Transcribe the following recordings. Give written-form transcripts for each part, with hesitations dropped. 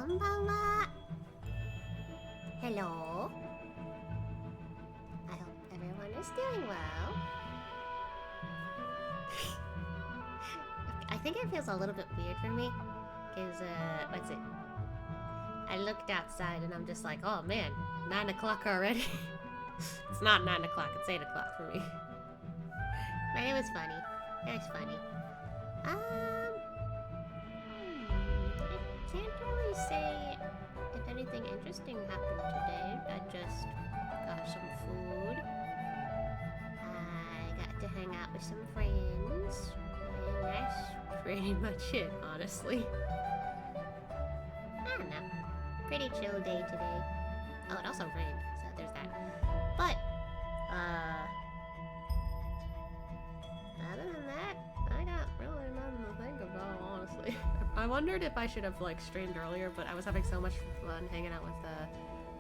Konbanwa. Hello. I hope everyone is doing well. I think it feels a little bit weird for me, because, what's it? I looked outside and I'm just like, oh man, 9 o'clock already? It's not 9 o'clock, it's 8 o'clock for me. But it was funny. It was funny. I can't really say if anything interesting happened today. I just got some food. I got to hang out with some friends. And that's pretty much it, honestly. I don't know. Pretty chill day today. Oh, it also rained, so there's that. But, other than that, I got really nothing to think about, honestly. I wondered if I should have, like, streamed earlier, but I was having so much fun hanging out with,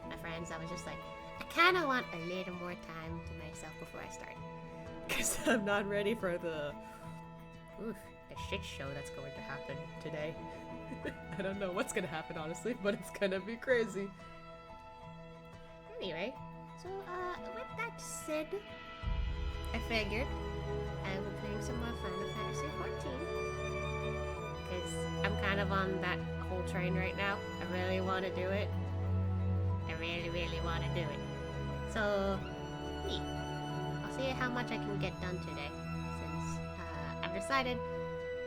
my friends. I was just like, I kind of want a little more time to myself before I start. Because I'm not ready for the shit show that's going to happen today. I don't know what's gonna happen, honestly, but it's gonna be crazy. Anyway, so, with that said, I figured I would play some more Final Fantasy 14. Because I'm kind of on that whole train right now. I really want to do it. I really, really want to do it. So, I'll see how much I can get done today. Since, I've decided...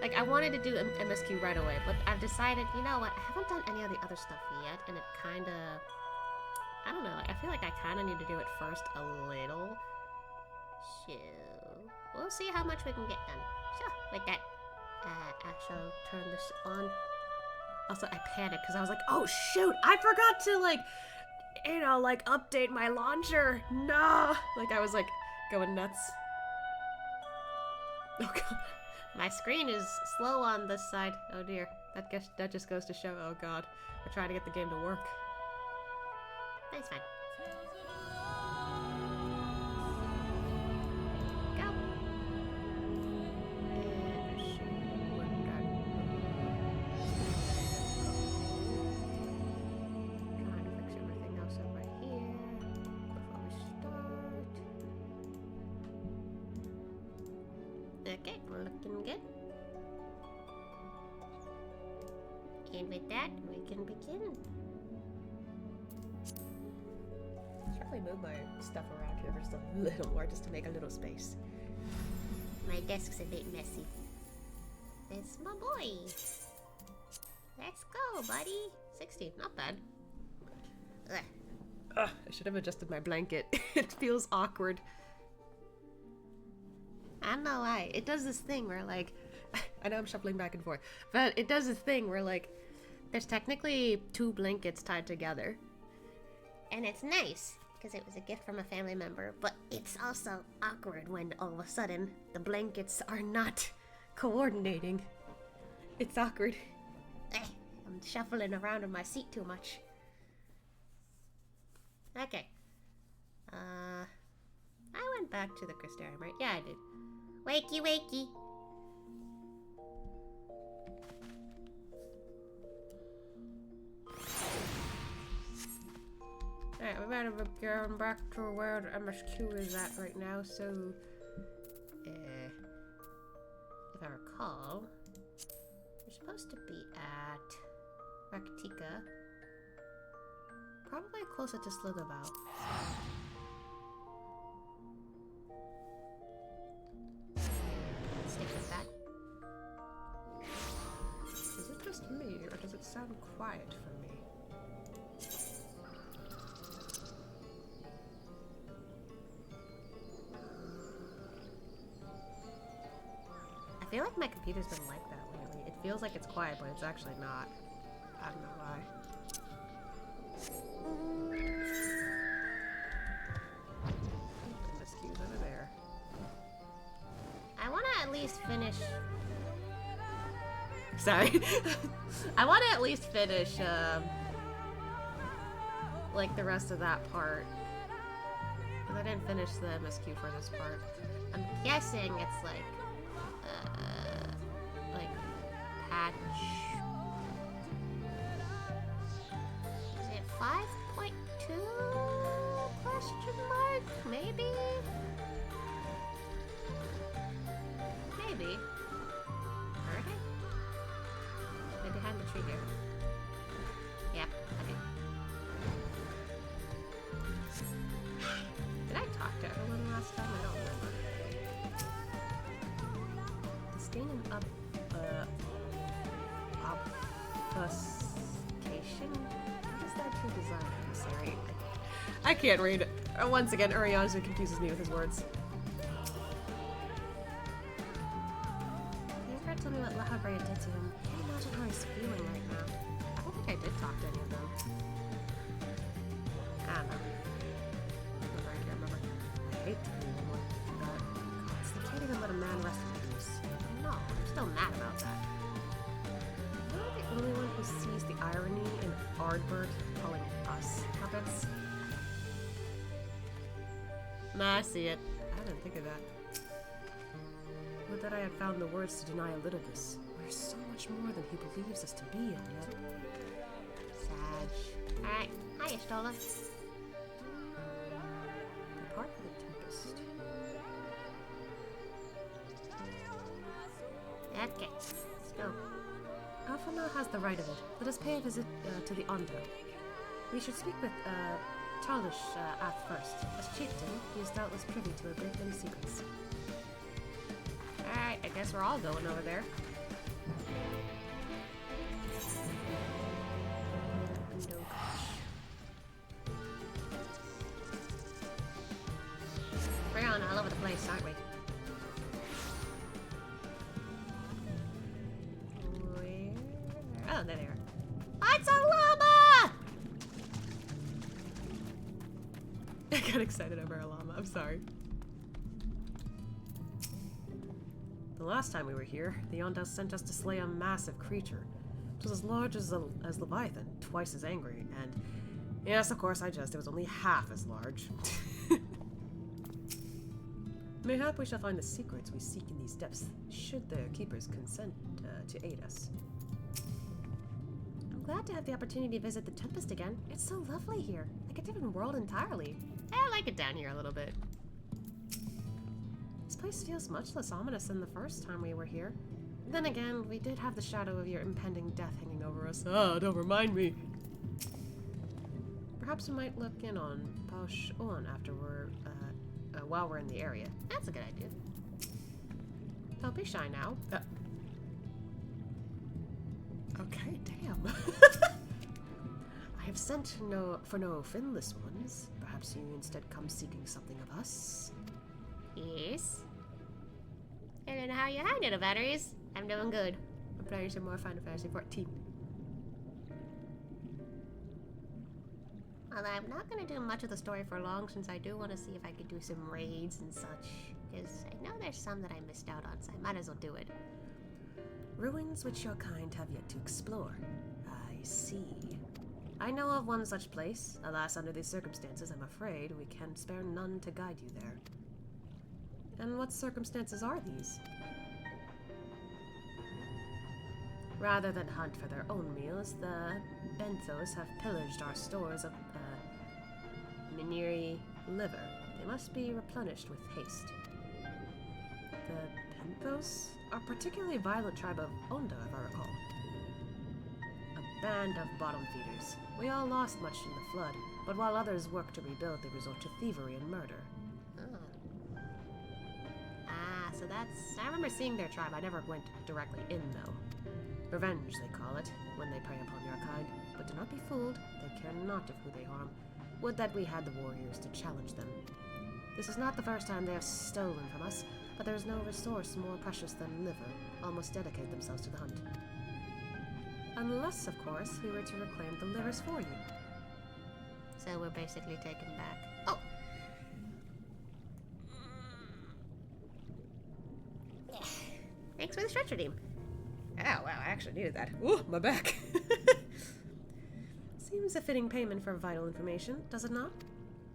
Like, I wanted to do MSQ right away, but I've decided, you know what, I haven't done any of the other stuff yet, and it kinda... I don't know, I feel like I kinda need to do it first a little. So, we'll see how much we can get done. So, with that, I shall turn this on. Also, I panicked, because I was like, oh shoot, I forgot to, like, you know, like, update my launcher. No! Like, I was, like, going nuts. Oh god. My screen is slow on this side. Oh dear. That just goes to show. Oh god. We're trying to get the game to work. That's fine. Go. And see what that... Trying to fix everything else over here before we start. Okay, we're looking good. And with that, we can begin. Should probably move my stuff around here just a little more, just to make a little space. My desk's a bit messy. It's my boy. Let's go, buddy. 60, not bad. Ugh. Ugh, I should have adjusted my blanket. It feels awkward. I don't know why. It does this thing where, like, I know I'm shuffling back and forth, but it does this thing where, like, there's technically 2 blankets tied together. And it's nice, because it was a gift from a family member, but it's also awkward when all of a sudden the blankets are not coordinating. It's awkward. I'm shuffling around in my seat too much. Okay. I went back to the Crystarium, right? Yeah, I did. Wakey, wakey. Alright, we better be going back to where the MSQ is at right now, so... if I recall, we're supposed to be at Rakitika. Probably closer to Slitherbow. Stick with that. Is it just me, or does it sound quiet for me? I feel like my computer's been like that lately. It feels like it's quiet, but it's actually not. I don't know why. Miscues over there. I want to at least finish... Sorry. I want to at least finish, like, the rest of that part. Because I didn't finish the MSQ for this part. I'm guessing it's, like, patch Rustication? What is that true design? I'm sorry. I can't read. Once again, Urianger confuses me with his words. You ever told me what La Habrea did to him? I can't imagine how he's feeling right now. I don't think I did talk to any of them. I don't know. I can't remember. I hate to be the one, but they can't even let a man rest in peace. No, I'm still mad about that. Am I the only one who sees the irony in Ardbert calling us puppets? Nah, I see it. I didn't think of that. Would that I had found the words to deny Elidibus. We're so much more than he believes us to be, and yet... Sag. Alright, hiya, Stola. Part of the Tempest. Okay, let's go. Alphana has the right of it. Let us pay a visit to the Ondo. We should speak with Tarlish Ath first. As chieftain, he is doubtless privy to a great many secrets. Alright, I guess we're all going over there. We're going all over the place, aren't we? Where? Oh, there they are. It's a llama! I got excited over a llama. I'm sorry. The last time we were here, the Ondas sent us to slay a massive creature. It was as large as Leviathan, twice as angry, and... Yes, of course, I jest. It was only half as large. Mayhap we shall find the secrets we seek in these depths, should their keepers consent to aid us. I'm glad to have the opportunity to visit the Tempest again. It's so lovely here, like a different world entirely. I like it down here a little bit. This place feels much less ominous than the first time we were here. Then again, we did have the shadow of your impending death hanging over us. Oh, don't remind me. Perhaps we might look in on Posh On after while we're in the area. That's a good idea. Don't be shy now. Okay, damn. I have sent for no finless ones. Perhaps you instead come seeking something of us? Yes. I don't know how you hide it, batteries. I'm doing good. I'm playing some more Final Fantasy 14. Although I'm not going to do much of the story for long, since I do want to see if I could do some raids and such. Because I know there's some that I missed out on, so I might as well do it. Ruins which your kind have yet to explore. I see. I know of one such place. Alas, under these circumstances, I'm afraid we can spare none to guide you there. And what circumstances are these? Rather than hunt for their own meals, the Benthos have pillaged our stores of Miniri liver. They must be replenished with haste. The Benthos are a particularly violent tribe of Onda, if I recall. A band of bottom feeders. We all lost much in the flood, but while others work to rebuild, they resort to thievery and murder. Oh. Ah, so that's... I remember seeing their tribe. I never went directly in, though. Revenge, they call it, when they prey upon your kind. But do not be fooled, they care not of who they harm. Would that we had the warriors to challenge them. This is not the first time they have stolen from us, but there is no resource more precious than liver, almost dedicate themselves to the hunt. Unless, of course, we were to reclaim the livers for you. So we're basically taken back. Oh! Thanks for the stretch redeem. Oh, wow, I actually needed that. Ooh, my back. Seems a fitting payment for vital information, does it not?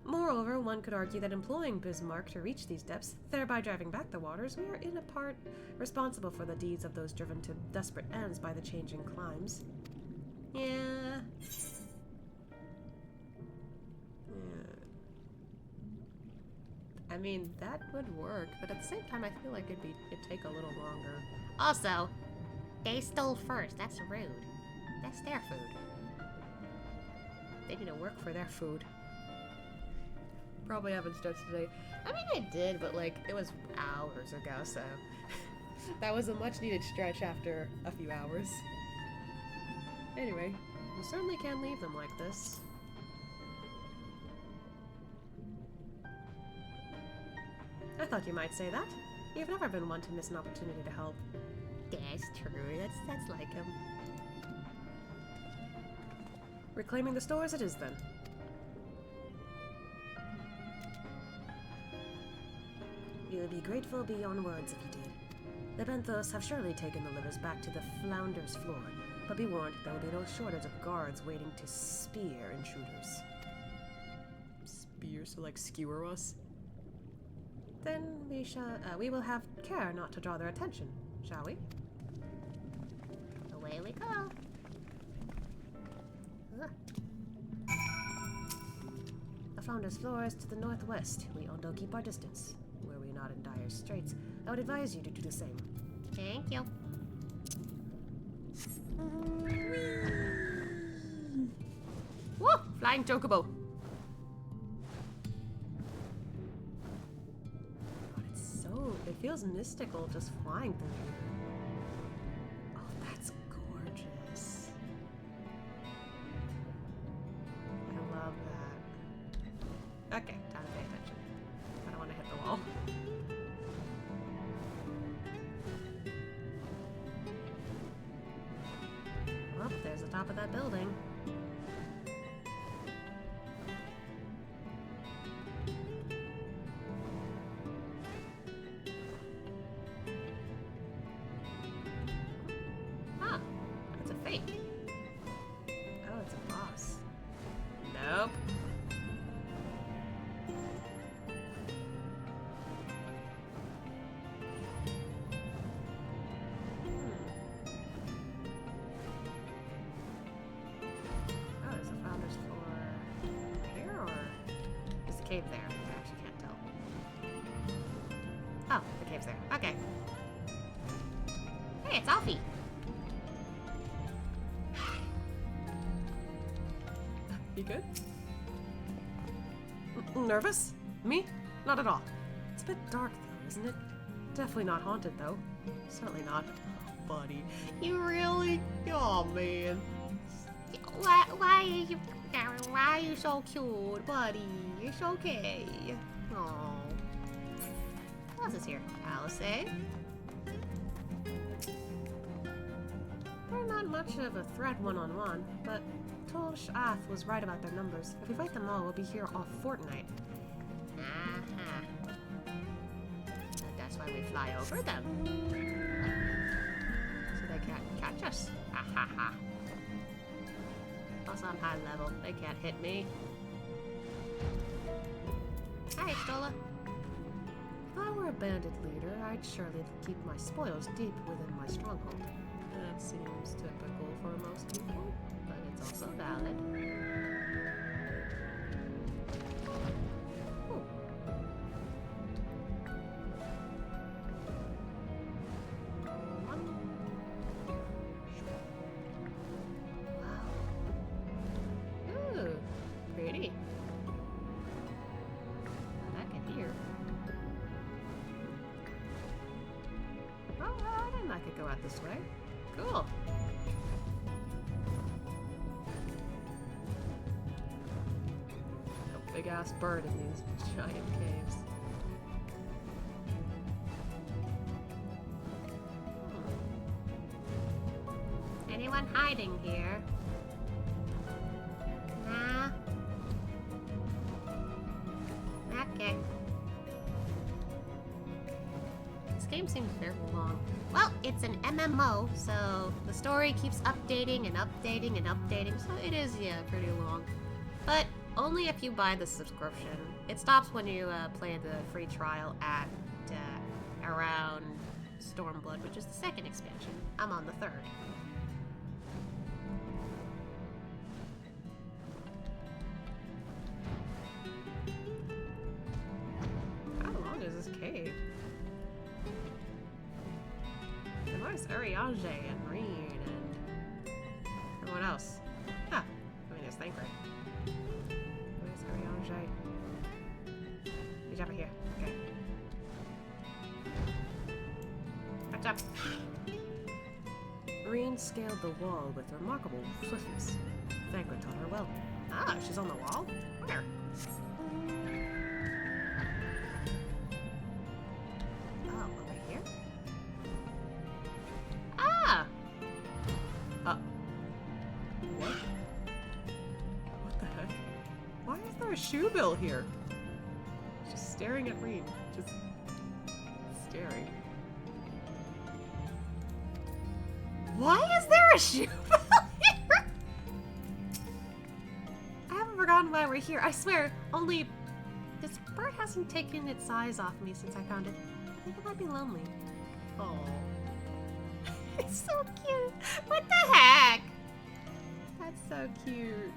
Moreover, one could argue that employing Bismarck to reach these depths, thereby driving back the waters, we are in a part responsible for the deeds of those driven to desperate ends by the changing climes. Yeah. I mean, that would work, but at the same time, I feel like it'd take a little longer. Also, they stole first. That's rude. That's their food. They need to work for their food. Probably haven't stretched today. I mean, I did, but like, it was hours ago, so that was a much needed stretch after a few hours. Anyway, we certainly can't leave them like this. I thought you might say that. You've never been one to miss an opportunity to help. That's true. That's like him. Reclaiming the stores it is then. You would be grateful beyond words if you did. The Benthos have surely taken the livers back to the Flounder's floor, but be warned, there will be no shortage of guards waiting to spear intruders. Spear, so like skewer us? Then we will have care not to draw their attention, shall we? Away we go. The Flounder's floor is to the northwest. We all don't keep our distance. Were we not in dire straits, I would advise you to do the same. Thank you. Whoa! Flying chocobo. God, it's so... It feels mystical just flying through here. Oh, that's gorgeous. I love that. Okay, time to pay attention. I don't want to hit the wall. Well, there's the top of that building. Huh, that's a fake. Oh, it's a boss. Nope. Cave there. I actually can't tell. Oh, the cave's there. Okay. Hey, it's Alfie. You good? Nervous? Me? Not at all. It's a bit dark though, isn't it? Definitely not haunted though. Certainly not. Oh, buddy. You really? Oh man. Why are you so cute, buddy? It's okay. Aww. Who else is here? Alice? They're not much of a threat one-on-one, but Tol-Shath was right about their numbers. If we fight them all, we'll be here all fortnight. That's why we fly over them. So they can't catch us. Ha ha ha. Also, I'm high level. They can't hit me. Hi, Stola. If I were a bandit leader, I'd surely keep my spoils deep within my stronghold. That seems typical for most people, but it's also valid. Ooh. Wow. Ooh, pretty. I could go out this way. Cool. A big ass bird in these giant caves. Anyone hiding here? Nah. Okay. This game seems very long. Well, it's an MMO, so the story keeps updating and updating and updating, so it is, yeah, pretty long. But only if you buy the subscription. It stops when you play the free trial at around Stormblood, which is the second expansion. I'm on the third. How long is this cave? And where's Ariage and Reen and everyone else? Ah, I mean, there's Thancred. Where's Ariage? He's over here. Okay. Catch up. Reen scaled the wall with remarkable swiftness. Thancred taught her well. Ah, she's on the wall? Where? Oh, over here? Ah! What? What the heck? Why is there a shoe bill here? Just staring at Reed. Just staring. Why is there a shoe bill here? I haven't forgotten why we're here. I swear, only this bird hasn't taken its eyes off me since I found it. I think it might be lonely. Oh. It's so cute. What the heck? That's so cute.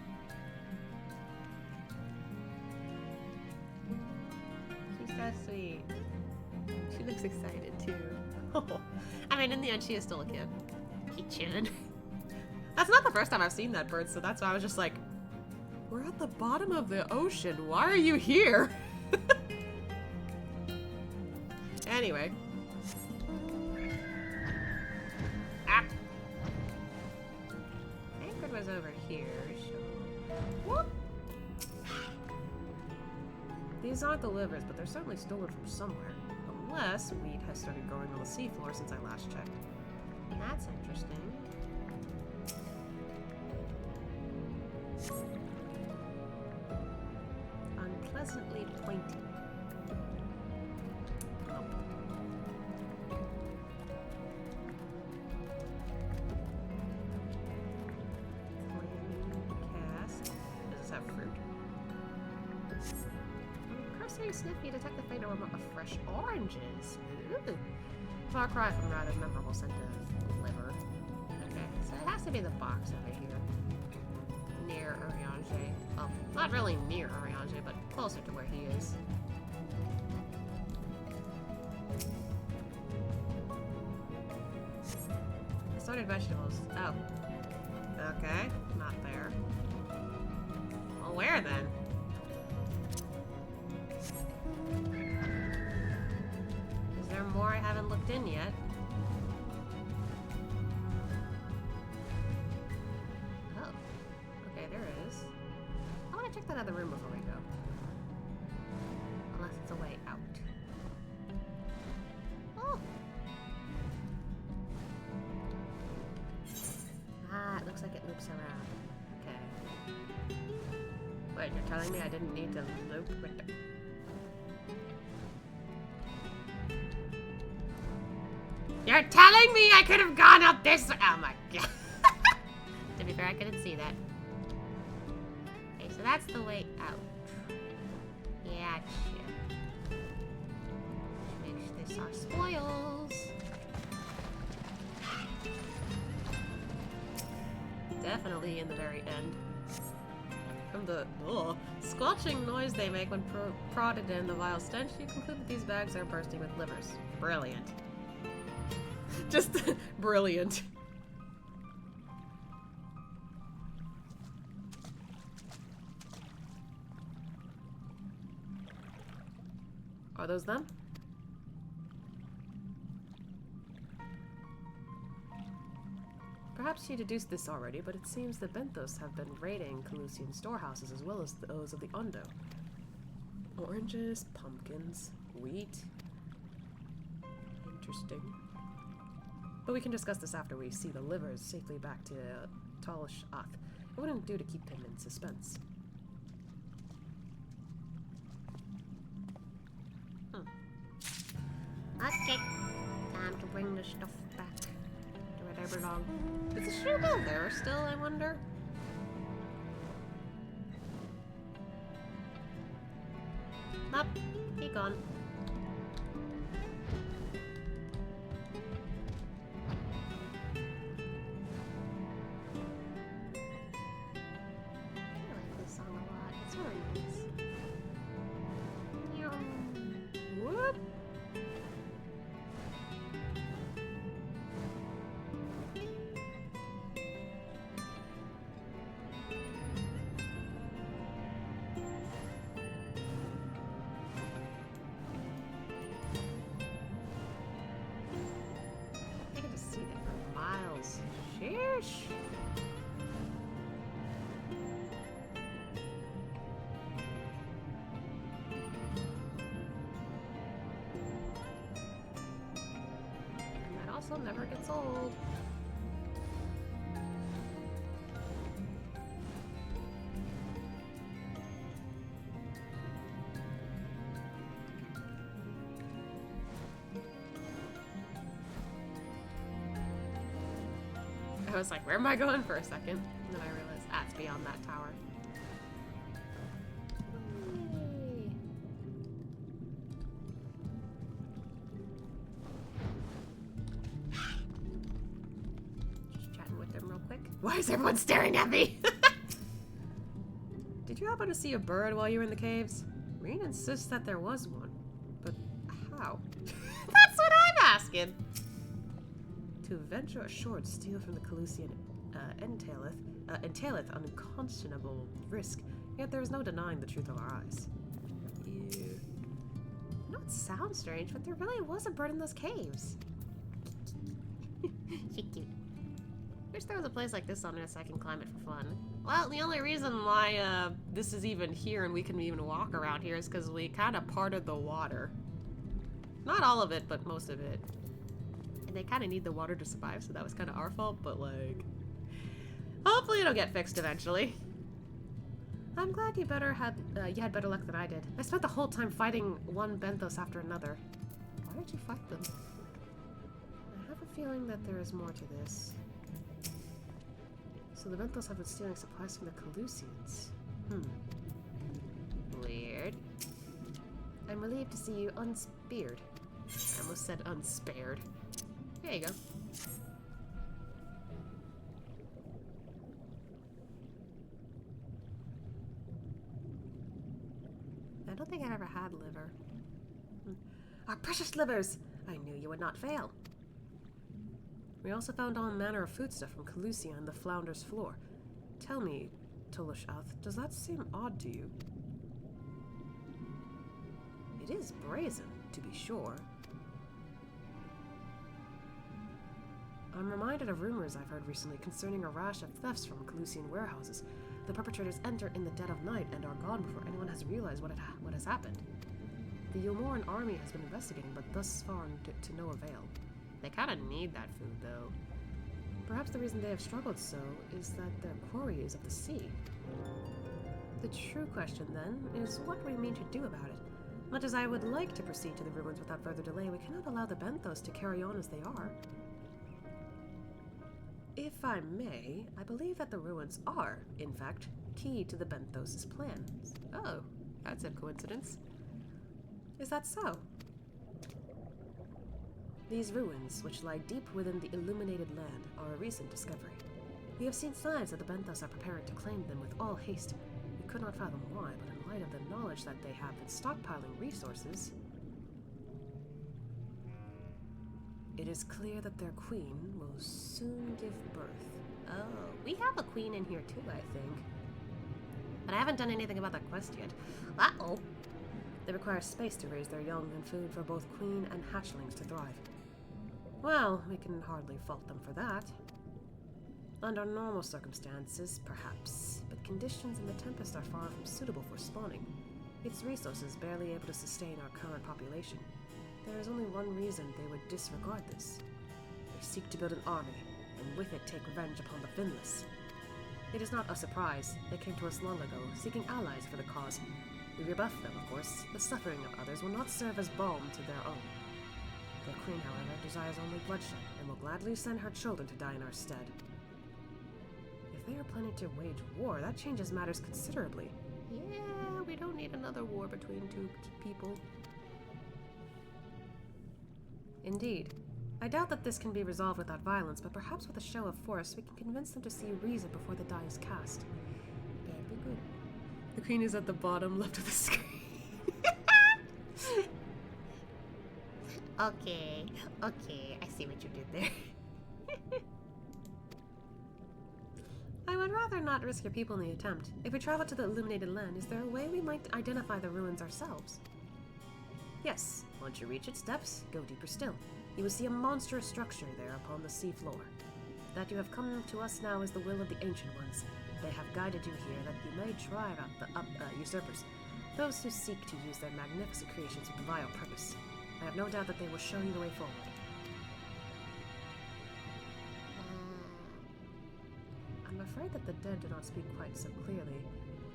She's so sweet. She looks excited too. I mean, in the end, she is still a kid. Chillin'. That's not the first time I've seen that bird, so that's why I was just like, we're at the bottom of the ocean. Why are you here? Anyway. Ah. Anchored was over here, so... Whoop. These aren't the livers, but they're certainly stolen from somewhere. Unless wheat has started growing on the seafloor since I last checked. That's interesting. Unpleasantly pointy. Oh. Cast. Does this have fruit? Cursory sniff, you detect the faint aroma of fresh oranges. Ooh. Far cry from rather memorable scent of liver. Okay, so it has to be the box over here. Near Urianger. Well, not really near Urianger, but closer to where he is. Assorted vegetables. Oh. Okay, not there. Well, where then? Is there more I haven't looked in yet? Oh. Okay, there is. I want to check that other room before we go. Unless it's a way out. Oh! Ah, it looks like it loops around. Okay. Wait, you're telling me I didn't need to loop with the... You're telling me I could have gone up this way? Oh my god. To be fair, I couldn't see that. Okay, so that's the way out. Yeah, shit. Make this our spoils. Definitely in the very end. From the squelching noise they make when prodded in the vile stench, you conclude that these bags are bursting with livers. Brilliant. Just brilliant. Are those them? Perhaps you deduced this already, but it seems the Benthos have been raiding Calusian storehouses as well as those of the Ondo. Oranges, pumpkins, wheat. Interesting. But we can discuss this after we see the livers safely back to Talish Ath. It wouldn't do to keep him in suspense. Okay, time to bring the stuff back to where they belong. Is the shoe bill there still, I wonder? Up, he gone. I like this song a lot. It's really nice. Whoop. also never gets old. I was like, where am I going for a second? And then I realized, it's beyond that tower. Yay. Just chatting with them real quick. Why is everyone staring at me? Did you happen to see a bird while you were in the caves? Reen insists that there was one. But how? That's what I'm asking! To venture ashore to steal from the Calusian entaileth unconscionable risk, yet there is no denying the truth of our eyes. Ew. I know it sounds strange, but there really was a bird in those caves. She cute. Wish there was a place like this on Earth so I can climb it for fun. Well, the only reason why this is even here and we can even walk around here is because we kind of parted the water. Not all of it, but most of it. And they kind of need the water to survive, so that was kind of our fault, but like... hopefully it'll get fixed eventually. I'm glad you had better luck than I did. I spent the whole time fighting one Benthos after another. Why did you fight them? I have a feeling that there is more to this. So the Benthos have been stealing supplies from the Calusians. Weird. I'm relieved to see you unspeared. I almost said unspared. There you go. I don't think I've ever had liver. Our precious livers! I knew you would not fail. We also found all manner of foodstuff from Calusia on the Flounder's floor. Tell me, Tulushath, does that seem odd to you? It is brazen, to be sure. I'm reminded of rumors I've heard recently concerning a rash of thefts from Calusian warehouses. The perpetrators enter in the dead of night and are gone before anyone has realized what has happened. The Yomoran army has been investigating, but thus far to no avail. They kind of need that food, though. Perhaps the reason they have struggled so is that their quarry is of the sea. The true question, then, is what we mean to do about it. Much as I would like to proceed to the ruins without further delay, we cannot allow the Benthos to carry on as they are. If I may, I believe that the ruins are, in fact, key to the Benthos' plans. Oh, that's a coincidence. Is that so? These ruins, which lie deep within the illuminated land, are a recent discovery. We have seen signs that the Benthos are preparing to claim them with all haste. We could not fathom why, but in light of the knowledge that they have been stockpiling resources, it is clear that their queen will soon give birth. Oh, we have a queen in here too, I think. But I haven't done anything about that quest yet. Uh-oh. They require space to raise their young and food for both queen and hatchlings to thrive. Well, we can hardly fault them for that. Under normal circumstances, perhaps, but conditions in the Tempest are far from suitable for spawning. Its resources barely able to sustain our current population. There is only one reason they would disregard this. They seek to build an army, and with it take revenge upon the Finless. It is not a surprise. They came to us long ago, seeking allies for the cause. We rebuffed them, of course. The suffering of others will not serve as balm to their own. Their queen, however, desires only bloodshed, and will gladly send her children to die in our stead. If they are planning to wage war, that changes matters considerably. Yeah, we don't need another war between two people. Indeed. I doubt that this can be resolved without violence, but perhaps with a show of force, we can convince them to see reason before the die is cast. That'd be good. The queen is at the bottom left of the screen. Okay, I see what you did there. I would rather not risk your people in the attempt. If we travel to the illuminated land, is there a way we might identify the ruins ourselves? Yes, once you reach its depths, go deeper still. You will see a monstrous structure there upon the sea floor. That you have come to us now is the will of the Ancient Ones. They have guided you here that you may drive out the usurpers, those who seek to use their magnificent creations with a vile purpose. I have no doubt that they will show you the way forward. afraid that the dead do not speak quite so clearly.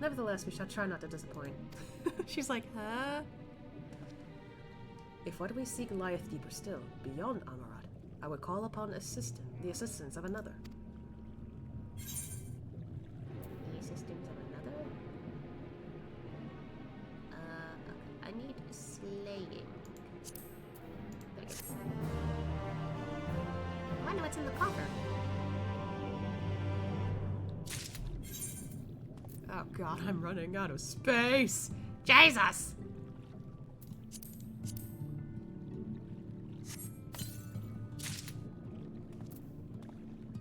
Nevertheless, we shall try not to disappoint. She's like, huh? If what we seek lieth deeper still, beyond Amarat, I would call upon the assistance of another. The assistance of another? Okay. I need slaying. There it is. I wonder what's in the coffer. Oh god, I'm running out of space! Jesus!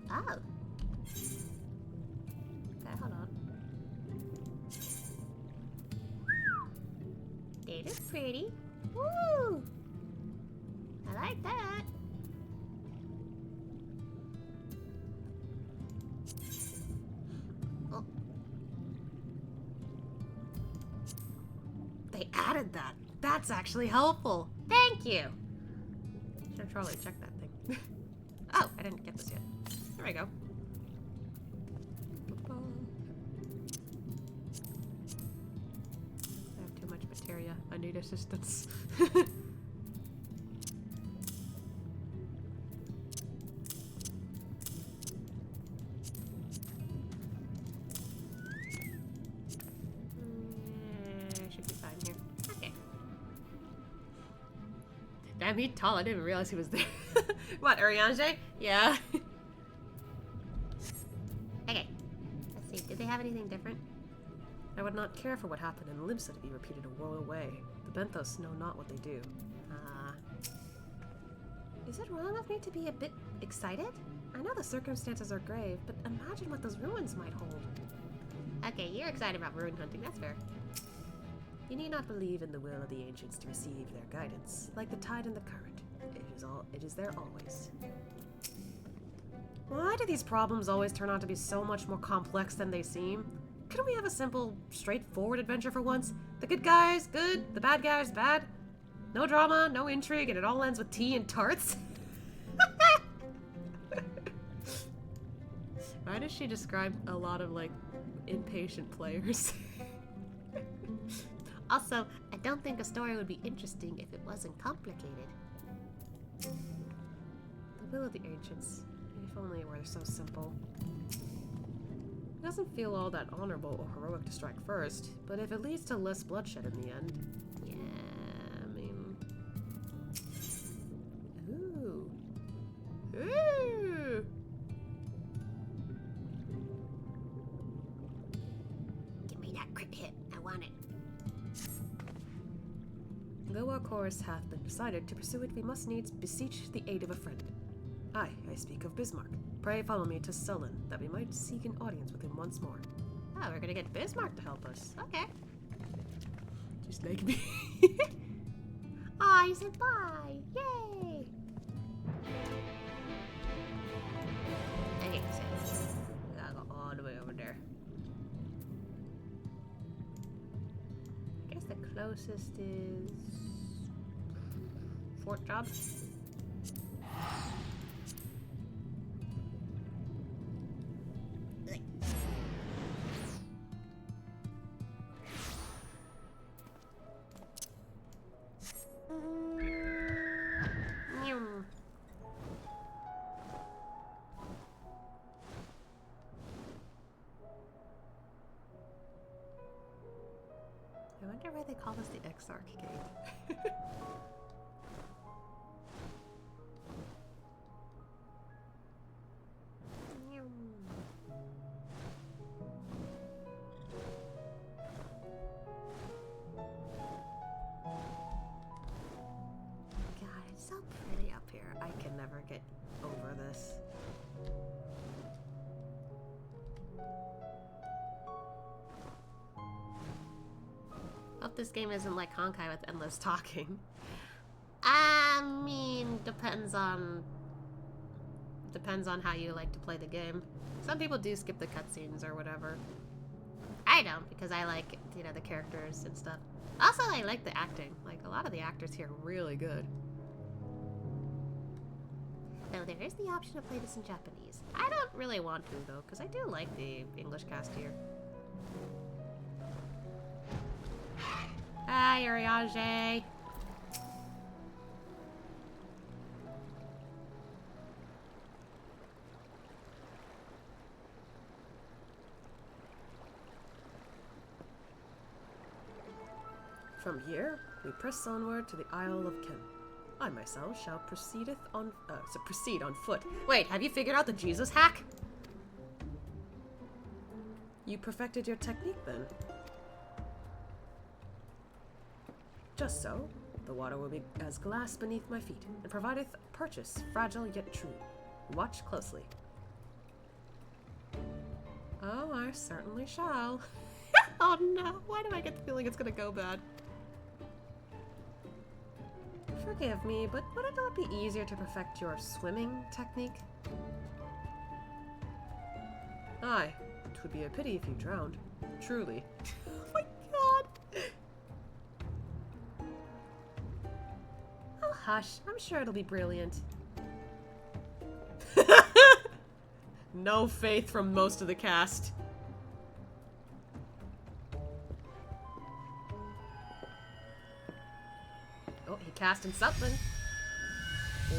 Oh. Okay, hold on. They look pretty. Woo! I like that. Oh. They added that. That's actually helpful. Thank you. Should probably check that thing. Oh, I didn't get this yet. There we go. I have too much materia. I need assistance. Should be fine here. Okay. Damn, he's tall. I didn't even realize he was there. What, Urianger? Yeah. Okay. Let's see. Did they have anything different? I would not care for what happened in Limsa to be repeated a world away. The Benthos know not what they do. Is it wrong of me to be a bit excited? I know the circumstances are grave, but imagine what those ruins might hold. Okay, you're excited about ruin hunting. That's fair. You need not believe in the will of the ancients to receive their guidance, like the tide and the current. It is there always. Why do these problems always turn out to be so much more complex than they seem? Couldn't we have a simple, straightforward adventure for once? The good guys, good, the bad guys, bad. No drama, no intrigue, and it all ends with tea and tarts? Why does she describe a lot of, like, impatient players? Also, I don't think a story would be interesting if it wasn't complicated. The will of the ancients. If only it were so simple. It doesn't feel all that honorable or heroic to strike first, but if it leads to less bloodshed in the end... Yeah, I mean... Ooh. Ooh! Give me that crit hit. I want it. Though our course hath been decided, to pursue it we must needs beseech the aid of a friend. I speak of Bismarck. Pray follow me to Sullen, that we might seek an audience with him once more. Oh, we're gonna get Bismarck to help us. Okay. Just like me. Aw, he said bye! Yay! Okay, so we gotta go all the way over there. I guess the closest is Fort Job. I wonder why they call this the Exarch Gate. God, it's so pretty up here. I can never get over this. Hope this game isn't like Honkai with endless talking. I mean, depends on how you like to play the game. Some people do skip the cutscenes or whatever. I don't, because I like, you know, the characters and stuff. Also, I like the acting. Like, a lot of the actors here are really good. Though there is the option to play this in Japanese. I don't really want to, though, because I do like the English cast here. Hi, Uriage. From here, we press onward to the Isle of Ken. I myself shall proceed on foot. Wait, have you figured out the Jesus hack? You perfected your technique then? Just so, the water will be as glass beneath my feet, and provideth purchase, fragile yet true. Watch closely. Oh, I certainly shall. Oh no, why do I get the feeling it's gonna go bad? Forgive me, but would it not be easier to perfect your swimming technique? Aye, it would be a pity if you drowned. Truly. Oh my god! Oh, hush. I'm sure it'll be brilliant. No faith from most of the cast. Oh, he casting something.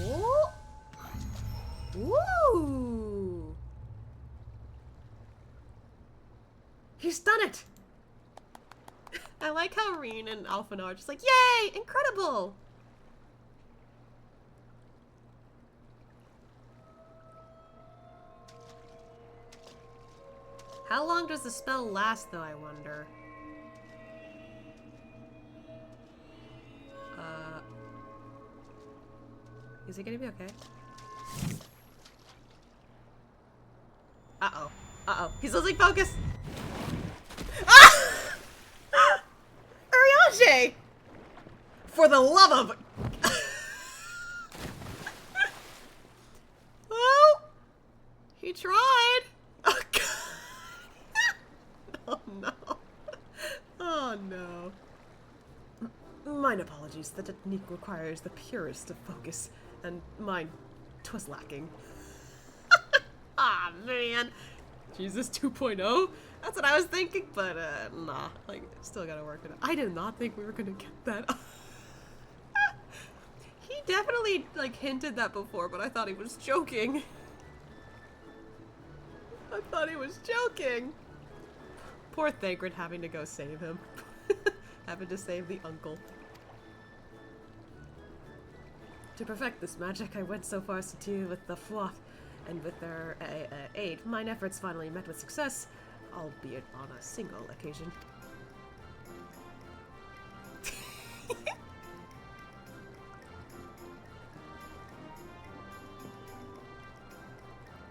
Oh! Woo! He's done it! I like how Reen and Alphina are just like, yay! Incredible! How long does the spell last, though, I wonder? Is he gonna be okay? Uh-oh. Uh-oh. He's losing focus! Ah! Uriage! For the love of... Well, he tried. Oh, God. Oh, no. Oh, no. Mine apologies. The technique requires the purest of focus, and mine, 'twas lacking. Ah, man. Jesus 2.0? That's what I was thinking, but, nah. Like, still gotta work it out. I did not think we were gonna get that. He definitely, like, hinted that before, but I thought he was joking. I thought he was joking. Poor Thagrid having to go save him. Having to save the uncle. To perfect this magic, I went so far as to do with the Froth, and with their aid, mine efforts finally met with success, albeit on a single occasion.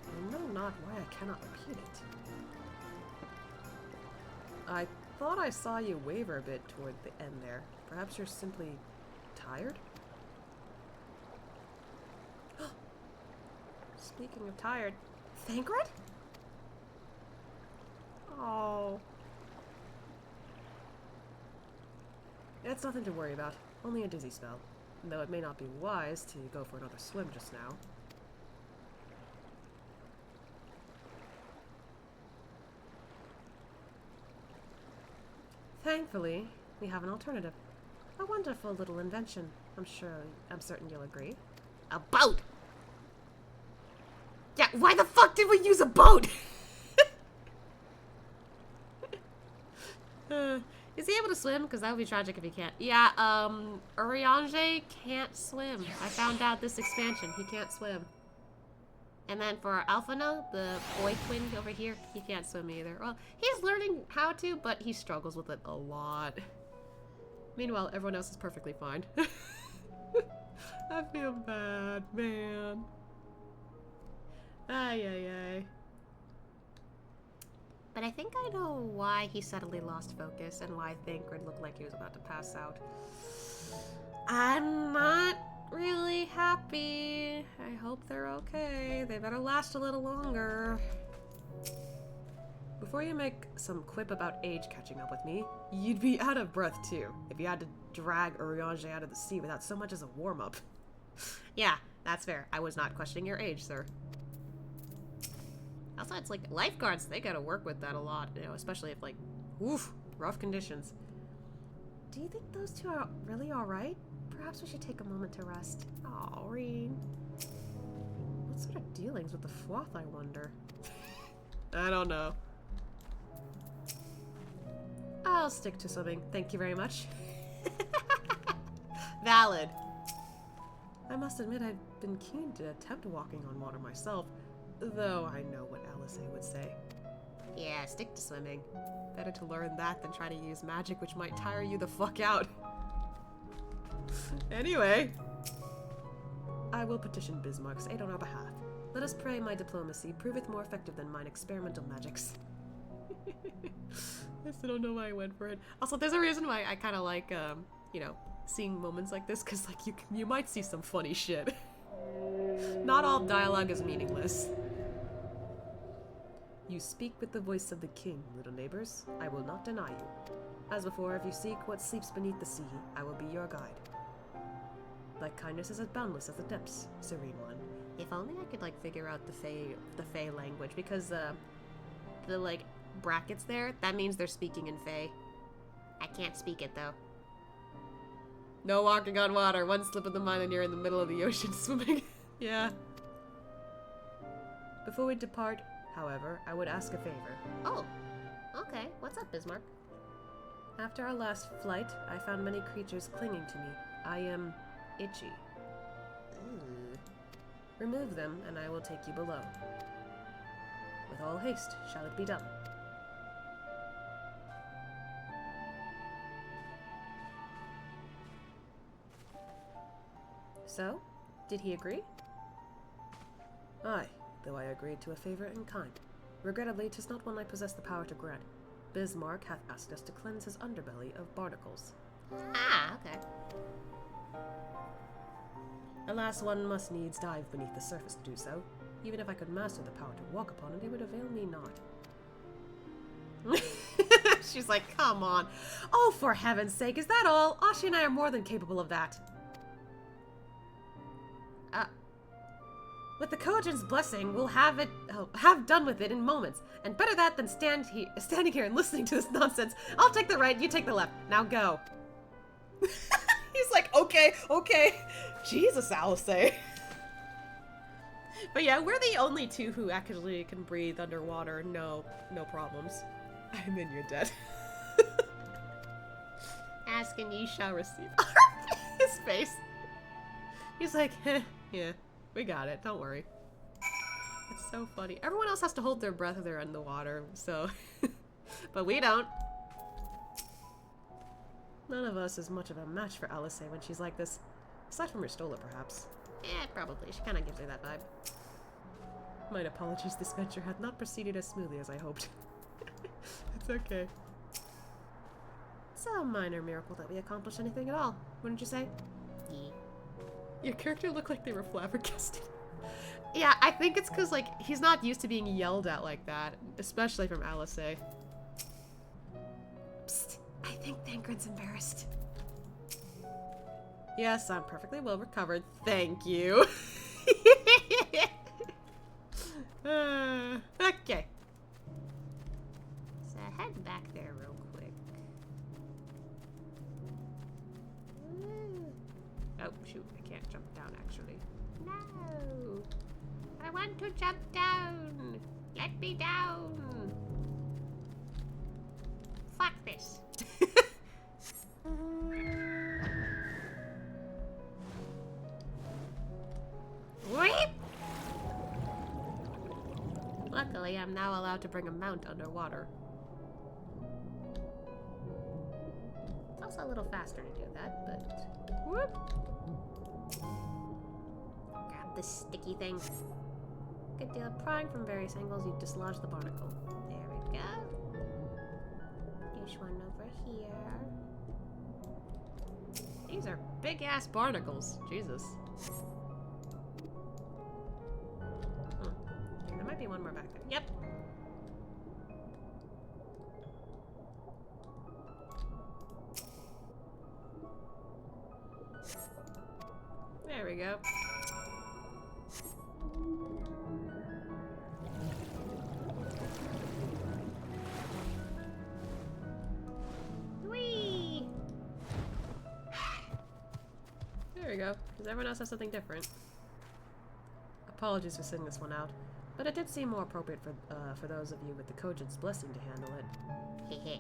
I know not why I cannot repeat it. I thought I saw you waver a bit toward the end there. Perhaps you're simply tired? Speaking of tired, Thagrid? Oh. It's nothing to worry about. Only a dizzy spell. Though it may not be wise to go for another swim just now. Thankfully, we have an alternative. A wonderful little invention. I'm certain you'll agree. A boat! Yeah, why the fuck did we use a boat? Is he able to swim? Because that would be tragic if he can't. Yeah, Uriage can't swim. I found out this expansion. He can't swim. And then for Alphina, the boy twin over here, he can't swim either. Well, he's learning how to, but he struggles with it a lot. Meanwhile, everyone else is perfectly fine. I feel bad, man. Ay, ay, ay. But I think I know why he suddenly lost focus and why Thagrid looked like he was about to pass out. I'm not really happy. I hope they're okay. They better last a little longer. Before you make some quip about age catching up with me, you'd be out of breath too if you had to drag Uriage out of the sea without so much as a warm-up. Yeah, That's fair. I was not questioning your age, sir. Also, it's like lifeguards, they gotta work with that a lot, you know, especially if like, oof, rough conditions. Do you think those two are really alright? Perhaps we should take a moment to rest. Aw, Reen. What sort of dealings with the Floth, I wonder? I don't know. I'll stick to swimming. Thank you very much. Valid. I must admit I've been keen to attempt walking on water myself, though I know what Alisaie would say. Yeah, stick to swimming. Better to learn that than try to use magic, which might tire you the fuck out. Anyway. I will petition Bismarck's aid on our behalf. Let us pray my diplomacy proveth more effective than mine experimental magics. I still don't know why I went for it. Also, there's a reason why I kind of like, you know, seeing moments like this, because, like, you might see some funny shit. Not all dialogue is meaningless. You speak with the voice of the king, little neighbors. I will not deny you. As before, if you seek what sleeps beneath the sea, I will be your guide. Thy kindness is as boundless as the depths, serene one. If only I could, like, figure out the Fae language, because, the, like, brackets there, that means they're speaking in Fae. I can't speak it, though. No walking on water. One slip of the mind and you're in the middle of the ocean swimming. Yeah. Before we depart, however, I would ask a favor. Oh, okay. What's up, Bismarck? After our last flight, I found many creatures clinging to me. I am itchy. Ooh. Remove them, and I will take you below. With all haste shall it be done. So, did he agree? Aye, though I agreed to a favor in kind. Regrettably, 'tis not one I possess the power to grant. Bismarck hath asked us to cleanse his underbelly of barnacles. Ah, okay. Alas, one must needs dive beneath the surface to do so. Even if I could master the power to walk upon it, it would avail me not. She's like, come on. Oh, for heaven's sake, is that all? Ashi and I are more than capable of that. With the Kojin's blessing, we'll have done with it in moments. And better that than standing here and listening to this nonsense. I'll take the right, you take the left. Now go. He's like, okay. Jesus, Alisaie. But yeah, we're the only two who actually can breathe underwater. No problems. And then you're dead. Ask and ye shall receive. His face. He's like, yeah. We got it, don't worry. It's so funny. Everyone else has to hold their breath if they're in the water, so... But we don't. None of us is much of a match for Alisaie when she's like this. Aside from Ristola, perhaps. Yeah, probably. She kind of gives me that vibe. My apologies, this venture had not proceeded as smoothly as I hoped. It's okay. It's a minor miracle that we accomplished anything at all, wouldn't you say? Yeah. Your character looked like they were flabbergasted. Yeah, I think it's because, like, he's not used to being yelled at like that, especially from Alisaie. Psst, I think Thancred's embarrassed. Yes, I'm perfectly well recovered. Thank you. Okay. So head back there real quick. Oh, shoot. I can't jump down, actually. No! I want to jump down! Let me down! Fuck this. Whip! Luckily, I'm now allowed to bring a mount underwater. It's also a little faster to do that, but... Whoop! Grab this sticky thing. Good deal of prying from various angles, you dislodge the barnacle. There we go. There's one over here. These are big-ass barnacles. Jesus. There might be one more back there. Yep. There we go. go. Does everyone else have something different? Apologies for sending this one out, but it did seem more appropriate for those of you with the Cogent's blessing to handle it. Hehe.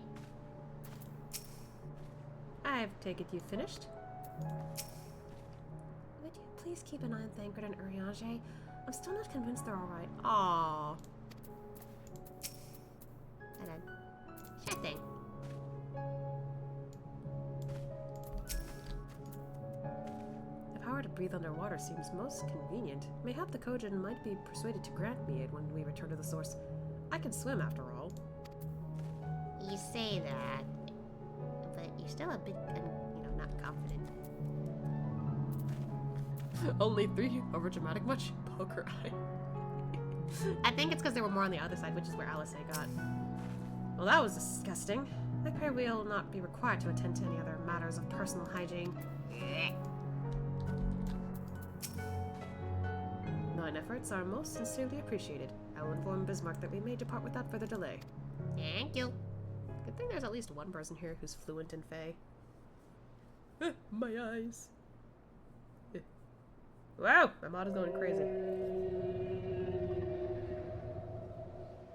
I take it you've finished? Would you please keep an eye on Thancred and Urianger? I'm still not convinced they're alright. Aww. Hold on. Sure thing. The power to breathe underwater seems most convenient. Mayhap the Kojin might be persuaded to grant me it when we return to the source. I can swim after all. You say that, but you're still a bit, not confident. Only 3 over dramatic much? Poker eye. I think it's because there were more on the other side, which is where Alice got. Well, that was disgusting. I pray we'll not be required to attend to any other matters of personal hygiene. Mine efforts are most sincerely appreciated. I will inform Bismarck that we may depart without further delay. Thank you. Good thing there's at least one person here who's fluent in Fae. My eyes. Wow, my mod is going crazy.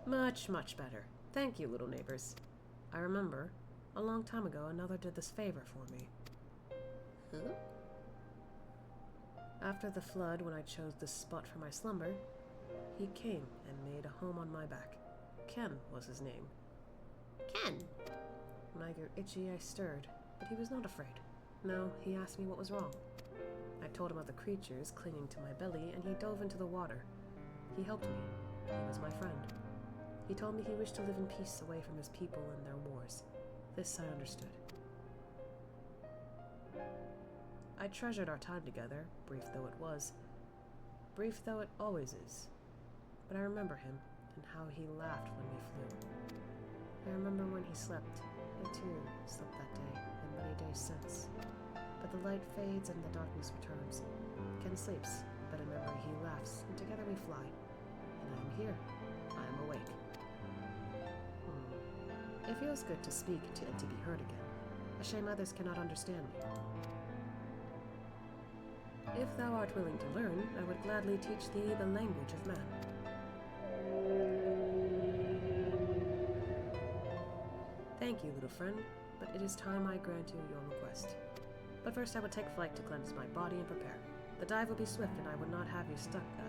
Much, much better. Thank you, little neighbors. I remember, a long time ago, another did this favor for me. Who? After the flood, when I chose this spot for my slumber, he came and made a home on my back. Ken was his name. Ken. When I grew itchy, I stirred, but he was not afraid. No, he asked me what was wrong. I told him of the creatures clinging to my belly, and he dove into the water. He helped me. He was my friend. He told me he wished to live in peace away from his people and their wars. This I understood. I treasured our time together, brief though it was. Brief though it always is. But I remember him, and how he laughed when we flew. I remember when he slept. I too slept that day, and many days since. But the light fades and the darkness returns. Ken sleeps, but in memory he laughs, and together we fly. And I am here. I am awake. It feels good to speak and to be heard again. A shame others cannot understand me. If thou art willing to learn, I would gladly teach thee the language of man. Thank you, little friend, but it is time I grant you your request. But first I would take flight to cleanse my body and prepare. The dive will be swift, and I would not have you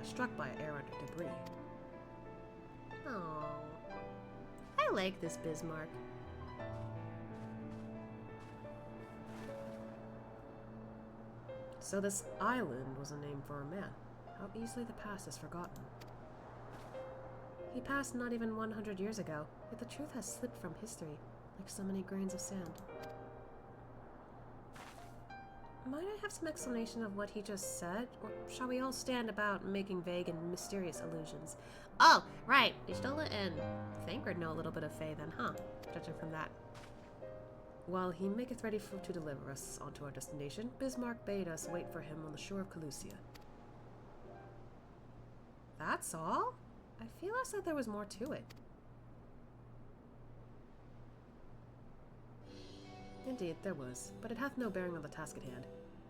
struck by errant debris. Oh, I like this Bismarck. So this island was a name for a man. How easily the past is forgotten. He passed not even 100 years ago, yet the truth has slipped from history, like so many grains of sand. Might I have some explanation of what he just said? Or shall we all stand about making vague and mysterious allusions? Oh, right. Istola and Thancred know a little bit of Fae then, huh? Judging from that. While he maketh ready to deliver us onto our destination, Bismarck bade us wait for him on the shore of Calusia. That's all? I feel I said there was more to it. Indeed, there was, but it hath no bearing on the task at hand.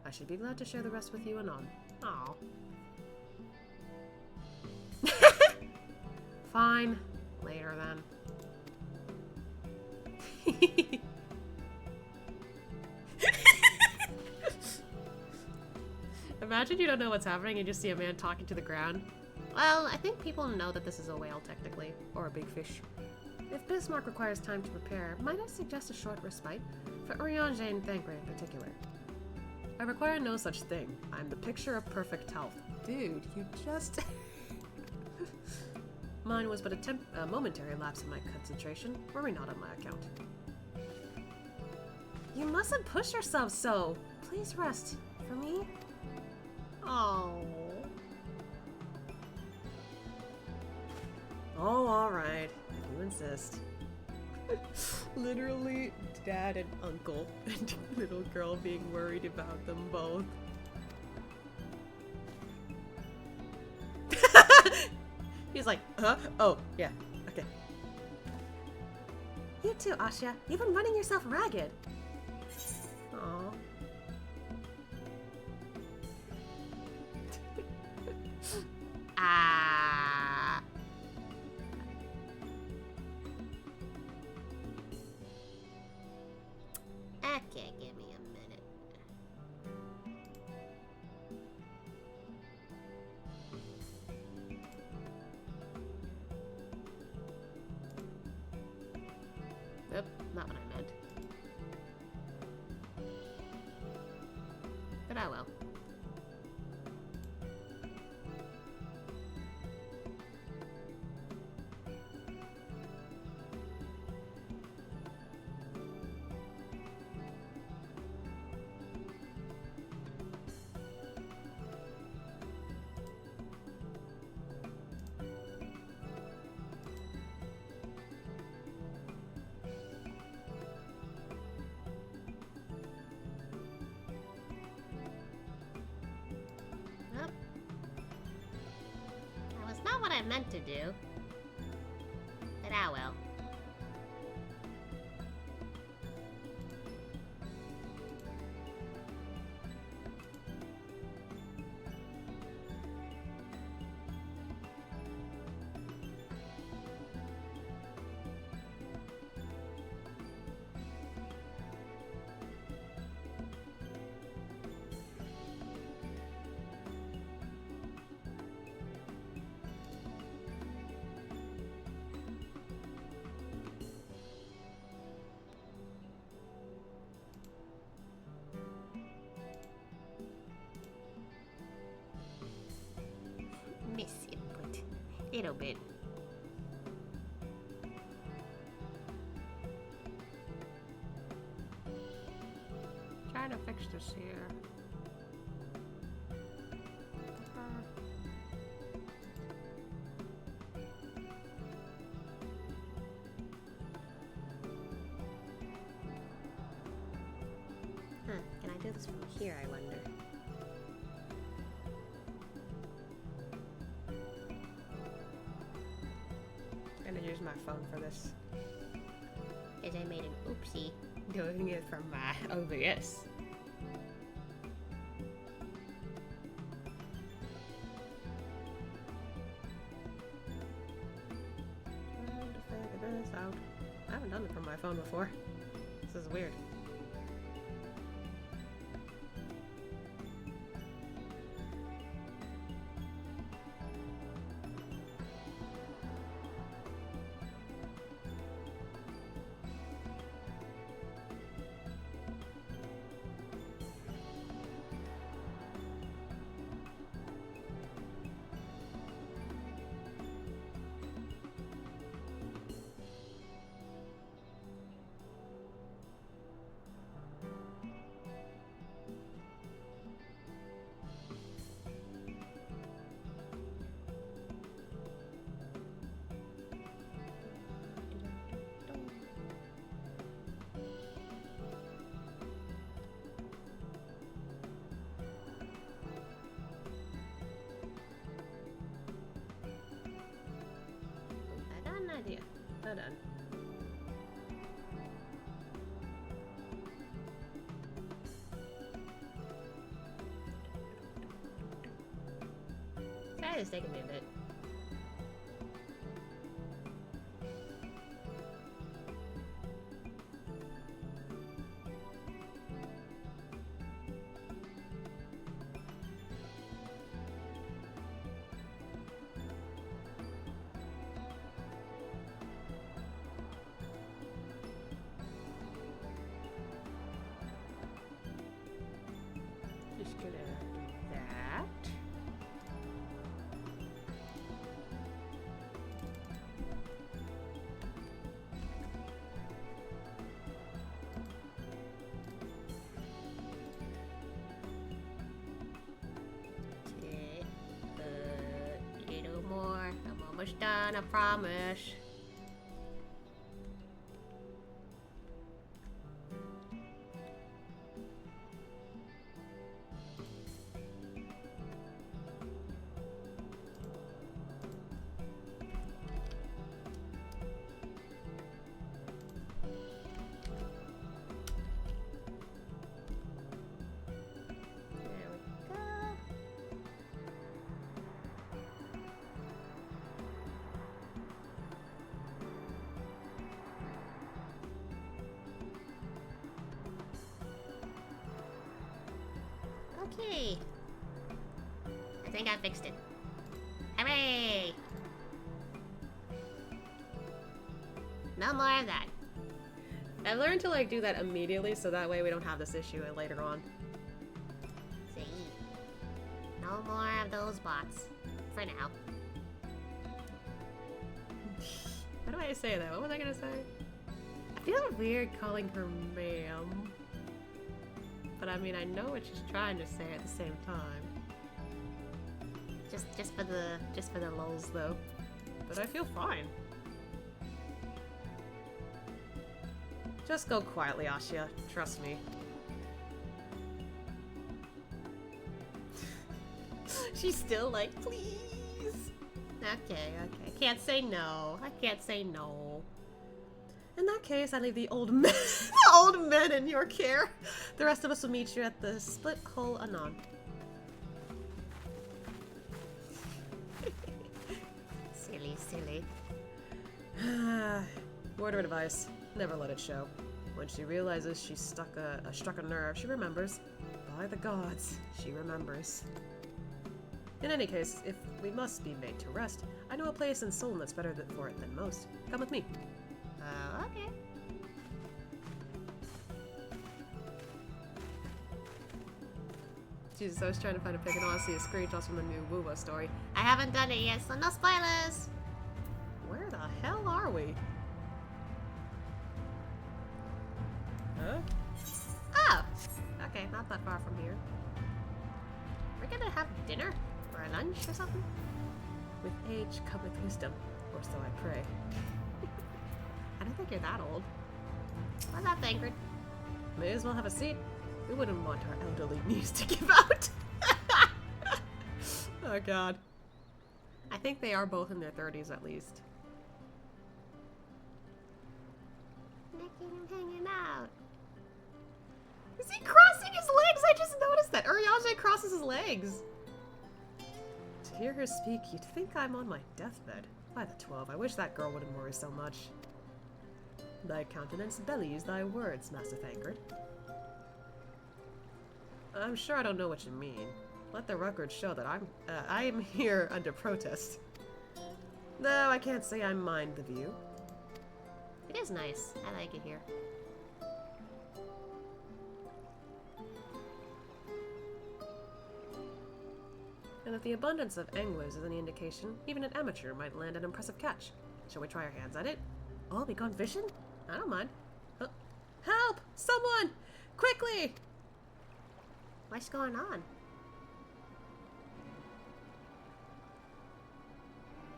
I should be glad to share the rest with you anon. Aw. Fine. Later, then. Imagine you don't know what's happening and you just see a man talking to the ground. Well, I think people know that this is a whale, technically. Or a big fish. If Bismarck requires time to prepare, might I suggest a short respite? For Urianger and Thancred in particular. I require no such thing. I'm the picture of perfect health. Dude, you just... Mine was but a momentary lapse in my concentration. Worry not on my account. You mustn't push yourself so. Please rest. For me? Oh. Oh, alright. If you insist. Literally, dad and uncle and little girl being worried about them both. He's like, huh? Oh, yeah. Okay. You too, Asya. You've been running yourself ragged. Aww. Ah. Okay, give me a minute. Nope, not what I meant. But I will. Nope. That was not what I meant to do. But I will. Misinput. Little bit. Trying to fix this here. Huh, can I do this from here, I wonder? I'm gonna use my phone for this. Because I made an oopsie. Doing it from my OBS. Trying to figure this out. I haven't done it from my phone before. This is weird. I got an idea. Well done. That is taking me a bit. Just gonna do that. Okay. Little more. I'm almost done, I promise. There we go. Okay. I think I fixed it. Hooray! No more of that. I learned to like do that immediately so that way we don't have this issue later on. See? No more of those bots. For now. How do I say that? What was I gonna say? I feel weird calling her ma'am. But I mean, I know what she's trying to say at the same time. Just for the lulz though. But I feel fine. Just go quietly, Asya. Trust me. She's still like, please. Okay. Can't say no. I can't say no. In that case, I leave the old men, the old men in your care. The rest of us will meet you at the split hole anon. Silly. Word of advice: never let it show. When she realizes she's struck a nerve, she remembers. By the gods, she remembers. In any case, if we must be made to rest, I know a place in Seoul that's better for it than most. Come with me. Okay. Jesus, I was trying to find a pic and I want to see a screenshot from the new Wuwa story. I haven't done it yet, so no spoilers. Where the hell are we? Huh? Oh. Okay, not that far from here. We're gonna have dinner or a lunch or something. With age cometh wisdom, or so I pray. I don't think you're that old. What's that, Thancred? May as well have a seat. We wouldn't want our elderly knees to give out. Oh god. I think they are both in their 30s at least. Look at him hanging out. Is he crossing his legs? I just noticed that. Urianger crosses his legs. To hear her speak, you'd think I'm on my deathbed. By the 12, I wish that girl wouldn't worry so much. Thy countenance bellies thy words, Master Thancred. I'm sure I don't know what you mean. Let the record show that I'm here under protest. Though I can't say I mind the view. It is nice. I like it here. And if the abundance of anglers is any indication, even an amateur might land an impressive catch. Shall we try our hands at it? Oh, we gone fishing? I don't mind. Help! Someone! Quickly! What's going on?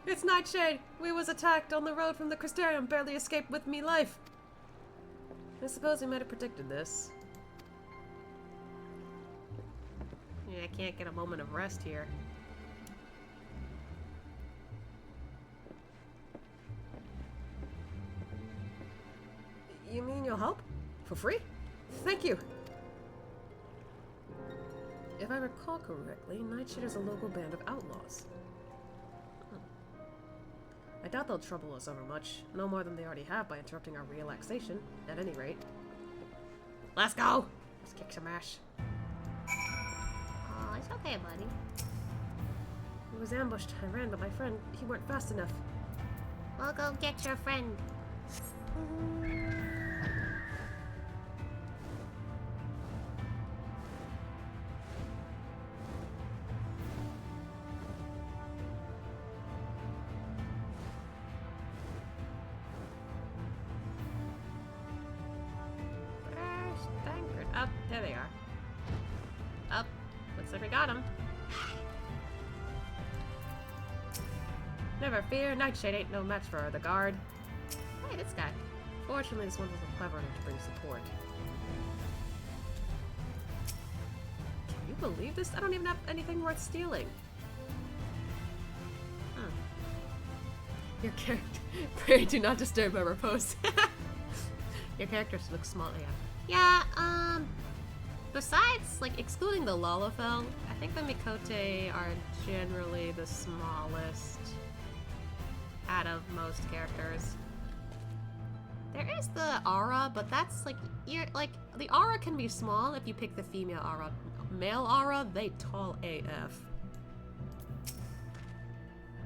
It's Nightshade! We was attacked on the road from the Crystarium, barely escaped with me life. I suppose we might have predicted this. Yeah, I can't get a moment of rest here. You mean you'll help? For free? Thank you! If I recall correctly, Nightshade is a local band of outlaws. I doubt they'll trouble us over much, no more than they already have by interrupting our relaxation, at any rate. Let's go! Let's kick some ass. Oh, it's okay, buddy. He was ambushed. I ran, but my friend, he weren't fast enough. We'll go get your friend. Up, there they are. Up. Looks like we got him. Never fear, Nightshade ain't no match for the guard. Hey, this guy. Fortunately, this one wasn't clever enough to bring support. Can you believe this? I don't even have anything worth stealing. Your character... Pray do not disturb my repose. Your character looks small, yeah. Yeah, besides, like, excluding the Lalafell, I think the Mikote are generally the smallest out of most characters. There is the Aura, but that's, like, the Aura can be small if you pick the female Aura Male aura, they tall AF.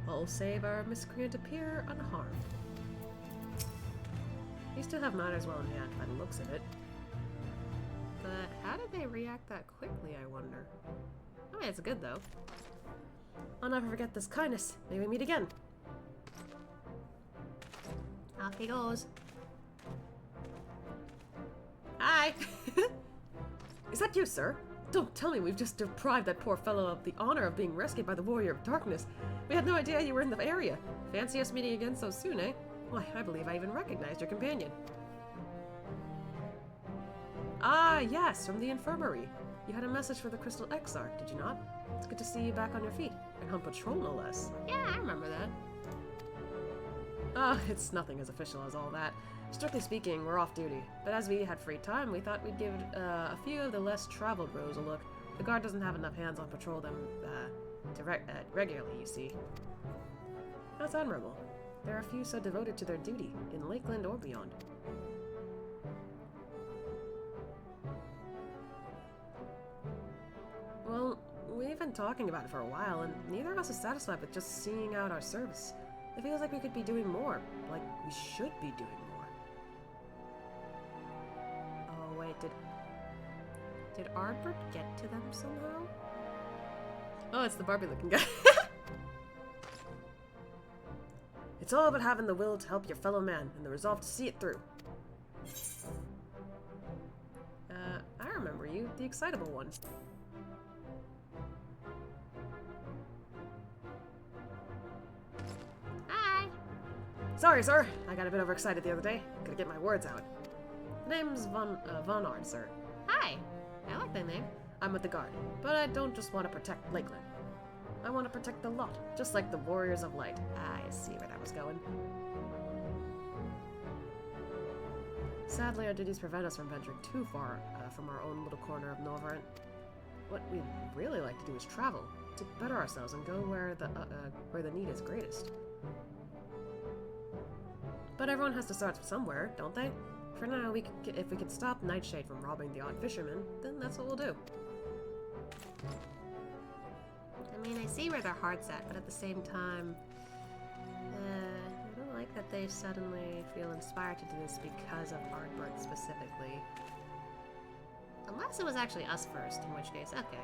All save our miscreant appear unharmed. These two have matters well in hand by the looks of it. But how did they react that quickly, I wonder? I mean, it's good though. I'll never forget this kindness. May we meet again. Off he goes. Hi! Is that you, sir? Don't tell me we've just deprived that poor fellow of the honor of being rescued by the Warrior of Darkness. We had no idea you were in the area. Fancy us meeting again so soon, eh? Why, I believe I even recognized your companion. Ah, yes, from the infirmary. You had a message for the Crystal Exarch, did you not? It's good to see you back on your feet, and on patrol no less. Yeah, I remember that. Ah, it's nothing as official as all that. Strictly speaking, we're off duty, but as we had free time, we thought we'd give a few of the less traveled rows a look. The guard doesn't have enough hands on patrol them regularly, you see. That's admirable. There are a few so devoted to their duty, in Lakeland or beyond. Well, we've been talking about it for a while, and neither of us is satisfied with just seeing out our service. It feels like we could be doing more, like we should be doing more. Oh wait, Did Ardbert get to them somehow? Oh, it's the Barbie-looking guy. It's all about having the will to help your fellow man, and the resolve to see it through. I remember you, the excitable one. Hi. Sorry, sir. I got a bit overexcited the other day. Gotta get my words out. Name's Von Ard, sir. Hi. I like that name. I'm with the guard, but I don't just want to protect Lakeland. I want to protect the lot, just like the Warriors of Light. I see where that was going. Sadly, our duties prevent us from venturing too far from our own little corner of Norvrent. What we'd really like to do is travel, to better ourselves and go where the need is greatest. But everyone has to start somewhere, don't they? For now, if we can stop Nightshade from robbing the odd fisherman, then that's what we'll do. I mean, I see where their heart's at, but at the same time, I don't like that they suddenly feel inspired to do this because of Ardbert specifically. Unless it was actually us first, in which case, okay.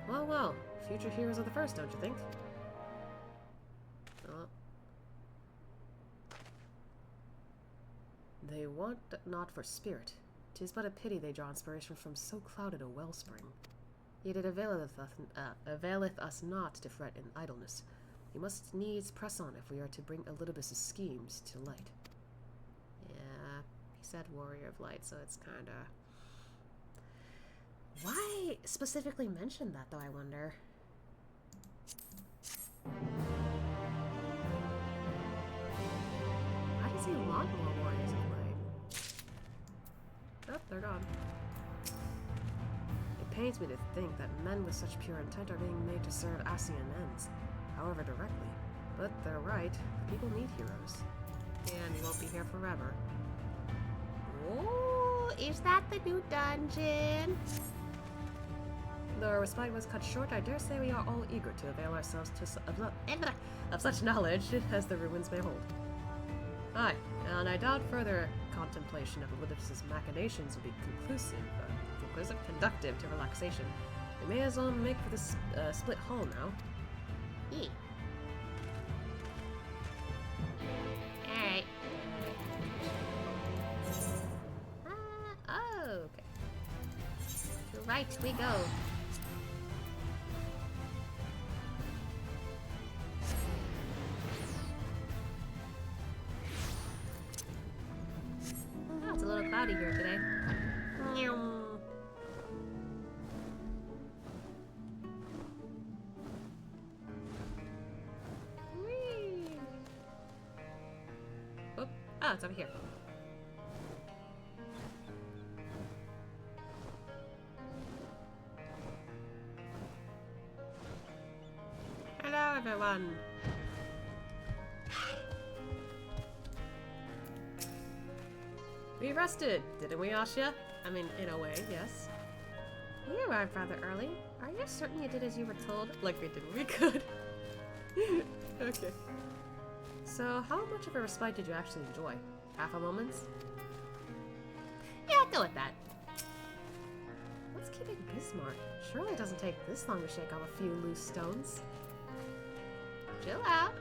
Well, well, future heroes are the first, don't you think? Oh. They want not for spirit. 'Tis but a pity they draw inspiration from so clouded a wellspring. Yet it availeth us not to fret in idleness. We must needs press on if we are to bring Elidibus' schemes to light. Yeah, he said Warrior of Light, so it's kinda... Why specifically mention that, though, I wonder? Why does he want more Warriors of Light? Oh, they're gone. It pains me to think that men with such pure intent are being made to serve Ascian ends, however directly. But they're right, the people need heroes. And he won't be here forever. Oh, is that the new dungeon? Though our respite was cut short, I dare say we are all eager to avail ourselves of such knowledge as the ruins may hold. Aye, and I doubt further contemplation of Elidibus' machinations will be conductive to relaxation. We may as well make for this split hull now. E. Alright. Oh, okay. To right we go. Oh, it's a little cloudy here today. Oh, it's over here. Hello, everyone. We rested, didn't we, Asha? I mean, in a way, yes. You arrived rather early. Are you certain you did as you were told? Like we did what we could. Okay. So, how much of a respite did you actually enjoy? Half a moment's? Yeah, go with that. What's keeping Bismarck? Surely it doesn't take this long to shake off a few loose stones. Chill out.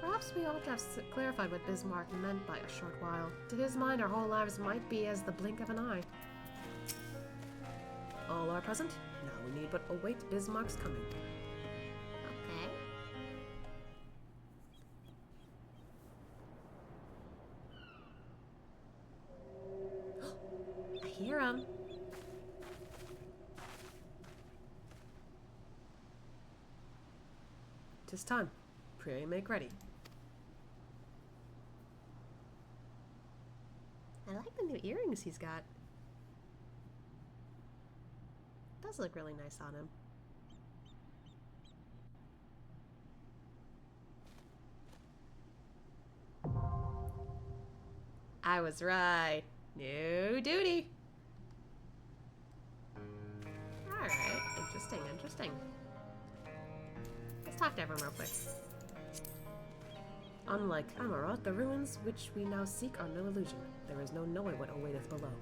Perhaps we ought to have clarified what Bismarck meant by a short while. To his mind, our whole lives might be as the blink of an eye. All are present. Now we need but await Bismarck's coming. Okay. I hear him. Tis time. Pray make ready. I like the new earrings he's got. Does look really nice on him. I was right. New duty. Alright, interesting, interesting. Let's talk to everyone real quick. Unlike Amarat, the ruins which we now seek are no illusion. There is no knowing what awaiteth below.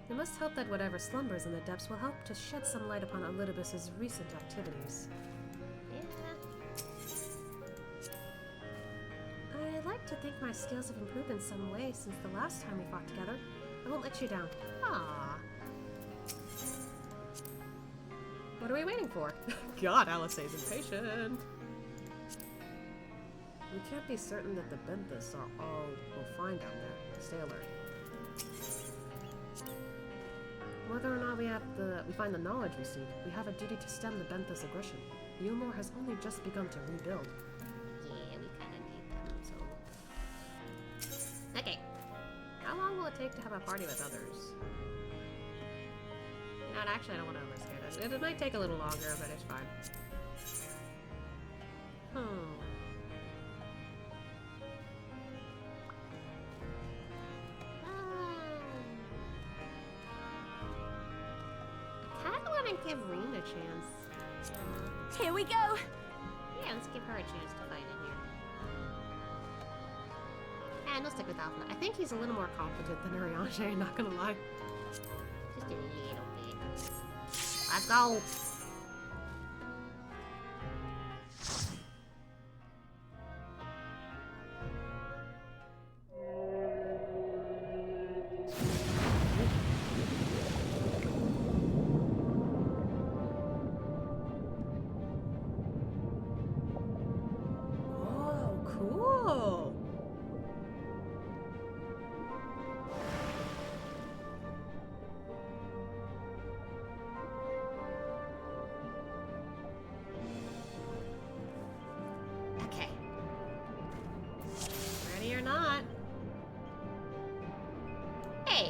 We must hope that whatever slumbers in the depths will help to shed some light upon Elidibus's recent activities. Yeah. I'd like to think my skills have improved in some way since the last time we fought together. I won't let you down. Aww. What are we waiting for? God, Alice's impatient. We can't be certain that the Benthus are all we'll find down there. Stay alert. Whether or not we find the knowledge we seek, we have a duty to stem the Benthus aggression. Yulmore has only just begun to rebuild. Yeah, we kinda need them, so... Okay. How long will it take to have a party with others? No, actually I don't want to overscare this. It might take a little longer, but it's fine. Give Reen a chance. Here we go! Yeah, let's give her a chance to fight in here. And we'll stick with Alpha. I think he's a little more competent than Ariange, not gonna lie. Just a little bit. Let's go!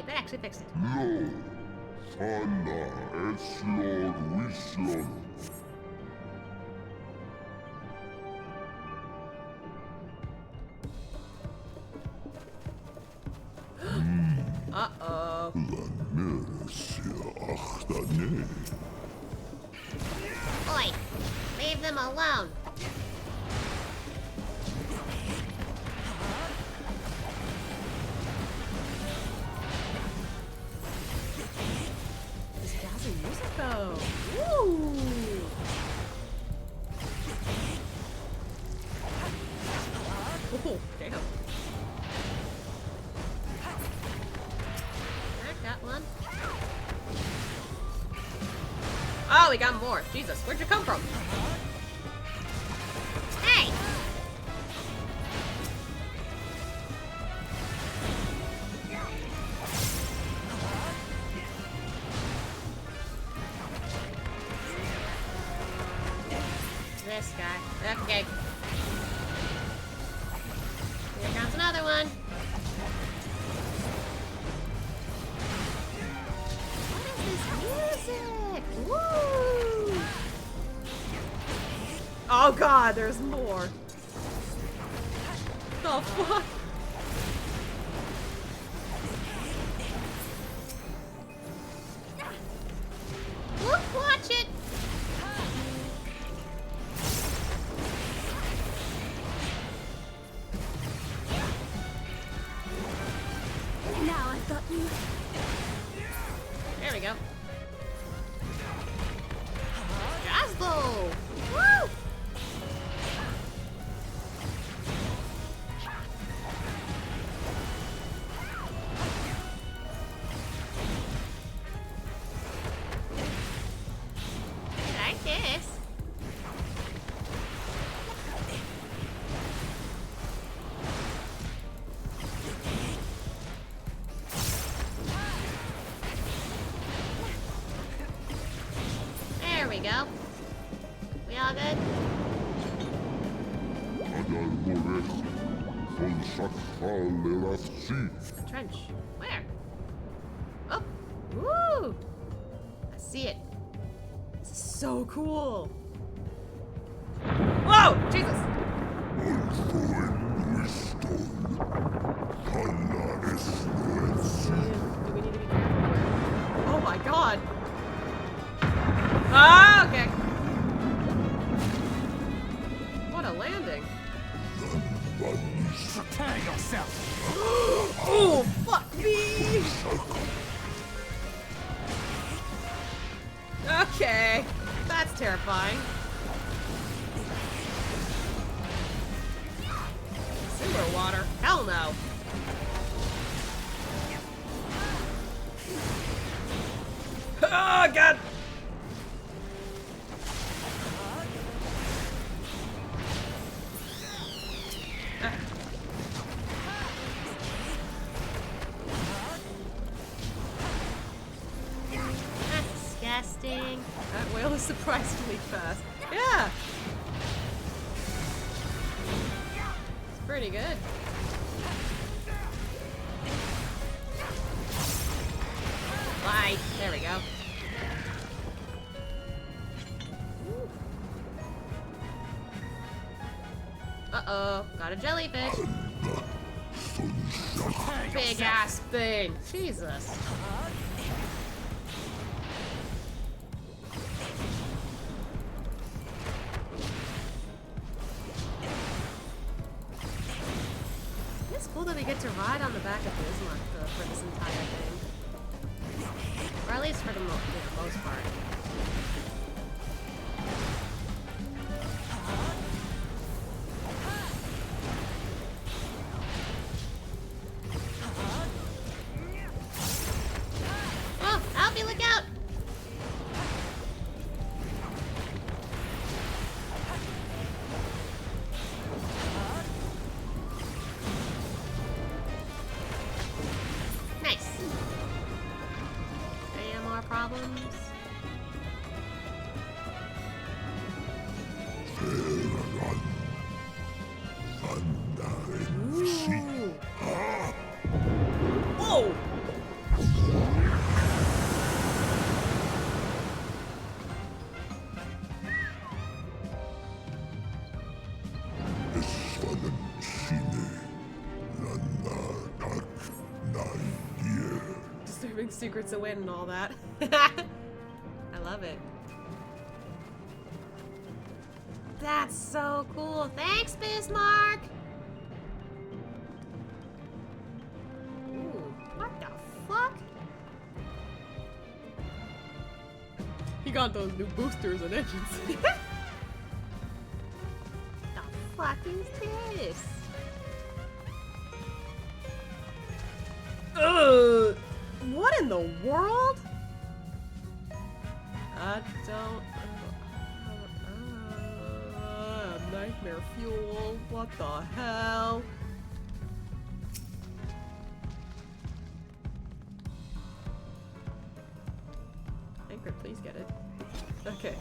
That actually fixed it. Lo, Fana, Eslor, Wislon. Uh-oh. Oi! Leave them alone! Woo! Oh, damn. I got one. Oh, we got more. Jesus, where'd you come from? Hey! This guy. Okay. Here comes another one. What is this music? Woo! Oh god, there's more. The fuck? Got you. There we go. Jaslo! Woo! Like this. There we go. We all good? A trench. Where? Oh! Woo! I see it. This is so cool. Whoa! Jesus! Do we need to be careful? Oh my god! Ah, okay. What a landing. Prepare yourself. Oh, fuck me! Okay. That's terrifying. Sewer water? Hell no. Oh, God! That's disgusting. That whale is surprisingly fast. Yeah! It's pretty good. Bye. There we go. Uh-oh. Got a jellyfish. Big ass thing. Jesus. It's cool that we get to ride on the back of Bismarck though, for this entire thing. Or at least for the most part. Oh, Alfie, look out! Nice. Any more problems? Ooh. Whoa! Disturbing secrets away and all that. I love it. That's so cool. Thanks, Bismarck! Ooh, what the fuck? He got those new boosters and engines. The fuck is this? Ugh! What in the world? I don't. Nightmare fuel. What the hell? Anchor, please get it. Okay.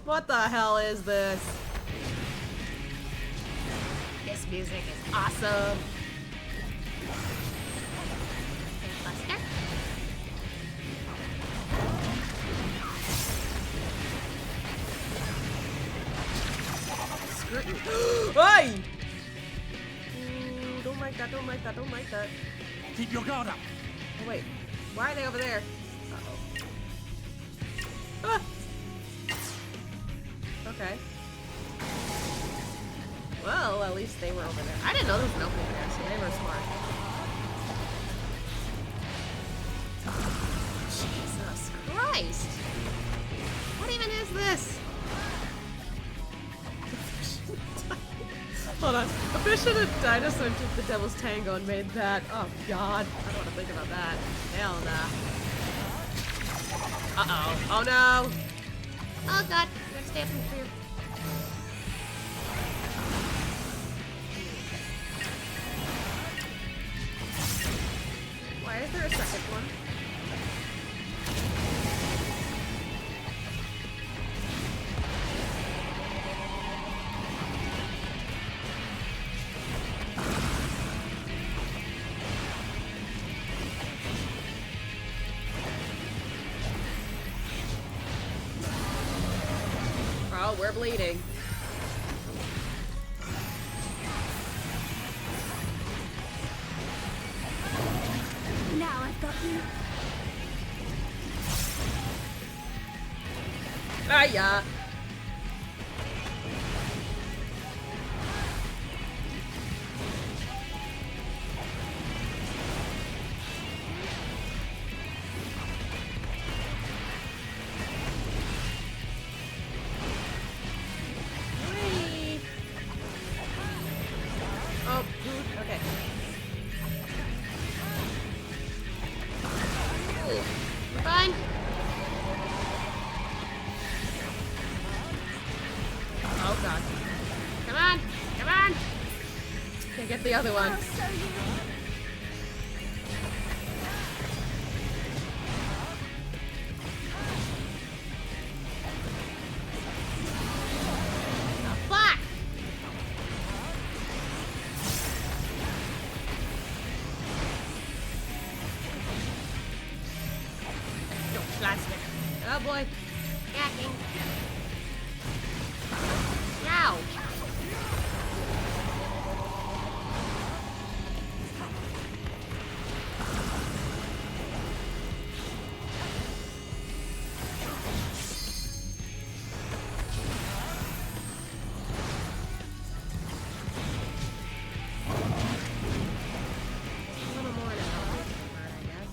What the hell is this? This music is awesome. Buster? Hey! Ooh, don't like that, don't like that, don't like that. Keep your guard up. Oh, wait. Why are they over there? Uh-oh. Ah! Okay. Well, at least they were over there. I didn't know there was an opening there, so they were smart. Christ! What even is this? Hold on. A fish and a dinosaur took the devil's tango and made that. Oh god. I don't want to think about that. Hell nah. Uh-oh. Oh no! Oh god, you gotta stay up in clear. Why is there a second one? Oh, we're bleeding. Now I've got you. Ah, yeah. Oh, dude. Okay. We're fine. Oh god. Come on, come on. Can't get the other one. I'll show you. Oh, fuck! Don't plastic. Oh boy. Yacking. Ow! A little more to help me convert, I guess.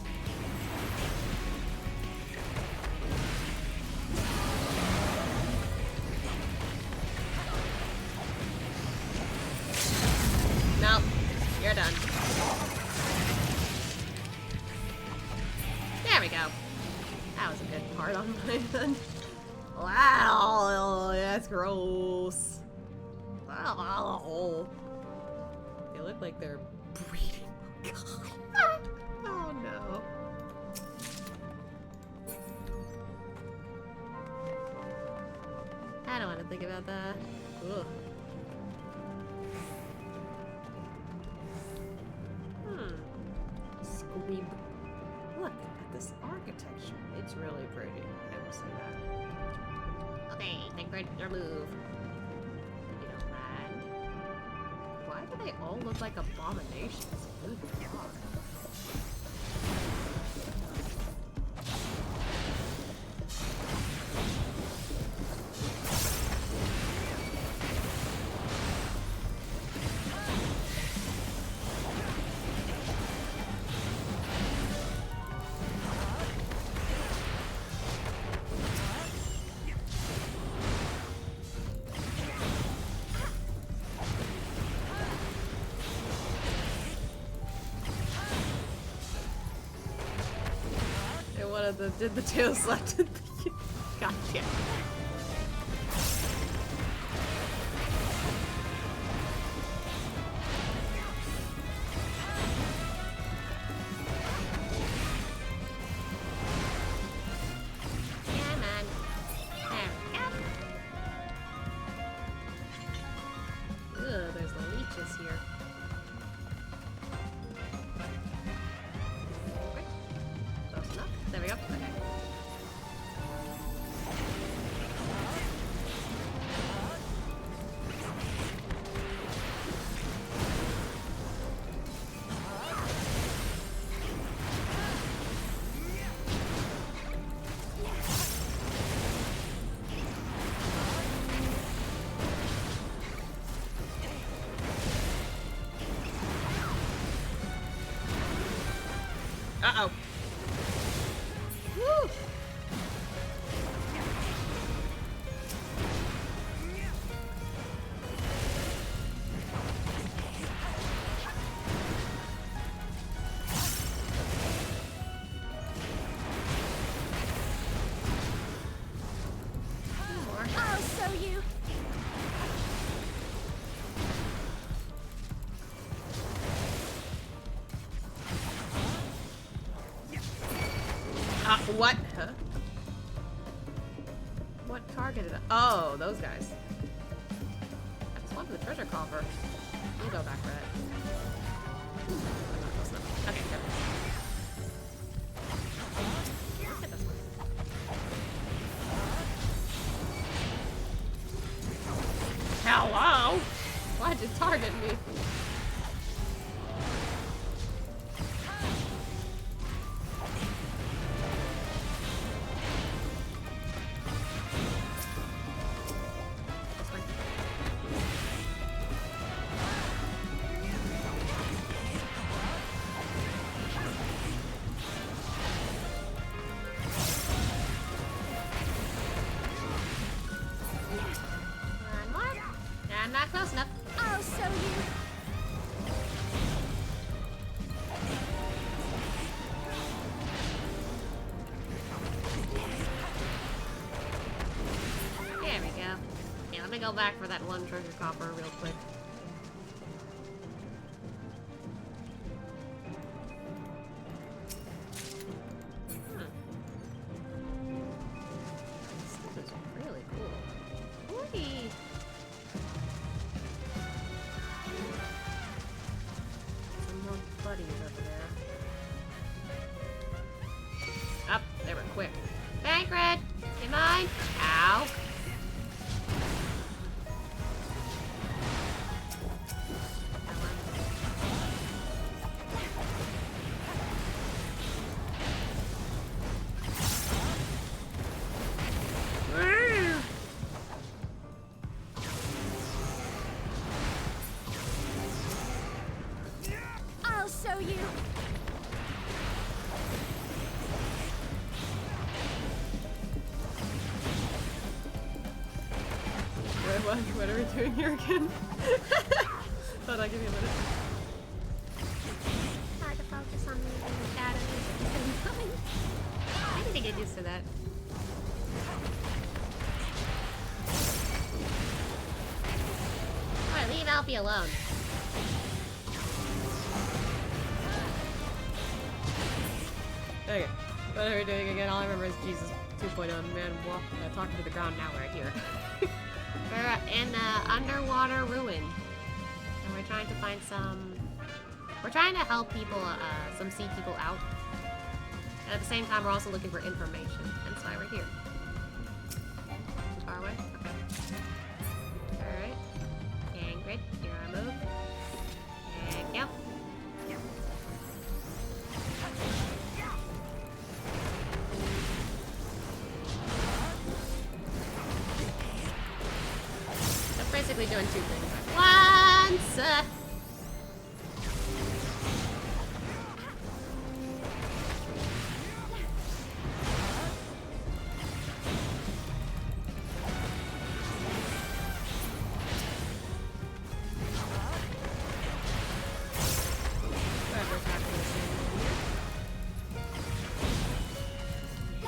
No. You're done. There we go. That was a good part on my end. Wow, that's gross. Wow. They look like they're breeding. God. Oh no. I don't want to think about that. Ugh. Squeeb. Look at this architecture. It's really pretty. I will say that. Okay, think right, your move. You don't mind. Why do they all look like abominations? Good God. One of the did the tail select? Gotcha. Come on. There we go. Ugh, there's the leeches here. Close enough. There we go. Okay. Uh-oh. Woo! What? Huh? What targeted? Oh, those guys. I just wanted the treasure coffer. We'll go back for it. I'm not close enough. Okay, good. Let's get this one. Hello? Why'd you target me? I'm not close enough. I'll show you. There we go. Yeah, let me go back for that one treasure coffer real quick. This is really cool. Whee! Some more buddies over there. Up, they were quick. Bankred! You mine? Ow! I'll show you. Wait, what are we doing here again? Hold on, give me a minute. Hard to focus on the shadows at the same time. I need to get used to that. Alright, leave Alfie alone. Okay, what are we doing again? All I remember is Jesus 2.0, man talking to the ground, now we're here. We're in an underwater ruin. And we're trying to find some... We're trying to help people, some sea people out. And at the same time, we're also looking for information. That's why we're here. Too far away? Okay. Alright. Ingrid, you're our move. And go. So basically doing two things at once.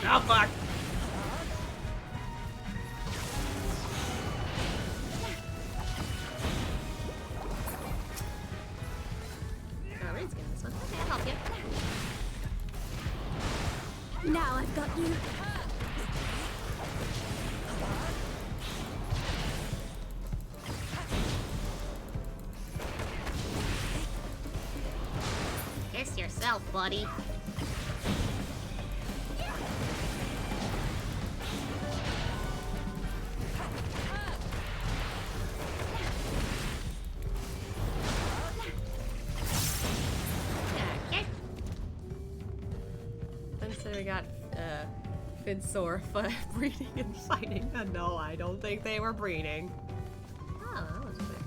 Oh fuck! Oh, Rain's getting this one. Okay, I'll help you. Now I've got you. Kiss yourself, buddy. Okay. And so we got Finsor breeding and fighting. No, I don't think they were breeding. Oh, that was quick.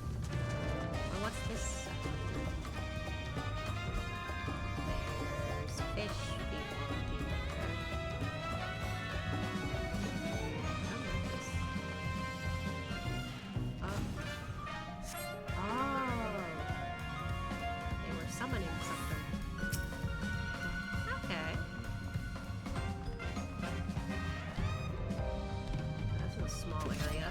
Well, what's this? There's fish people everywhere. Oh. They were summoning something. Okay. That's a small area.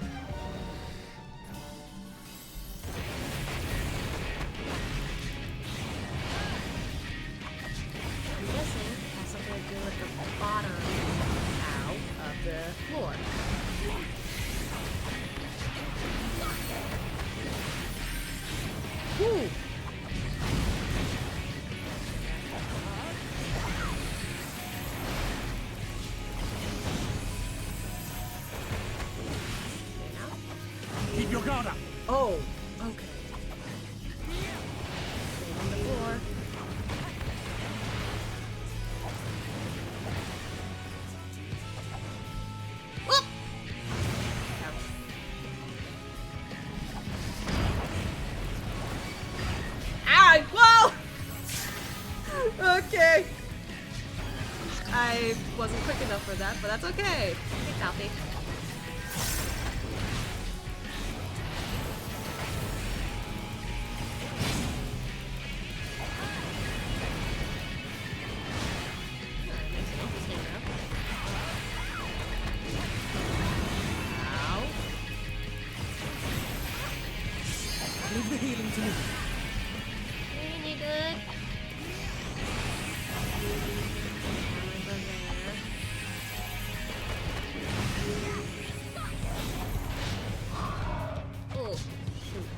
I wasn't quick enough for that, but that's okay. Hey, Selfie. Leave the healing to me. You good? Oh, shoot.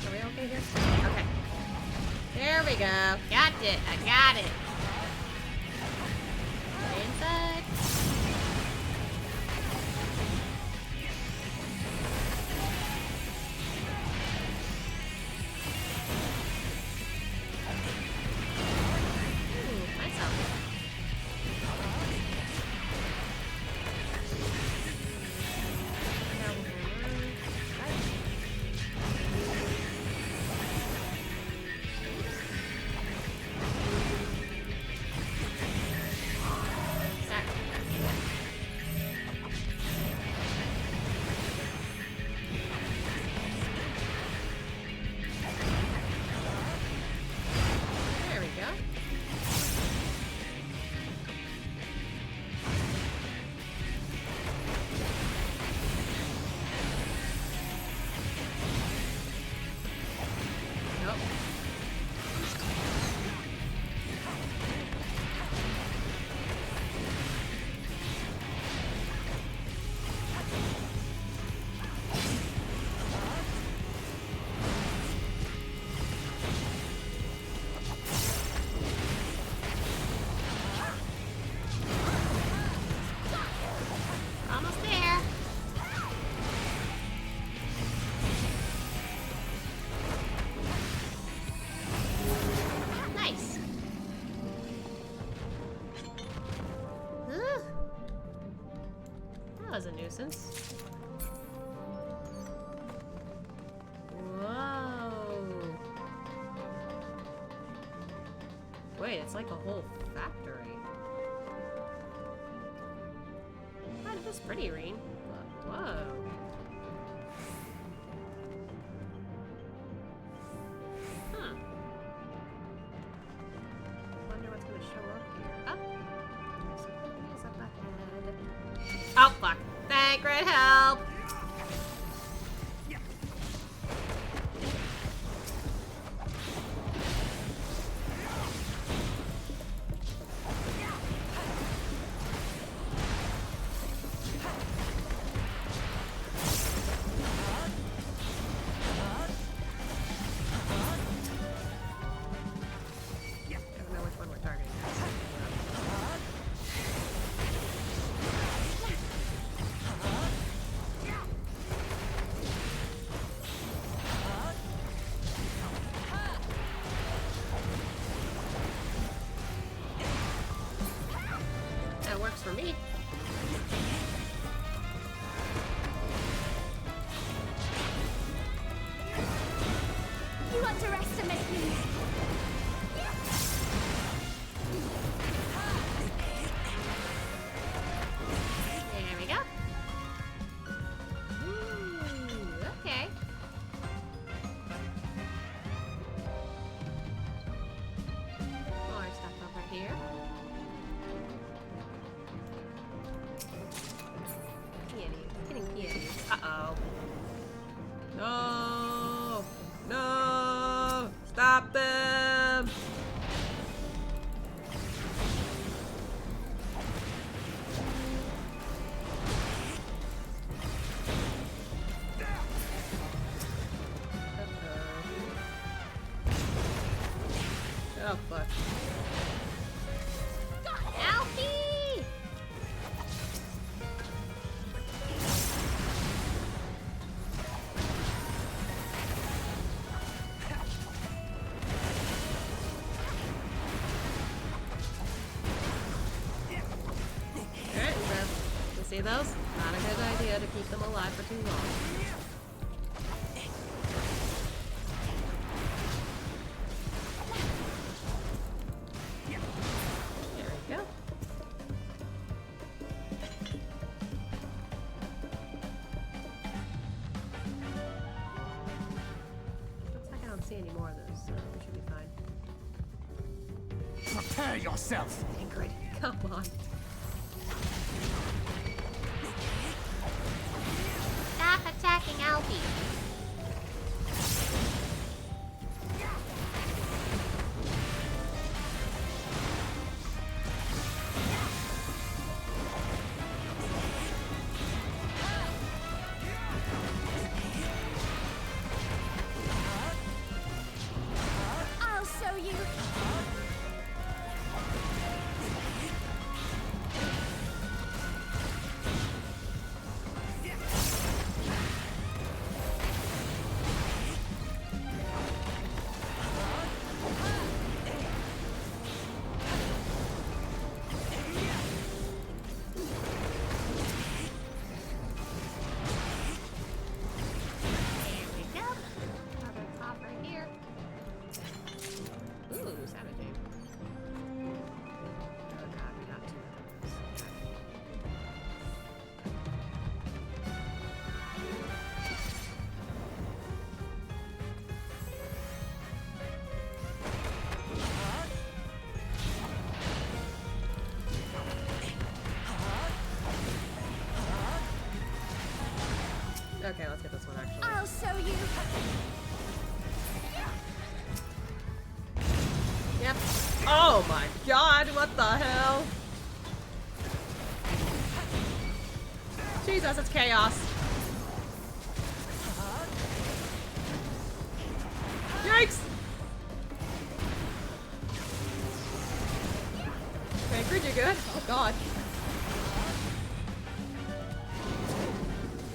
Are we okay here? Okay. There we go. Got it. I got it. Inside. There we go. Nope. Almost there. Nice. Ugh. That was a nuisance. Whoa. Wait, it's like a whole factory. Kind of is pretty, Reen. But whoa. Huh. Wonder what's gonna show up here. Oh. Something's up ahead. Oh, fuck. Thank, great help. I don't know which one we're targeting. That works for me. You underestimate me. There we go. Ooh, okay. More stuff over here. Peonies. Getting peonies. Uh-oh. No! No! Stop them! Oh, fuck. Alfie! Alright, you see those? Not a good idea to keep them alive for too long. Prepare yourself. Ingrid, come on. Stop attacking Alfie. I'll show you. There we go. Another top right here. Ooh, Saturday. Oh god, we got two of those. Okay, let's get this one actually. I'll show you. Yep. Oh my god, what the hell? Jesus, it's chaos. Yikes! Okay, Grid, you good? Oh god.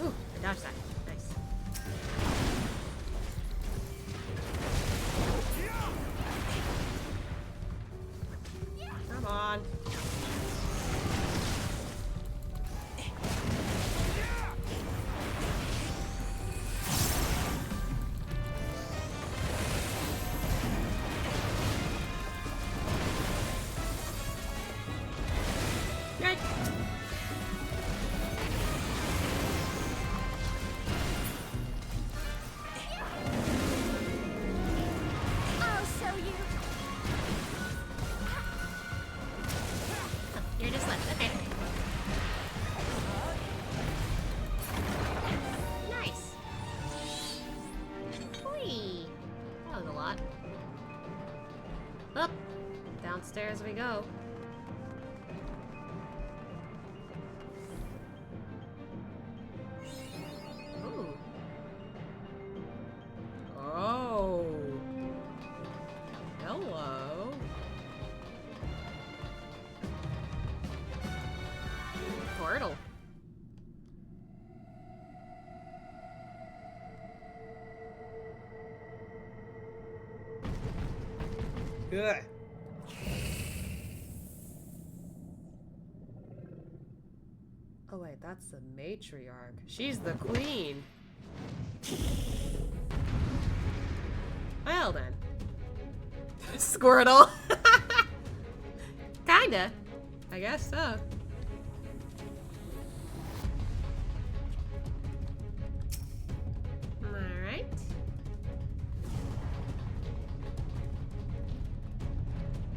Ooh, I dodged that. Nice. Come on. Yikes! I'll show you. Oh, you're just left. Okay. Nice. Whee! That was a lot. Up. Downstairs we go. Ooh. Oh. Hello. Portal. Good. Oh wait, that's the matriarch. She's the queen. Well then. Squirtle. Kinda. I guess so. Alright.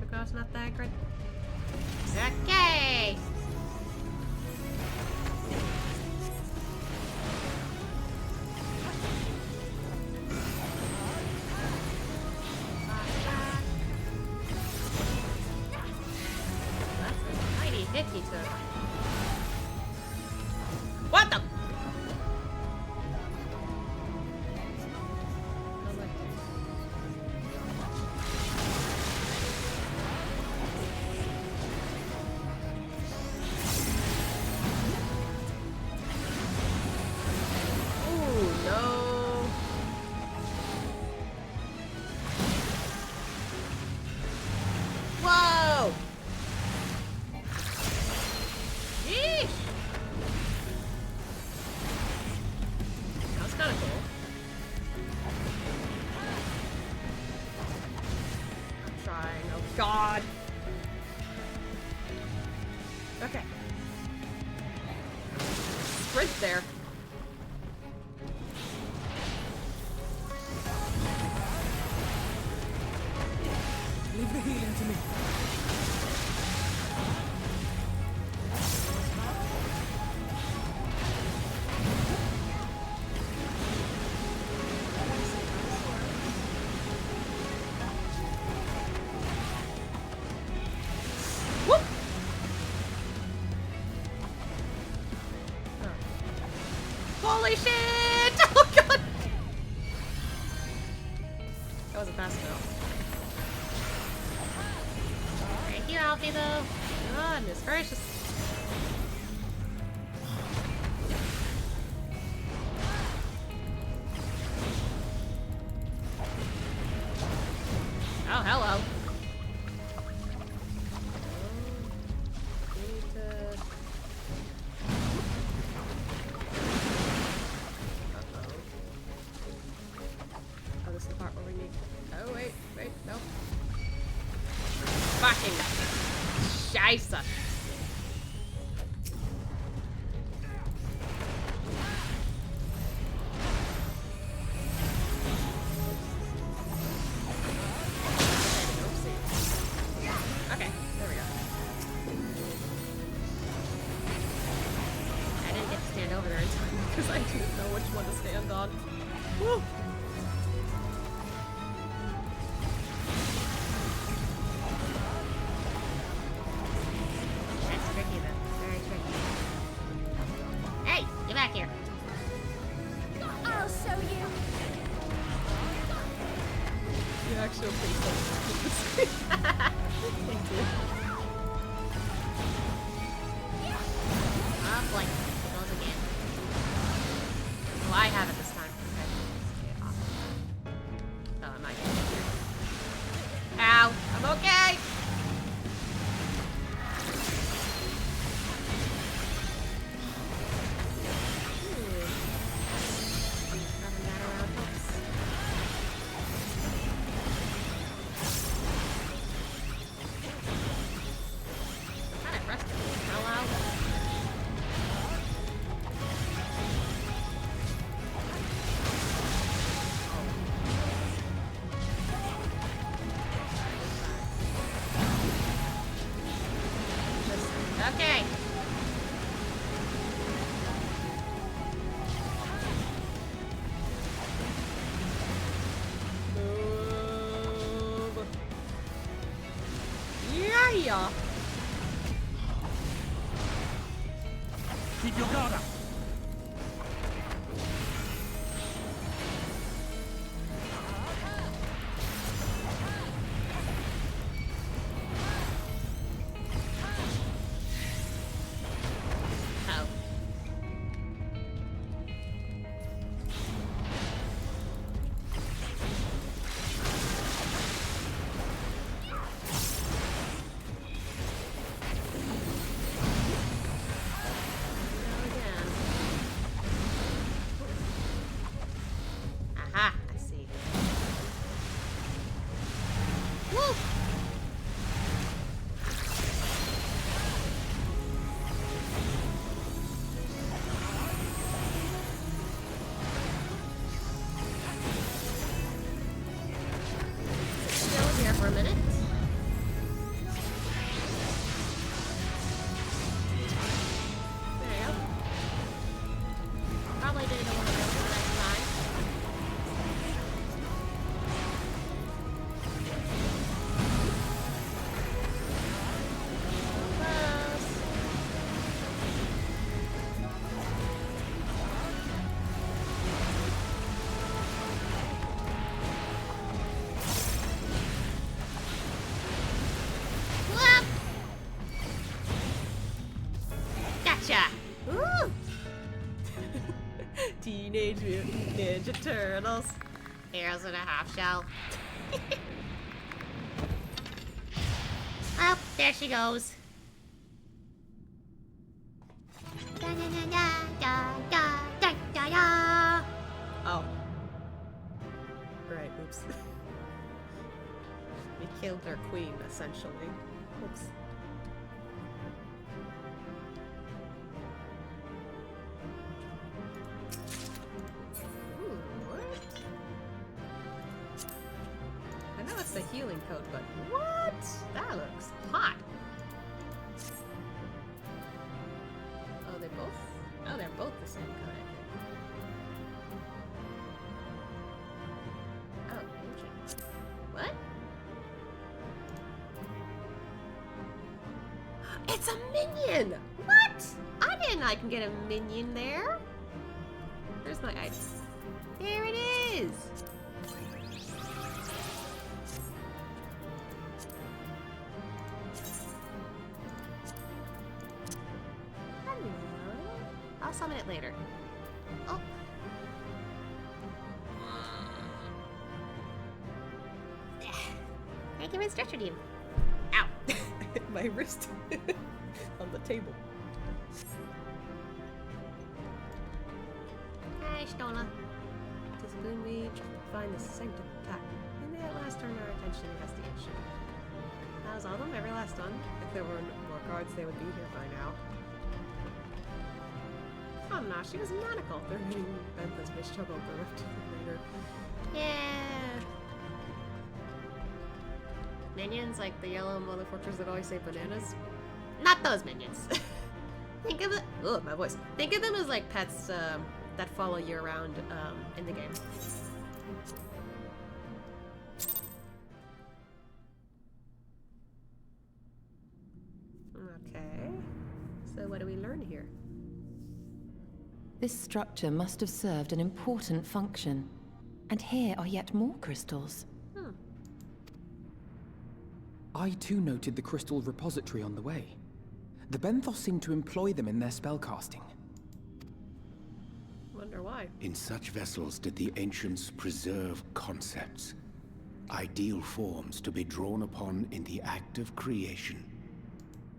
Because not that great. Okay! That's a mighty hit he took. What the? Ooh, no. Whoa! Yeesh! That's kind of cool. I'm trying. Oh god! Okay. Sprint there. Leave the healing to me. That wasn't fast enough. Thank you, Alfie, though. Goodness gracious. Oh, hello. We need to... Oh, this is the part where we need... Oh, wait, no. Fucking scheisse. Okay, there we go. I didn't get to stand over there in time. Because I didn't know which one to stand on. Woo! That's tricky, though. Very tricky. Hey, get back here. I'll show you. You actually pretty close. Thank you. Oh, boy. It goes again. Well, I have it this time. Okay. Awesome. Oh, I'm not getting it. Ow! I'm okay! Having that around helps. I'm kind of rusty. Hello? Okay. Move. Yeah! Keep your guard up. Oh. Aha, I see. Woo! Still here for a minute. There you go. Probably didn't want to go for the next time. Close. Whoop! Gotcha! Woo! Teenage Mutant Ninja Turtles. Heroes in a half shell. Oh, there she goes. Da, da, da, da, da, da, da, da. Oh. Right, oops. We killed their queen, essentially. Oops. Ooh, what? I know it's the healing code, but what? That looks hot. Oh, they both? Oh, they're both the same code, I think. Oh, ancient. What? It's a minion! What? I didn't know I can get a minion there. Where's my item? There it is! summon it later. Oh. Thank you, Mr. Redeem. Ow. My wrist on the table. Hi, Stola. Tis a boon we find the sanctum intact. We may at last turn our attention to investigation. That was all of them, every last one. If there were more guards, they would be here by now. Oh no, she was maniacal. They're reading Bentha's mistruggle bereft later. Yeah. Minions like the yellow motherfuckers that always say bananas. Not those minions. Think of it. Oh, my voice. Think of them as like pets that follow you around in the game. Okay. So what do we learn here? This structure must have served an important function. And here are yet more crystals. I too noted the crystal repository on the way. The Benthos seem to employ them in their spellcasting. Wonder why. In such vessels did the ancients preserve concepts, ideal forms to be drawn upon in the act of creation.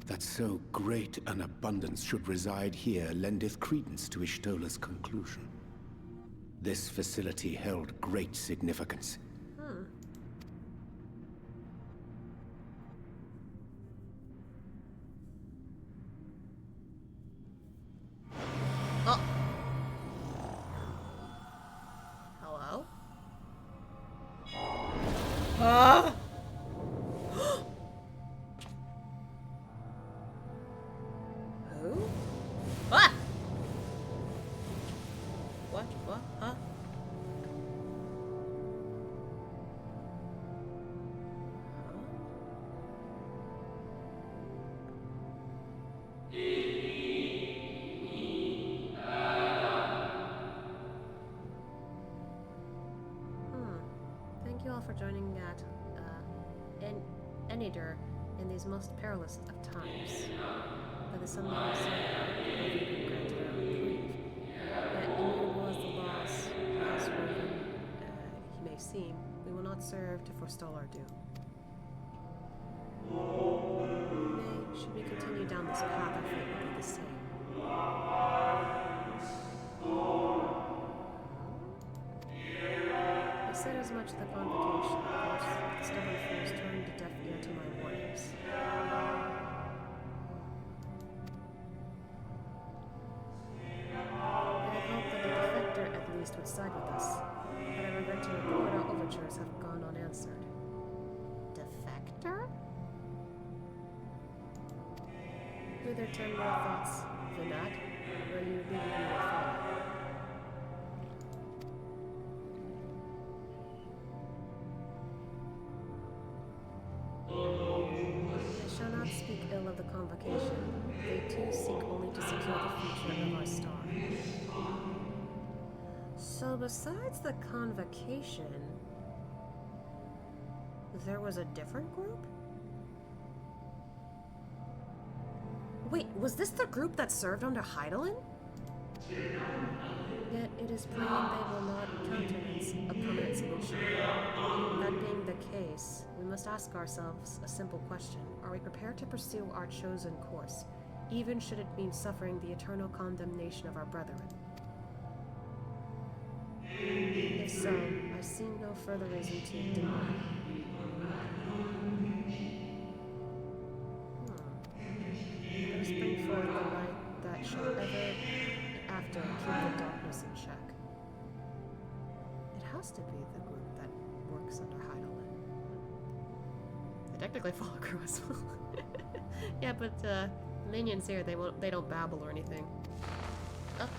That so great an abundance should reside here lendeth credence to Ishtola's conclusion. This facility held great significance. Oh. Hello? Ah! Who? Ah! What? What? Huh? Thank you all for joining at Enidur in these most perilous of times. By the sun of granted our reprieve. Yet immutable as the laws has woven, He may seem, we will not serve to forestall our doom. Nay, should we continue down this path, our fate will be the same. I said as much at the convocation. Of course, the stubborn fools turned a deaf ear to my warnings. I had hoped that the defector at least would side with us, but I regret to report our overtures have gone unanswered. defector? Whither turn your thoughts, Vinad? Where you lead them will follow. I shall not speak ill of the convocation. They too seek only to secure the future of our star. So besides the convocation, there was a different group? Wait, was this the group that served under Heidelin? Yet it is plain they will not countenance a permanent solution. That being the case, we must ask ourselves a simple question. Are we prepared to pursue our chosen course, even should it mean suffering the eternal condemnation of our brethren? If so, I see no further reason to deny. Let us bring forth the light that shall ever after keep the darkness in check. It has to be the group that works under Heidelin. They technically follow crew as well. Yeah, but minions here, they don't babble or anything. Oh.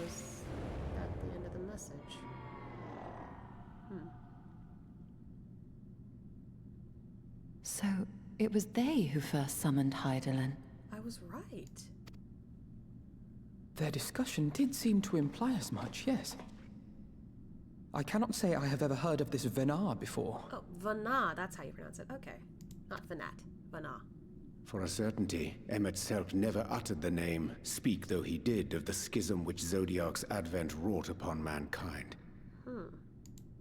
Was that the end of the message? So, it was they who first summoned Heidelin. I was right. Their discussion did seem to imply as much, yes. I cannot say I have ever heard of this Venar before. Oh, Vana, that's how you pronounce it. Okay. Not Vanat. Vana. For a certainty, Emmet Selk never uttered the name, speak though he did of the schism which Zodiark's advent wrought upon mankind.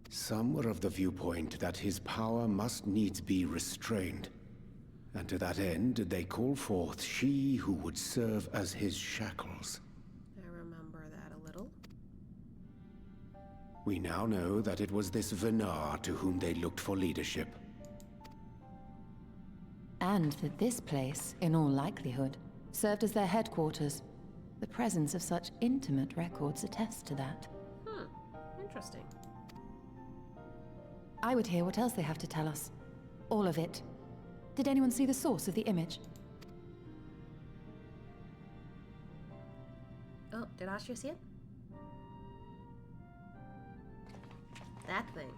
Some were of the viewpoint that his power must needs be restrained, and to that end did they call forth she who would serve as his shackles. I remember that a little. We now know that it was this Venar to whom they looked for leadership. And that this place, in all likelihood, served as their headquarters. The presence of such intimate records attests to that. Interesting. I would hear what else they have to tell us. All of it. Did anyone see the source of the image? Oh, did Asher see it? That thing.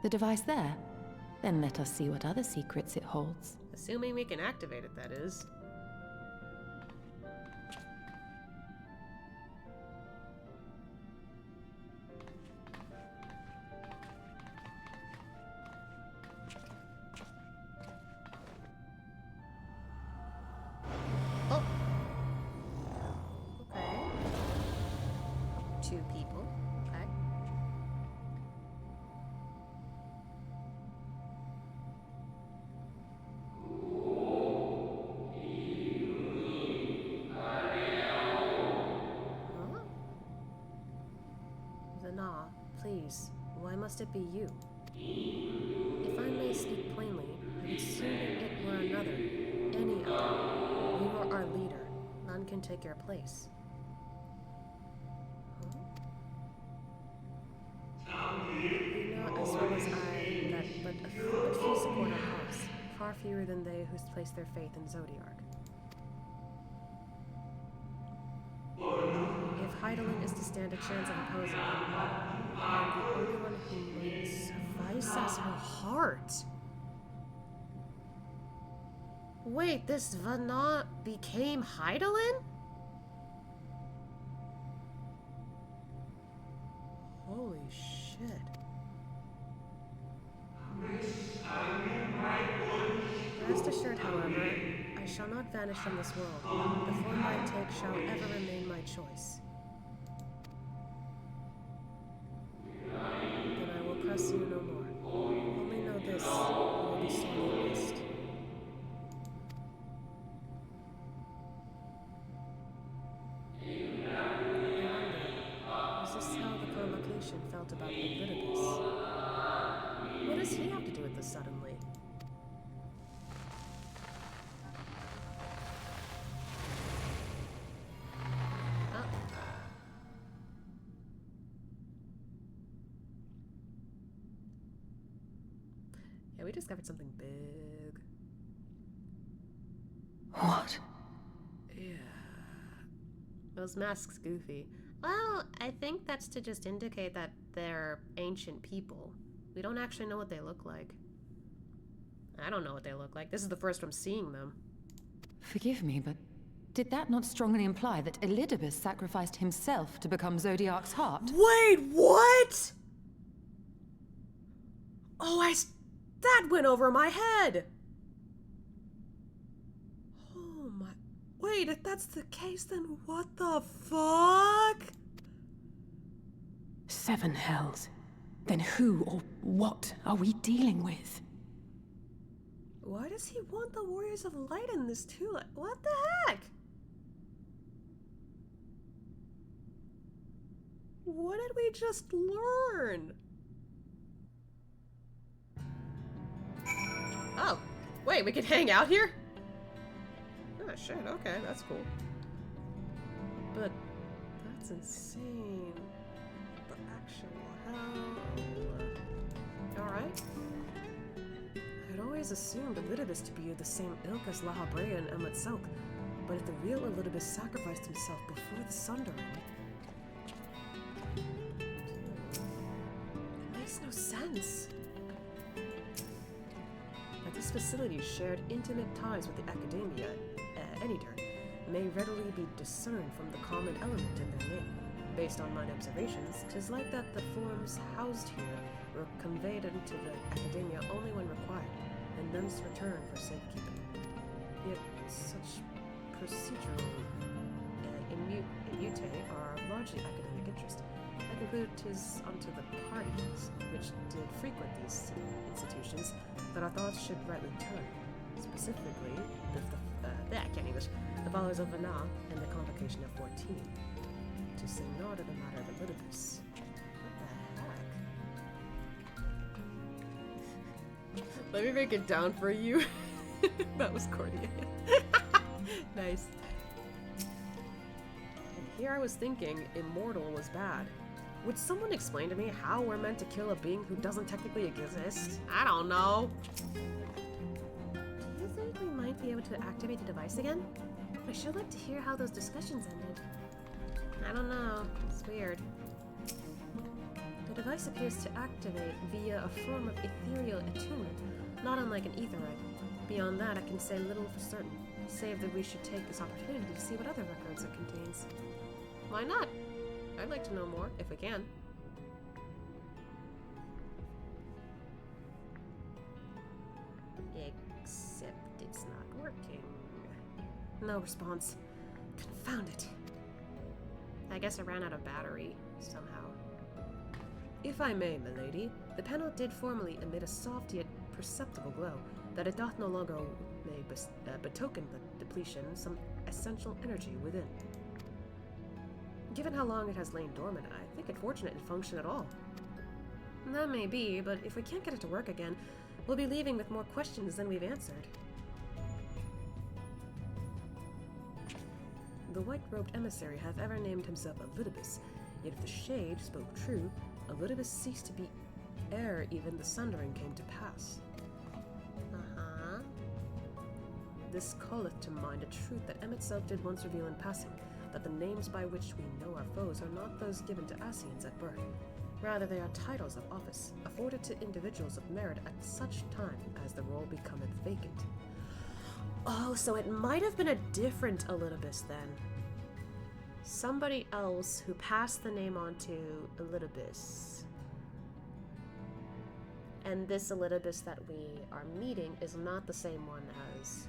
The device there? Then let us see what other secrets it holds. Assuming we can activate it, that is. Oh! Okay. 2 people. Okay. Zana, please, why must it be you? If I may speak plainly, I would sooner it were another, any other. You are our leader. None can take your place. You know as well as I that but few support our cause, far fewer than they who place their faith in Zodiark. If Heidelin is to stand a chance of opposing him, I am the only one who might suffice as her heart. Wait, this Vana became Heidelin? Holy shit. Rest assured, however, I shall not vanish from this world. The form I take shall ever remain my choice. Then I will press you no more. Only know this, you will be sorely missed. Is this how the convocation felt about Elidibus? What does he have to do with this suddenly? Yeah, we discovered something big. What? Yeah. Those masks goofy. Well, I think that's to just indicate that they're ancient people. We don't actually know what they look like. I don't know what they look like. This is the first I'm seeing them. Forgive me, but did that not strongly imply that Elidibus sacrificed himself to become Zodiark's heart? Wait, what? Oh, that went over my head! Oh my... Wait, if that's the case, then what the fuck? 7 hells. Then who or what are we dealing with? Why does he want the Warriors of Light in this too? Like, what the heck? What did we just learn? Oh, wait, we can hang out here? Oh shit, okay, that's cool. But that's insane. The actual hell. Alright. I'd always assumed Elidibus to be of the same ilk as Lahabrea and Emmet Selk, but if the real Elidibus sacrificed himself before the Sundering, it makes no sense. That this facility shared intimate ties with the Academia, Anyturn, may readily be discerned from the common element in their name, Based on mine observations, 'tis like that the forms housed here were conveyed into the academia only when required, and thence returned for safekeeping. Yet such procedural inute are of largely academic interest. I conclude 'tis unto the parties which did frequent these institutions that our thoughts should rightly turn, specifically the followers of Vanna and the Convocation of 14. To say naught of the matter of Elidibus. What the heck? Let me break it down for you. That was corny. Nice. And here I was thinking immortal was bad. Would someone explain to me how we're meant to kill a being who doesn't technically exist? I don't know. Do you think we might be able to activate the device again? I should like to hear how those discussions ended. I don't know. It's weird. The device appears to activate via a form of ethereal attunement, not unlike an aetherite. Beyond that, I can say little for certain, save that we should take this opportunity to see what other records it contains. Why not? I'd like to know more, if we can. Except it's not working. No response. Confound it. I guess I ran out of battery, somehow. If I may, milady, the panel did formerly emit a soft yet perceptible glow, that it doth no longer may betoken the depletion some essential energy within. Given how long it has lain dormant, I think it fortunate it functioned at all. That may be, but if we can't get it to work again, we'll be leaving with more questions than we've answered. The white-robed emissary hath ever named himself Elidibus, yet if the shade spoke true, Elidibus ceased to be ere even the sundering came to pass. This calleth to mind a truth that M itself did once reveal in passing, that the names by which we know our foes are not those given to Scions at birth. Rather, they are titles of office, afforded to individuals of merit at such time as the role becometh vacant. Oh, so it might have been a different Elidibus then. Somebody else who passed the name on to Elidibus. And this Elidibus that we are meeting is not the same one as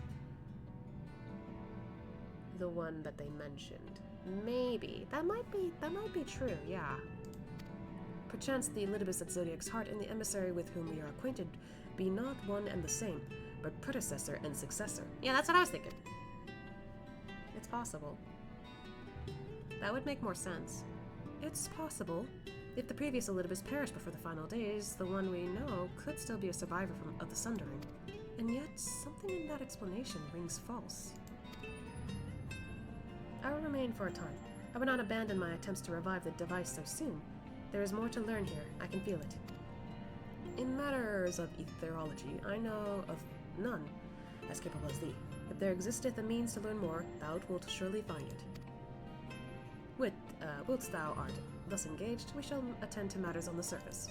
the one that they mentioned. Maybe. That might be true, yeah. Perchance the Elidibus at Zodiac's heart and the emissary with whom we are acquainted be not one and the same, but predecessor and successor. Yeah, that's what I was thinking. It's possible. That would make more sense. It's possible. If the previous Elidibus perished before the final days, the one we know could still be a survivor of the Sundering. And yet, something in that explanation rings false. I will remain for a time. I will not abandon my attempts to revive the device so soon. There is more to learn here. I can feel it. In matters of etherology, I know of none as capable as thee. If there existeth a means to learn more, thou wilt surely find it. Whilst thou art thus engaged, we shall attend to matters on the surface.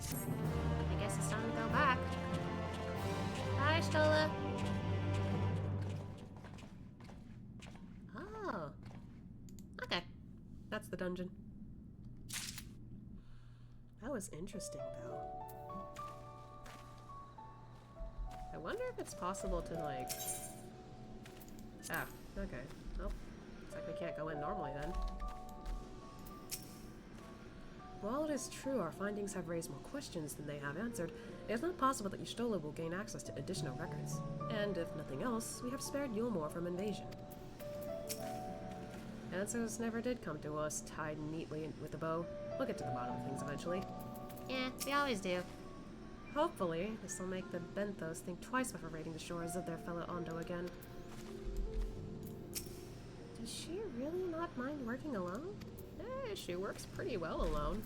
I guess it's time to go back. Hi, Stola. Oh. Okay. That's the dungeon. That was interesting, though. I wonder if it's possible to, like... Ah, okay. Well, looks like we can't go in normally, then. While it is true our findings have raised more questions than they have answered, it is not possible that Y'shtola will gain access to additional records. And if nothing else, we have spared Yulmore from invasion. Answers never did come to us tied neatly with a bow. We'll get to the bottom of things eventually. Yeah, we always do. Hopefully, this will make the Benthos think twice before raiding the shores of their fellow Ondo again. Does she really not mind working alone? She works pretty well alone.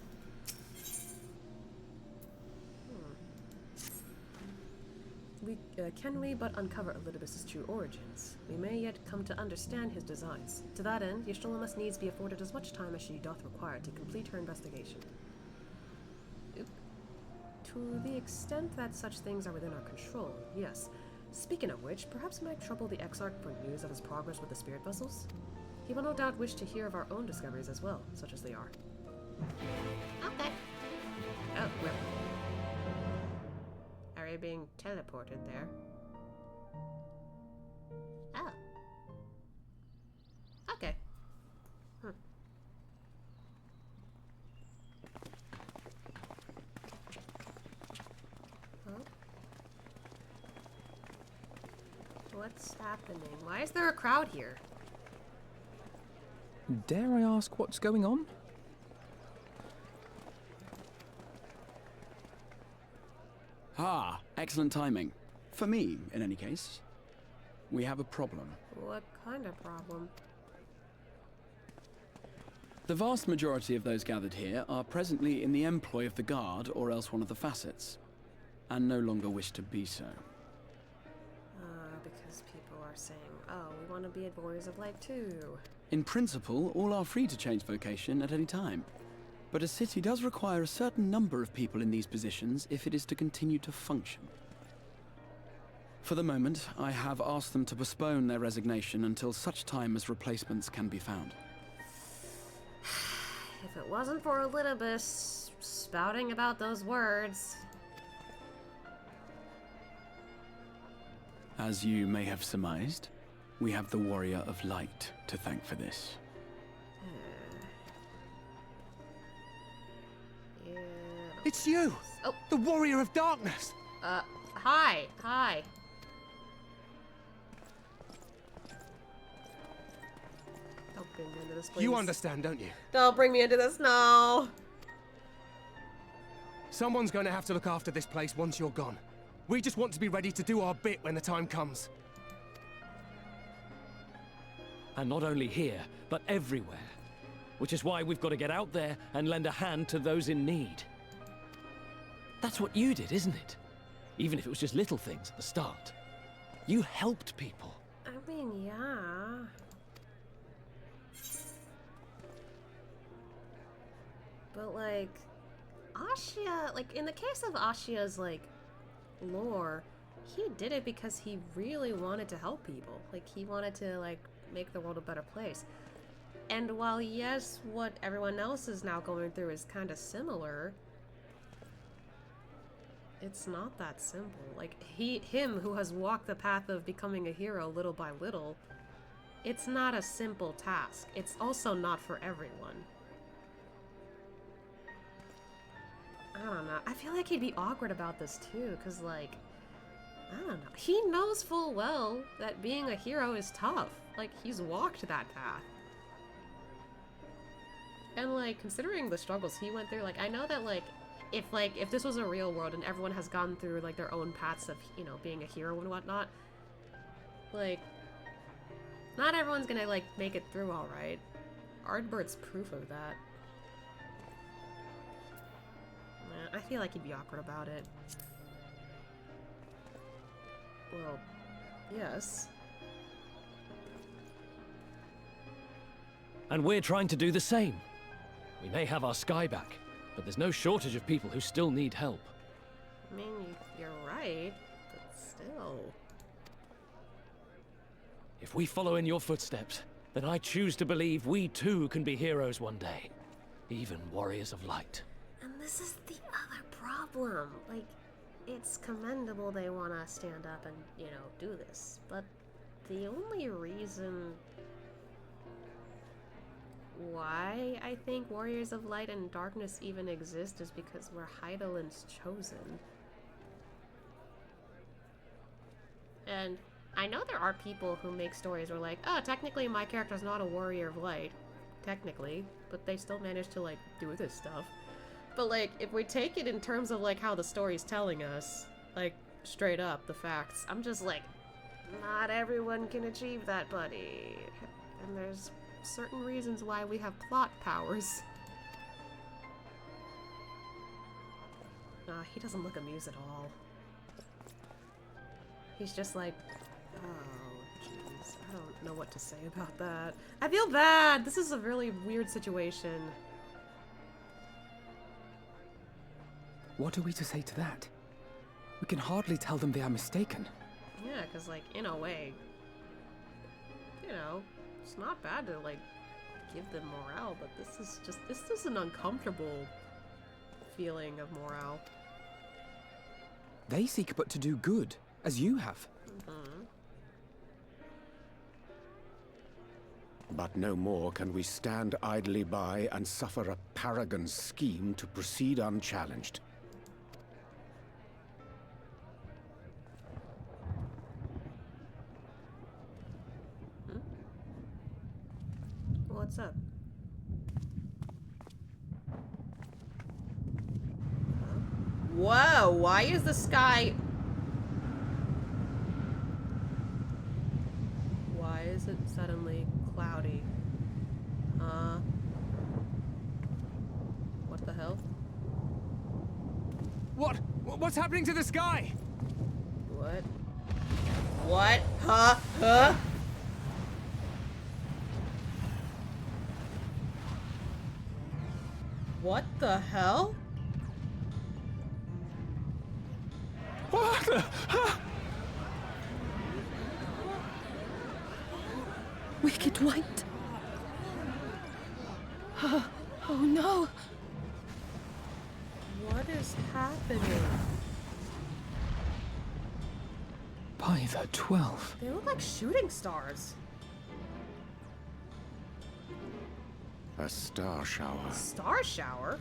Can we but uncover Elidibus' true origins, we may yet come to understand his designs. To that end, Y'shtola must needs be afforded as much time as she doth require to complete her investigation. To the extent that such things are within our control, yes. Speaking of which, perhaps we might trouble the Exarch for news of his progress with the spirit vessels? He will no doubt wish to hear of our own discoveries as well, such as they are. Okay. Oh, where? Are you being teleported there? Oh. Okay. What's happening? Why is there a crowd here? Dare I ask what's going on? Ah, excellent timing. For me, in any case. We have a problem. What kind of problem? The vast majority of those gathered here are presently in the employ of the Guard or else one of the facets, and no longer wish to be so. Because people are saying, oh, we want to be Warriors of Light too. In principle, all are free to change vocation at any time. But a city does require a certain number of people in these positions if it is to continue to function. For the moment, I have asked them to postpone their resignation until such time as replacements can be found. If it wasn't for Elidibus spouting about those words... As you may have surmised, we have the Warrior of Light to thank for this. Yeah. It's you! Oh. The Warrior of Darkness! Hi. Don't bring me into this, please. You understand, don't you? Don't bring me into this, no! Someone's going to have to look after this place once you're gone. We just want to be ready to do our bit when the time comes. And not only here, but everywhere. Which is why we've got to get out there and lend a hand to those in need. That's what you did, isn't it? Even if it was just little things at the start. You helped people. I mean, yeah. But, like, Ascia, like, in the case of Ascia's, like, lore, he did it because he really wanted to help people. Like, he wanted to, like, make the world a better place. And while, yes, what everyone else is now going through is kind of similar, it's not that simple. Like, him who has walked the path of becoming a hero little by little, it's not a simple task. It's also not for everyone. I don't know. I feel like he'd be awkward about this too, because, like, I don't know. He knows full well that being a hero is tough. Like, he's walked that path. And, like, considering the struggles he went through, like, I know that, like, if this was a real world and everyone has gone through, like, their own paths of, you know, being a hero and whatnot, like, not everyone's gonna, like, make it through alright. Ardbert's proof of that. I feel like he'd be awkward about it. Well, yes. And we're trying to do the same. We may have our sky back, but there's no shortage of people who still need help. I mean, you're right, but still. If we follow in your footsteps, then I choose to believe we too can be heroes one day. Even warriors of light. And this is the other problem. Like, it's commendable they want to stand up and, you know, do this. But the only reason why I think Warriors of Light and Darkness even exist is because we're Heidelin's chosen. And I know there are people who make stories where, like, oh, technically my character's not a Warrior of Light. Technically. But they still manage to, like, do this stuff. But, like, if we take it in terms of, like, how the story's telling us, like, straight up, the facts, I'm just like, not everyone can achieve that, buddy. And there's certain reasons why we have plot powers. He doesn't look amused at all. He's just like, oh, jeez, I don't know what to say about that. I feel bad! This is a really weird situation. What are we to say to that? We can hardly tell them they are mistaken. Yeah, because, like, in a way, you know, It's not bad to, like, give them morale, but this is an uncomfortable feeling of morale. They seek but to do good, as you have. But no more can we stand idly by and suffer a paragon's scheme to proceed unchallenged. What's up? Whoa, why is the sky... Why is it suddenly cloudy? What the hell? What's happening to the sky? What? What? Huh? Huh? What the hell? What the... Wicked White. Oh no. What is happening? By the 12. They look like shooting stars. A star shower. Star shower?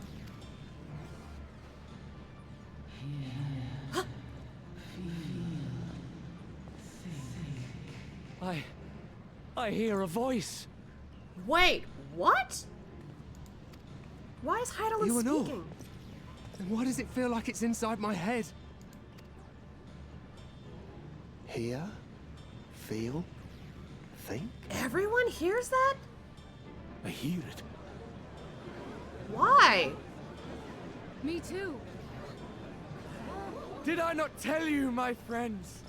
I hear a voice. Wait, what? Why is Heidelin You and all? speaking? And why does it feel like it's inside my head? Hear? Feel? Think? Everyone hears that? I hear it. Why? Me too. Did I not tell you, my friends?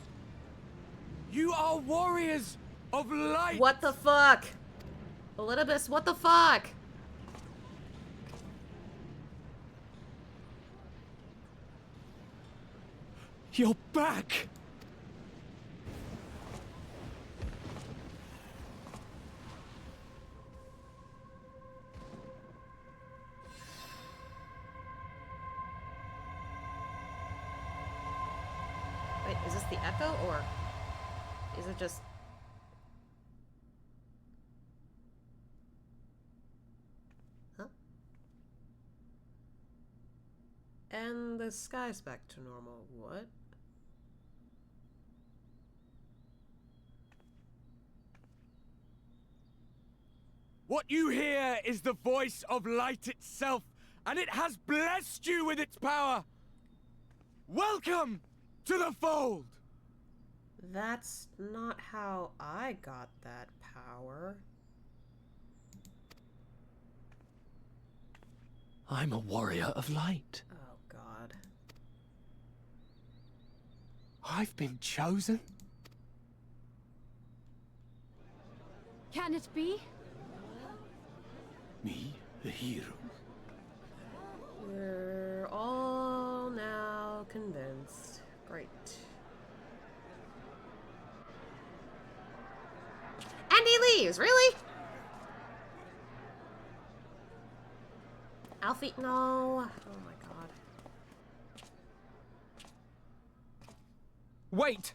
You are warriors of light! What the fuck? Elidibus, what the fuck? You're back! Wait, is this the echo, or is it just... Huh? And the sky's back to normal. What? What you hear is the voice of light itself, and it has blessed you with its power! Welcome to the fold! That's not how I got that power. I'm a warrior of light. Oh, God. I've been chosen? Can it be? Me, the hero. We're all now convinced. Great. And he leaves, really? Alfie, no. Oh my god. Wait!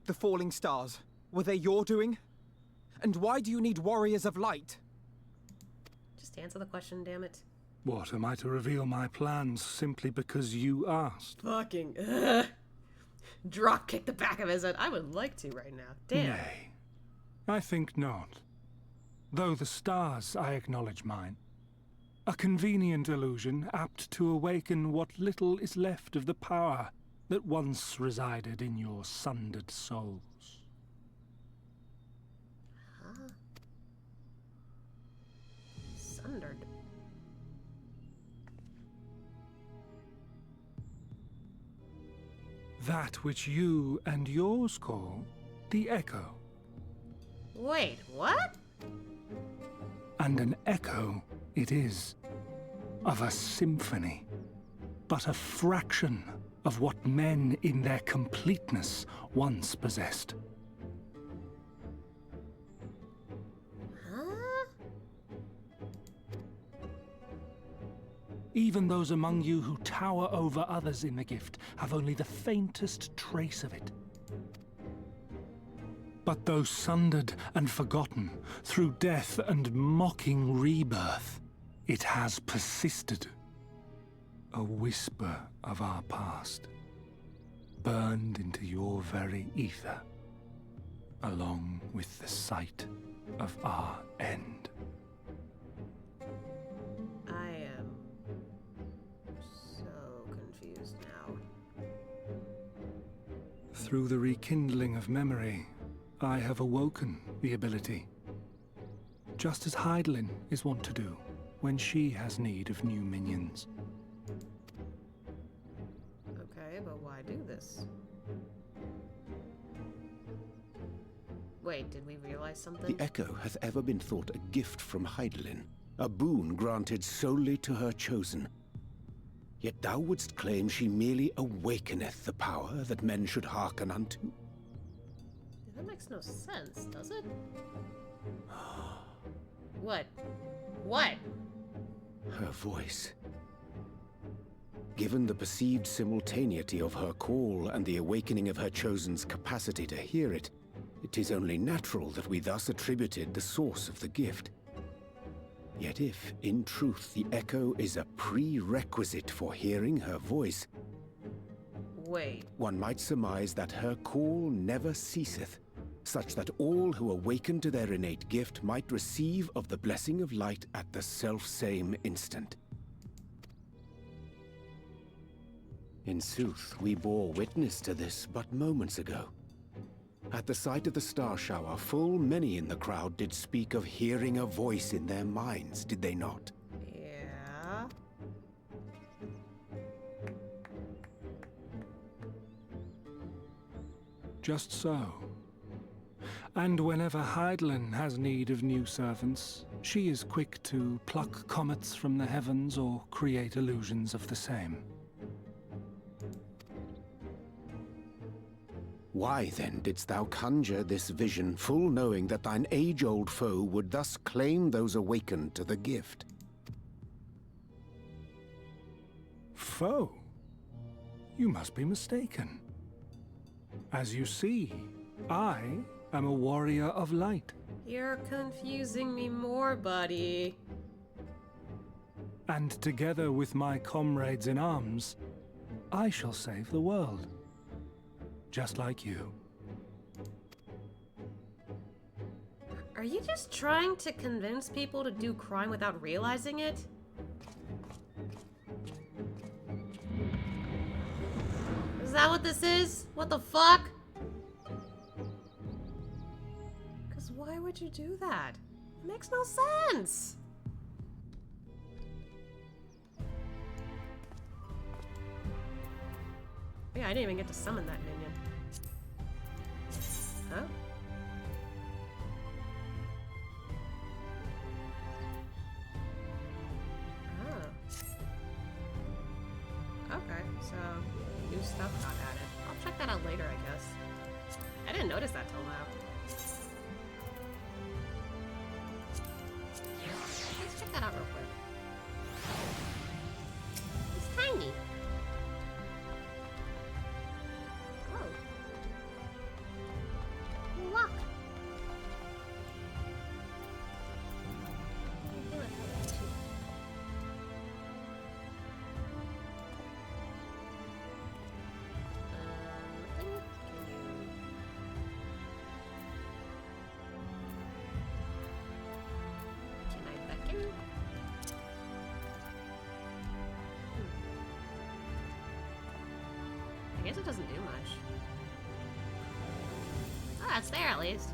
The falling stars, were they your doing? And why do you need warriors of light? Just answer the question, damn it. What, am I to reveal my plans simply because you asked? Fucking drop kick the back of his head. I would like to right now. Damn. Nay, I think not. Though the stars, I acknowledge mine. A convenient illusion apt to awaken what little is left of the power that once resided in your sundered souls. Huh? Sundered. That which you and yours call the echo. Wait, what? And an echo it is, of a symphony, but a fraction of what men in their completeness once possessed. Huh? Even those among you who tower over others in the gift have only the faintest trace of it. But though sundered and forgotten through death and mocking rebirth, it has persisted. A whisper of our past, burned into your very ether, along with the sight of our end. I am so confused now. Through the rekindling of memory, I have awoken the ability, just as Heidelin is wont to do when she has need of new minions. Okay, but why do this? Wait, did we realize something? The Echo hath ever been thought a gift from Heidelin, a boon granted solely to her chosen. Yet thou wouldst claim she merely awakeneth the power that men should hearken unto. That makes no sense, does it? What? What? Her voice. Given the perceived simultaneity of her call and the awakening of her chosen's capacity to hear it, it is only natural that we thus attributed the source of the gift. Yet if, in truth, the Echo is a prerequisite for hearing her voice, Wait. one might surmise that her call never ceaseth, such that all who awaken to their innate gift might receive of the blessing of light at the self-same instant. In sooth, we bore witness to this but moments ago. At the sight of the star shower, full many in the crowd did speak of hearing a voice in their minds, did they not? Yeah. Just so. And whenever Heidelin has need of new servants, she is quick to pluck comets from the heavens or create illusions of the same. Why then didst thou conjure this vision, full knowing that thine age-old foe would thus claim those awakened to the gift? Foe? You must be mistaken. As you see, I am a warrior of light. You're confusing me more, buddy. And together with my comrades in arms, I shall save the world. Just like you. Are you just trying to convince people to do crime without realizing it? Is that what this is? What the fuck? Because why would you do that? It makes no sense. Yeah, I didn't even get to summon that minion. Huh? Oh. Okay, so new stuff got added. I'll check that out later, I guess. I didn't notice that till now. Let's check that out real quick. It's tiny. Look. Can I beckon? I guess it doesn't do much. Oh, it's there at least.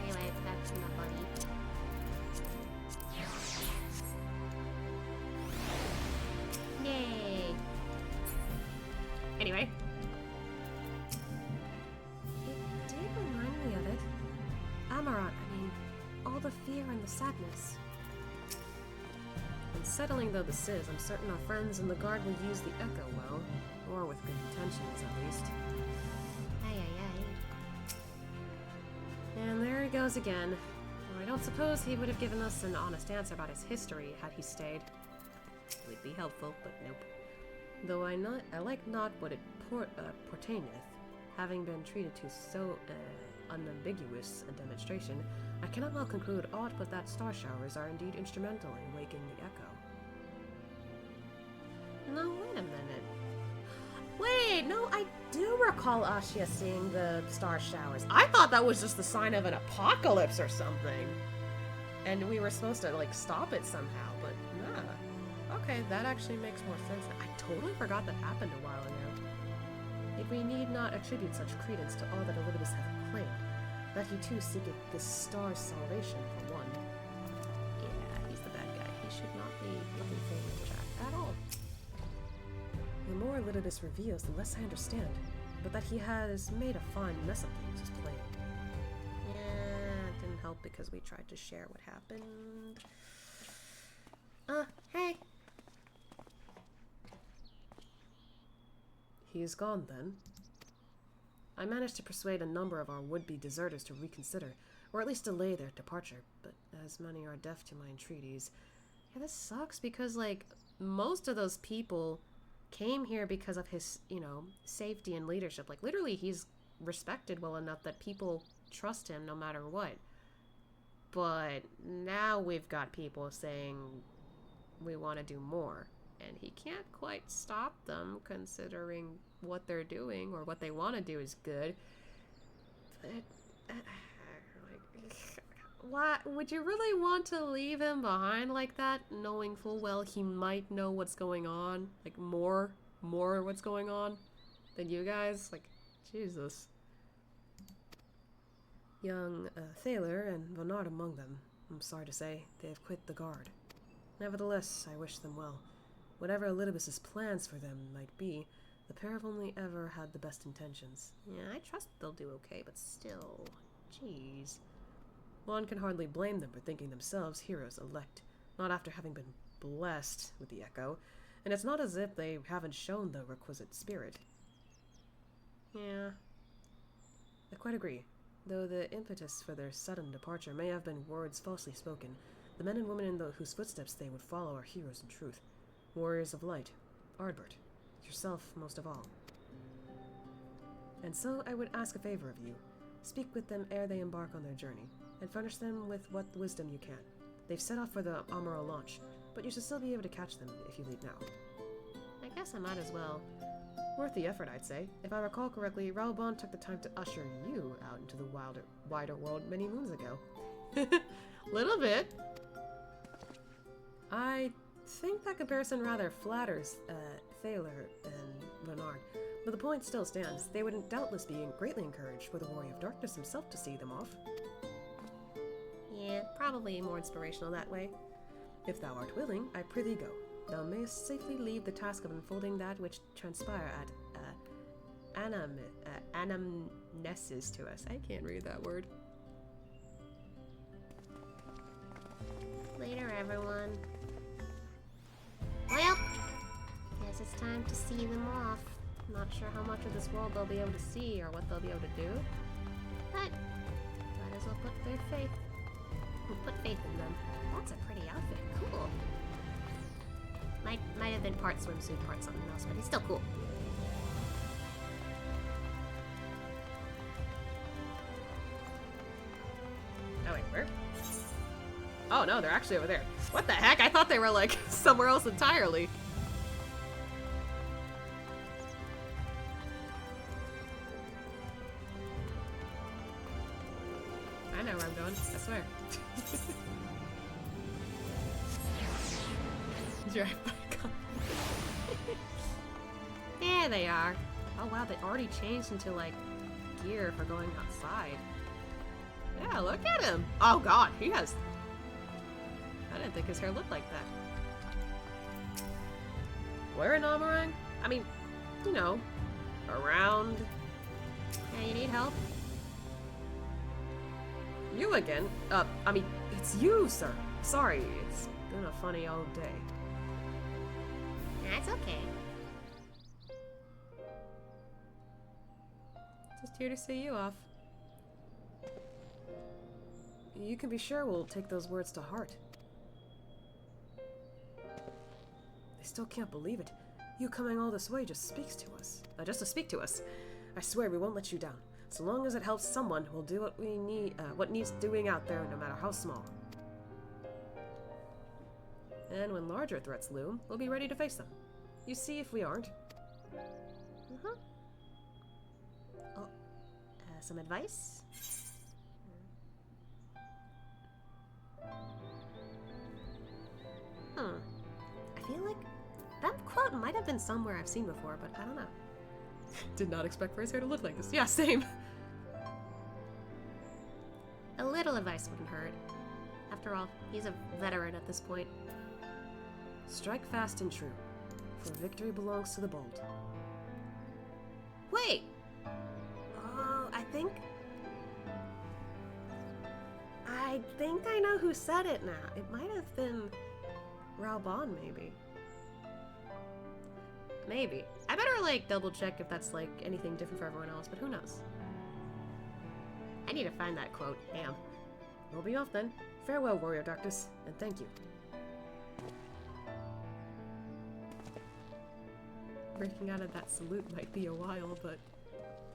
Anyway, back to my buddy. Yay! Anyway. It did remind me of it. Amaranth, I mean, all the fear and the sadness. And Unsettling though this is, I'm certain our friends in the guard will use the echo well, or with good intentions at least. Aye, aye, aye. And there he goes again. Well, I don't suppose he would have given us an honest answer about his history had he stayed. Would be helpful, but nope. Though I like not what it portaineth, having been treated to so unambiguous a demonstration, I cannot well conclude aught but that star showers are indeed instrumental in waking the echo. No, wait a minute. Wait, no, I do recall Ashia seeing the star showers. I thought that was just the sign of an apocalypse or something. And we were supposed to, like, stop it somehow, but nah. Okay, that actually makes more sense now. I totally forgot that happened a while ago. Yet we need not attribute such credence to all that Olympus hath proclaimed, that he too seeketh this star's salvation for one. Yeah, he's the bad guy. He should not be looking forward to Jack at all. The more Olympus reveals, the less I understand, but that he has made a fine mess of things is plain. Yeah, it didn't help because we tried to share what happened. Hey. He is gone, then? I managed to persuade a number of our would-be deserters to reconsider, or at least delay their departure, but as many are deaf to my entreaties... Yeah, this sucks because, like, most of those people came here because of his, you know, safety and leadership. Like, literally, he's respected well enough that people trust him no matter what. But now we've got people saying we want to do more. And he can't quite stop them, considering what they're doing or what they want to do is good. But, why would you really want to leave him behind like that, knowing full well he might know what's going on, like more what's going on than you guys? Like, Jesus. Young Thaler and Vonard among them. I'm sorry to say, they have quit the guard. Nevertheless, I wish them well. Whatever Elidibus's plans for them might be, the pair have only ever had the best intentions. Yeah, I trust they'll do okay, but still, jeez. One can hardly blame them for thinking themselves heroes elect, not after having been blessed with the echo, and it's not as if they haven't shown the requisite spirit. Yeah. I quite agree. Though the impetus for their sudden departure may have been words falsely spoken, the men and women in whose footsteps they would follow are heroes in truth. Warriors of light. Ardbert. Yourself most of all. And so I would ask a favor of you. Speak with them ere they embark on their journey, and furnish them with what wisdom you can. They've set off for the Amaro launch, but you should still be able to catch them if you leave now. I guess I might as well. Worth the effort, I'd say. If I recall correctly, Raoban took the time to usher you out into the wider world many moons ago. Little bit. I think that comparison rather flatters Thaler and Leonard, but the point still stands. They would doubtless be greatly encouraged for the Warrior of Darkness himself to see them off. Yeah, probably more inspirational that way. If thou art willing, I prithee go. Thou mayest safely leave the task of unfolding that which transpire at anamnesis to us. I can't read that word. Later, everyone. Well, guess it's time to see them off. Not sure how much of this world they'll be able to see or what they'll be able to do, but might as well put faith in them. That's a pretty outfit. Cool. Might have been part swimsuit, part something else, but it's still cool. Oh wait, where? Oh no, they're actually over there. What the heck? I thought they were like somewhere else entirely. I know where I'm going, I swear. Drive back on. There they are. Oh wow, they already changed into like gear for going outside. Yeah, look at him. Oh god, he has... I didn't think his hair looked like that. Where in Amarang? I mean, you know, around... Yeah, you need help? You again? I mean, it's you, sir. Sorry, it's Been a funny old day. That's okay. Just here to see you off. You can be sure we'll take those words to heart. I still can't believe it. You coming all this way just speaks to us. Just to speak to us. I swear we won't let you down. So long as it helps someone, we'll do what we need, what needs doing out there, no matter how small. And when larger threats loom, we'll be ready to face them. You see if we aren't. Oh, some advice? I feel like that quote might have been somewhere I've seen before, but I don't know. Did not expect for his hair to look like this. Yeah, same. A little advice wouldn't hurt. After all, he's a veteran at this point. Strike fast and true, for victory belongs to the bold. Wait! Oh, I think I know who said it now. It might have been Raoban, maybe. Maybe. I better, like, double check if that's, like, anything different for everyone else, but who knows? I need to find that quote. Damn. We'll be off then. Farewell, Warrior Darkness, and thank you. Breaking out of that salute might be a while, but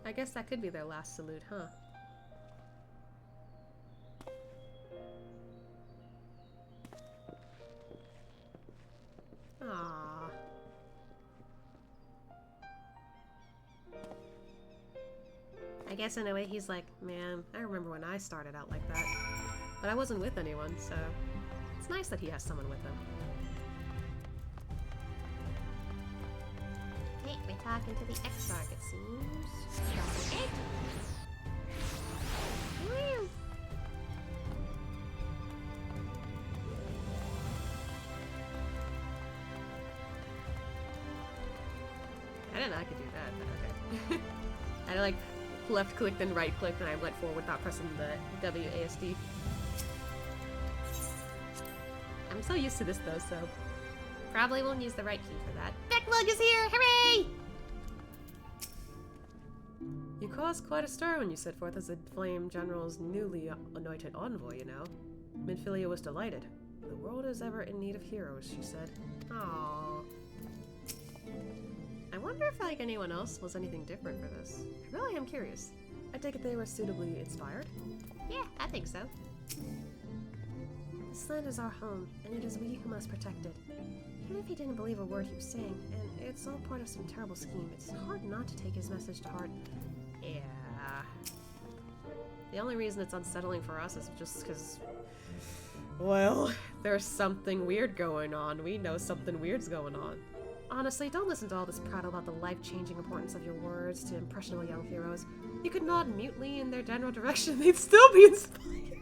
I guess that could be their last salute, huh? Aww. I guess in a way he's like, man, I remember when I started out like that. But I wasn't with anyone, so it's nice that he has someone with him. Hey, we're talking to the Exarch, it seems. Okay. Woo! I didn't know I could do that, but okay. I like left click then right click and I went forward without pressing the WASD. I'm so used to this though, so Probably won't use the right key for that. Backlog is here! Hooray! you caused quite a stir when you set forth as the Flame General's newly anointed envoy, you know. Minfilia was delighted. The world is ever in need of heroes, she said. Aww. I wonder if, like, anyone else was anything different for this. I really am curious. I take it they were suitably inspired? Yeah, I think so. This land is our home, and it is we who must protect it. Even if he didn't believe a word he was saying, and it's all part of some terrible scheme, it's hard not to take his message to heart. Yeah. The only reason it's unsettling for us is just because, well, there's something weird going on. We know something weird's going on. Honestly, don't listen to all this prattle about the life-changing importance of your words to impressionable young heroes. You could nod mutely in their general direction, they'd still be inspired.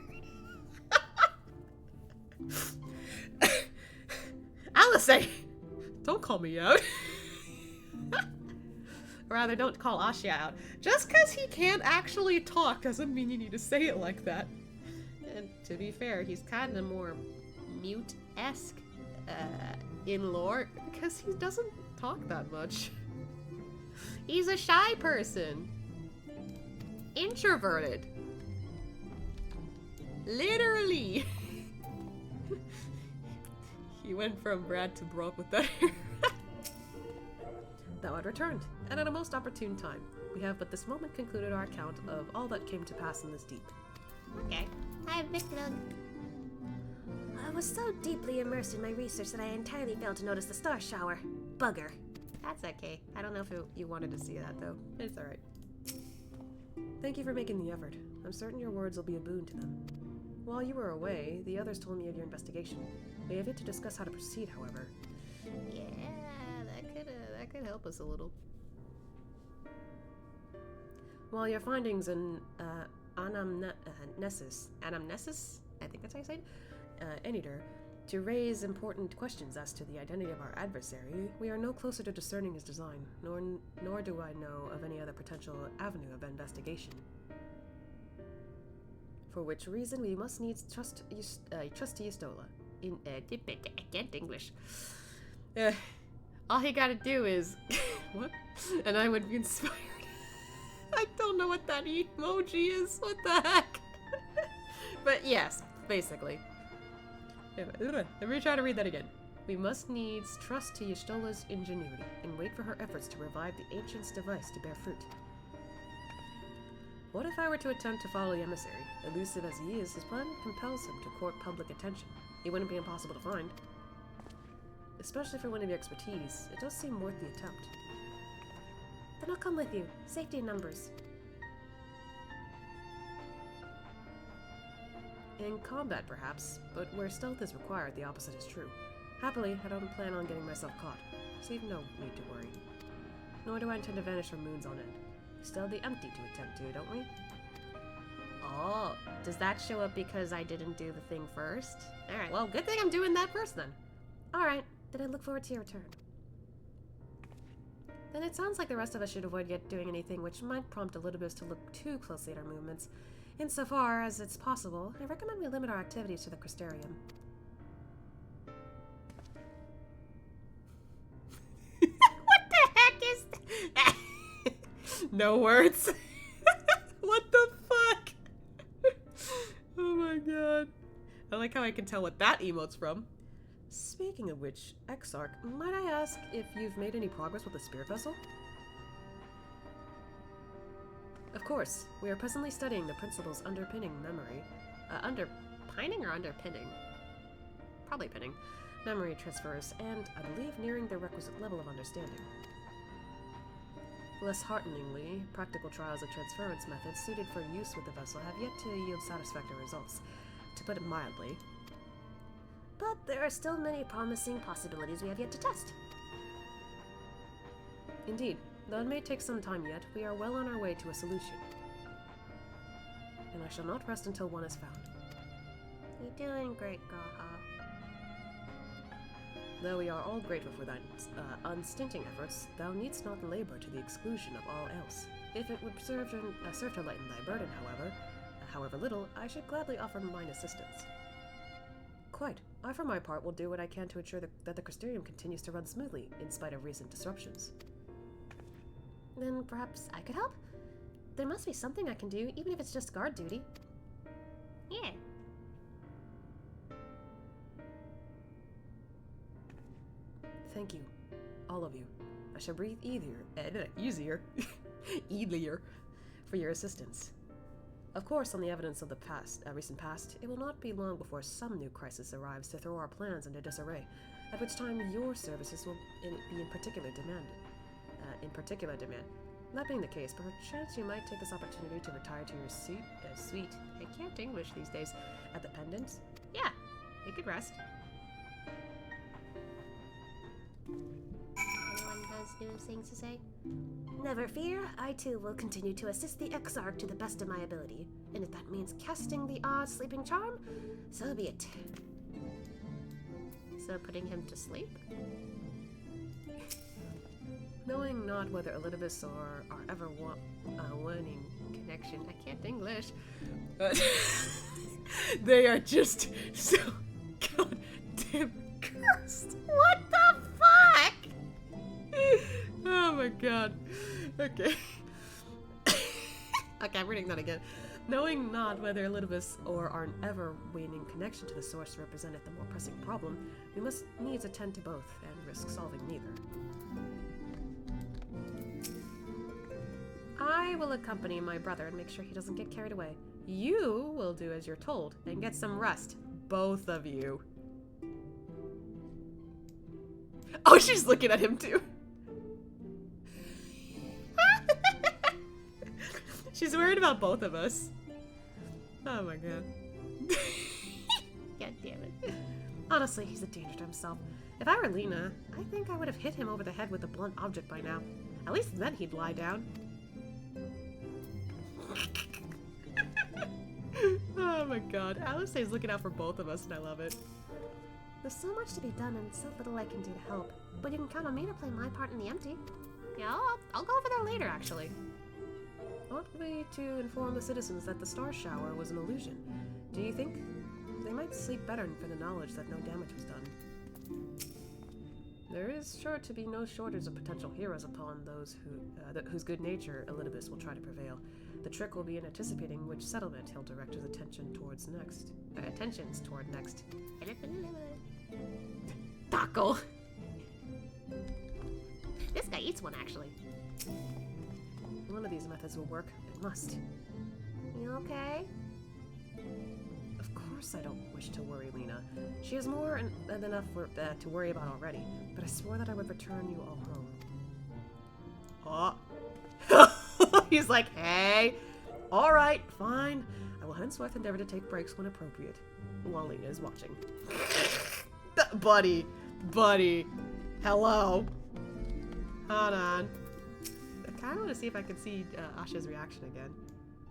Alice, don't call me out. Rather, don't call Asya out. Just because he can't actually talk doesn't mean you need to say it like that. And to be fair, he's kind of more mute-esque in lore because he doesn't talk that much. He's a shy person. Introverted. Literally. He went from Brad to Brock with that hair. Thou had returned, and at a most opportune time. We have but this moment concluded our account of all that came to pass in this deep. Okay. Hi, Victor. I was so deeply immersed in my research that I entirely failed to notice the star shower. Bugger. That's okay. I don't know if you wanted to see that, though. It's alright. Thank you for making the effort. I'm certain your words will be a boon to them. While you were away, the others told me of your investigation. We have yet to discuss how to proceed, however. Yeah, that could help us a little. While your findings in anamnesis, I think that's how you say it, Enider, to raise important questions as to the identity of our adversary, we are no closer to discerning his design, nor do I know of any other potential avenue of investigation. For which reason we must needs trust Yustola. in I can't English. All he gotta do is what? And I would be inspired. I don't know what that emoji is. What the heck? But yes, basically. Let me try to read that again. We must needs trust to Y'shtola's ingenuity and wait for her efforts to revive the Ancient's device to bear fruit. What if I were to attempt to follow the emissary? Elusive as he is, his plan compels him to court public attention. He wouldn't be impossible to find. Especially for one of your expertise, it does seem worth the attempt. Then I'll come with you. Safety in numbers. In combat, perhaps, but where stealth is required, the opposite is true. Happily, I don't plan on getting myself caught, so you've no need to worry. Nor do I intend to vanish for moons on end. Still the empty to attend to, don't we? Oh, does that show up because I didn't do the thing first? Alright, well, good thing I'm doing that first then. Alright, then I look forward to your return. Then it sounds like the rest of us should avoid yet doing anything which might prompt Elidibus to look too closely at our movements. Insofar as it's possible, I recommend we limit our activities to the Crystarium. What the heck is that? No words. What the fuck? Oh my god. I like how I can tell what that emote's from. Speaking of which, Exarch, might I ask if you've made any progress with the spirit vessel? Of course, we are presently studying the principles underpinning memory. Underpining or underpinning? Probably pinning. Memory transfers, and, I believe, nearing the requisite level of understanding. Less hearteningly, practical trials of transference methods suited for use with the vessel have yet to yield satisfactory results, to put it mildly. But there are still many promising possibilities we have yet to test. Indeed, though it may take some time yet, we are well on our way to a solution. And I shall not rest until one is found. You're doing great, Gaha. Though we are all grateful for thine unstinting efforts, thou needst not labor to the exclusion of all else. If it would serve to lighten thy burden, however little, I should gladly offer mine assistance. Quite. I, for my part, will do what I can to ensure that the Crystarium continues to run smoothly, in spite of recent disruptions. Then perhaps I could help? There must be something I can do, even if it's just guard duty. Yeah. Thank you, all of you. I shall breathe easier, for your assistance. Of course, on the evidence of the recent past, it will not be long before some new crisis arrives to throw our plans into disarray, at which time your services will be in particular demand. That being the case, perchance you might take this opportunity to retire to your suite. I can't English these days. At the Pendant? Yeah, you could rest. Anyone has new things to say? Never fear, I too will continue to assist the Exarch to the best of my ability. And if that means casting the odd sleeping charm, so be it. So putting him to sleep? Knowing not whether Elidibus or our ever waning connection, I can't English. They are just so goddamn cursed. What the fuck? Oh my god. Okay. Okay, I'm reading that again. Knowing not whether Elidibus or our ever-waning connection to the source represented the more pressing problem, we must needs attend to both and risk solving neither. I will accompany my brother and make sure he doesn't get carried away. You will do as you're told and get some rest. Both of you. Oh, she's looking at him too. She's worried about both of us. Oh my god. God damn it. Honestly, he's a danger to himself. If I were Lena, I think I would have hit him over the head with a blunt object by now. At least then he'd lie down. Oh my god. Alistair's looking out for both of us and I love it. There's so much to be done and so little I can do to help. But you can count on me to play my part in the empty. Yeah, I'll go over there later, actually. Ought we to inform the citizens that the star shower was an illusion? Do you think they might sleep better for the knowledge that no damage was done. There is sure to be no shortage of potential heroes upon those whose good nature Elidibus will try to prevail. The trick will be in anticipating which settlement he'll direct his attention towards next. Attentions toward next. Taco! This guy eats one, actually. One of these methods will work. It must. You okay? Of course I don't wish to worry Lena. She has more than enough to worry about already, but I swore that I would return you all home. Oh. He's like, hey, alright, fine. I will henceforth endeavor to take breaks when appropriate, while Lena is watching. Buddy, hello. Hold on. I kind of want to see if I can see Asha's reaction again.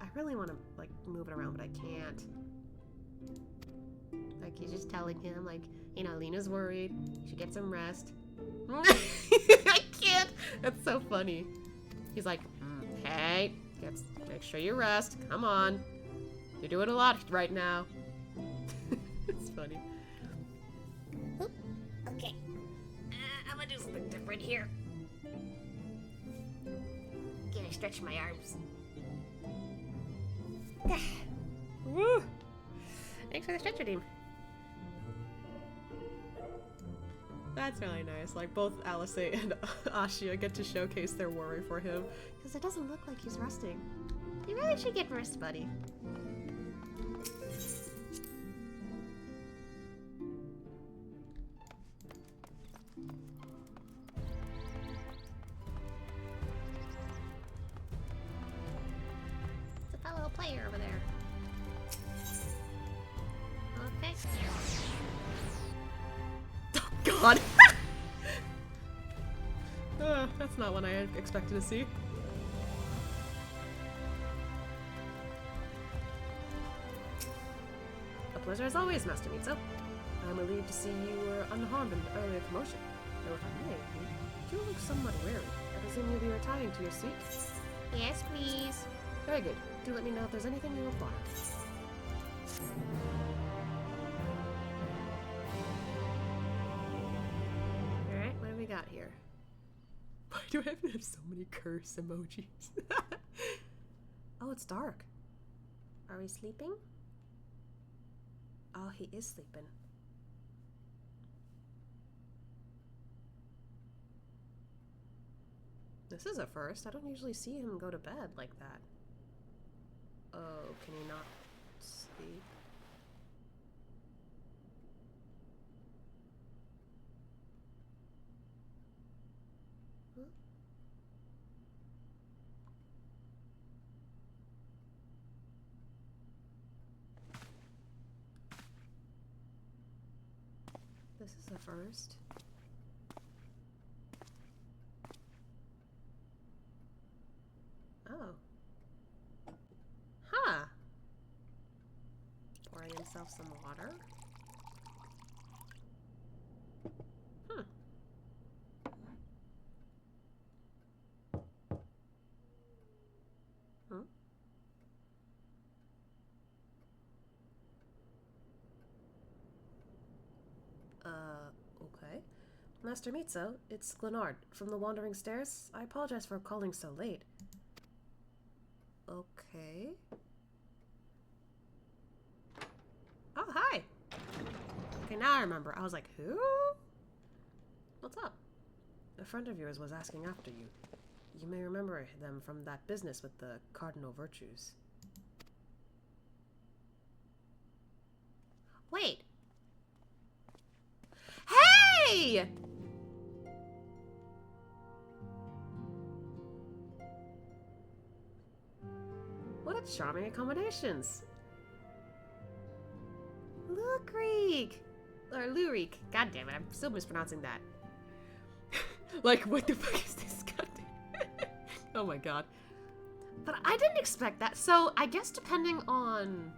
I really want to, like, move it around, but I can't. Like, he's just telling him, like, you know, Lena's worried. You should get some rest. I can't. That's so funny. He's like, hey, make sure you rest. Come on. You're doing a lot right now. It's funny. Oop. Okay. I'm gonna do something different here. Gonna stretch my arms. Woo! Thanks for the stretcher, team. That's really nice. Like, both Alice and Ashia get to showcase their worry for him. Because it doesn't look like he's resting. You really should get rest, buddy. It's a fellow player over there. Okay. Oh, God! That's not one I expected to see. A pleasure as always, Master Mitsu. I'm relieved to see you were unharmed in the earlier commotion. Though if I may, you do look somewhat weary. I presume you'll be retiring to your seat? Yes, please. Very good. Do let me know if there's anything you require. Alright, what do we got here? Why do I have so many curse emojis? Oh, it's dark. Are we sleeping? Oh, he is sleeping. This is a first. I don't usually see him go to bed like that. Oh, can he not sleep? This is a first. Oh. Huh. Pouring himself some water. Hmm. Hmm. Okay. Master Mitsu, it's Glenard from the Wandering Stairs. I apologize for calling so late. Okay. Oh, hi! Okay, now I remember. I was like, who? What's up? A friend of yours was asking after you. You may remember them from that business with the cardinal virtues. Wait. Hey! What a charming accommodations. Lurik! Or Lurik. God damn it, I'm still mispronouncing that. Like, what the fuck is this? God damn. Oh my god. But I didn't expect that. So, I guess depending on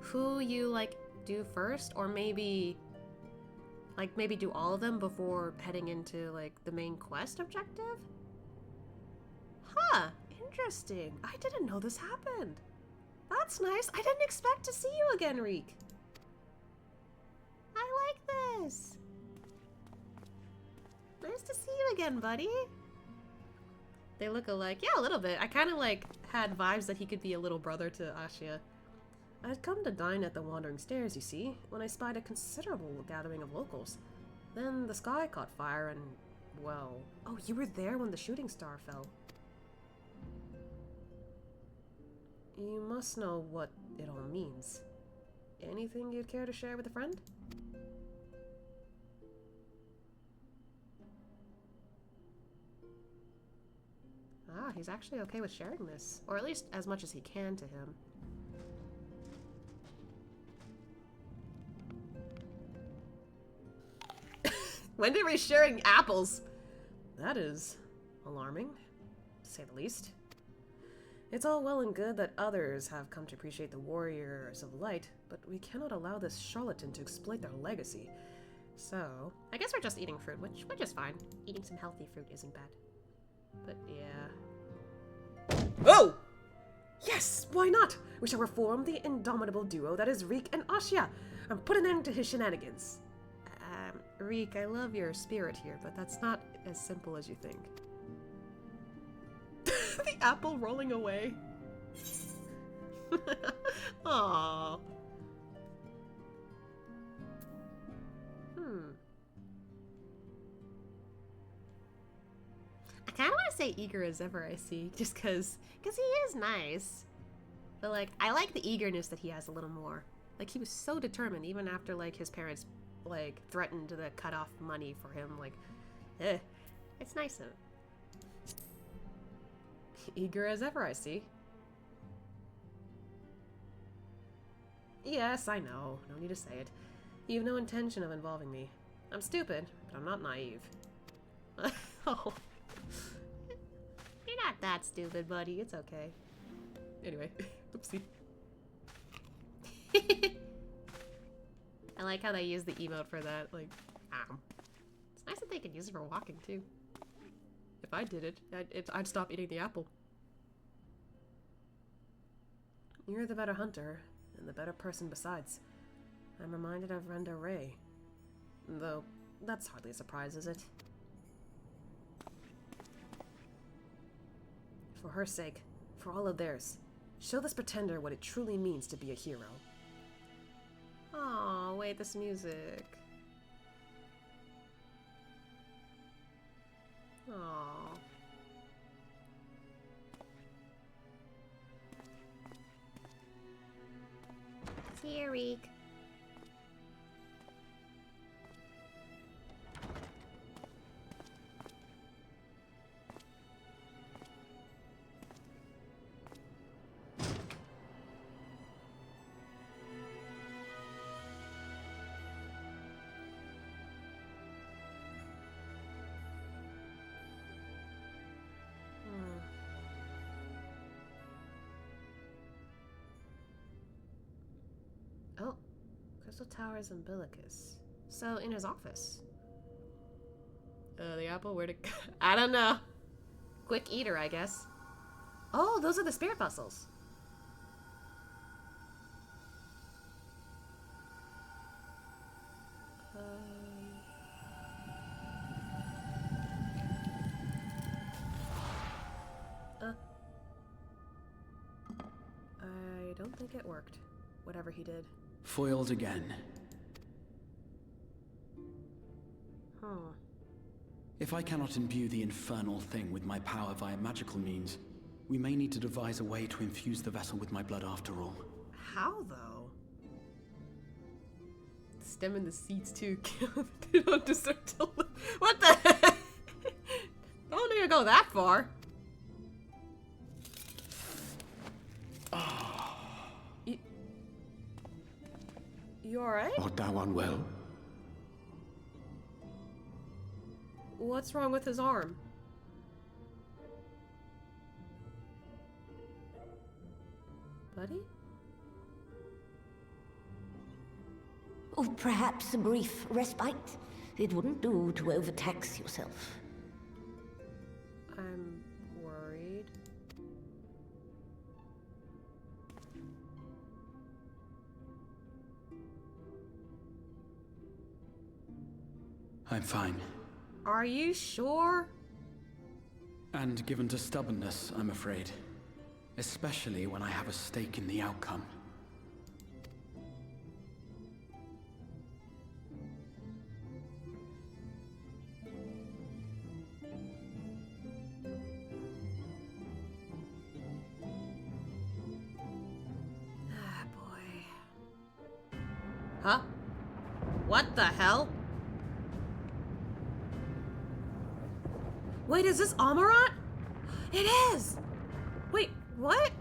who you, like, do first, or maybe do all of them before heading into, like, the main quest objective? Huh. Interesting. I didn't know this happened. That's nice. I didn't expect to see you again, Reek. again, buddy. They look alike. Yeah, a little bit. I kind of like had vibes that he could be a little brother to Asya. I'd come to dine at the Wandering Stairs, you see, when I spied a considerable gathering of locals. Then the sky caught fire and, well... Oh, you were there when the shooting star fell. You must know what it all means. Anything you'd care to share with a friend? Ah, he's actually okay with sharing this. Or at least as much as he can to him. When did we sharing apples? That is alarming, to say the least. It's all well and good that others have come to appreciate the warriors of light, but we cannot allow this charlatan to exploit their legacy. So, I guess we're just eating fruit, which is fine. Eating some healthy fruit isn't bad. But yeah. Oh! Yes, why not? We shall reform the indomitable duo that is Reek and Asya, and put an end to his shenanigans. Reek, I love your spirit here, but that's not as simple as you think. The apple rolling away. Aww. I kind of want to say eager as ever I see, just because he is nice. But like, I like the eagerness that he has a little more. Like, he was so determined, even after like his parents like threatened to cut off money for him. Like, it's nice of him. Eager as ever, I see. Yes, I know. No need to say it. You've no intention of involving me. I'm stupid, but I'm not naive. Oh. You're not that stupid, buddy. It's okay. Anyway, oopsie. I like how they use the emote for that. Like, it's nice that they could use it for walking, too. If I did it, I'd stop eating the apple. You're the better hunter, and the better person besides. I'm reminded of Renda Ray. Though, that's hardly a surprise, is it? For her sake, for all of theirs, show this pretender what it truly means to be a hero. Oh, wait, this music. Aww. See you, Reek. Oh, Crystal Tower's umbilicus. So, in his office. The apple, where'd it go? I don't know. Quick eater, I guess. Oh, those are the spirit vessels. I don't think it worked. Whatever he did. Foiled again. If I cannot imbue the infernal thing with my power via magical means, we may need to devise a way to infuse the vessel with my blood after all. How, though? Stem in the seats, too. They don't deserve to live. What the heck? Don't need to go that far. You alright? Art thou unwell? What's wrong with his arm? Buddy? Oh, perhaps a brief respite. It wouldn't do to overtax yourself. I'm worried. I'm fine. Are you sure? And given to stubbornness, I'm afraid. Especially when I have a stake in the outcome. Ah, boy. Huh? What the hell? Wait, is this Amarant? It is! Wait, what?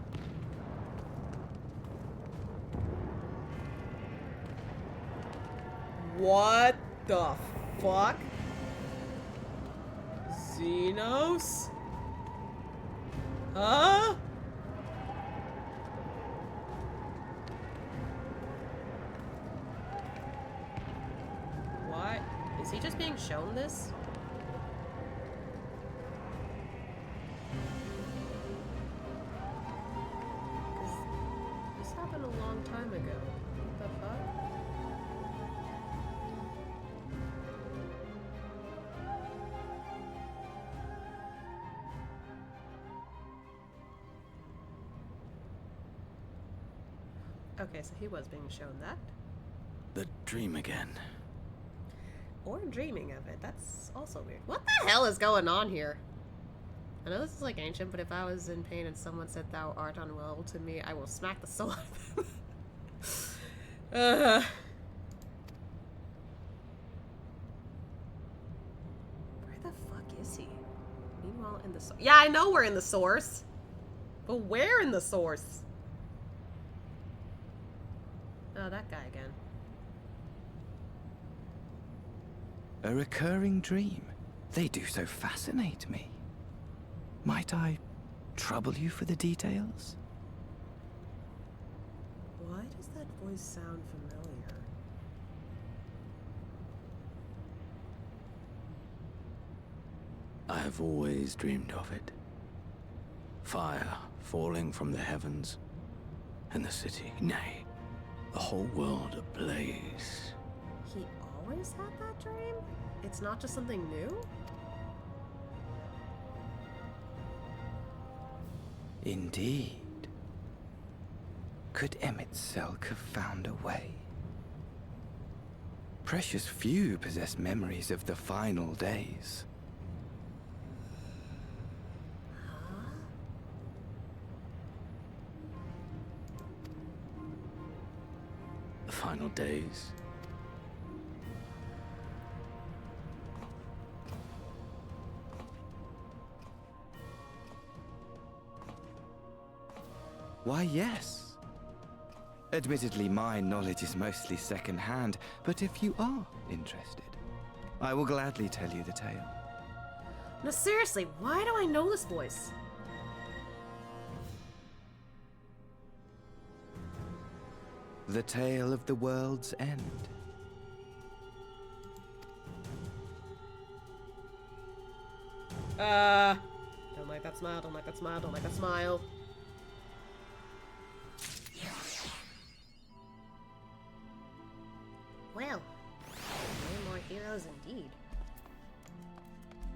What the fuck? Xenos? Huh? What? Is he just being shown this? This happened a long time ago. What the fuck? Okay, so he was being shown that. The dream again. Or dreaming of it. That's also weird. What the hell is going on here? I know this is like ancient, but if I was in pain and someone said thou art unwell to me, I will smack the soul out of them. Where the fuck is he? Meanwhile, in the source. Yeah, I know we're in the source. But where in the source? Oh, that guy again. A recurring dream. They do so fascinate me. Might I trouble you for the details? Why does that voice sound familiar? I have always dreamed of it. Fire falling from the heavens, and the city, nay, the whole world ablaze. He always had that dream? It's not just something new? Indeed. Could Emmett Selk have found a way? Precious few possess memories of the final days. The final days. Why, yes. Admittedly, my knowledge is mostly second-hand, but if you are interested, I will gladly tell you the tale. No, seriously, why do I know this voice? The tale of the world's end. Don't like that smile, don't like that smile, don't like that smile. Well, many more heroes indeed.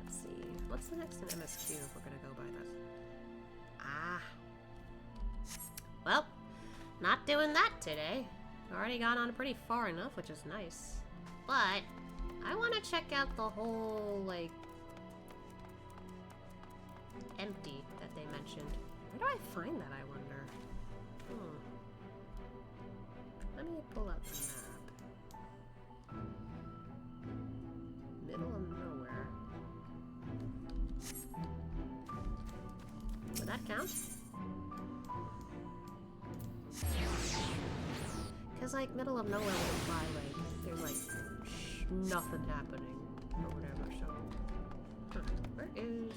Let's see, what's the next in MSQ if we're gonna go by this? Ah. Well, not doing that today. Already got on pretty far enough, which is nice. But I want to check out the whole, like, empty that they mentioned. Where do I find that, I wonder? Let me pull out the map. Middle of nowhere. Would that count? Because, like, middle of nowhere would imply, like, there's, like, nothing happening or whatever, so... Huh. Where is...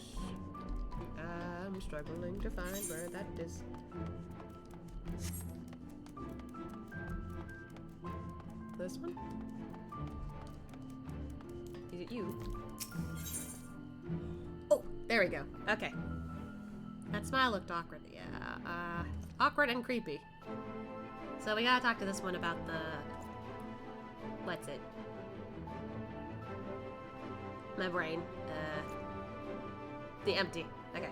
I'm struggling to find where that is. This one? Is it you? Oh, there we go. Okay. That smile looked awkward. Yeah, awkward and creepy. So we gotta talk to this one about the... What's it? My brain. The empty. Okay.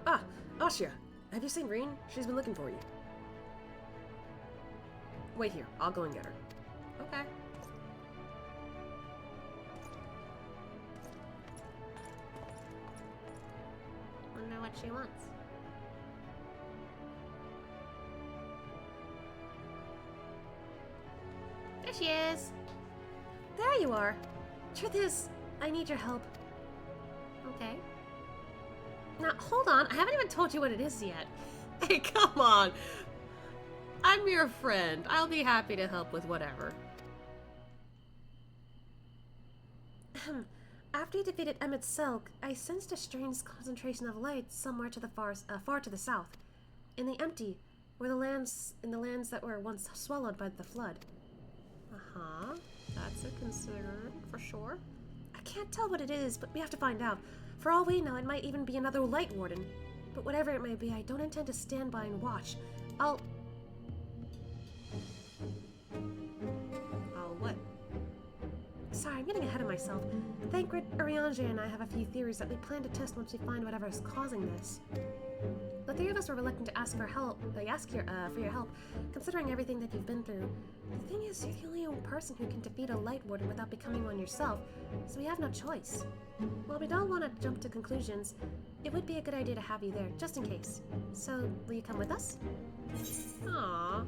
Ah, Ashia. Have you seen Reen? She's been looking for you. Wait here. I'll go and get her. Okay. Wonder what she wants. There she is. There you are. Truth is, I need your help. Okay. Now, hold on. I haven't even told you what it is yet. Hey, come on. I'm your friend. I'll be happy to help with whatever. After you defeated Emmet Selk, I sensed a strange concentration of light somewhere to the far to the south, in the empty, where the lands that were once swallowed by the flood. Uh-huh. That's a concern, for sure. I can't tell what it is, but we have to find out. For all we know, it might even be another Light Warden. But whatever it may be, I don't intend to stand by and watch. I'll what? Sorry, I'm getting ahead of myself. Thancred, Urianger, and I have a few theories that we plan to test once we find whatever is causing this. The three of us were reluctant to ask for your help, considering everything that you've been through. The thing is, you're the only person who can defeat a Light Warden without becoming one yourself, so we have no choice. While we don't want to jump to conclusions, it would be a good idea to have you there, just in case. So, will you come with us? Aww.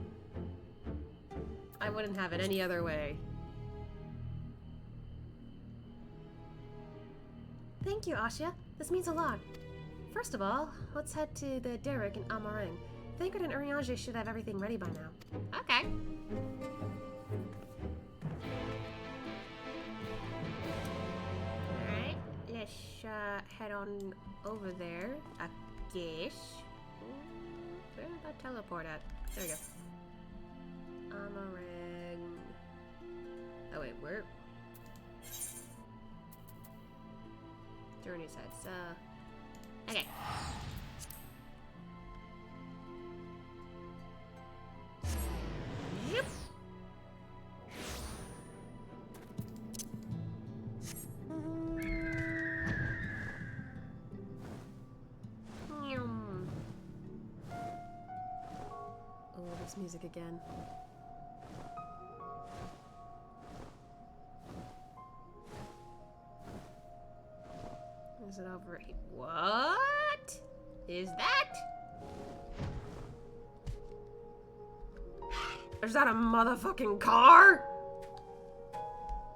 I wouldn't have it any other way. Thank you, Ashia. This means a lot. First of all, let's head to the Derrick in Amarang. Thancred and Urianger should have everything ready by now. Okay. Alright, let's head on over there, I guess. Where did that teleport at? There we go. Amarang. Oh wait, where? Journey's head, okay. Yep. Oh, this music again. Is it over here? What is that? Is that a motherfucking car?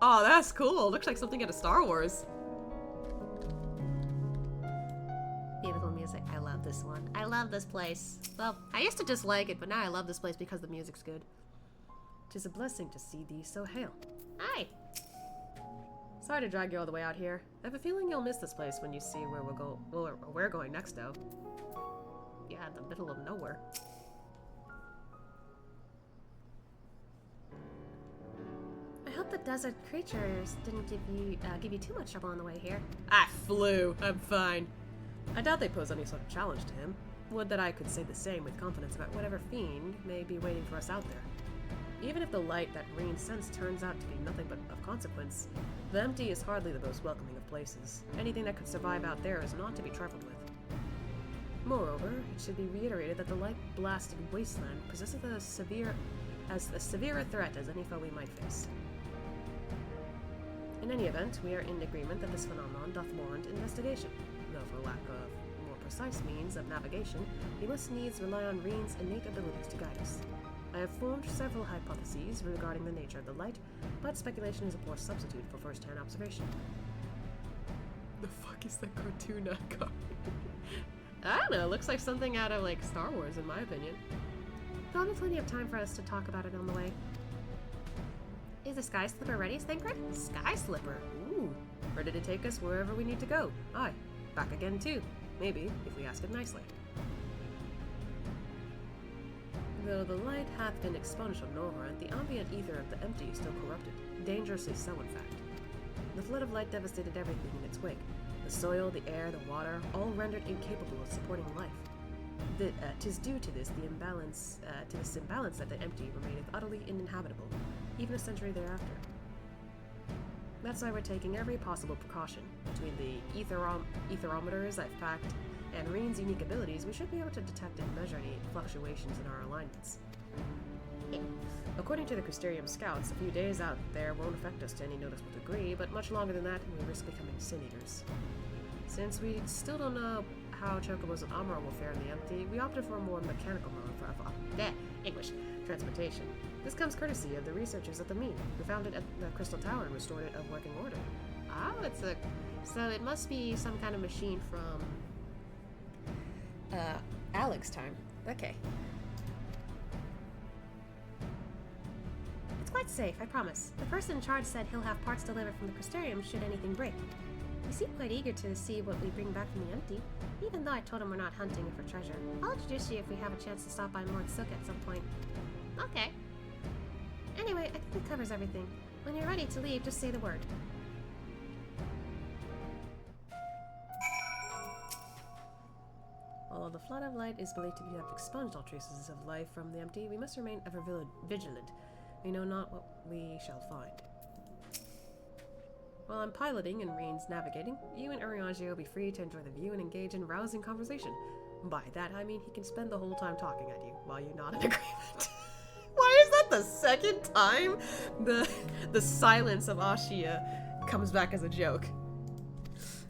Oh, that's cool. Looks like something out of Star Wars. Beautiful music. I love this one. I love this place. Well, I used to dislike it, but now I love this place because the music's good. 'Tis a blessing to see thee so hale. Hi. Sorry to drag you all the way out here. I have a feeling you'll miss this place when you see where we're going next, though. Yeah, in the middle of nowhere. I hope the desert creatures didn't give you too much trouble on the way here. I flew. I'm fine. I doubt they pose any sort of challenge to him. Would that I could say the same with confidence about whatever fiend may be waiting for us out there. Even if the light that Reen sensed turns out to be nothing but of consequence, the empty is hardly the most welcoming of places. Anything that could survive out there is not to be trifled with. Moreover, it should be reiterated that the light-blasted wasteland possesses as severe a threat as any foe we might face. In any event, we are in agreement that this phenomenon doth warrant investigation, though for lack of more precise means of navigation, we must needs rely on Reen's innate abilities to guide us. I have formed several hypotheses regarding the nature of the light, but speculation is a poor substitute for first-hand observation. The fuck is that cartoon car? I don't know, looks like something out of, like, Star Wars, in my opinion. There'll be plenty of time for us to talk about it on the way. Is the Sky Slipper ready, Thancred? Sky Slipper? Ooh, ready to take us wherever we need to go. Aye, back again too. Maybe, if we ask it nicely. Though the light hath been expunged from Norhrand, the ambient ether of the empty is still corrupted. Dangerously so, in fact. The flood of light devastated everything in its wake. The soil, the air, the water, all rendered incapable of supporting life. 'Tis due to this imbalance that the empty remaineth utterly uninhabitable, even a century thereafter. That's why we're taking every possible precaution. Between the etherometers I've packed and Reen's unique abilities, we should be able to detect and measure any fluctuations in our alignments. According to the Crystarium scouts, a few days out there won't affect us to any noticeable degree, but much longer than that, we risk becoming sin eaters. Since we still don't know how Chocobos and Amara will fare in the empty, we opted for a more mechanical mode for English transportation. This comes courtesy of the researchers at the Mean, who found it at the Crystal Tower and restored it of working order. Oh, so it must be some kind of machine from Alec's time. Okay. It's quite safe, I promise. The person in charge said he'll have parts delivered from the Crystarium should anything break. We seem quite eager to see what we bring back from the empty, even though I told him we're not hunting for treasure. I'll introduce you if we have a chance to stop by Mort Sook at some point. Okay. Anyway, I think it covers everything. When you're ready to leave, just say the word. Although the flood of light is believed to have expunged all traces of life from the empty, we must remain ever vigilant. We know not what we shall find. While I'm piloting and Reen's navigating, you and Urianger will be free to enjoy the view and engage in rousing conversation. By that, I mean he can spend the whole time talking at you while you're not in agreement. Why is that the second time the silence of Ashia comes back as a joke?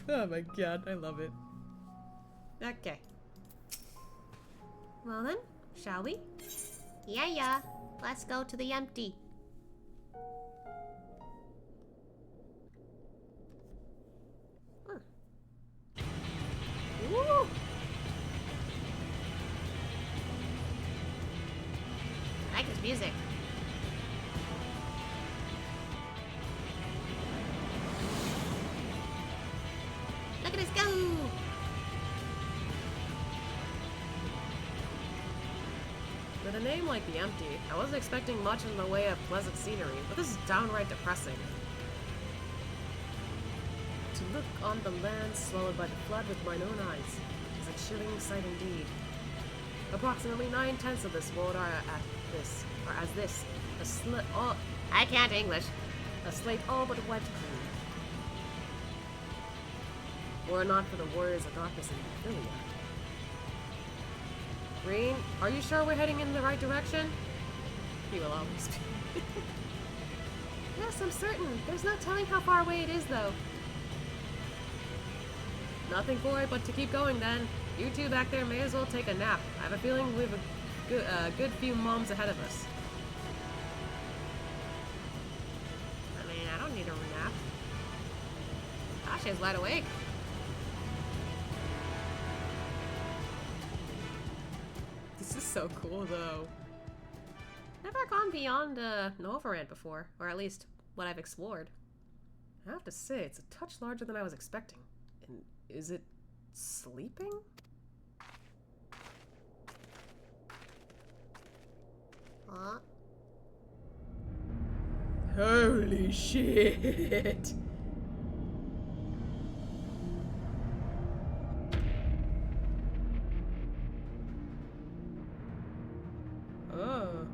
Oh my god, I love it. Okay. Well then, shall we? Yeah. Let's go to the empty. Woo! I like this music. Look at us go! With a name like the Empty, I wasn't expecting much in the way of pleasant scenery, but this is downright depressing. To look on the land swallowed by the flood with mine own eyes is a chilling sight indeed. Approximately 9/10 of this world are as this, I can't English. a slate all but wiped clean. Were it not for the warriors of darkness in Ophelia. Reen, are you sure we're heading in the right direction? He will always be. Yes, I'm certain. There's no telling how far away it is, though. Nothing for it but to keep going then. You two back there may as well take a nap. I have a feeling we have a good few moms ahead of us. I mean, I don't need a nap. Asha's wide awake. This is so cool, though. Never gone beyond Novarant before, or at least what I've explored. I have to say, it's a touch larger than I was expecting. And is it sleeping? Huh? Holy shit! Oh.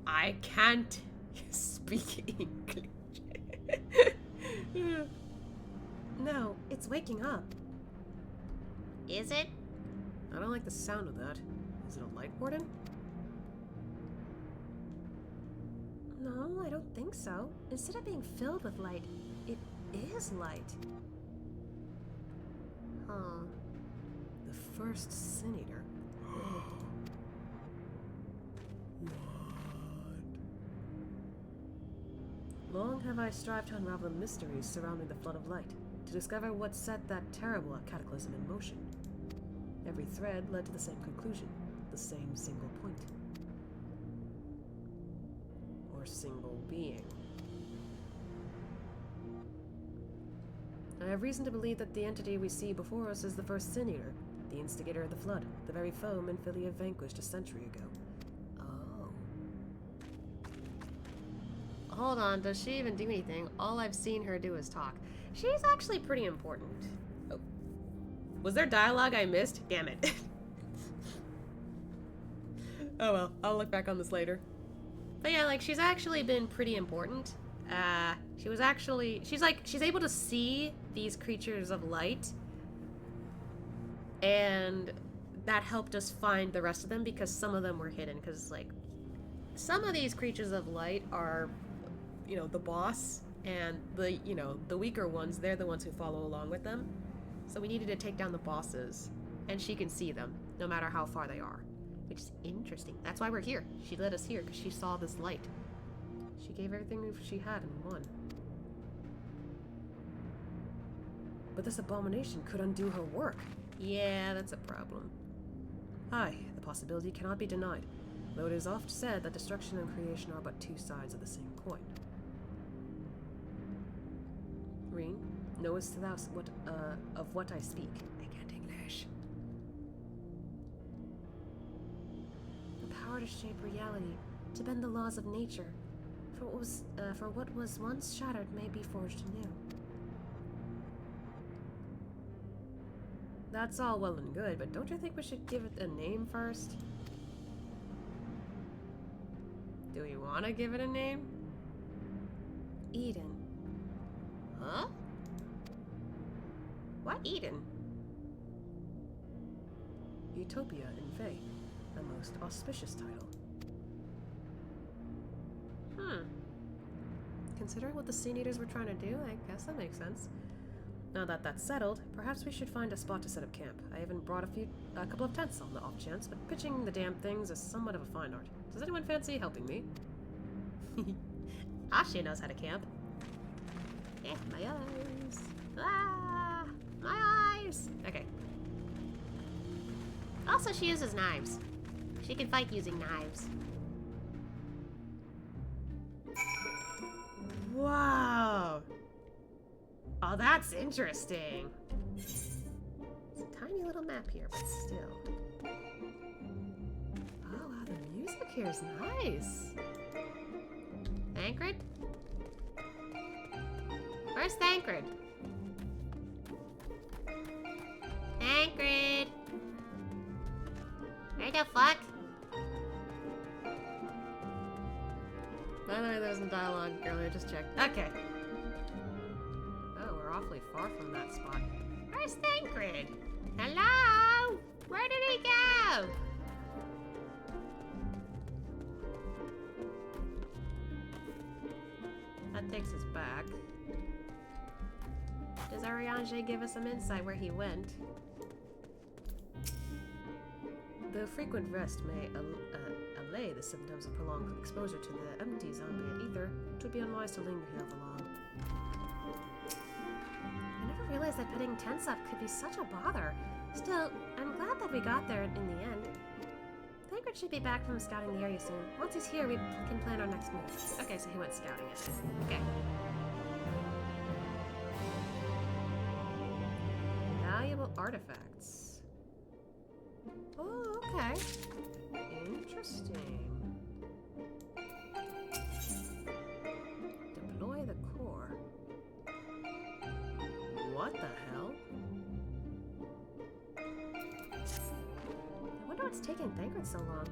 I can't speak English. No, it's waking up. Is it? I don't like the sound of that. Is it a light warden? No, I don't think so. Instead of being filled with light, it is light. Huh. The first Sin Eater. Long have I strived to unravel the mysteries surrounding the flood of light, to discover what set that terrible cataclysm in motion. Every thread led to the same conclusion, the same single point. Or single being. I have reason to believe that the entity we see before us is the first Sin Eater, the instigator of the flood, the very foe Minfilia vanquished a century ago. Hold on, does she even do anything? All I've seen her do is talk. She's actually pretty important. Oh. Was there dialogue I missed? Damn it. Oh well, I'll look back on this later. But yeah, like, she's actually been pretty important. She's able to see these creatures of light. And that helped us find the rest of them because some of them were hidden. Because, like, some of these creatures of light are, you know, the boss. And the, you know, the weaker ones, they're the ones who follow along with them. So we needed to take down the bosses. And she can see them, no matter how far they are. Which is interesting. That's why we're here. She led us here, because she saw this light. She gave everything she had and won. But this abomination could undo her work. Yeah, that's a problem. Aye, the possibility cannot be denied, though it is oft said that destruction and creation are but two sides of the same coin. Reen, knowest thou of what I speak? I can't English. The power to shape reality, to bend the laws of nature, for what was once shattered may be forged anew. That's all well and good, but don't you think we should give it a name first? Do we want to give it a name? Eden. Huh? What Eden? Utopia in Fae, the most auspicious title. Considering what the Sin Eaters were trying to do, I guess that makes sense. Now that that's settled, perhaps we should find a spot to set up camp. I even brought a couple of tents on the off chance, but pitching the damn things is somewhat of a fine art. Does anyone fancy helping me? Ashe knows how to camp. Eh, my eyes. Ah, my eyes. Okay. Also, she uses knives. She can fight using knives. Wow! Oh, that's interesting. It's a tiny little map here, but still. Oh, wow, the music here is nice. Thancred? Where's Thancred? Thancred! Where the fuck? By the way, there was a dialogue earlier, just checked. Okay. Oh, we're awfully far from that spot. Where's Thancred? Hello? Where did he go? That takes us back. Does Ariange give us some insight where he went? The frequent rest may allay the symptoms of prolonged exposure to the empty zombie ether. It would be unwise to linger here for long. I never realized that putting tents up could be such a bother. Still, I'm glad that we got there in the end. Thancred should be back from scouting the area soon. Once he's here, we can plan our next move. Okay, so he went scouting it. Okay. Valuable artifacts. Oh, okay. Interesting. Deploy the core. What the hell? I wonder what's taking Thancred so long.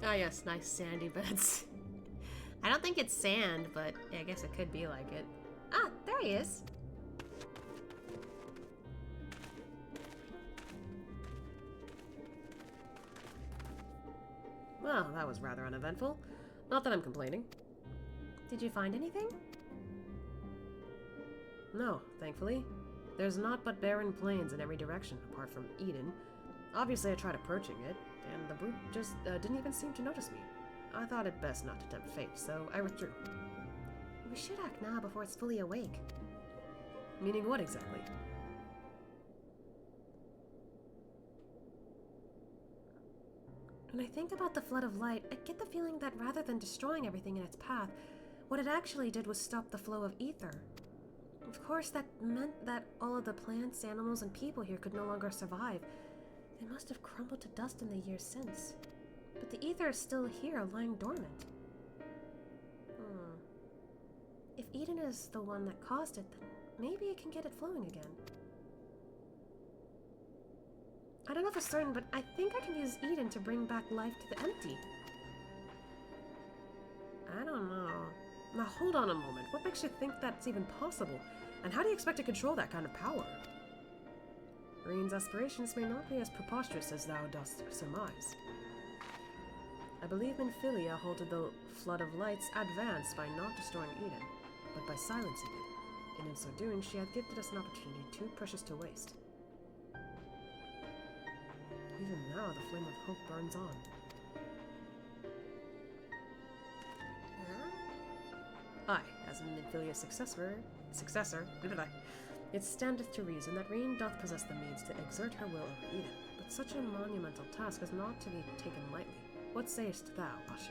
Ah, yes, nice sandy beds. I don't think it's sand, but I guess it could be like it. Ah, there he is. Well, that was rather uneventful. Not that I'm complaining. Did you find anything? No, thankfully. There's naught but barren plains in every direction, apart from Eden. Obviously, I tried approaching it, and the brute just didn't even seem to notice me. I thought it best not to tempt fate, so I withdrew. We should act now before it's fully awake. Meaning what exactly? When I think about the flood of light, I get the feeling that rather than destroying everything in its path, what it actually did was stop the flow of ether. Of course, that meant that all of the plants, animals, and people here could no longer survive. They must have crumbled to dust in the years since. But the ether is still here, lying dormant. If Eden is the one that caused it, then maybe it can get it flowing again. I don't know for certain, but I think I can use Eden to bring back life to the empty. I don't know. Now hold on a moment. What makes you think that's even possible? And how do you expect to control that kind of power? Reen's aspirations may not be as preposterous as thou dost surmise. I believe Minfilia halted the flood of light's advance by not destroying Eden, but by silencing it. And in so doing, she hath gifted us an opportunity too precious to waste. Even now, the flame of hope burns on. I, as Minfilia's successor, it standeth to reason that Reen doth possess the means to exert her will over Eden, but such a monumental task is not to be taken lightly. What sayest thou, Ashia?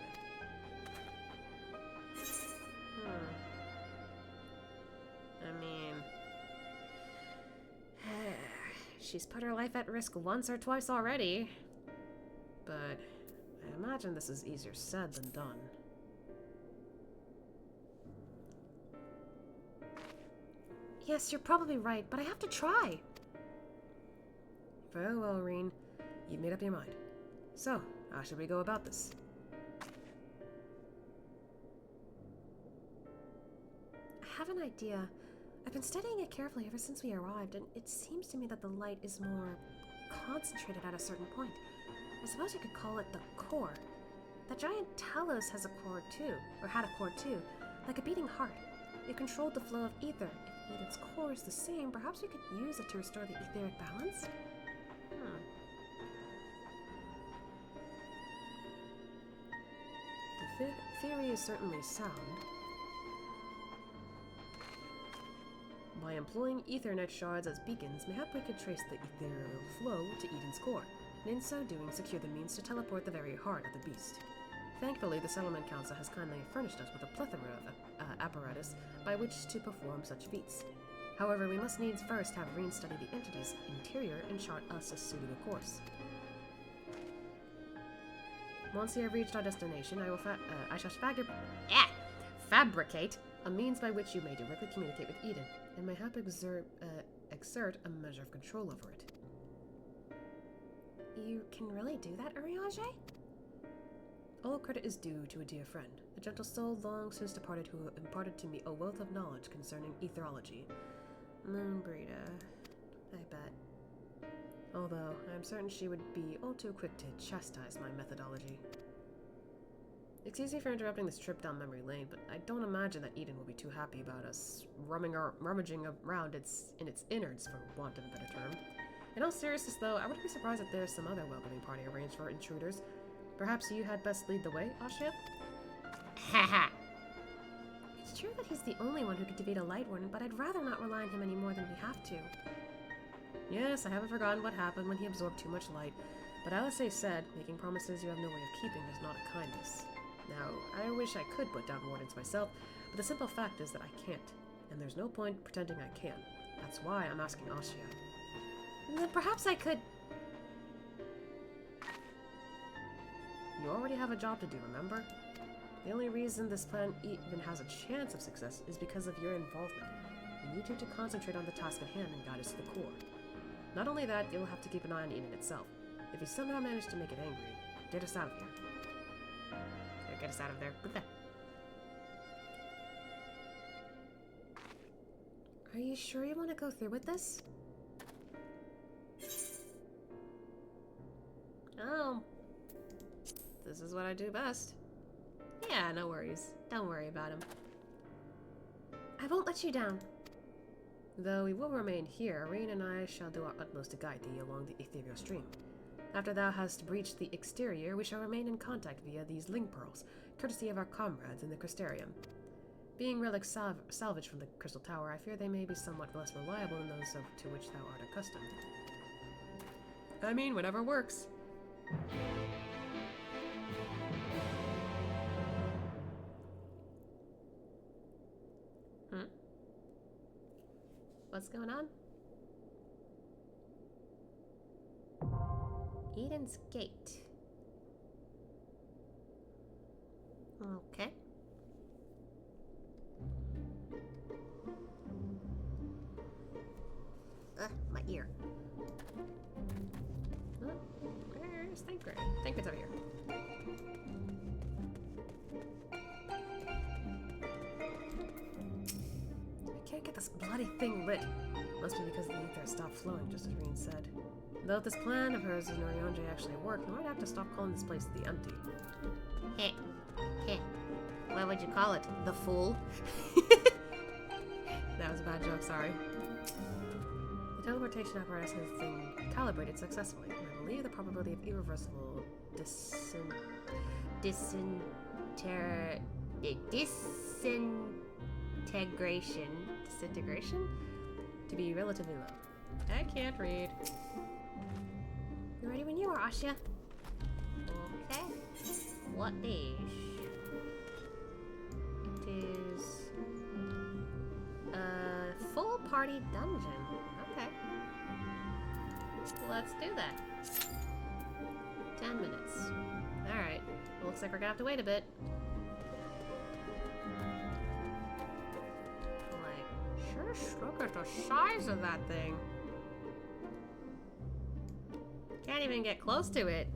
I mean... she's put her life at risk once or twice already. But I imagine this is easier said than done. Yes, you're probably right, but I have to try. Very well, Reen. You've made up your mind. So, how should we go about this? I have an idea. I've been studying it carefully ever since we arrived, and it seems to me that the light is more concentrated at a certain point. I suppose you could call it the core. The giant Talos has a core too, or had a core too, like a beating heart. It controlled the flow of ether. If Eden's core is the same, perhaps we could use it to restore the etheric balance? The theory is certainly sound. By employing Ethernet shards as beacons, mayhap we could trace the ethereal flow to Eden's core, and in so doing secure the means to teleport the very heart of the beast. Thankfully, the Settlement Council has kindly furnished us with a plethora of apparatus by which to perform such feats. However, we must needs first have Reen study the entity's interior and chart us a suitable course. Once we have reached our destination, I shall fabricate a means by which you may directly communicate with Eden, and mayhap exert a measure of control over it. You can really do that, Urianger? All credit is due to a dear friend, a gentle soul long since departed who imparted to me a wealth of knowledge concerning etherology. Moonbreeder, I bet. Although, I am certain she would be all too quick to chastise my methodology. Excuse me for interrupting this trip down memory lane, but I don't imagine that Eden will be too happy about us rummaging around in its innards, for want of a better term. In all seriousness, though, I wouldn't be surprised if there's some other welcoming party arranged for intruders. Perhaps you had best lead the way, Ashia? Haha! It's true that he's the only one who could defeat a Light Warden, but I'd rather not rely on him any more than we have to. Yes, I haven't forgotten what happened when he absorbed too much light, but Alisay said, making promises you have no way of keeping is not a kindness. Now, I wish I could put down wardens myself, but the simple fact is that I can't, and there's no point pretending I can. That's why I'm asking Ashia. Then perhaps I could... You already have a job to do, remember? The only reason this plan even has a chance of success is because of your involvement. We need you to concentrate on the task at hand and guide us to the core. Not only that, you'll have to keep an eye on Eden itself. If you somehow manage to make it angry, get us out of here. Get us out of there. Are you sure you want to go through with this? Oh. This is what I do best. Yeah, no worries. Don't worry about him. I won't let you down. Though we will remain here, Reen and I shall do our utmost to guide thee along the ethereal stream. After thou hast breached the exterior, we shall remain in contact via these link pearls, courtesy of our comrades in the Crystarium. Being relics salvaged from the Crystal Tower, I fear they may be somewhat less reliable than those to which thou art accustomed. I mean, whatever works. What's going on? Eden's Gate. Okay. here. Huh? Where's Thancred? Thancred's over here. I can't get this bloody thing lit. Must be because the ether stopped flowing, just as Reen said. Though if this plan of hers in Oriange actually worked, we might have to stop calling this place the Empty. Heh. Heh. What would you call it? The Fool? That was a bad joke, sorry. The teleportation apparatus has been calibrated successfully, and I believe the probability of irreversible disintegration to be relatively low. I can't read. You're ready when you are, Asha. Okay. What is? It is a full party dungeon. Okay. Let's do that. 10 minutes. Alright. Looks like we're gonna have to wait a bit. Like, sure, look at the size of that thing. Can't even get close to it.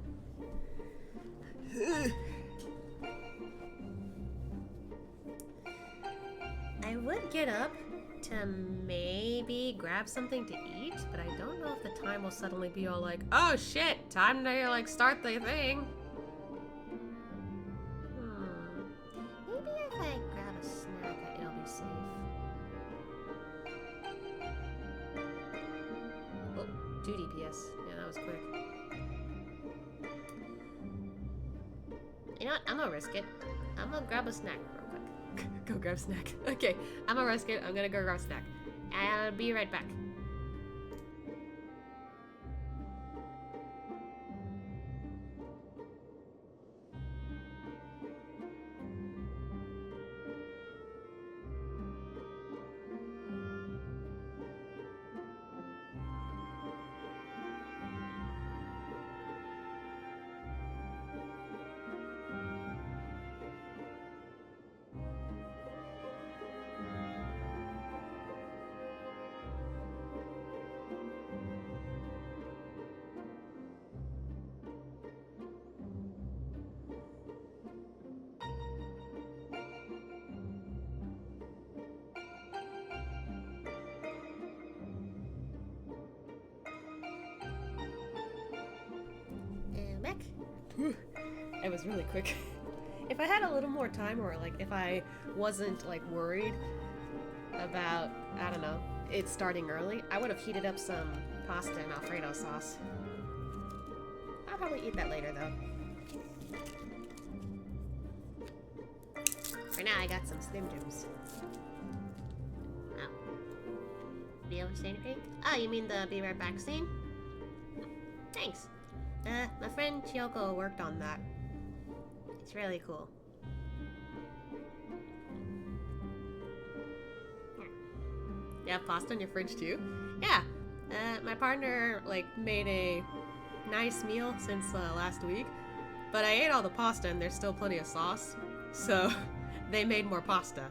I would get up to maybe grab something to eat, but I don't know if the time will suddenly be all like, Oh shit! Time to like start the thing. Maybe if I grab a snack, it'll be safe. Oh, 2 DPS. Yeah, that was quick. You know what? I'm gonna risk it. I'm gonna grab a snack real quick. Go grab a snack. Okay, I'm gonna risk it. I'm gonna go grab a snack. I'll be right back. Back. It was really quick. If I had a little more time, or like if I wasn't like worried about, I don't know, it starting early, I would have heated up some pasta and Alfredo sauce. I'll probably eat that later though. For now, I got some Slim Jims. Oh. Be able to say anything? Oh, you mean the be right back scene? Thanks. My friend Chiyoko worked on that. It's really cool. You have pasta in your fridge too? Yeah. My partner like made a nice meal since last week, but I ate all the pasta and there's still plenty of sauce, so they made more pasta.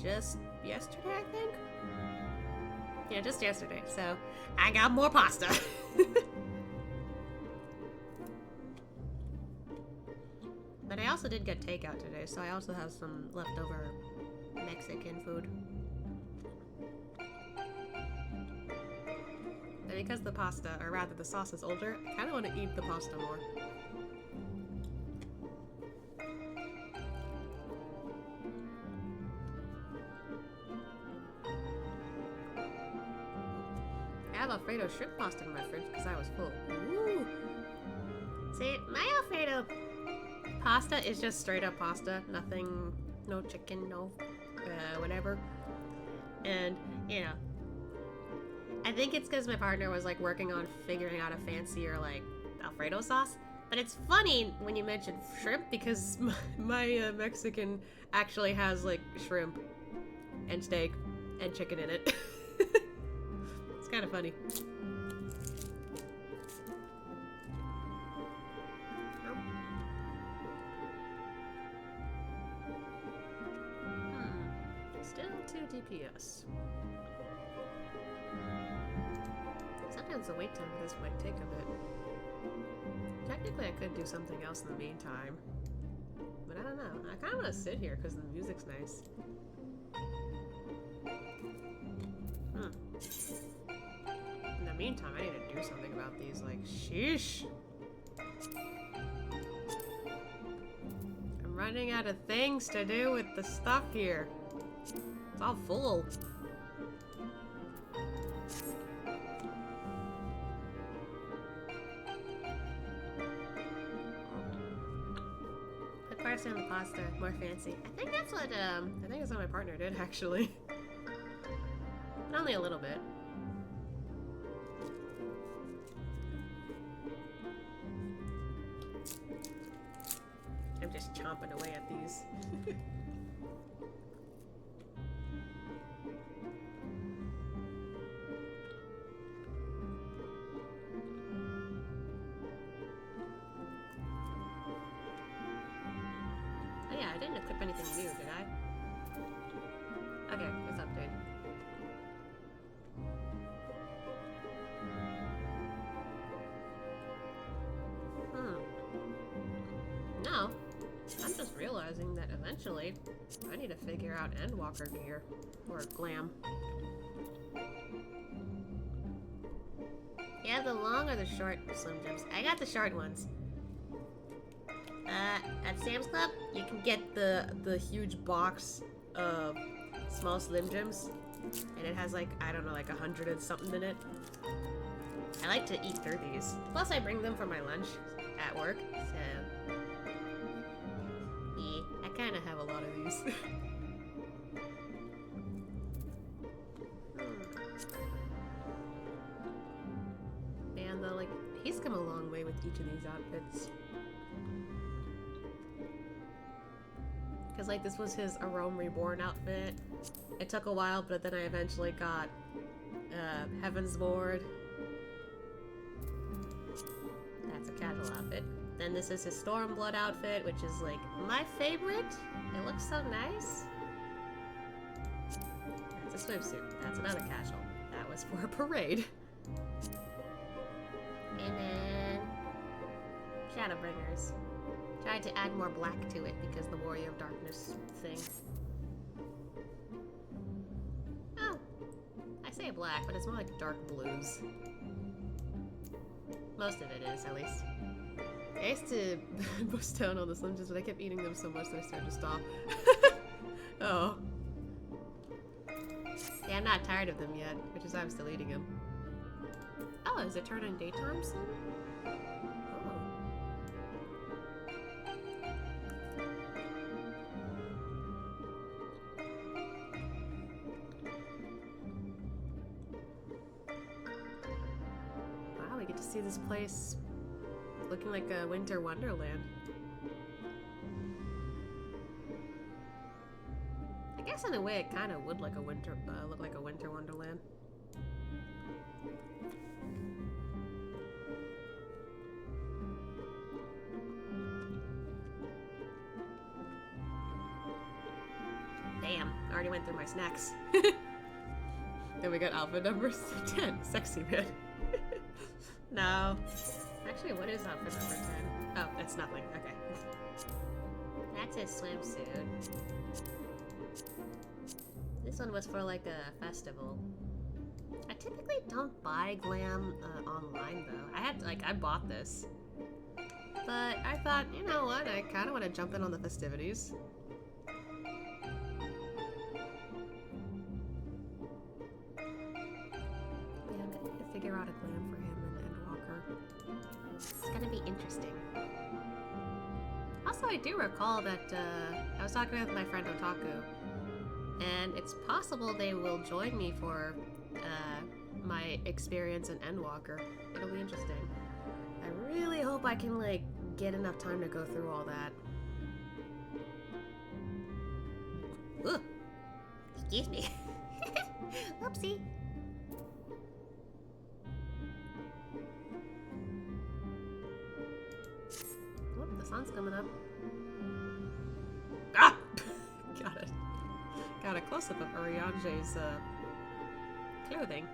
Just yesterday, I think? Yeah, just yesterday, so I got more pasta. But I also did get takeout today, so I also have some leftover Mexican food. And because the pasta, or rather the sauce is older, I kind of want to eat the pasta more. I have Alfredo shrimp pasta in my fridge because I was full. Ooh! See, my Alfredo Pasta is just straight up pasta. Nothing, no chicken, no whatever. And, you know, I think it's because my partner was like working on figuring out a fancier like Alfredo sauce. But it's funny when you mention shrimp because my Mexican actually has like shrimp and steak and chicken in it. It's kind of funny. Still 2 DPS. sense the wait time for this might take a bit. Technically, I could do something else in the meantime. But I don't know. I kind of want to sit here because the music's nice. In the meantime, I need to do something about these, like, sheesh. I'm running out of things to do with the stuff here. It's all full. Put parsley on the pasta, more fancy. I think that's what my partner did, actually. But only a little bit. I'm just chomping away at these. Oh yeah, I didn't equip anything new, did I? Okay, let's update. No. I'm just realizing that eventually I need to figure out Endwalker gear. Or glam. Yeah, the long or the short Slim Jims? I got the short ones. At Sam's Club, you can get the huge box of small Slim Jims. And it has like, I don't know, like 100 and something in it. I like to eat through these. Plus I bring them for my lunch at work, so... I kind of have a lot of these. Man, though, like, he's come a long way with each of these outfits. Because, like, this was his A Rome Reborn outfit. It took a while, but then I eventually got Heaven's Board. That's a casual outfit. Then this is his Stormblood outfit, which is like my favorite. It looks so nice. That's a swimsuit. That's another casual. That was for a parade. And then Shadowbringers. Tried to add more black to it because the Warrior of Darkness thing. Oh, I say black, but it's more like dark blues. Most of it is, at least. I used to bust down all the Slim Jims, but I kept eating them so much that I started to stop. Oh. Yeah, I'm not tired of them yet, which is why I'm still eating them. Oh, is it turning daytime soon? Oh. Wow, we get to see this place looking like a winter wonderland. I guess in a way it kind of would like a winter, look like a winter wonderland. Damn, I already went through my snacks. Then we got alpha numbers 10, sexy man. No. Actually, what is outfit number 10? Oh, it's nothing. Okay. That's his swimsuit. This one was for like a festival. I typically don't buy glam online though. I bought this. But I thought, you know what? I kind of want to jump in on the festivities. Yeah, I'm gonna need to figure out a glam for him and Endwalker. It's gonna be interesting. Also, I do recall that I was talking with my friend Otaku, and it's possible they will join me for my experience in Endwalker. It'll be interesting. I really hope I can, like, get enough time to go through all that. Ooh! Excuse me. Oopsie. Whoop, the sun's coming up. Ah! Got it. Got a close-up of Uriange's clothing.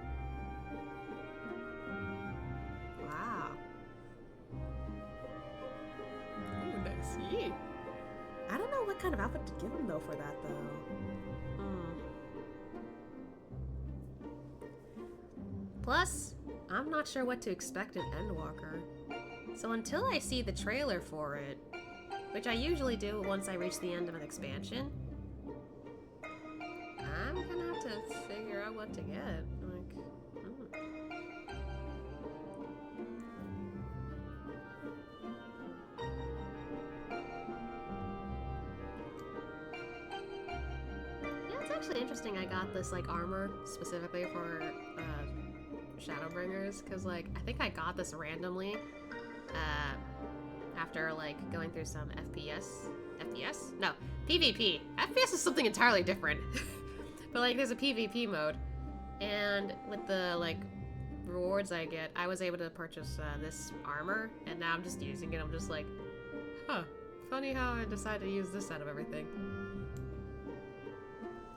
Eee. I don't know what kind of outfit to give him though for that though. Plus, I'm not sure what to expect in Endwalker. So until I see the trailer for it, which I usually do once I reach the end of an expansion, I'm gonna have to figure out what to get. Yeah, it's actually interesting I got this like armor specifically for Shadowbringers, because like I think I got this randomly after like going through some FPS? No, PvP. FPS is something entirely different. But like there's a PvP mode, and with the like rewards I get, I was able to purchase this armor, and now I'm just using it. I'm just like, huh, funny how I decided to use this out of everything.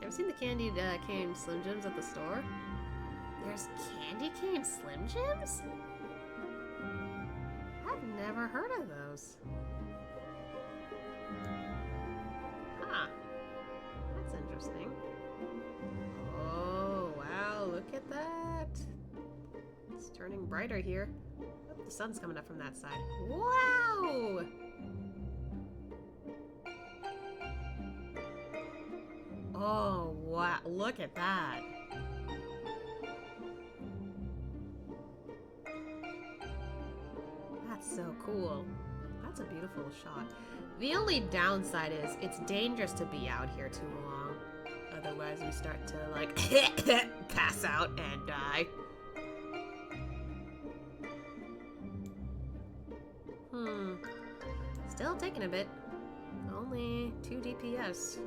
Ever seen the candied cane Slim Jims at the store? There's candy cane Slim Jims? I've never heard of those. Huh. That's interesting. Oh, wow, look at that. It's turning brighter here. Oh, the sun's coming up from that side. Wow! Oh, wow, look at that. That's so cool. That's a beautiful shot. The only downside is it's dangerous to be out here too long. Otherwise we start to like pass out and die. Still taking a bit. Only 2 DPS.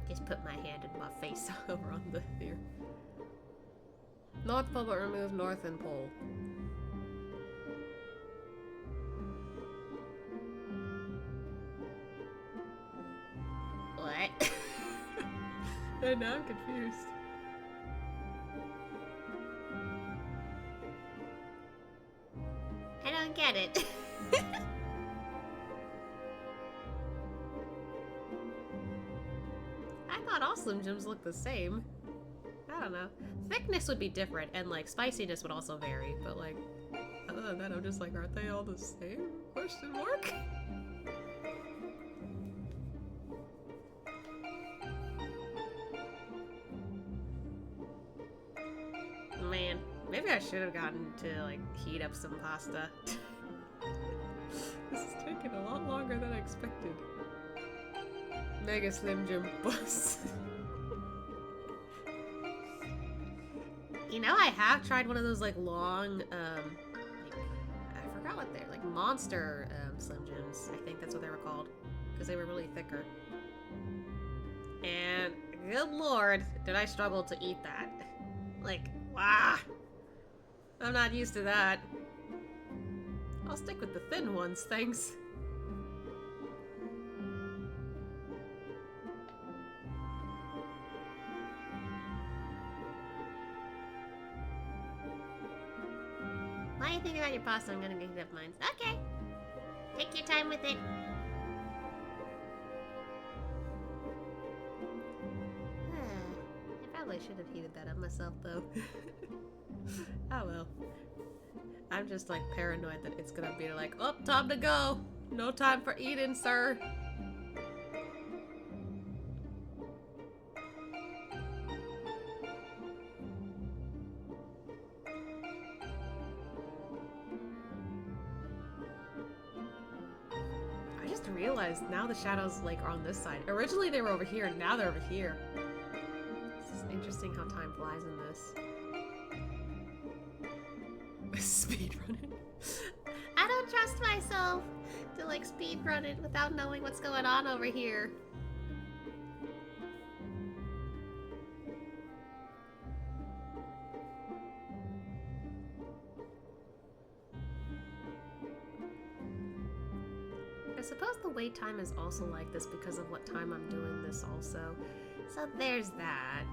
Just put my hand in my face over on the here. North Pole, but remove North and Pole. What? And now I'm confused. I don't get it. I thought all Slim Jims look the same. I don't know. Thickness would be different, and like spiciness would also vary, but like other than that, I'm just like, aren't they all the same? Question mark? Man, maybe I should have gotten to like heat up some pasta. This is taking a lot longer than I expected. Mega Slim Jim bus. You know, I have tried one of those like long, like, I forgot what they're like, monster Slim Jims. I think that's what they were called, because they were really thicker. And good lord, did I struggle to eat that? Like, wow, I'm not used to that. I'll stick with the thin ones, thanks. While you think about your pasta, I'm gonna heat up mine. Okay. Take your time with it. I probably should have heated that up myself, though. Oh well. I'm just like paranoid that it's gonna be like, oh, time to go. No time for eating, sir. I just realized now the shadows like are on this side. Originally they were over here, and now they're over here. This is interesting how time flies in this. Speed running. I don't trust myself to like speed run it without knowing what's going on over here. I suppose the wait time is also like this because of what time I'm doing this also. So there's that.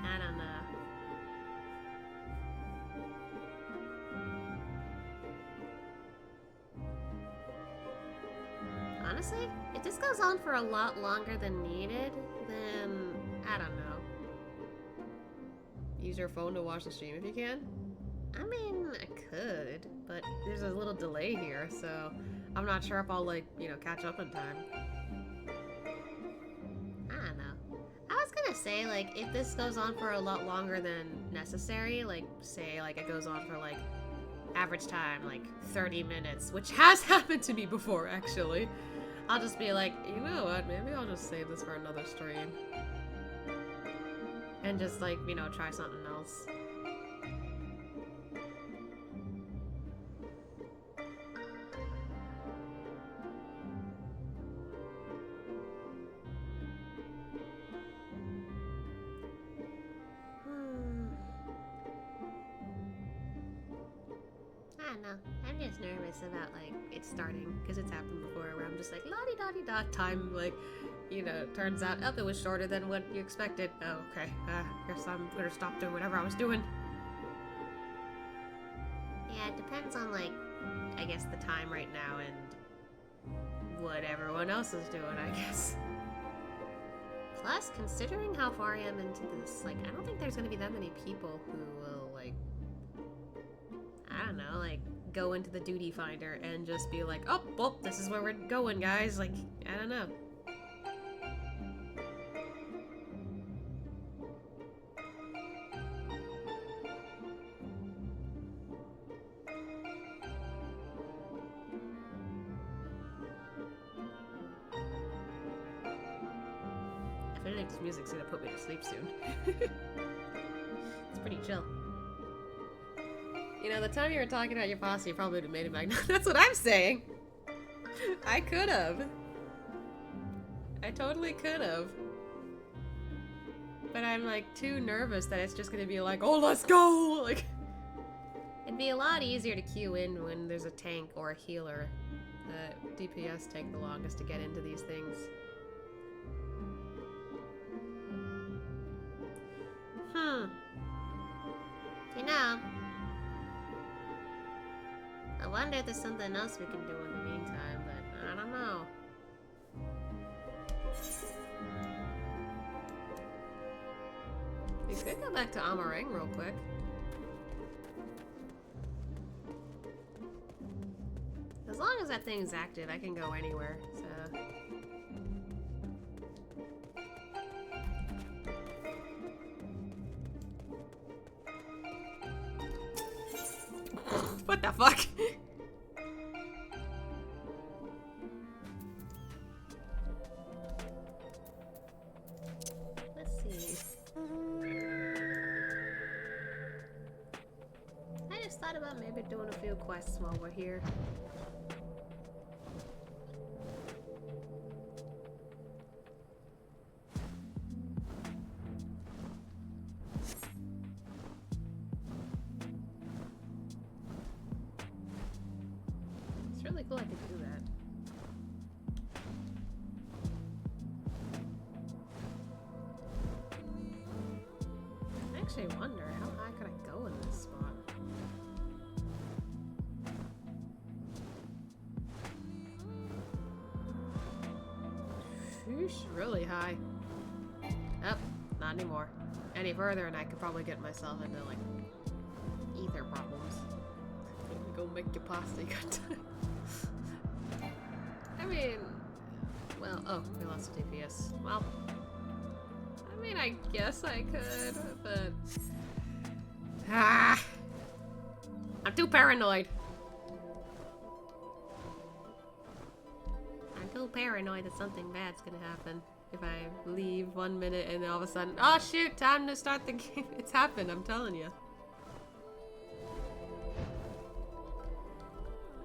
I don't know. Honestly, if this goes on for a lot longer than needed, then I don't know. Use your phone to watch the stream if you can? I mean, I could, but There's a little delay here, so I'm not sure if I'll, like, you know, catch up in time. I don't know. I was gonna say, like, if this goes on for a lot longer than necessary, like, say, like, it goes on for, like, average time, like, 30 minutes, which has happened to me before, actually. I'll just be like, you know what, maybe I'll just save this for another stream. And just, like, you know, try something else. I don't know. I'm just nervous about, like, it starting, because it's happened before where I'm just like, la-di-da-di-da, Time, like, you know, turns out, oh, it was shorter than what you expected. Oh, okay. Guess I'm gonna stop doing whatever I was doing. Yeah, it depends on, like, I guess the time right now and what everyone else is doing, I guess. Plus, considering how far I am into this, like, I don't think there's gonna be that many people who will, like, I don't know, like, go into the duty finder and just be like, oh, well, this is where we're going, guys. Like, I don't know. I feel like this music's gonna put me to sleep soon. It's pretty chill. You know, the time you were talking about your posse, you probably would have made it back. That's what I'm saying! I could have. I totally could have. But I'm, like, too nervous that it's just gonna be like, oh, let's go! Like, It'd be a lot easier to queue in when there's a tank or a healer. the DPS take the longest to get into these things. You know, I wonder if there's something else we can do in the meantime, but I don't know. We could go back to Amarang real quick. As long as that thing's active, I can go anywhere, so... What the fuck? Let's see. I just thought about maybe doing a few quests while we're here. It's really cool I could do that. I actually wonder, how high could I go in this spot? Sheesh, really high. Up, not anymore. Any further and I could probably get myself into, like, ether problems. Go make your pasta, you got time. I mean, well, oh, we lost DPS. Well, I mean, I guess I could, but... Ah! I'm too paranoid. I'm too paranoid that something bad's gonna happen. If I leave 1 minute and then all of a sudden, oh shoot, time to start the game. It's happened, I'm telling you.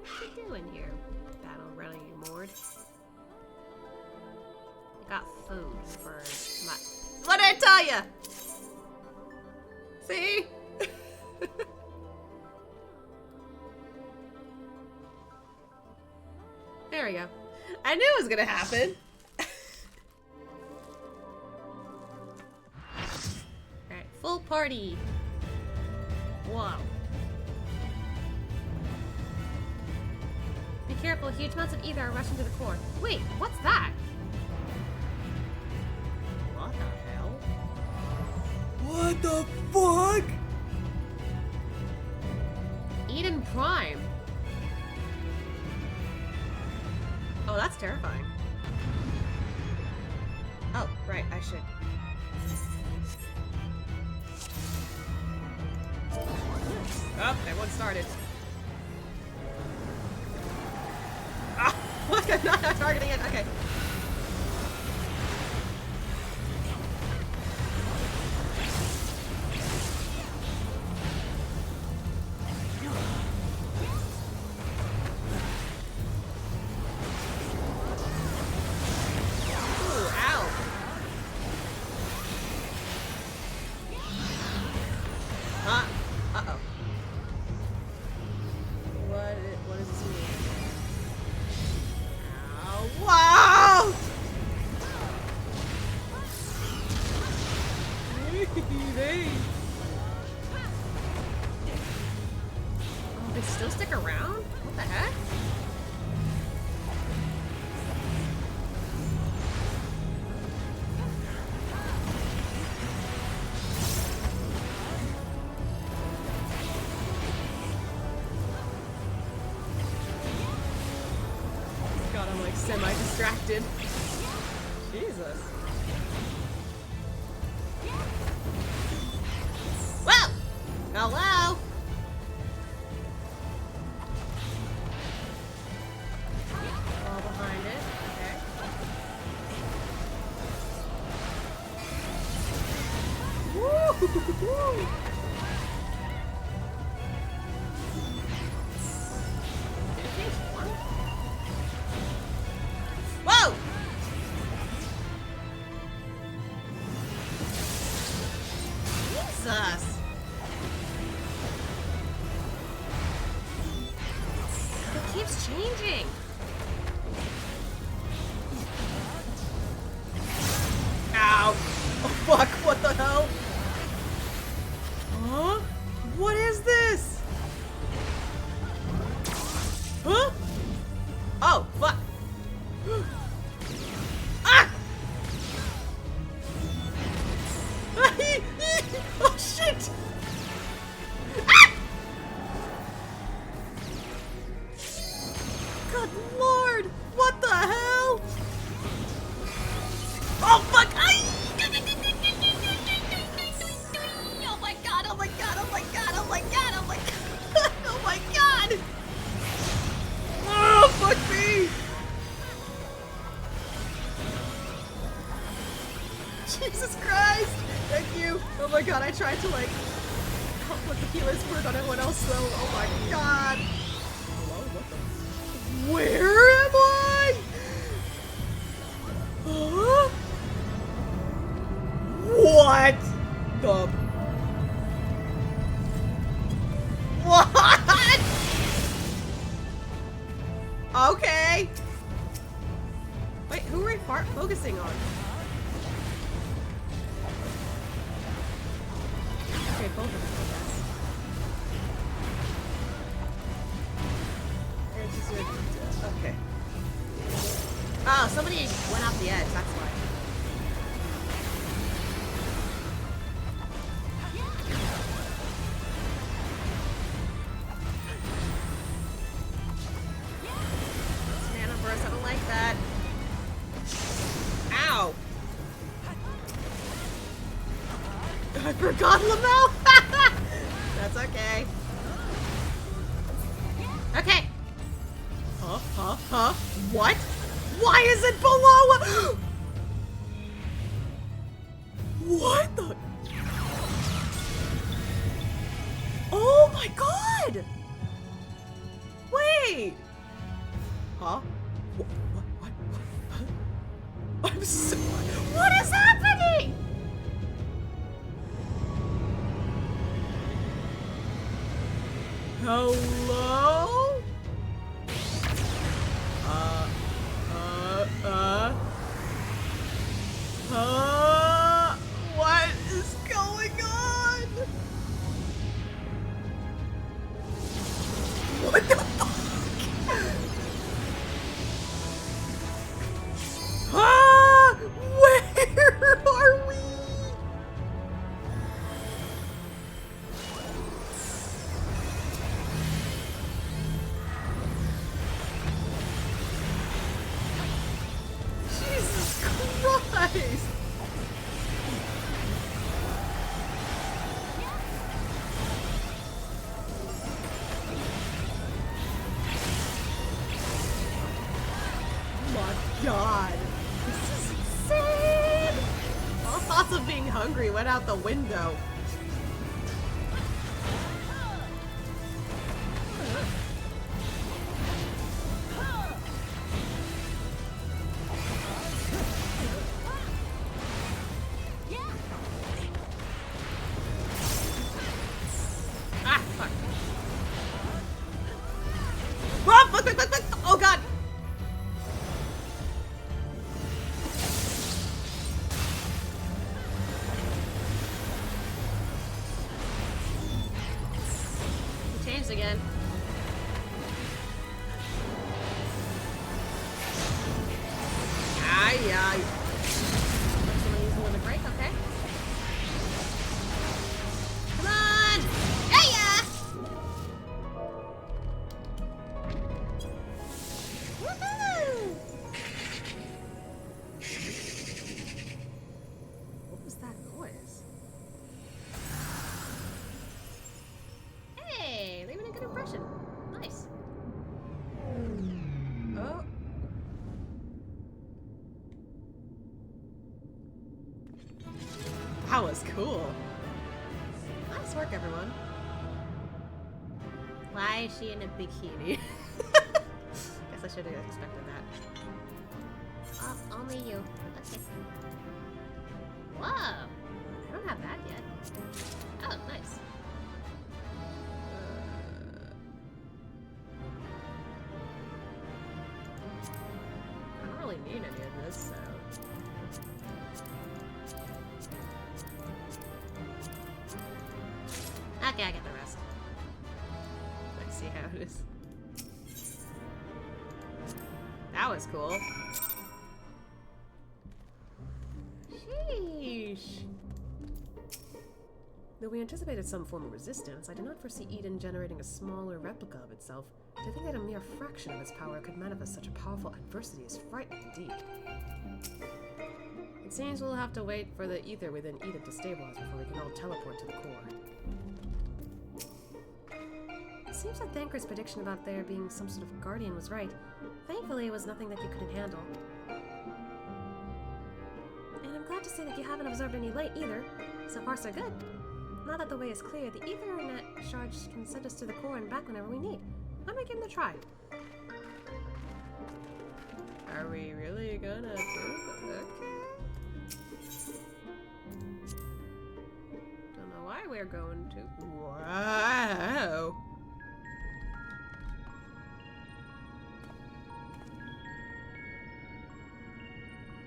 What you doing here, Battle Rally Mord? I got food for my... What did I tell ya? See? There we go. I knew it was gonna happen. Alright, full party! Whoa. Be careful, huge amounts of ether are rushing to the core. Wait, what's that? What the hell? What the fuck? Eden Prime. Oh, that's terrifying. Oh, right, I should. Oh, everyone started. Ah, look, I'm not targeting it. Okay. They still stick around? What the heck? God, I'm like semi-distracted. Jesus. Whoa! Hello? All behind it. Okay. Woo! Whoa! Jesus! It keeps changing. Ow! Oh fuck! What the hell? Huh? What is this? Huh? Oh fuck! Ah! Oh shit! Ah! Good lord! What the hell? Oh fuck! Oh my god! Oh my god! Oh my god! Oh my god! Oh my god! Oh my god! Oh fuck me! Jesus Christ! Thank you! Oh my god, I tried to like help with the healer's work on everyone else though. Oh my god! Hello? What the? Where am I? Huh? What the? What? Okay. Wait, who are we focusing on? Okay, both of them, I guess. Okay. Oh, somebody went off the edge, that's why. Mana burst, I don't like that. Ow! I forgot Lamel! That's okay. Okay. Huh? What? Why is it below? What the? Oh my god! Wait! Huh? What? I'm so... What is happening? Hello? What is going on? What the fuck? face! Oh my god! This is insane! All thoughts of being hungry went out the window. Ah, fuck. Run! Fuck, fuck, fuck, fuck! Oh god! He changed again. Ay, ay. Somebody use a limit break, okay. Come on! Hey ya! Woohoo! What was that noise? Hey, leaving a good impression. Nice. Oh. That was cool. Nice work, everyone. Why is she in a bikini? Guess I should have expected that. Oh, only you. Okay. Whoa! I don't have that yet. Oh, nice. I don't really need any of this, so. Okay, I get the rest. Let's see how it is. That was cool. Sheesh. Though we anticipated some form of resistance, I did not foresee Eden generating a smaller replica of itself. To think that a mere fraction of its power could manifest such a powerful adversity is frightening indeed. It seems we'll have to wait for the ether within Eden to stabilize before we can all teleport to the core. It seems that Thancred's prediction about there being some sort of guardian was right. Thankfully, it was nothing that you couldn't handle. And I'm glad to say that you haven't observed any light either. So far, so good. Now that the way is clear, the Ethernet charge can send us to the core and back whenever we need. Why don't we give it a try? Are we really gonna do it? Okay. Don't know why we're going to. Wow.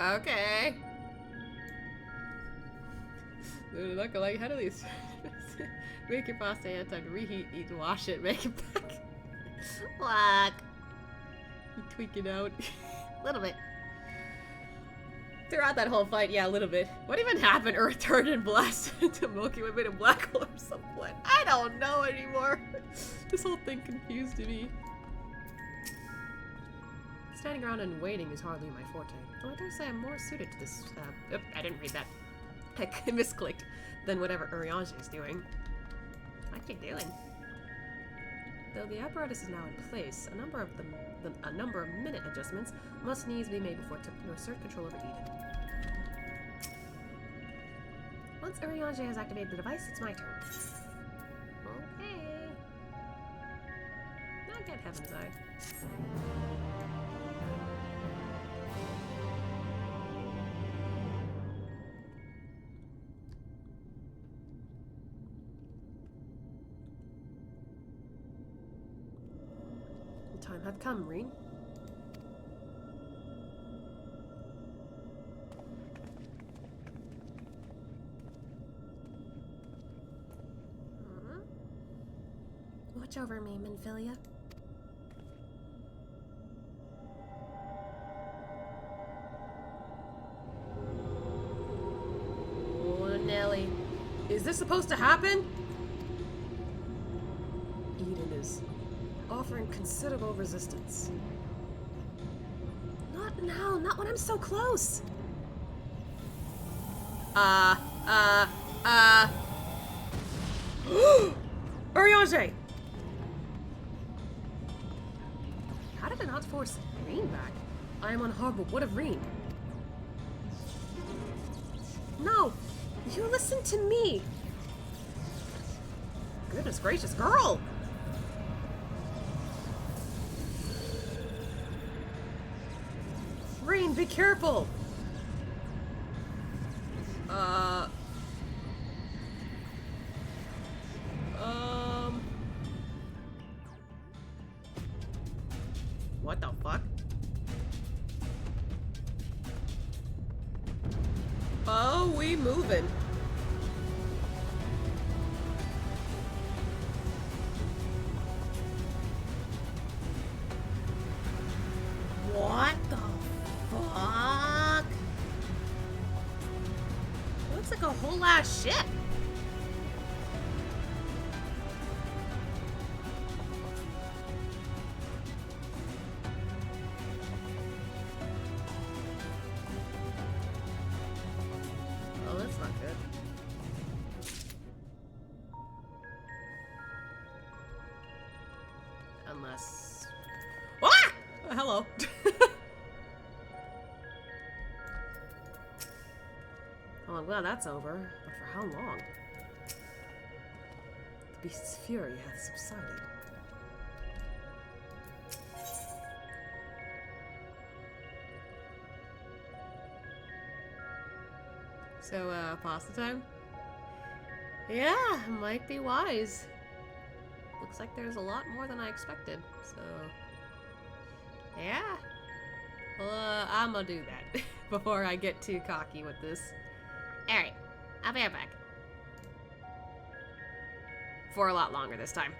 Okay. Look, like, how do these make your pasta and time to reheat, eat, wash it, make it back? Look. You tweaking out. A little bit. Throughout that whole fight, yeah, a little bit. What even happened? Earth turned and blasted into Milky Way, made a black hole or something. I don't know anymore. This whole thing confused me. Standing around and waiting is hardly my forte. Though I dare say I'm more suited to this, I didn't read that. I misclicked than whatever Uriange is doing. What you doing? Though the apparatus is now in place, a number of minute adjustments must needs be made before attempting to assert control over Eden. Once Uriange has activated the device, it's my turn. Okay. Not get Heaven's Eye. The time had come, Reen. Watch over me, Minfilia. Oh, Nelly. Is this supposed to happen? Eden is offering considerable resistance. Not now, not when I'm so close. Urianger! How did I not force Reen back? I am on harbor. What of Reen? No! You listen to me! Goodness gracious, girl! Reen, be careful! What the fuck? Oh, we moving. What the fuck? Looks like a whole ass ship. Oh, that's not good. Unless... Ah! Hello. Oh, I'm glad that's over. But for how long? The beast's fury hath subsided. So, pasta time? Yeah, might be wise. Looks like there's a lot more than I expected, so... Yeah. Well, I'm gonna do that before I get too cocky with this. Alright, I'll be right back. For a lot longer this time.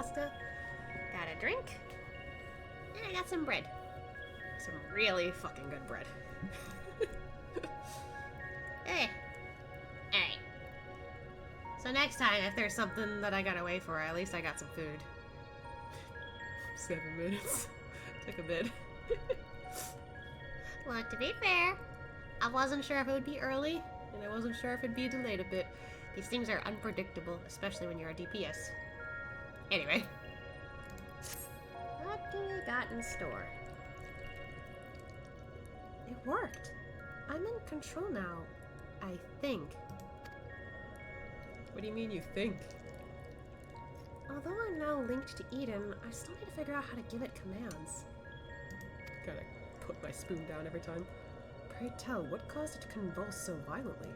pasta. Got a drink. And I got some bread. Some really fucking good bread. Hey. Alright. So next time, if there's something that I gotta wait for, at least I got some food. 7 minutes. Took a bit. Well, to be fair, I wasn't sure if it would be early, and I wasn't sure if it'd be delayed a bit. These things are unpredictable, especially when you're a DPS. Anyway. What do we got in store? It worked. I'm in control now, I think. What do you mean you think? Although I'm now linked to Eden, I still need to figure out how to give it commands. Gotta put my spoon down every time. Pray tell, what caused it to convulse so violently?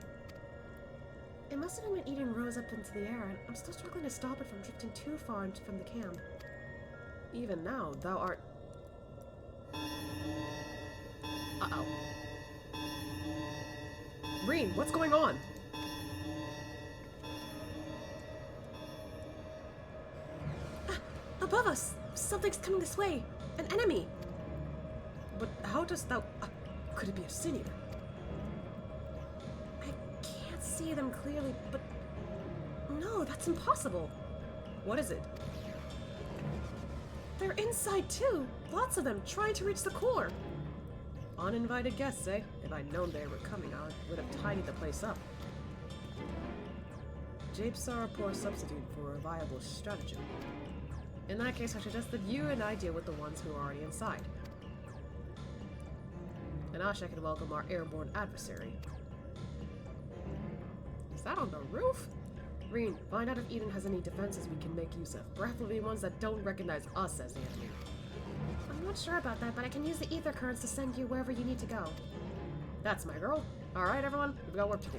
It must have been when Eden rose up into the air, and I'm still struggling to stop it from drifting too far from the camp. Even now, thou art... Uh-oh. Reen, what's going on? Above us! Something's coming this way! An enemy! But how dost thou... could it be a Sin Eater? I can't see them clearly, but... No, that's impossible! What is it? They're inside too! Lots of them, trying to reach the core! Uninvited guests, eh? If I'd known they were coming, I would have tidied the place up. Japes are a poor substitute for a viable stratagem. In that case, I suggest that you and I deal with the ones who are already inside. And Asha can welcome our airborne adversary. Is that on the roof? Reen, find out if Eden has any defenses we can make use of. Preferably ones that don't recognize us as the enemy. I'm not sure about that, but I can use the ether currents to send you wherever you need to go. That's my girl. Alright, everyone, we've got work to do.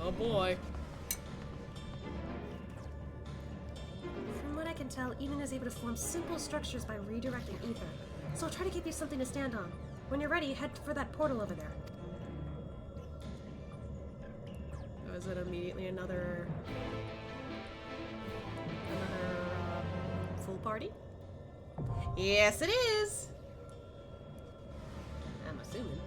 Oh boy. From what I can tell, Eden is able to form simple structures by redirecting ether. So I'll try to give you something to stand on. When you're ready, head for that portal over there. Oh, is it immediately another full party? Yes, it is! I'm assuming.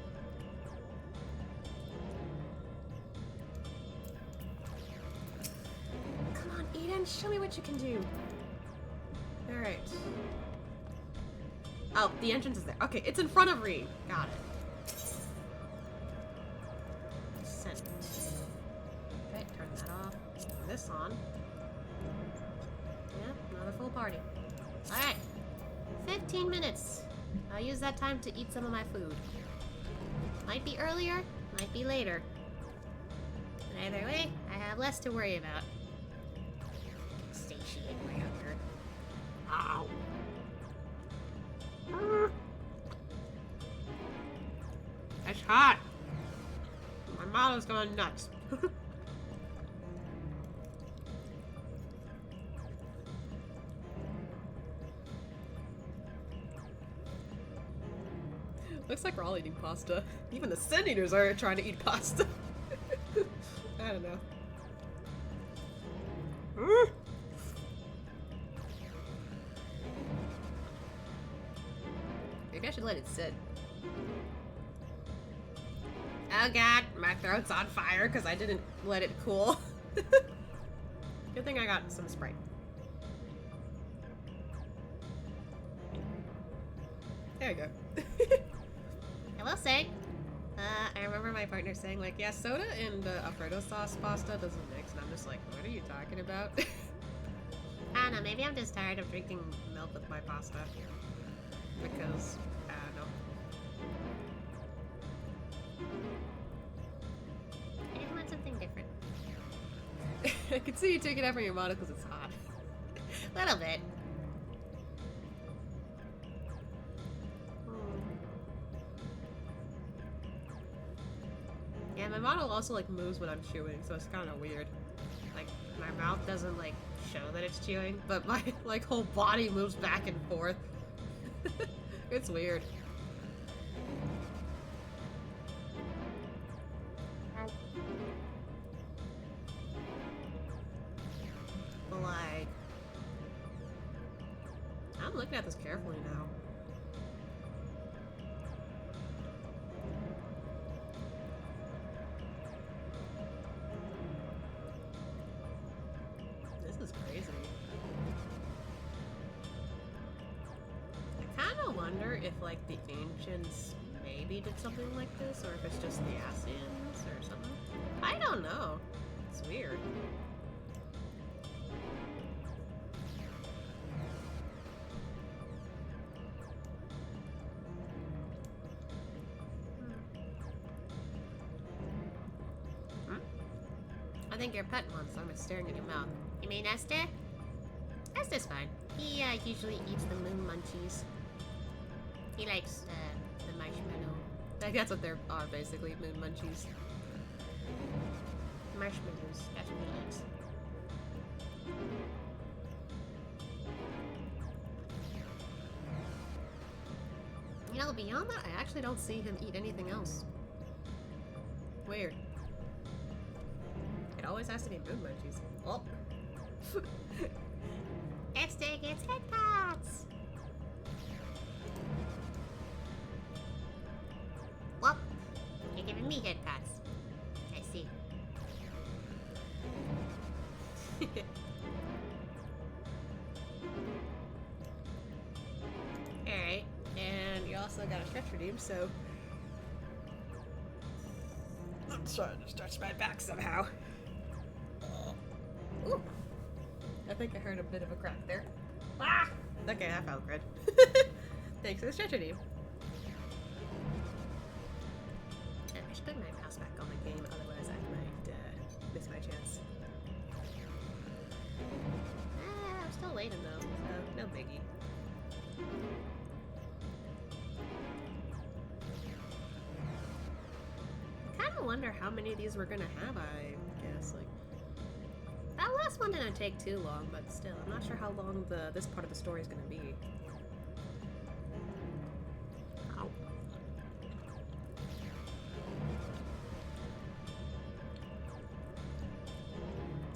Come on, Eden, show me what you can do. Alright. Oh, the entrance is there. Okay, it's in front of Reen. Got it. Send. Okay, turn that off. Turn this on. Yeah, another full party. Alright. 15 minutes. I'll use that time to eat some of my food. Might be earlier, might be later. But either way, I have less to worry about. Satiate my hunger. Ow! That's hot! My mouth is going nuts. Looks like we're all eating pasta. Even the Sin Eaters are trying to eat pasta. I don't know. Maybe I should let it sit. Oh god, my throat's on fire because I didn't let it cool. Good thing I got some Sprite. There you go. I will say, I remember my partner saying, like, yeah, soda and Alfredo sauce pasta doesn't mix, and I'm just like, what are you talking about? I don't know, maybe I'm just tired of drinking milk with my pasta. Because, I don't know. I just want something different. I can see you taking it out from your model because it's hot. A little bit. Yeah, my model also like moves when I'm chewing, so it's kind of weird. Like my mouth doesn't like show that it's chewing, but my like whole body moves back and forth. It's weird. Like I'm looking at this carefully now. This is crazy. I kind of wonder if, like, the ancients maybe did something like this, or if it's just the Scions or something. I don't know. It's weird. I think your pet monster is staring at your mouth. You mean Esther? Esther's fine. He usually eats the moon munchies. He likes the marshmallow. Like, that's what they are, basically, moon munchies. Marshmallows, that's what he eats. You know, beyond that, I actually don't see him eat anything else. Weird. It always has to be moon munchies. Oh. Esther gets head pats! Well, you're giving me head pats. I see. Alright, and you also got a stretch redeem, so... I'm trying to stretch my back somehow. Ooh. I think I heard a bit of a crack there. Ah! Okay, that felt good. Thanks for the stretch redeem. I should put my mouse back on the game, otherwise I might miss my chance. I'm still waiting though, so no biggie. I kind of wonder how many of these we're gonna have, I guess. Like, that last one didn't take too long, but still, I'm not sure how long this part of the story is gonna be. Ow.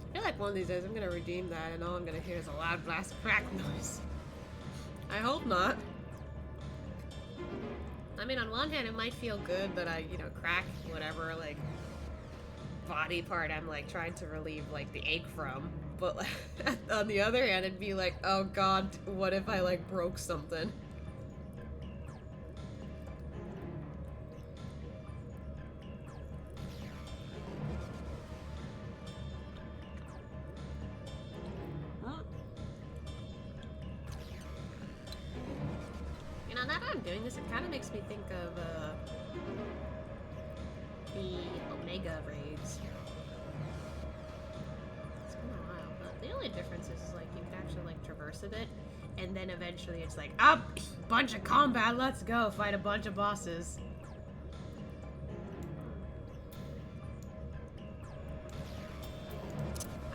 I feel like one of these days I'm gonna redeem that and all I'm gonna hear is a loud blast crack noise. I hope not. I mean, on one hand, it might feel good that I, you know, crack whatever, like, body part I'm, like, trying to relieve, like, the ache from. But, like, on the other hand, it'd be like, oh god, what if I, like, broke something? You know, now that I'm doing this, it kind of makes me think of, the Omega raids. It's been a while, but the only difference is like you can actually like traverse a bit, and then eventually it's like, up, bunch of combat, let's go fight a bunch of bosses.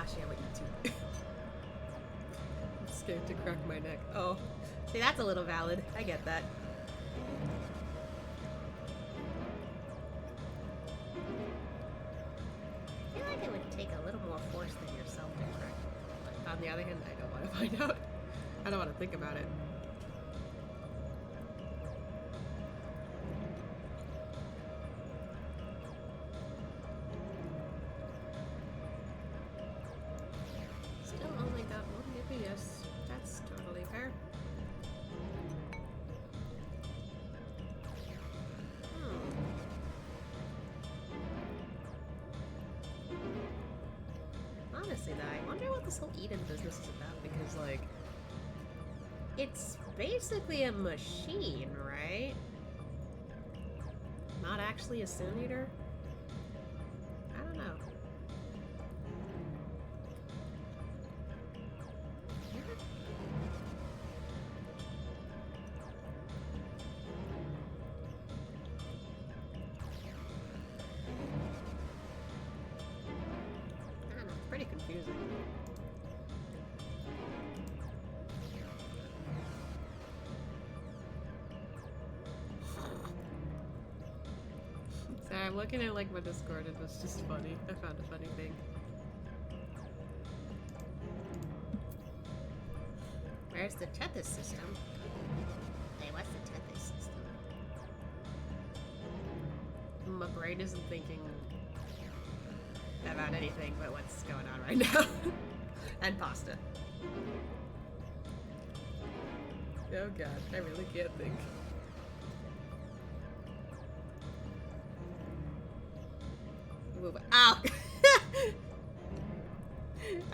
Actually, I would eat too. I'm scared to crack my neck. Oh, see, that's a little valid. I get that. It would take a little more force than yourself to crack. But on the other hand, I don't want to find out. I don't want to think about it. Still only got one DPS. That's totally fair. Honestly, though, I wonder what this whole Eden business is about, because, like, it's basically a machine, right? Not actually a Sin Eater? I don't know. I don't know, it's pretty confusing. Sorry, I'm looking at like my Discord, it was just funny. I found a funny thing. there's the Tethys system. Hey, what's the Tethys system? My brain isn't thinking about anything but what's going on right now. And pasta. Oh god, I really can't think. Move. Ow!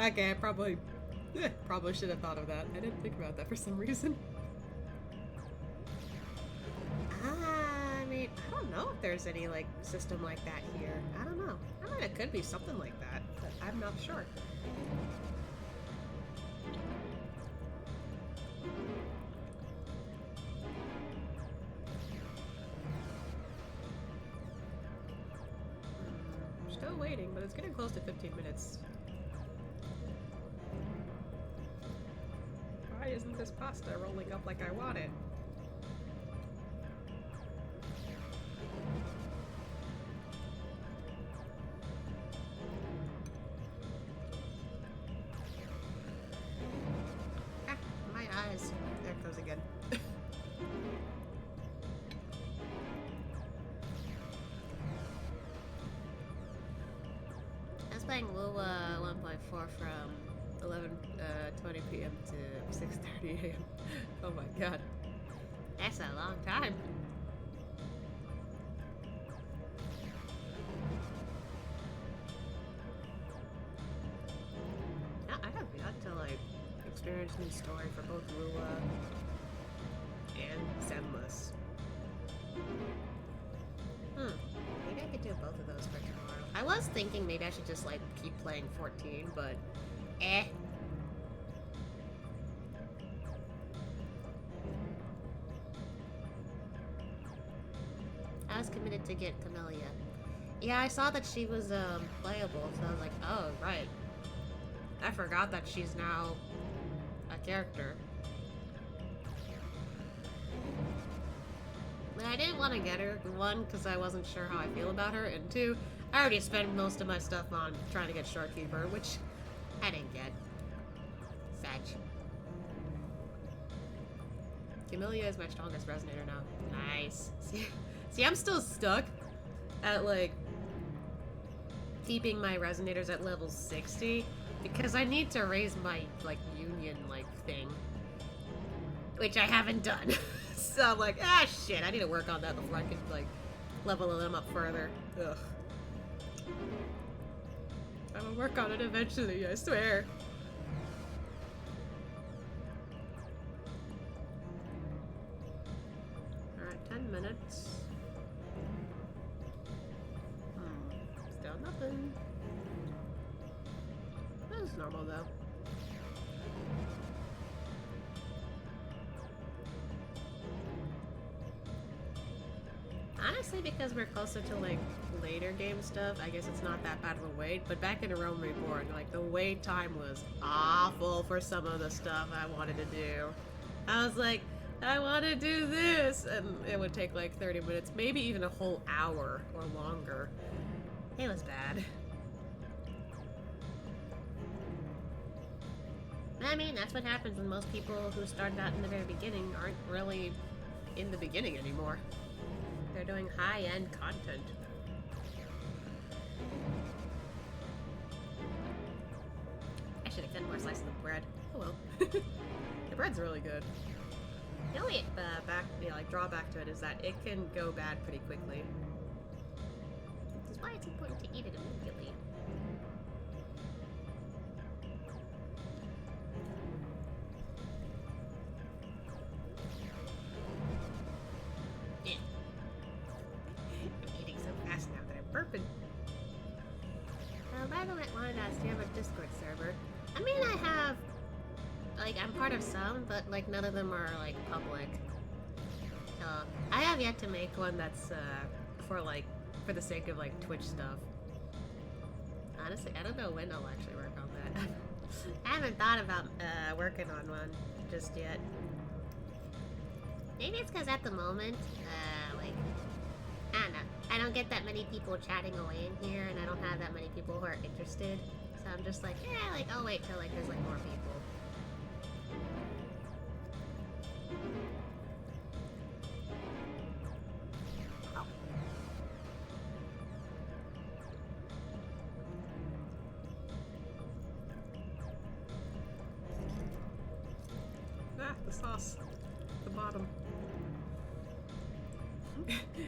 Okay, I probably should have thought of that. I didn't think about that for some reason. I mean, I don't know if there's any, like, system like that here. I don't know. I mean, it could be something like that, but I'm not sure. Still waiting, but it's getting close to 15 minutes. Why isn't this pasta rolling up like I want it? Ah, my eyes. There it goes again. I was playing Lua 1.4 from 20 p.m. to 6:30 a.m. Oh my god. That's a long time. I have yet to like experience new story for both Lua and Zenless. Maybe I could do both of those for tomorrow. I was thinking maybe I should just like keep playing 14, but eh. I was committed to get Camellia. Yeah, I saw that she was playable, so I was like, oh right. I forgot that she's now a character. But I didn't want to get her, one, because I wasn't sure how I feel about her, and two, I already spent most of my stuff on trying to get Shortkeeper, which I didn't get. Fetch. Camellia is my strongest resonator now. Nice. See, I'm still stuck at, like, keeping my resonators at level 60, because I need to raise my, like, union, like, thing. Which I haven't done. So I'm like, ah, shit, I need to work on that before I can, like, level them up further. Ugh. I will work on it eventually, I swear. Alright, 10 minutes. Still nothing. That's normal, though. Honestly, because we're closer to, like, later game stuff, I guess it's not that bad of a wait. But back in Rome Reborn, like, the wait time was awful for some of the stuff I wanted to do. I was like, I want to do this! And it would take, like, 30 minutes, maybe even a whole hour or longer. It was bad. I mean, that's what happens when most people who started out in the very beginning aren't really in the beginning anymore. They're doing high-end content. I should have cut more slices of bread. Oh well. The bread's really good. The only drawback to it is that it can go bad pretty quickly. Which is why it's important to eat it immediately. Burping. By the way, I wanted to ask, do you have a Discord server? I mean, I have, like, I'm part of some, but, like, none of them are, like, public. So, I have yet to make one that's, for the sake of, like, Twitch stuff. Honestly, I don't know when I'll actually work on that. I haven't thought about, working on one just yet. Maybe it's because at the moment, like, I don't know. I don't get that many people chatting away in here, and I don't have that many people who are interested. So I'm just like, yeah, like, I'll wait till, like, there's, like, more people. the sauce. The bottom.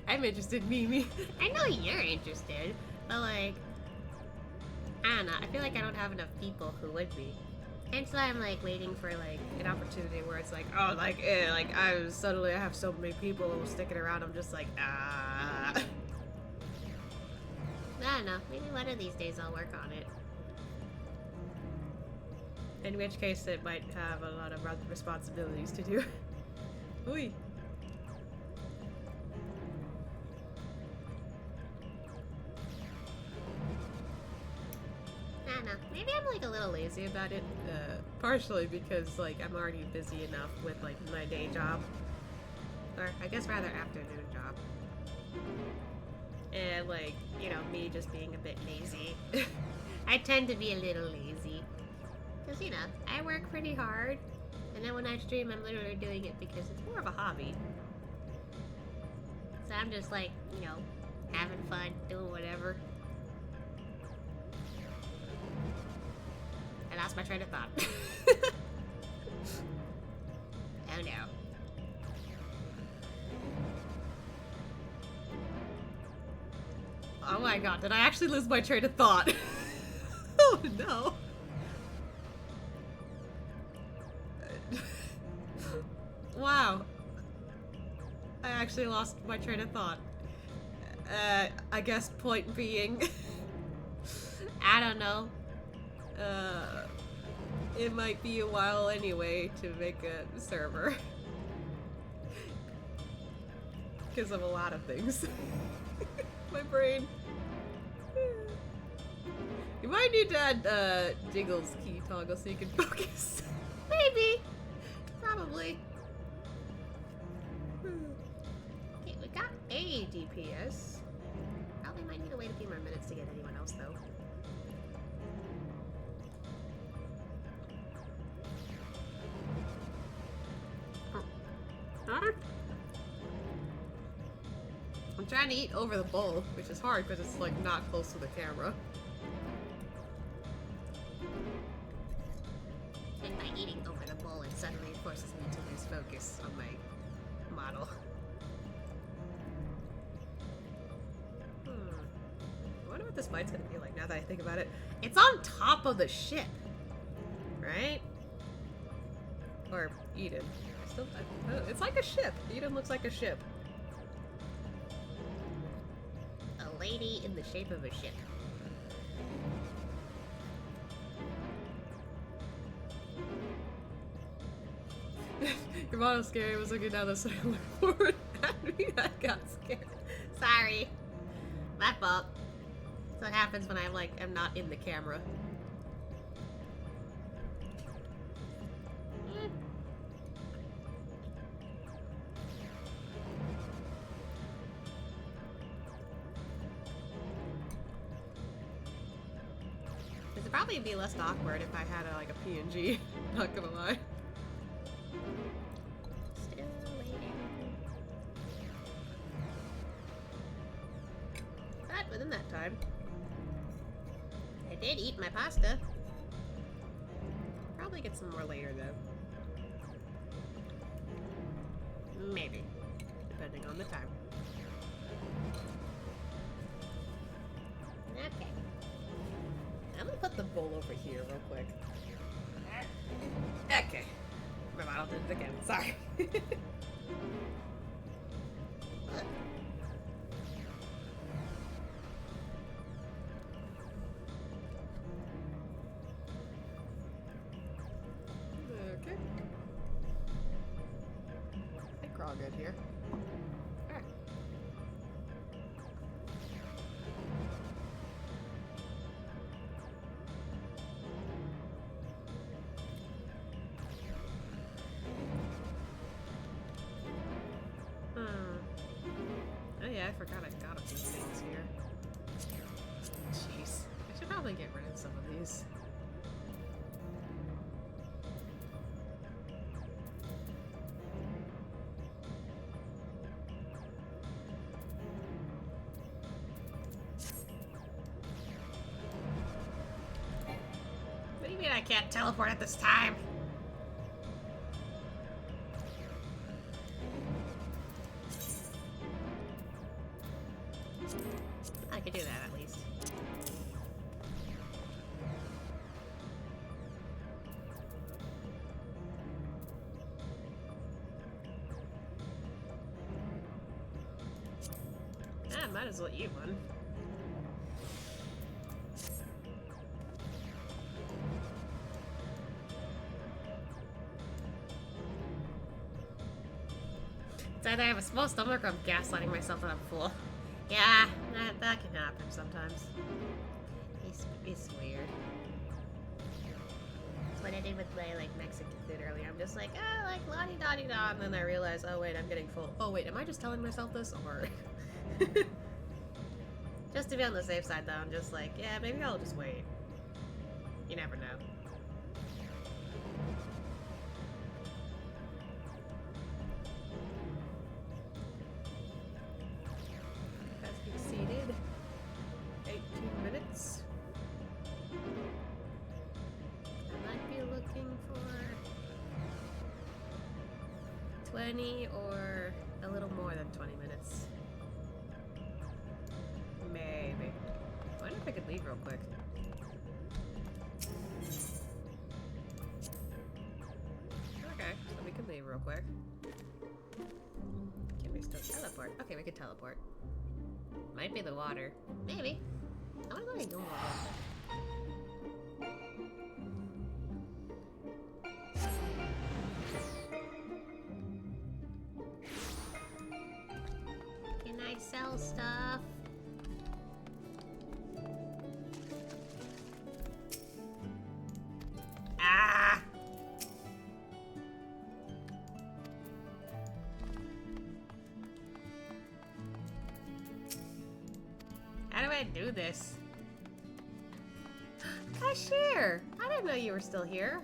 I'm interested, Mimi. I know you're interested, but like, I don't know. I feel like I don't have enough people who would be. And so I'm like waiting for like An opportunity where it's like, oh, like, I have so many people sticking around. I'm just like, ah. I don't know. Maybe one of these days I'll work on it. In which case, it might have a lot of responsibilities to do. Oi. I don't know. Maybe I'm like a little lazy about it. Partially because, like, I'm already busy enough with, like, my day job. Or, I guess rather afternoon job. And, like, you know, me just being a bit lazy. I tend to be a little lazy. Because, you know, I work pretty hard. And then when I stream, I'm literally doing it because it's more of a hobby. So I'm just like, you know, having fun, doing whatever. I lost my train of thought. Oh no. Oh my god, did I actually lose my train of thought? Oh no. Wow. I actually lost my train of thought. I guess point being... I don't know. It might be a while anyway to make a server. Because of a lot of things. My brain. You might need to add Jiggle's key toggle so you can focus. Maybe. Probably. Okay, we got a DPS. Probably might need to wait a few more minutes to get anyone else though. I'm trying to eat over the bowl, which is hard because it's like not close to the camera. And by eating over the bowl, it suddenly forces me to lose focus on my model. I wonder what this fight's gonna be like now that I think about it. It's on top of the ship, right? Or Eden. It's like a ship. Eden looks like a ship. A lady in the shape of a ship. Your model's scary. Was looking down the side and looked forward at me. I got scared. Sorry. My fault. That's what happens when I'm not in the camera. It'd probably be less awkward if I had a PNG. Not gonna lie. Still waiting. But within that time, I did eat my pasta. probably get some more later though. Maybe, depending on the time. Okay. I'm gonna put the bowl over here real quick. Okay. My model did it again. Sorry. Okay. I think we're all good here. Alright. Oh yeah, I forgot I got a few things here. Jeez. I should probably get rid of some of these. What do you mean I can't teleport at this time? might as well eat one. It's either I have a small stomach or I'm gaslighting myself that I'm full. Yeah, that can happen sometimes. It's weird. That's what I did with my like Mexican food earlier. I'm just like, ah, like la-di-da-di-da, and then I realize, oh wait, I'm getting full. Oh wait, am I just telling myself this, or? Just to be on the safe side, though, I'm just like, yeah, maybe I'll just wait. You never know. Has exceeded 18 minutes. I might be looking for 20 or a little more than 20 minutes. Maybe. I wonder if I could leave real quick. Okay, so we can leave real quick. Can we still teleport? Okay, we could teleport. Might be the water. Maybe. I wanna go to Google. Can I sell stuff? Ah! How do I do this? Cashier! I didn't know you were still here.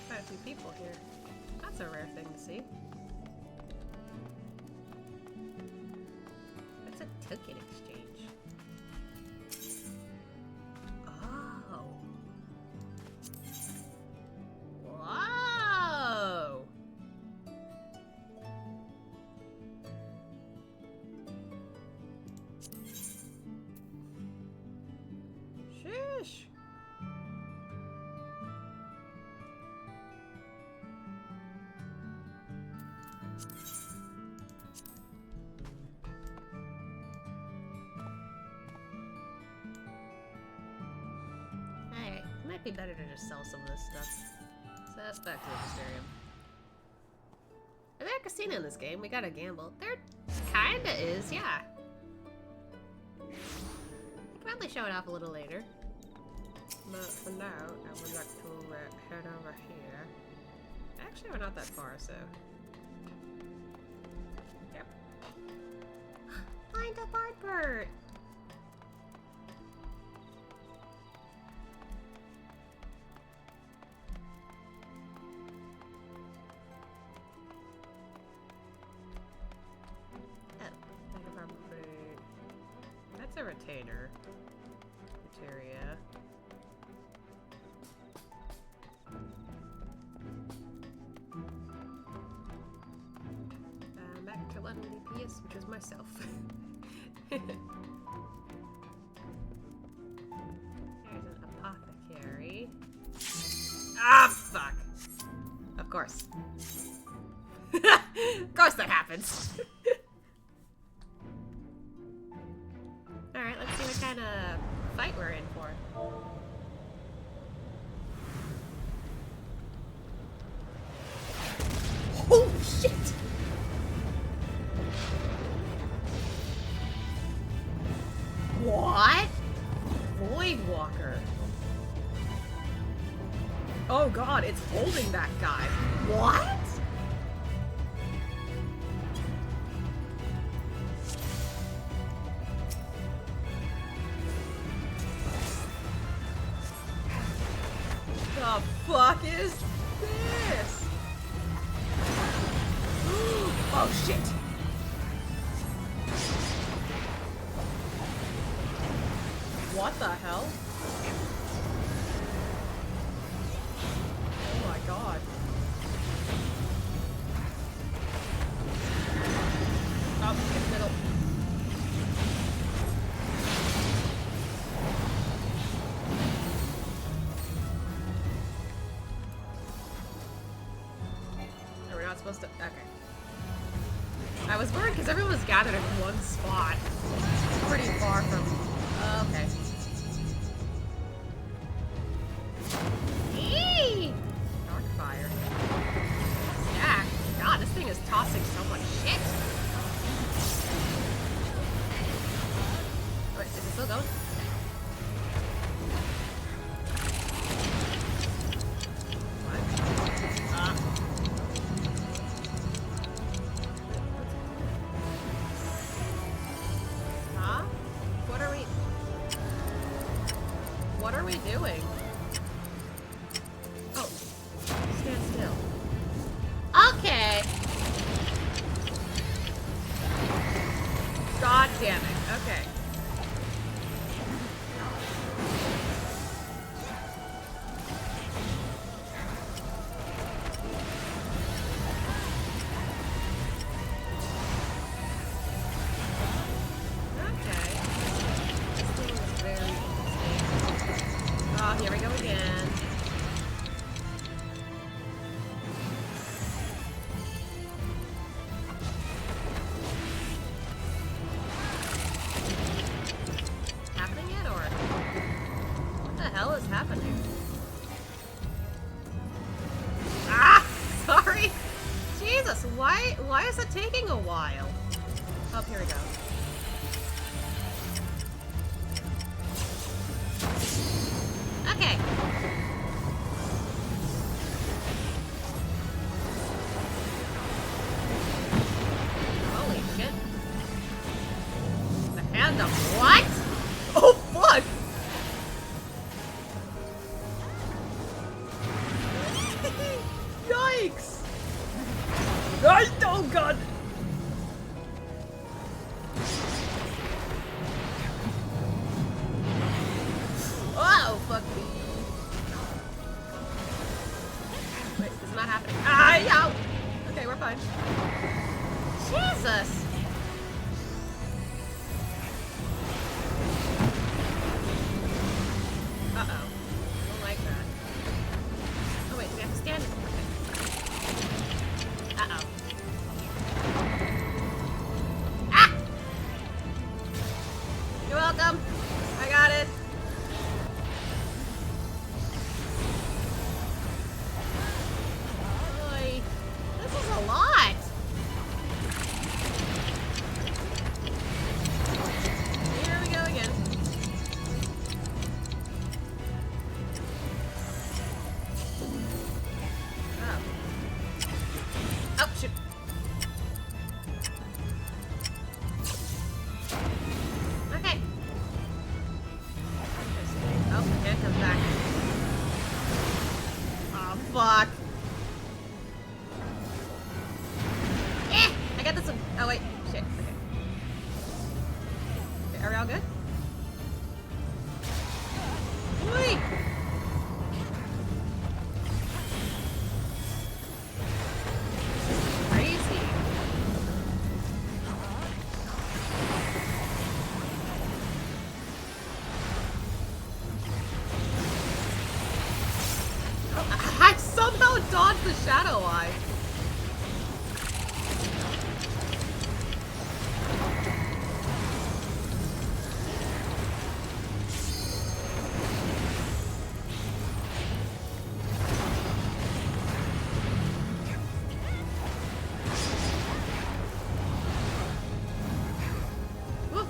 Quite a few people here. That's a rare thing to see. That's a token exchange. Oh. Whoa! Sheesh. Alright, it might be better to just sell some of this stuff. So that's back to the Mysterium. Is there a casino in this game? We gotta gamble. There kinda is, yeah. I could probably show it off a little later. But for now, I would like to head over here. Actually, we're not that far, so... Yep. Find a Bart. That's a retainer. Materia. Back to 1 DPS, which is myself. There's an apothecary. Ah, fuck! Of course. Of course that happens. Alright, let's see what kind of fight we're in for. Holy shit! What? Void Walker. Oh god, it's holding that guy. What? The fuck is this? Oh shit! What the hell? Oh my god. Oh, it's middle. supposed to... Okay. I was worried because everyone was gathered in one spot. Pretty far from... okay. Eee! Dark fire. Yeah. God, this thing is tossing so much shit. Wait, is it still going? Huh? What are we doing? Oh. Stand still. Okay. God damn it. Okay. Oh, here we go again. Happening yet, or what the hell is happening? Ah, sorry. Jesus, why is it taking a while? Oh, here we go. Okay. Holy shit. The hand of what? Oh, fuck! Yikes! Oh, God! Oh, fuck me. Wait, this is not happening. Ah, yow! Okay, we're fine. Jesus! Uh-oh. I don't like that. Oh, wait, we have to stand it. Okay. Uh-oh. Ah! You're welcome. I got it. Boy, this is a lot. Here we go again. Oh. Oh, shoot. Okay. Oh, here it comes back. Oh, fuck. Eh! I got this one. Oh, wait. Shit. Okay. Are we all good? Wait! Crazy. Oh, I somehow dodged the shadow eye. Woo.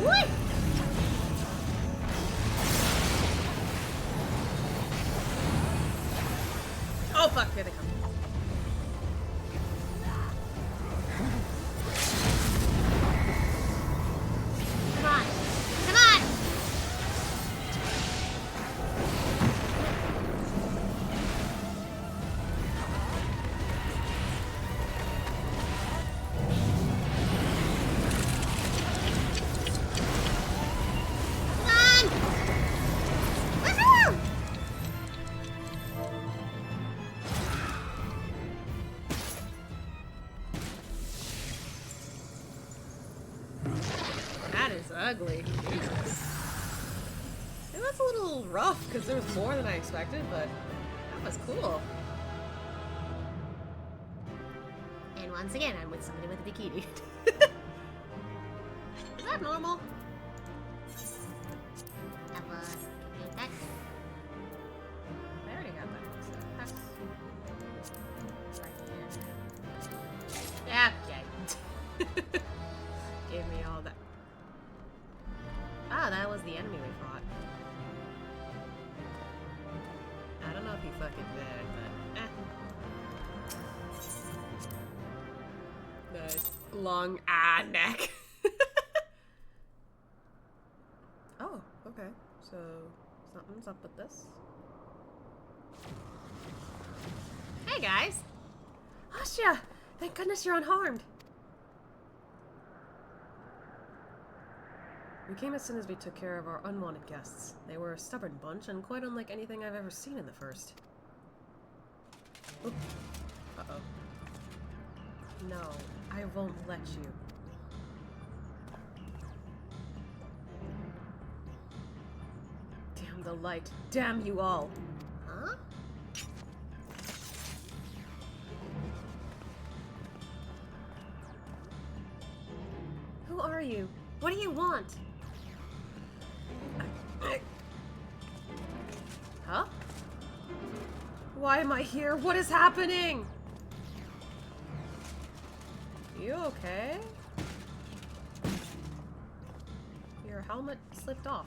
What? Oh fuck, here they come. Come on. Come on! Come on! Woohoo! That is ugly. Jesus. It was a little rough because there was more than I expected, but that was cool. And once again, I'm with somebody with a bikini. Is that normal? I already got that. So that's right here. Yeah, okay. Gave me all that. Ah, that was the enemy we fought. I don't know if he fucking did, but Nice. Long neck. Oh, okay. So something's up with this. Hey guys! Asya! Thank goodness you're unharmed. We came as soon as we took care of our unwanted guests. They were a stubborn bunch and quite unlike anything I've ever seen in the first. Oop. Uh-oh. No, I won't let you. Damn the light. Damn you all. Huh? Who are you? What do you want? Huh? Why am I here? What is happening? You okay? Your helmet slipped off.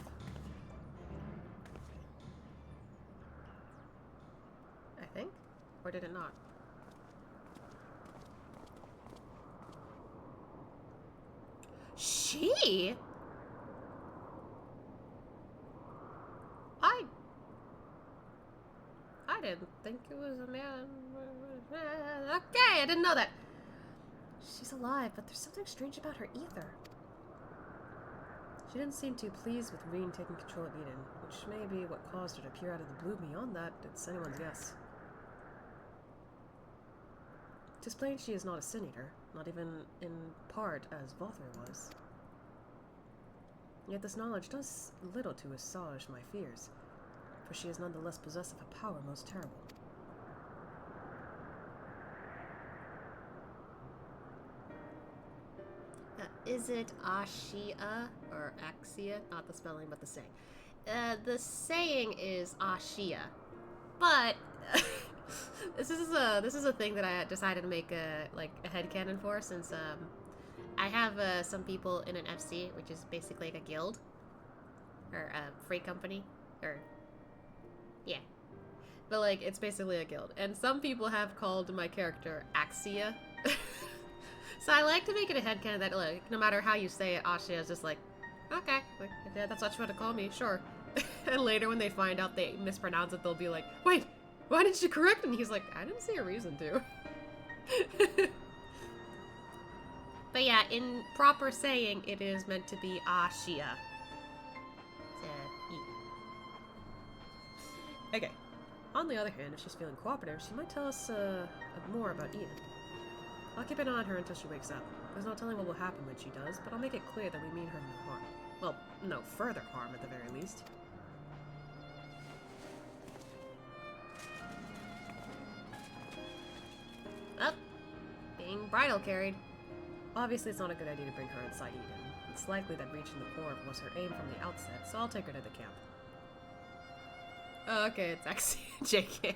I think? Or did it not? She? I didn't think it was a man. Okay, I didn't know that. She's alive, but there's something strange about her ether. She didn't seem too pleased with Reen taking control of Eden, which may be what caused her to appear out of the blue. Beyond that, it's anyone's guess. Tis plain she is not a Sin Eater, not even in part as Vother was. Yet this knowledge does little to assuage my fears, for she is nonetheless possessed of a power most terrible. Is it Ashia or Axia? Not the spelling, but the saying. The saying is Ashia, but this is a thing that I decided to make a headcanon for, since I have some people in an FC, which is basically like a guild or a freight company, or yeah, but like it's basically a guild, and some people have called my character Axia. So I like to make it a headcanon that, like, no matter how you say it, Ashia is just like, okay, like, if that's what you want to call me, sure. And later when they find out they mispronounce it, they'll be like, wait, why didn't you correct me? And he's like, I didn't see a reason to. But yeah, in proper saying, it is meant to be Ashia. Okay. On the other hand, if she's feeling cooperative, she might tell us more about Eden. I'll keep an eye on her until she wakes up. There's no telling what will happen when she does, but I'll make it clear that we mean her no harm. Well, no further harm at the very least. Up. Being bridal carried. Obviously, it's not a good idea to bring her inside Eden. It's likely that reaching the core was her aim from the outset, so I'll take her to the camp. Oh, okay, it's actually JK.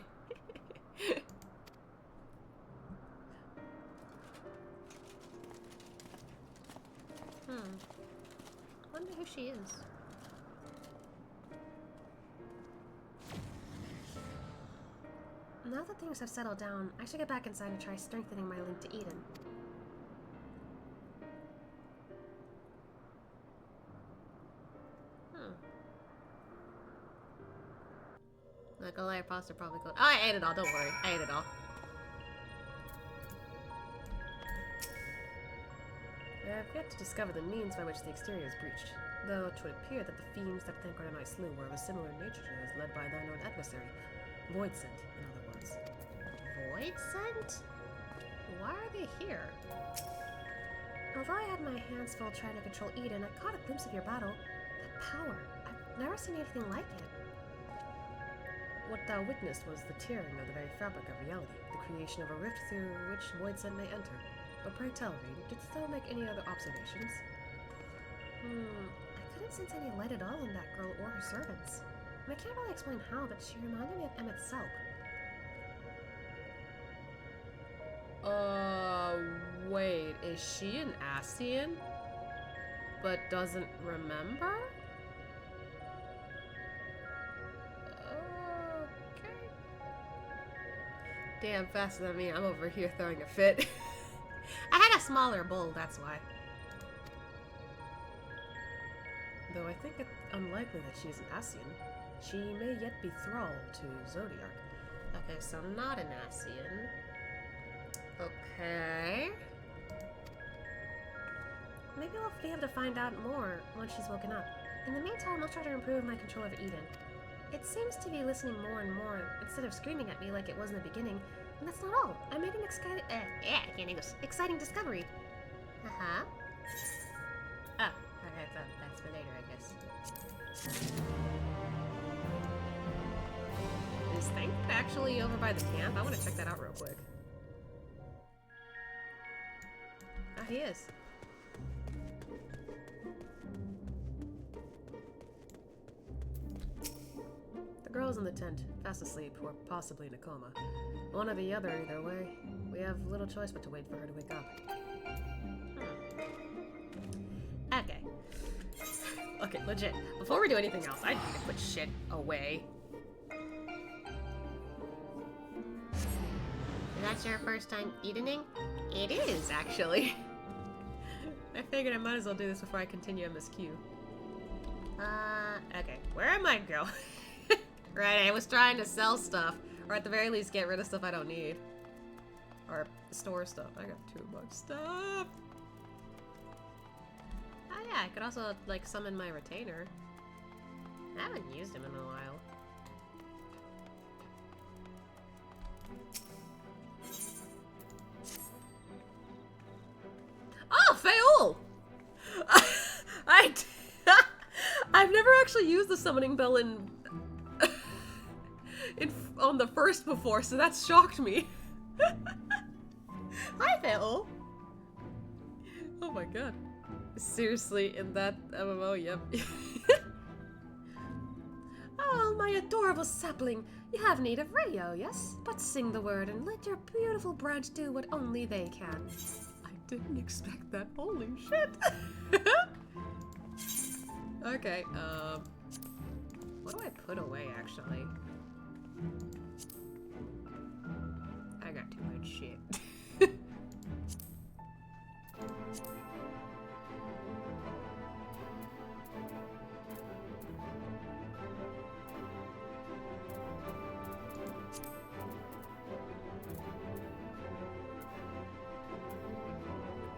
Wonder who she is. Now that things have settled down, I should get back inside and try strengthening my link to Eden. Not gonna lie, pasta probably cold. Oh, I ate it all, don't worry. I ate it all. I have yet to discover the means by which the exterior is breached, though it would appear that the fiends that Thancred and I slew were of a similar nature to those led by thine own adversary. Voidsent, in other words. Voidsent? Why are they here? Although I had my hands full trying to control Eden, I caught a glimpse of your battle. That power. Never seen anything like it. What thou witnessed was the tearing of the very fabric of reality, the creation of a rift through which Voidsent may enter. But pray tell, Reed, didst thou make any other observations? I couldn't sense any light at all in that girl or her servants. And I can't really explain how, but she reminded me of Emmett Selk. Wait, is she an Ascian? But doesn't remember? Okay. Damn, faster than me. I'm over here throwing a fit. I had a smaller bowl, that's why. Though I think it unlikely that she is an Ascian. She may yet be thrall to Zodiac. Okay, so not an Ascian. Okay. Maybe we'll be able to find out more once she's woken up. In the meantime, I'll try to improve my control of Eden. It seems to be listening more and more instead of screaming at me like it was in the beginning. And that's not all. I made an exciting discovery. Uh-huh. Oh, okay, that's for later, I guess. Is Thank actually over by the camp? I want to check that out real quick. Ah, he is. The girl's in the tent, fast asleep, or possibly in a coma. One or the other, either way. We have little choice but to wait for her to wake up. Okay. Okay, legit. Before we do anything else, I need to put shit away. That's your first time eating? It is, actually. I figured I might as well do this before I continue MSQ. Okay. Where am I going? Right, I was trying to sell stuff. Or at the very least, get rid of stuff I don't need. Or store stuff. I got too much stuff. Oh yeah, I could also, like, summon my retainer. I haven't used him in a while. Oh, Faol! I've never actually used the summoning bell on the first before, so that shocked me. Hi, Faol! Oh my god. Seriously, in that MMO, yep. Oh, my adorable sapling. You have need of radio, yes? But sing the word and let your beautiful branch do what only they can. I didn't expect that. Holy shit! Okay, what do I put away, actually? I got too much shit.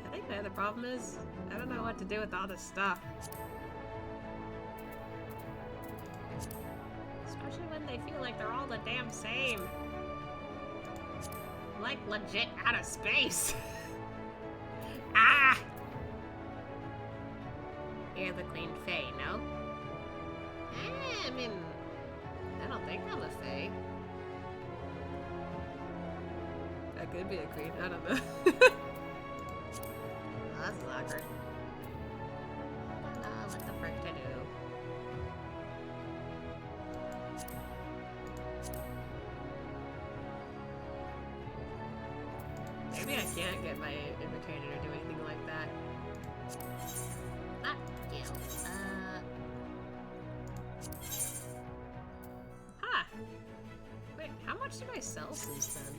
I think the other problem is, I don't know what to do with all this stuff. Especially when they feel like they're all the damn same. Like, legit out of space. Ah! You're the Queen Fae, no? I mean, I don't think I'm a Fae. That could be a queen, I don't know. Oh, that's awkward. I don't know what the frick to do. Maybe I can't get my imitator to do anything like that. Ah, yeah. Huh. Wait, how much did I sell since then?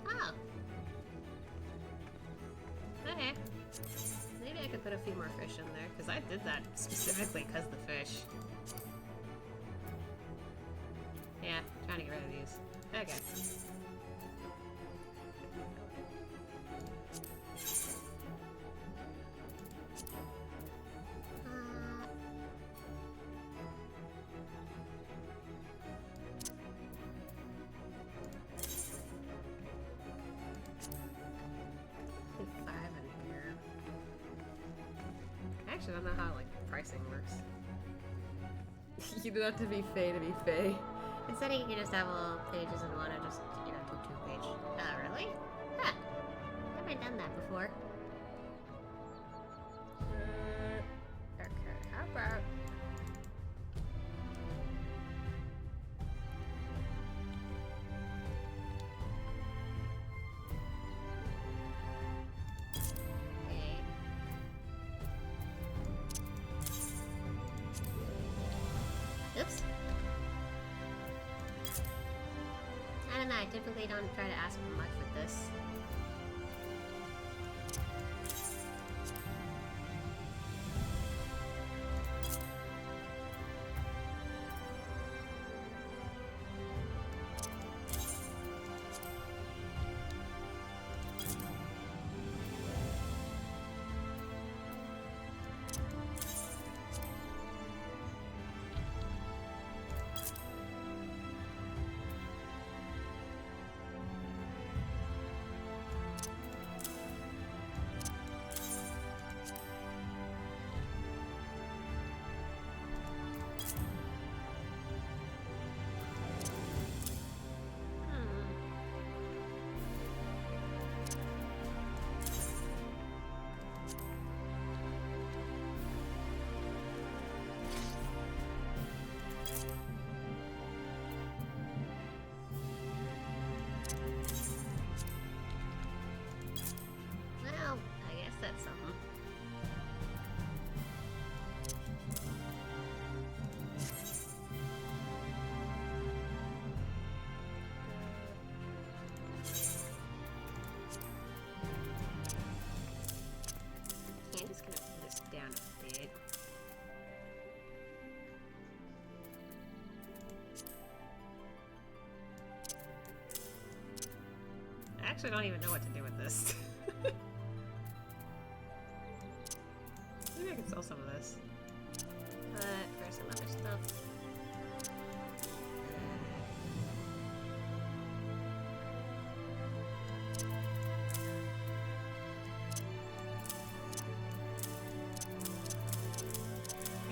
Oh. Okay. Maybe I could put a few more fish in there, because I did that specifically because the fish. Yeah, trying to get rid of these. Okay. actually don't know how like pricing works. You don't have to be Fae to be Fae. Instead, you can just have all pages in one or just, you know, do 2-page. Oh, really? Huh. Never done that before. Okay, how about... Okay. Oops. I don't know, I typically don't try to ask for much with this. Well, I guess that's something. I'm just gonna put this down a bit. I actually don't even know what to do with this. Maybe I can sell some of this. But for some other stuff.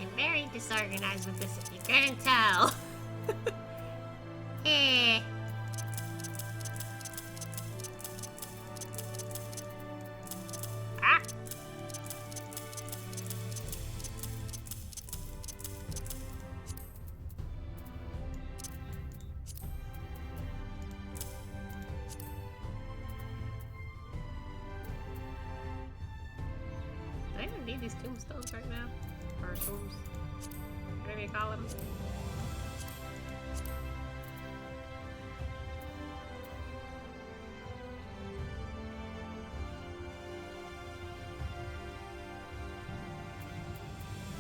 I'm very disorganized with this, if you couldn't tell. Eh. Ah! Do I even need these tombstones right now? Or tombs? Whatever you call them.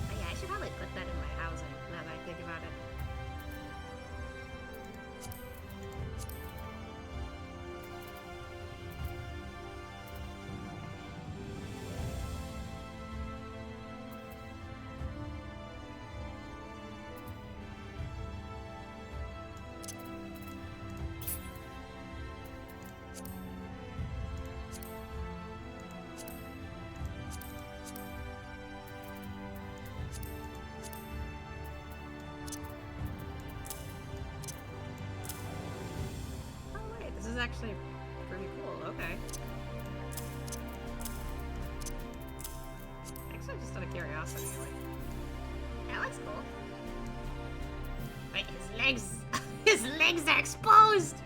Oh yeah, I should probably put that in my housing now that I think about it. Oh wait, this is actually pretty cool. Okay. Actually, just out of curiosity, like, that looks cool. Wait, his legs, his legs are exposed.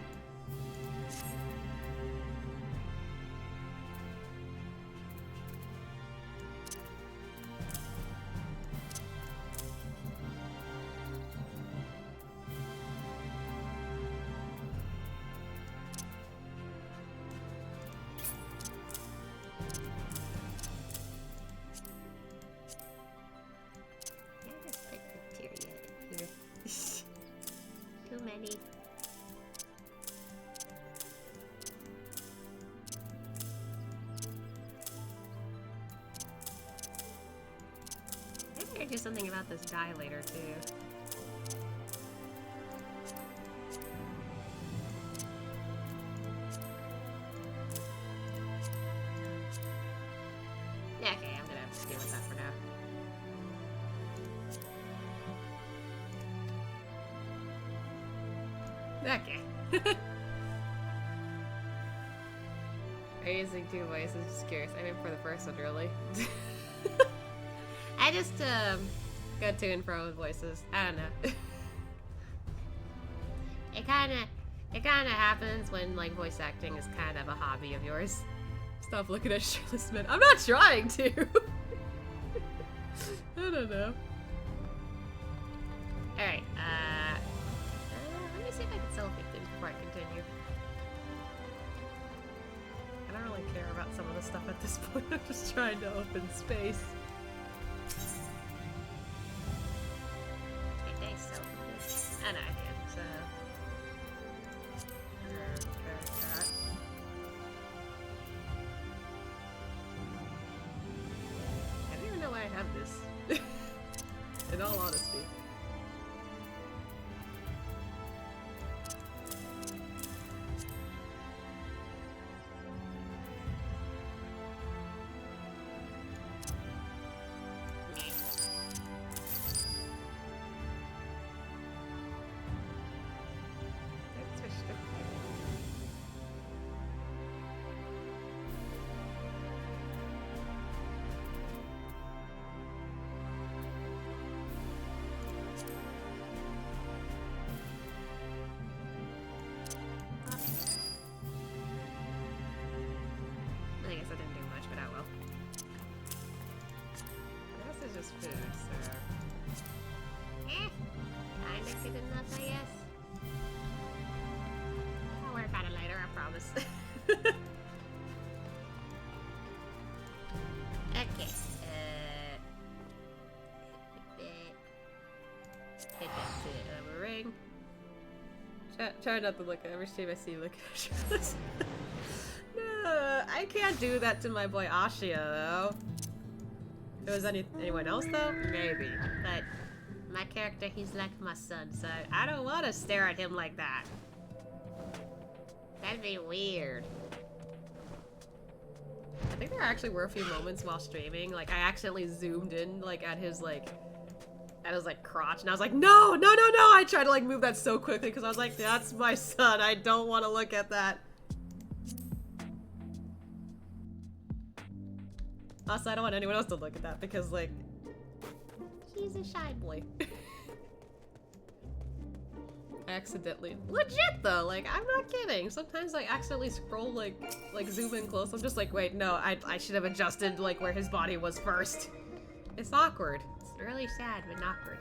I just put bacteria in here. Too many. Maybe I do something about this dye later too. Yeah, okay, I'm gonna deal with that for now. Okay. Are you using two voices? Just curious. I mean, for the first one, really. I just go to and fro with voices. I don't know. It kind of happens when like voice acting is kind of a hobby of yours. Stop looking at shirtless men. I'm not trying to. I don't know. All right. Let me see if I can sell a few things before I continue. I don't really care about some of the stuff at this point. I'm just trying to open space. Can they sell this? Oh no, I can't. So. That. I don't even know why I have this. In all honesty. I guess I didn't do much, but oh well. This is just food, so... kinda good enough, I guess. I'll work on it later, I promise. Okay, hit that ring. Try not to look at every time I see you look at this. No, I can't do that to my boy Ashia, though. If it was anyone else, though, maybe. But my character, he's like my son, so I don't want to stare at him like that. That'd be weird. I think there actually were a few moments while streaming, like I accidentally zoomed in, like at his crotch, and I was like, no, no, no, no! I tried to like move that so quickly because I was like, that's my son. I don't want to look at that. Also, I don't want anyone else to look at that because, like, he's a shy boy. Accidentally. Legit, though. Like, I'm not kidding. Sometimes I accidentally scroll, like zoom in close. I'm just like, wait, no, I should have adjusted, like, where his body was first. It's awkward. It's really sad, but awkward.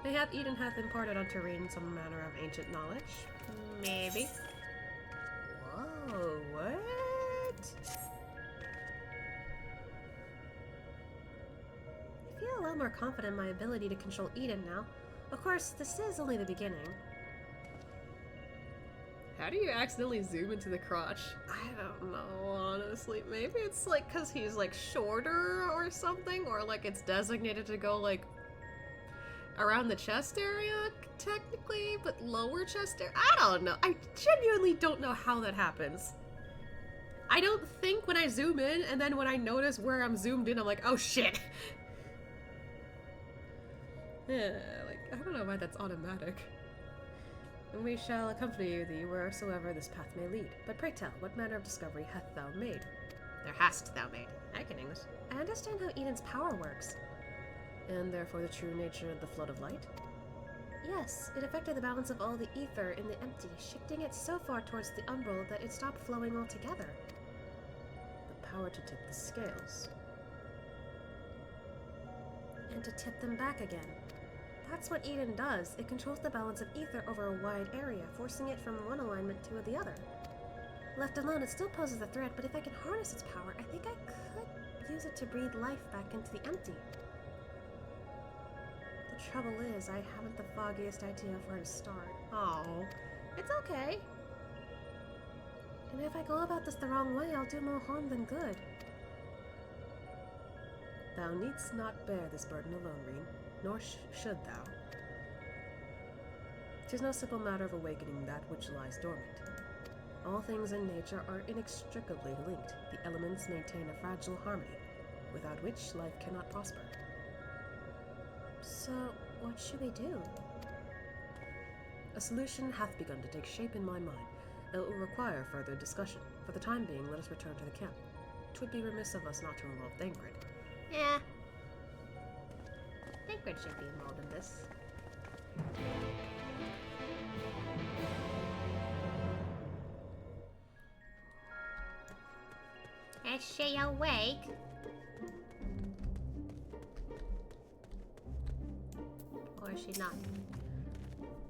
Mayhap Eden hath imparted on Terrain some manner of ancient knowledge. Maybe. Whoa, what? I feel a lot more confident in my ability to control Eden now. Of course, this is only the beginning. How do you accidentally zoom into the crotch? I don't know, honestly. Maybe it's like because he's like shorter or something, or like it's designated to go like around the chest area, technically, but lower chest area. I don't know. I genuinely don't know how that happens. I don't think when I zoom in, and then when I notice where I'm zoomed in, I'm like, oh shit. Yeah, like, I don't know why that's automatic. And we shall accompany thee wheresoever this path may lead. But pray tell, what manner of discovery hath thou made? There hast thou made. I can English. I understand how Eden's power works. And therefore the true nature of the flood of light? Yes, it affected the balance of all the ether in the empty, shifting it so far towards the umbral that it stopped flowing altogether. The power to tip the scales. And to tip them back again. That's what Eden does. It controls the balance of ether over a wide area, forcing it from one alignment to the other. Left alone, it still poses a threat, but if I can harness its power, I think I could use it to breathe life back into the empty. The trouble is, I haven't the foggiest idea of where to start. Oh, it's okay. And if I go about this the wrong way, I'll do more harm than good. Thou needst not bear this burden alone, Reen, nor should thou. 'Tis no simple matter of awakening that which lies dormant. All things in nature are inextricably linked. The elements maintain a fragile harmony, without which life cannot prosper. So, what should we do? A solution hath begun to take shape in my mind. It will require further discussion. For the time being, let us return to the camp. 'Twould be remiss of us not to involve Thancred. Yeah. Thancred should be involved in this. Is she awake? Or is she not?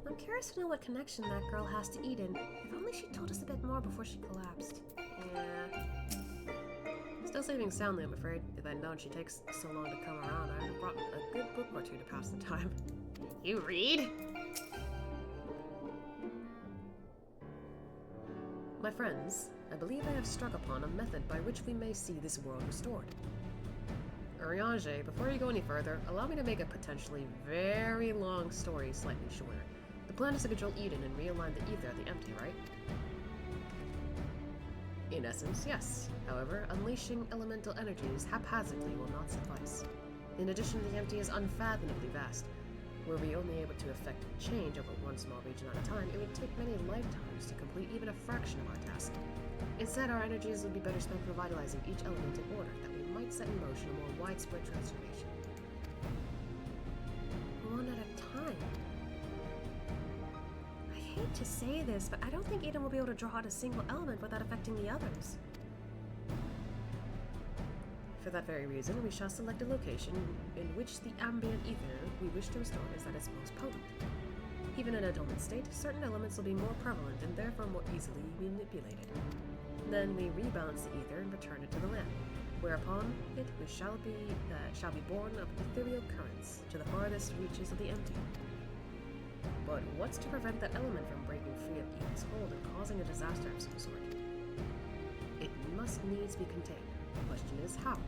I'm curious to know what connection that girl has to Eden. If only she told us a bit more before she collapsed. Yeah. Still sleeping soundly, I'm afraid. If I'd known she takes so long to come around, I'd have brought a good book or two to pass the time. You read? My friends, I believe I have struck upon a method by which we may see this world restored. Urianger, before you go any further, allow me to make a potentially very long story slightly shorter. The plan is to control Eden and realign the ether at the empty, right? In essence, yes. However, unleashing elemental energies haphazardly will not suffice. In addition, the empty is unfathomably vast. Were we only able to effect change over one small region at a time, it would take many lifetimes to complete even a fraction of our task. Instead, our energies would be better spent revitalizing each element in order that we might set in motion a more widespread transformation. One at a time. I hate to say this, but I don't think Eden will be able to draw out a single element without affecting the others. For that very reason, we shall select a location in which the ambient ether we wish to restore is at its most potent. Even in a dormant state, certain elements will be more prevalent and therefore more easily manipulated. Then we rebalance the ether and return it to the land, whereupon it we shall be born of ethereal currents to the farthest reaches of the empty. But what's to prevent that element from breaking free of Eden's hold and causing a disaster of some sort? It must needs be contained. The question is how?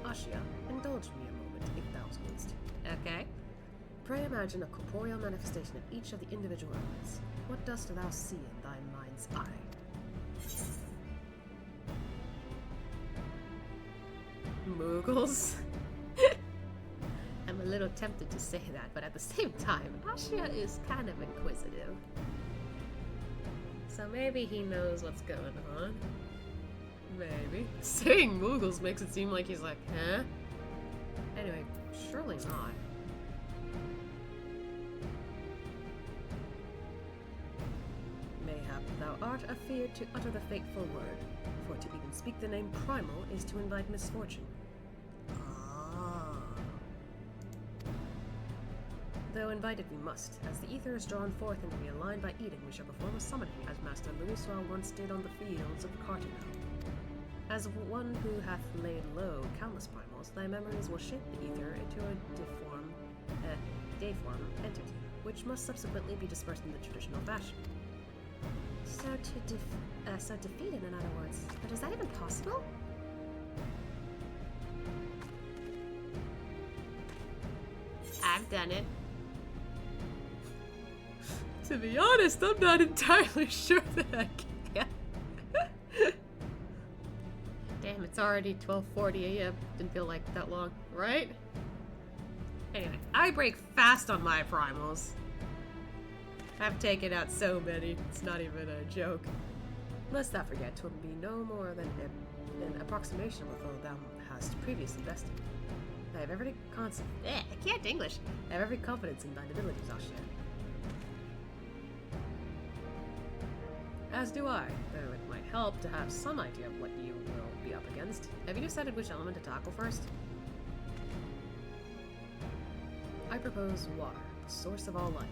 Ashia, indulge me a moment, if thou wouldst. Okay. Pray imagine a corporeal manifestation of each of the individual elements. What dost thou see in thy mind's eye? Moogles? I'm a little tempted to say that, but at the same time, Ashia is kind of inquisitive. So maybe he knows what's going on. Maybe. Saying Moogles makes it seem like he's like, huh? Anyway, surely not. Mayhap thou art afeard to utter the fateful word, for to even speak the name Primal is to invite misfortune. Ah. Though invited we must, as the ether is drawn forth and realigned by Eden, we shall perform a summoning as Master Louisois once did on the fields of Cartino. As one who hath laid low countless primals, thy memories will shape the ether into a deform entity, which must subsequently be dispersed in the traditional fashion. So defeated, in other words. But is that even possible? I've done it. To be honest, I'm not entirely sure that I can. Damn, it's already 12:40 a.m. Didn't feel like that long, right? Anyway, I break fast on my primals. I've taken out so many, it's not even a joke. Lest thou forget, 'twill be no more than an approximation of a foe thou hast previously bested. I have every I can't English. I have every confidence in thine abilities, Ashia. As do I, though it might help to have some idea of what you will be up against. Have you decided which element to tackle first? I propose water, the source of all life.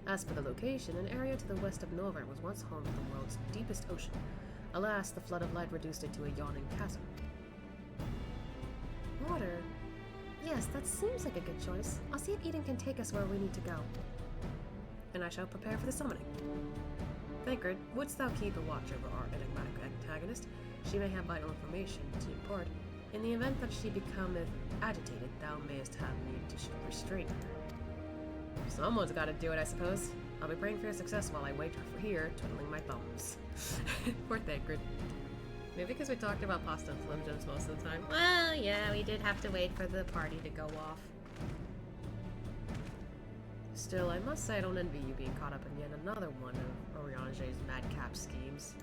As for the location, an area to the west of Nova was once home to the world's deepest ocean. Alas, the flood of light reduced it to a yawning chasm. Water? Yes, that seems like a good choice. I'll see if Eden can take us where we need to go. And I shall prepare for the summoning. Thancred, wouldst thou keep a watch over our enigmatic antagonist? She may have vital information to impart. In the event that she becometh agitated, thou mayest have need to restrain her. Someone's got to do it, I suppose. I'll be praying for your success while I wait for here, twiddling my thumbs. Poor Thancred. Maybe because we talked about pasta and Slim Jims most of the time. Well, yeah, we did have to wait for the party to go off. Still, I must say I don't envy you being caught up in yet another one of Oriange's madcap schemes.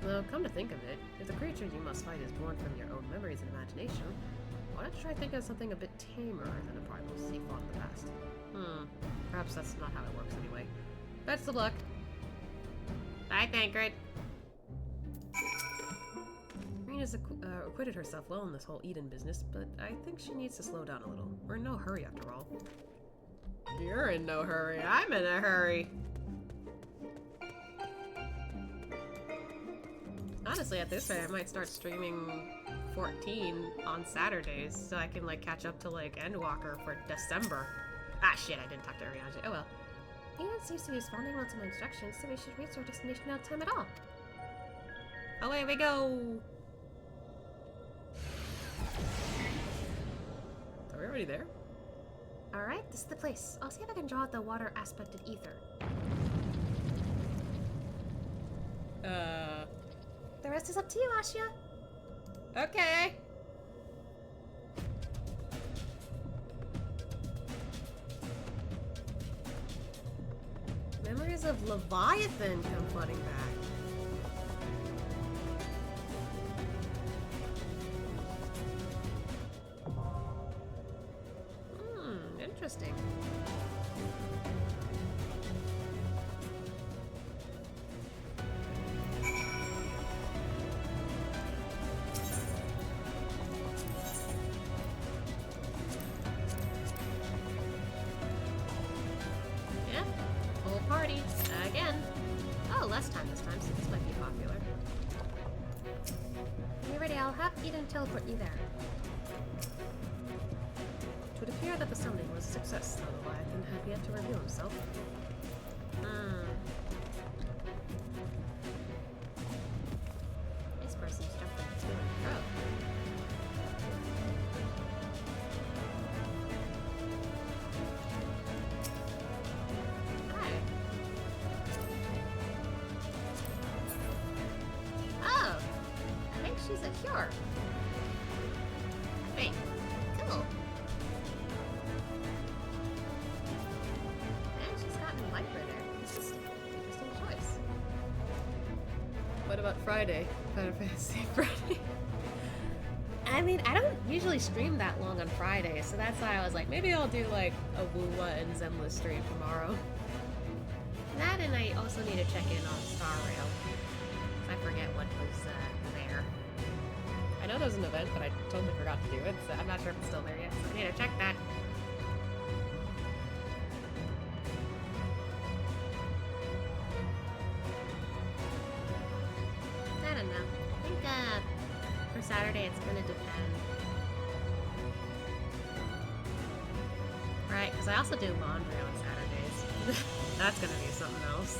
Though, come to think of it, if the creature you must fight is born from your own memories and imagination, why don't you try thinking of something a bit tamer than the primals you fought in the past? Perhaps that's not how it works anyway. Best of luck. Bye, Tancred. Rena's acquitted herself well in this whole Eden business, but I think she needs to slow down a little. We're in no hurry after all. You're in no hurry. I'm in a hurry. Honestly, at this rate, I might start streaming 14 on Saturdays so I can, like, catch up to, like, Endwalker for December. Ah, shit, I didn't talk to Oriange. Oh well. Eden seems to be responding well to my instructions, so we should reach our destination without time at all. Away we go! Are we already there? Alright, this is the place. I'll see if I can draw out the water aspect of ether. The rest is up to you, Ashia. Okay. Memories of Leviathan come flooding back. Interesting. Yeah, full party again. Oh, less time this time, so this might be popular. When you're ready, I'll have Eden teleport you there. It would appear that the summoning was a success, though Leviathan had yet to reveal himself. This person's jumping to and fro. Hi. Oh, I think she's a cure. I think. Cool. And she's gotten Viper there. Interesting choice. What about Friday? Final Fantasy Friday? I mean, I don't usually stream that long on Friday, so that's why I was like, maybe I'll do like a Woowa and Zemla stream tomorrow. That, and I also need to check in on Star Rail. I forget what was there. I know there's an event, but I totally forgot to do it, so I'm not sure if it's still there yet, so I need to check that. I don't know. I think for Saturday it's gonna depend. Right, because I also do laundry on Saturdays. That's gonna be something else.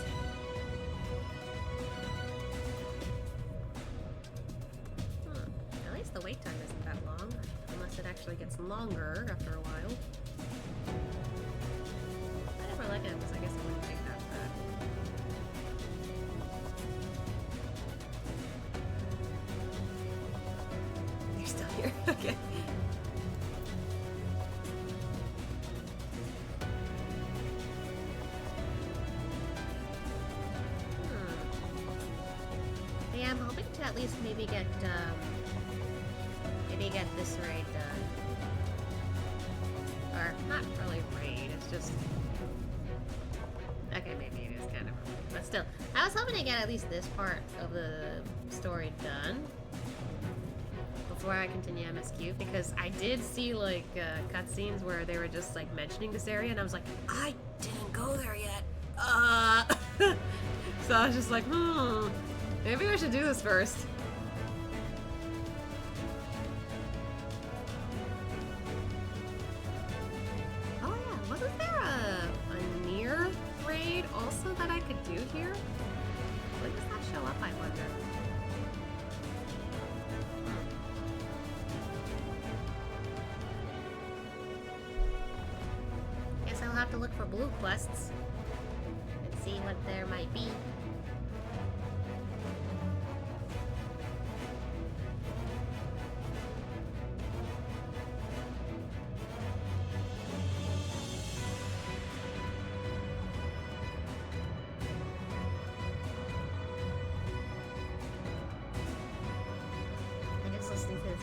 At least the wait time isn't that long, unless it actually gets longer after a while. I never like it, because I guess it wouldn't take that bad. You're still here? Okay. Yeah, I'm hoping to at least maybe get this raid done. Or, not really raid, it's just... Okay, maybe it is kind of a raid, but still. I was hoping to get at least this part of the story done before I continue MSQ, because I did see, like, cutscenes where they were just, like, mentioning this area, and I was like, I didn't go there yet. So I was just like, maybe I should do this first. Oh yeah, wasn't there a near raid also that I could do here? When does that show up, I wonder? Guess I'll have to look for blue quests and see what there might be.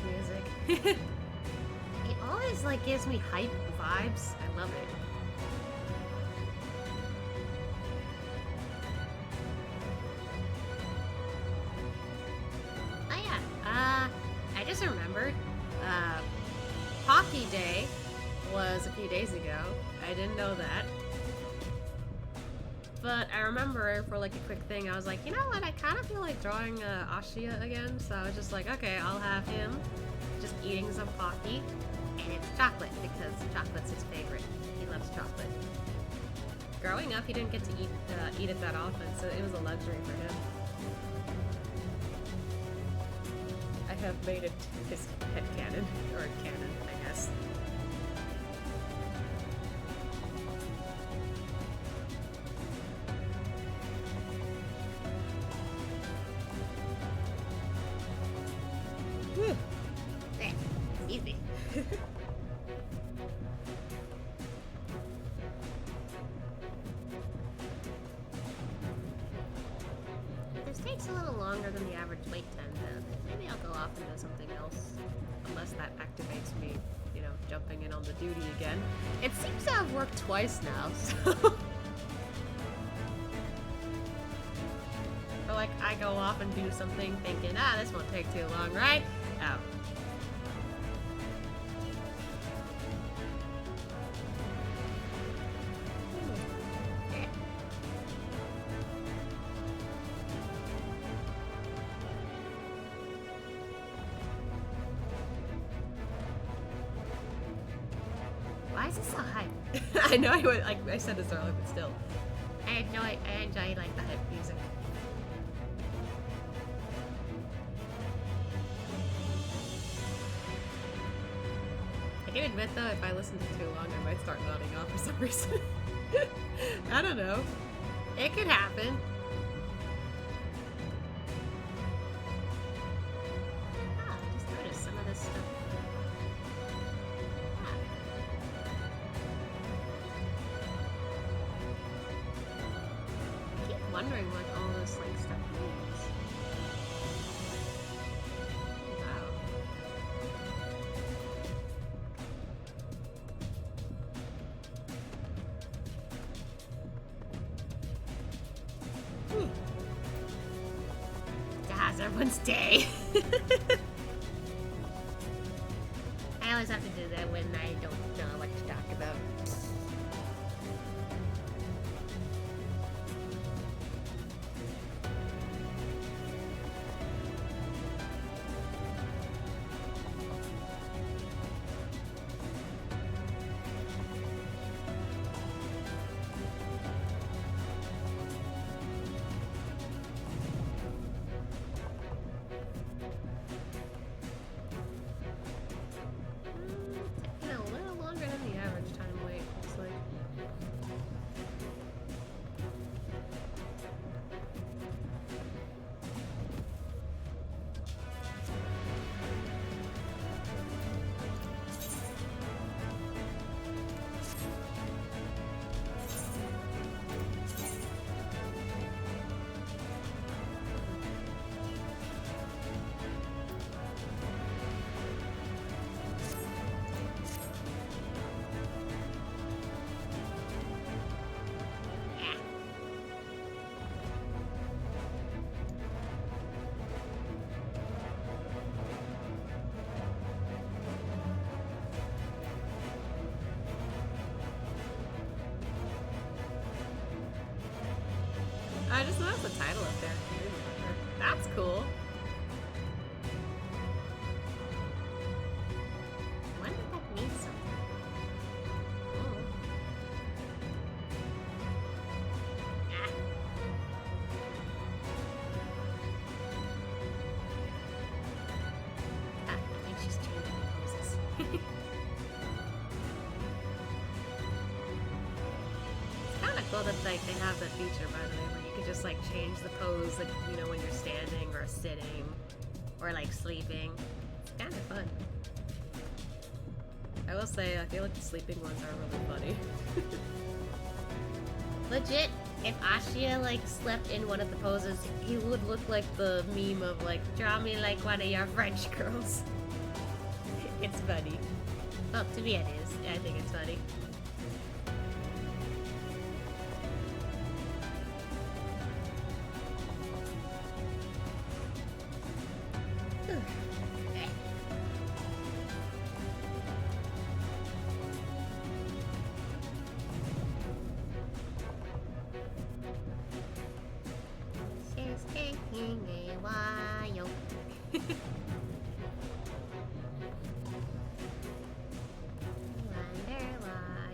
music. It always like gives me hype vibes. I love it. Oh yeah, I just remembered, Hockey Day was a few days ago. I didn't know that. But I remember for like a quick thing, I was like, you know what, I kind of feel like drawing Ashia again, so I was just like, okay, I'll have him just eating some Pocky, and it's chocolate, because chocolate's his favorite. He loves chocolate. Growing up, he didn't get to eat it that often, so it was a luxury for him. I have made it his headcanon, or canon, I guess. Easy. This takes a little longer than the average wait time, then maybe I'll go off and do something else. Unless that activates me, you know, jumping in on the duty again. It seems to have worked twice now, so... Or like, I go off and do something thinking, this won't take too long, right? Oh. Why is it so hype? I know I said this earlier, but still. I enjoy like the hype music. I do admit though, if I listen to too long, I might start nodding off for some reason. I don't know. It could happen. I just noticed some of this stuff. I keep wondering what all this like stuff means. Wow. How's everyone's day? I always have to do that when I don't know what to talk about. I just noticed the title up there. That's cool. When did that mean something? Oh. I think she's changing poses. It's kind of cool that like they have that feature, by the way, where you can just like change the pose, like, you know, when you're standing or sitting or like sleeping. It's kind of fun. I will say, I feel like the sleeping ones are really funny. Legit, if Ashia like slept in one of the poses, he would look like the meme of like, draw me like one of your French girls. It's funny. Well, to me it is. I think it's funny. This is taking a while. Wonder why.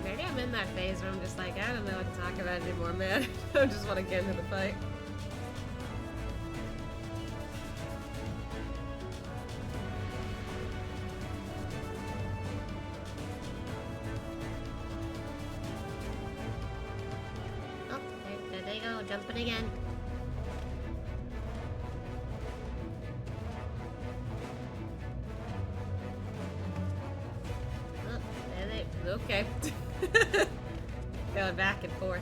Maybe I'm in that phase where I'm just like, I don't know what to talk about anymore, man. I just want to get into the fight. Oh, there they go, jumping again. Oh, there they, okay. Going back and forth.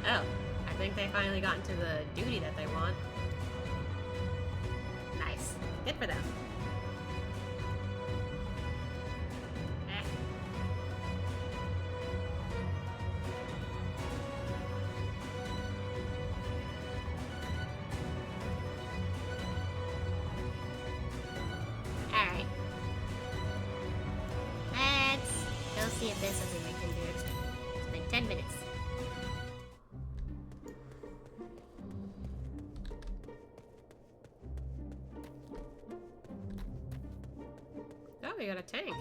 Oh, I think they finally got into the duty that they want. Nice. Good for them. Eh. Alright. Let's go see if there's something we can do. It's been 10 minutes. Oh, we got a tank.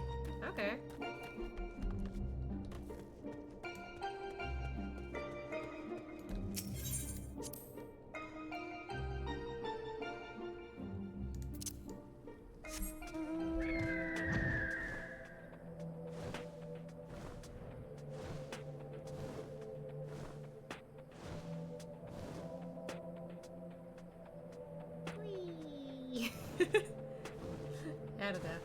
Okay. Whee! Out of there.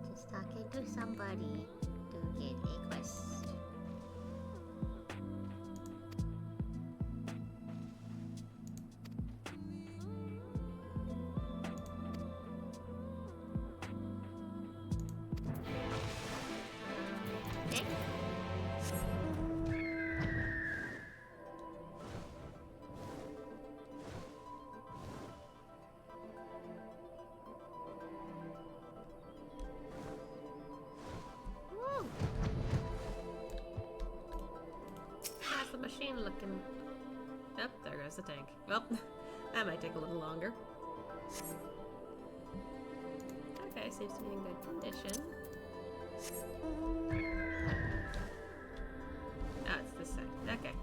Just talking to somebody to get a quest. Okay. Woo! How's the machine looking? Oh, there goes the tank. Well, that might take a little longer. Okay, seems to be in good condition. Oh, it's this side. Okay.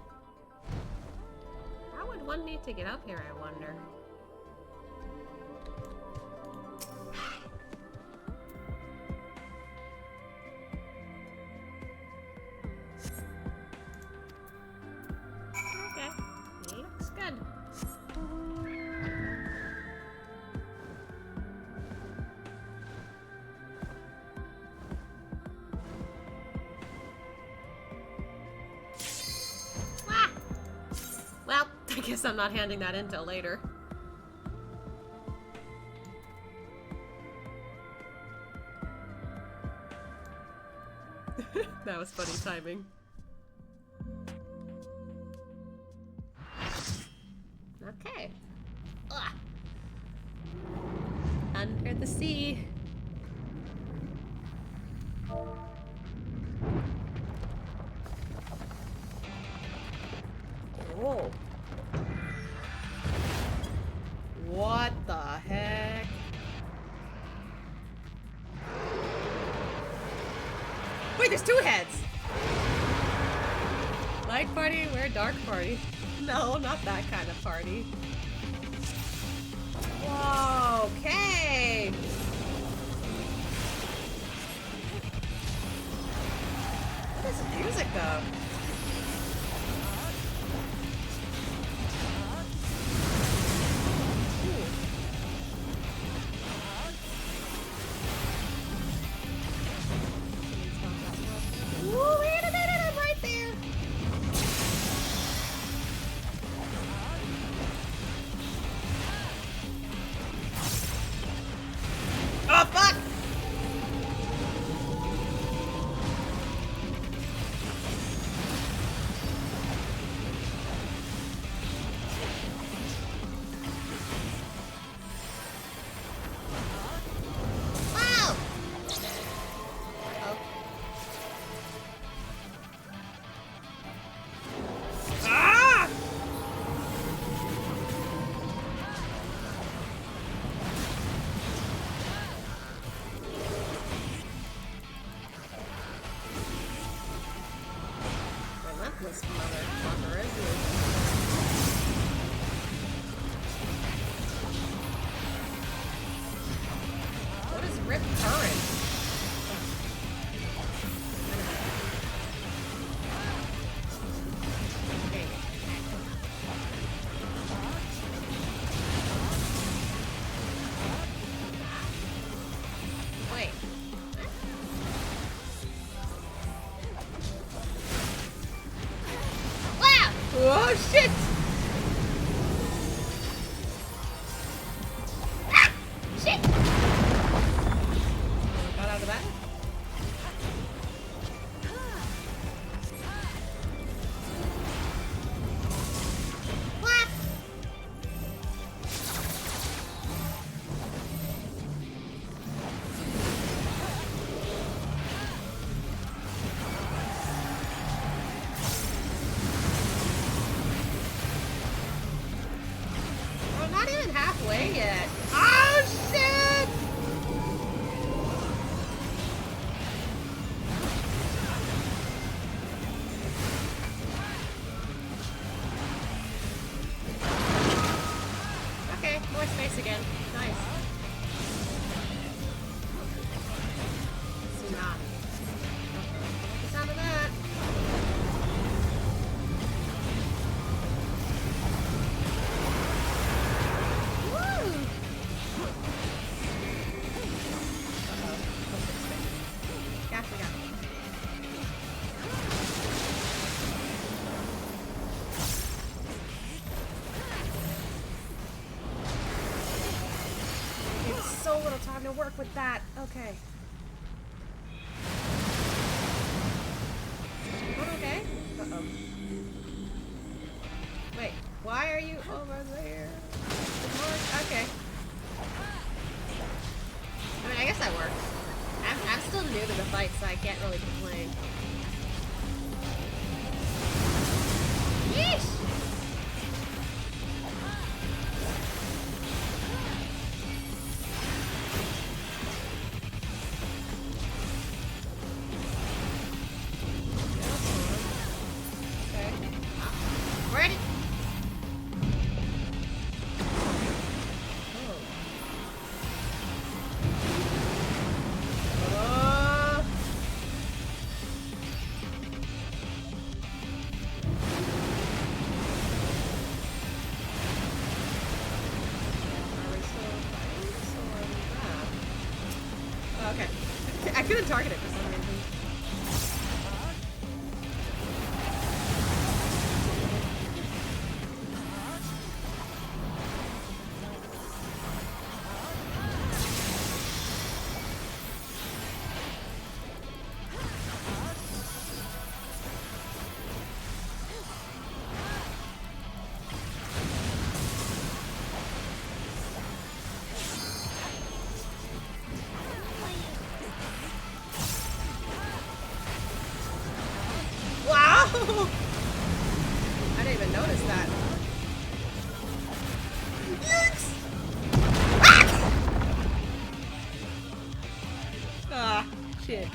How would one need to get up here, I wonder? Okay, looks good. Ah! Well, I guess I'm not handing that in till later. That was funny timing. Okay. Ugh. Under the sea. Oh. What the heck? wait, there's two heads! Light party, we're dark party. No, not that kind of party. Whoa, okay! What is the music, though? Ooh, wait a minute, I'm right there! Oh, fuck! Wow! Ah! Relentless motherfucker, isn't he? What is Rip Current? Okay. Wait. Wow! Oh shit! Ah! Shit! Got out of that? What? We're not even halfway yet. Oh shit! Okay, more space again. Nice. See not. Like the sound of that. Woo! Gotcha, gotcha. It's so little time to work with that. Okay. Okay. Uh-oh. Wait, why are you over there? Okay. I mean, I guess that worked. I'm still new to the fight, so I can't really complain. Yeesh! Okay. Where did... Oh. Are we still fighting this or that? Okay. I couldn't target it for some reason. I didn't even notice that. Yikes! Ah! Shit.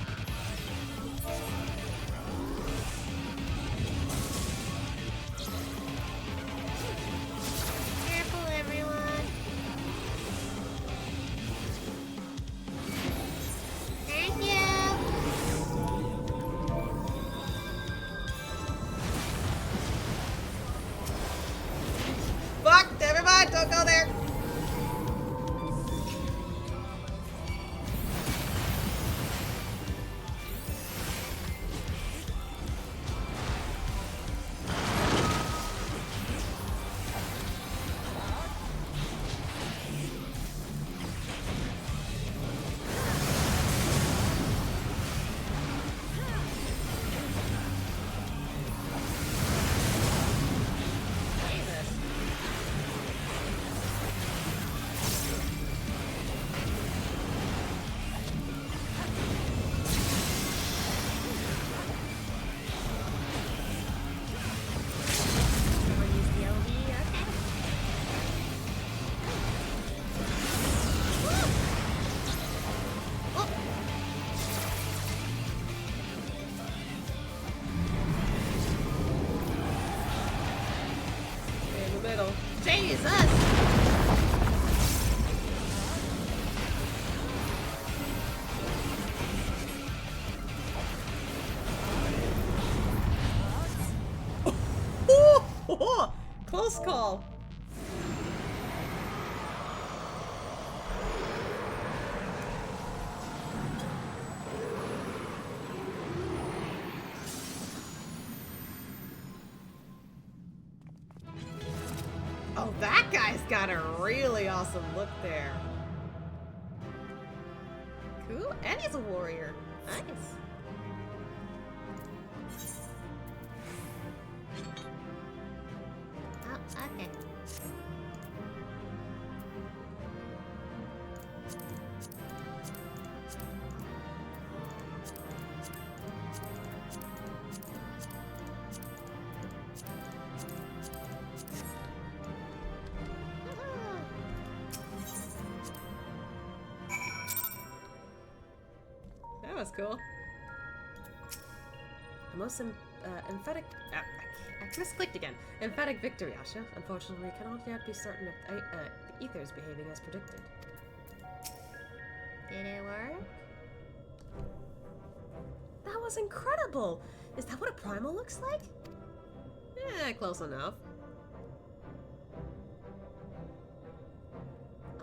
Oh, close call. Oh, that guy's got a really awesome look there. Cool, and he's a warrior. Nice. Oh, okay. That was cool. A most emphatic... I misclicked again. Emphatic victory, Asha. Unfortunately, we cannot yet be certain if the ether is behaving as predicted. Did it work? That was incredible! Is that what a primal looks like? Yeah, close enough.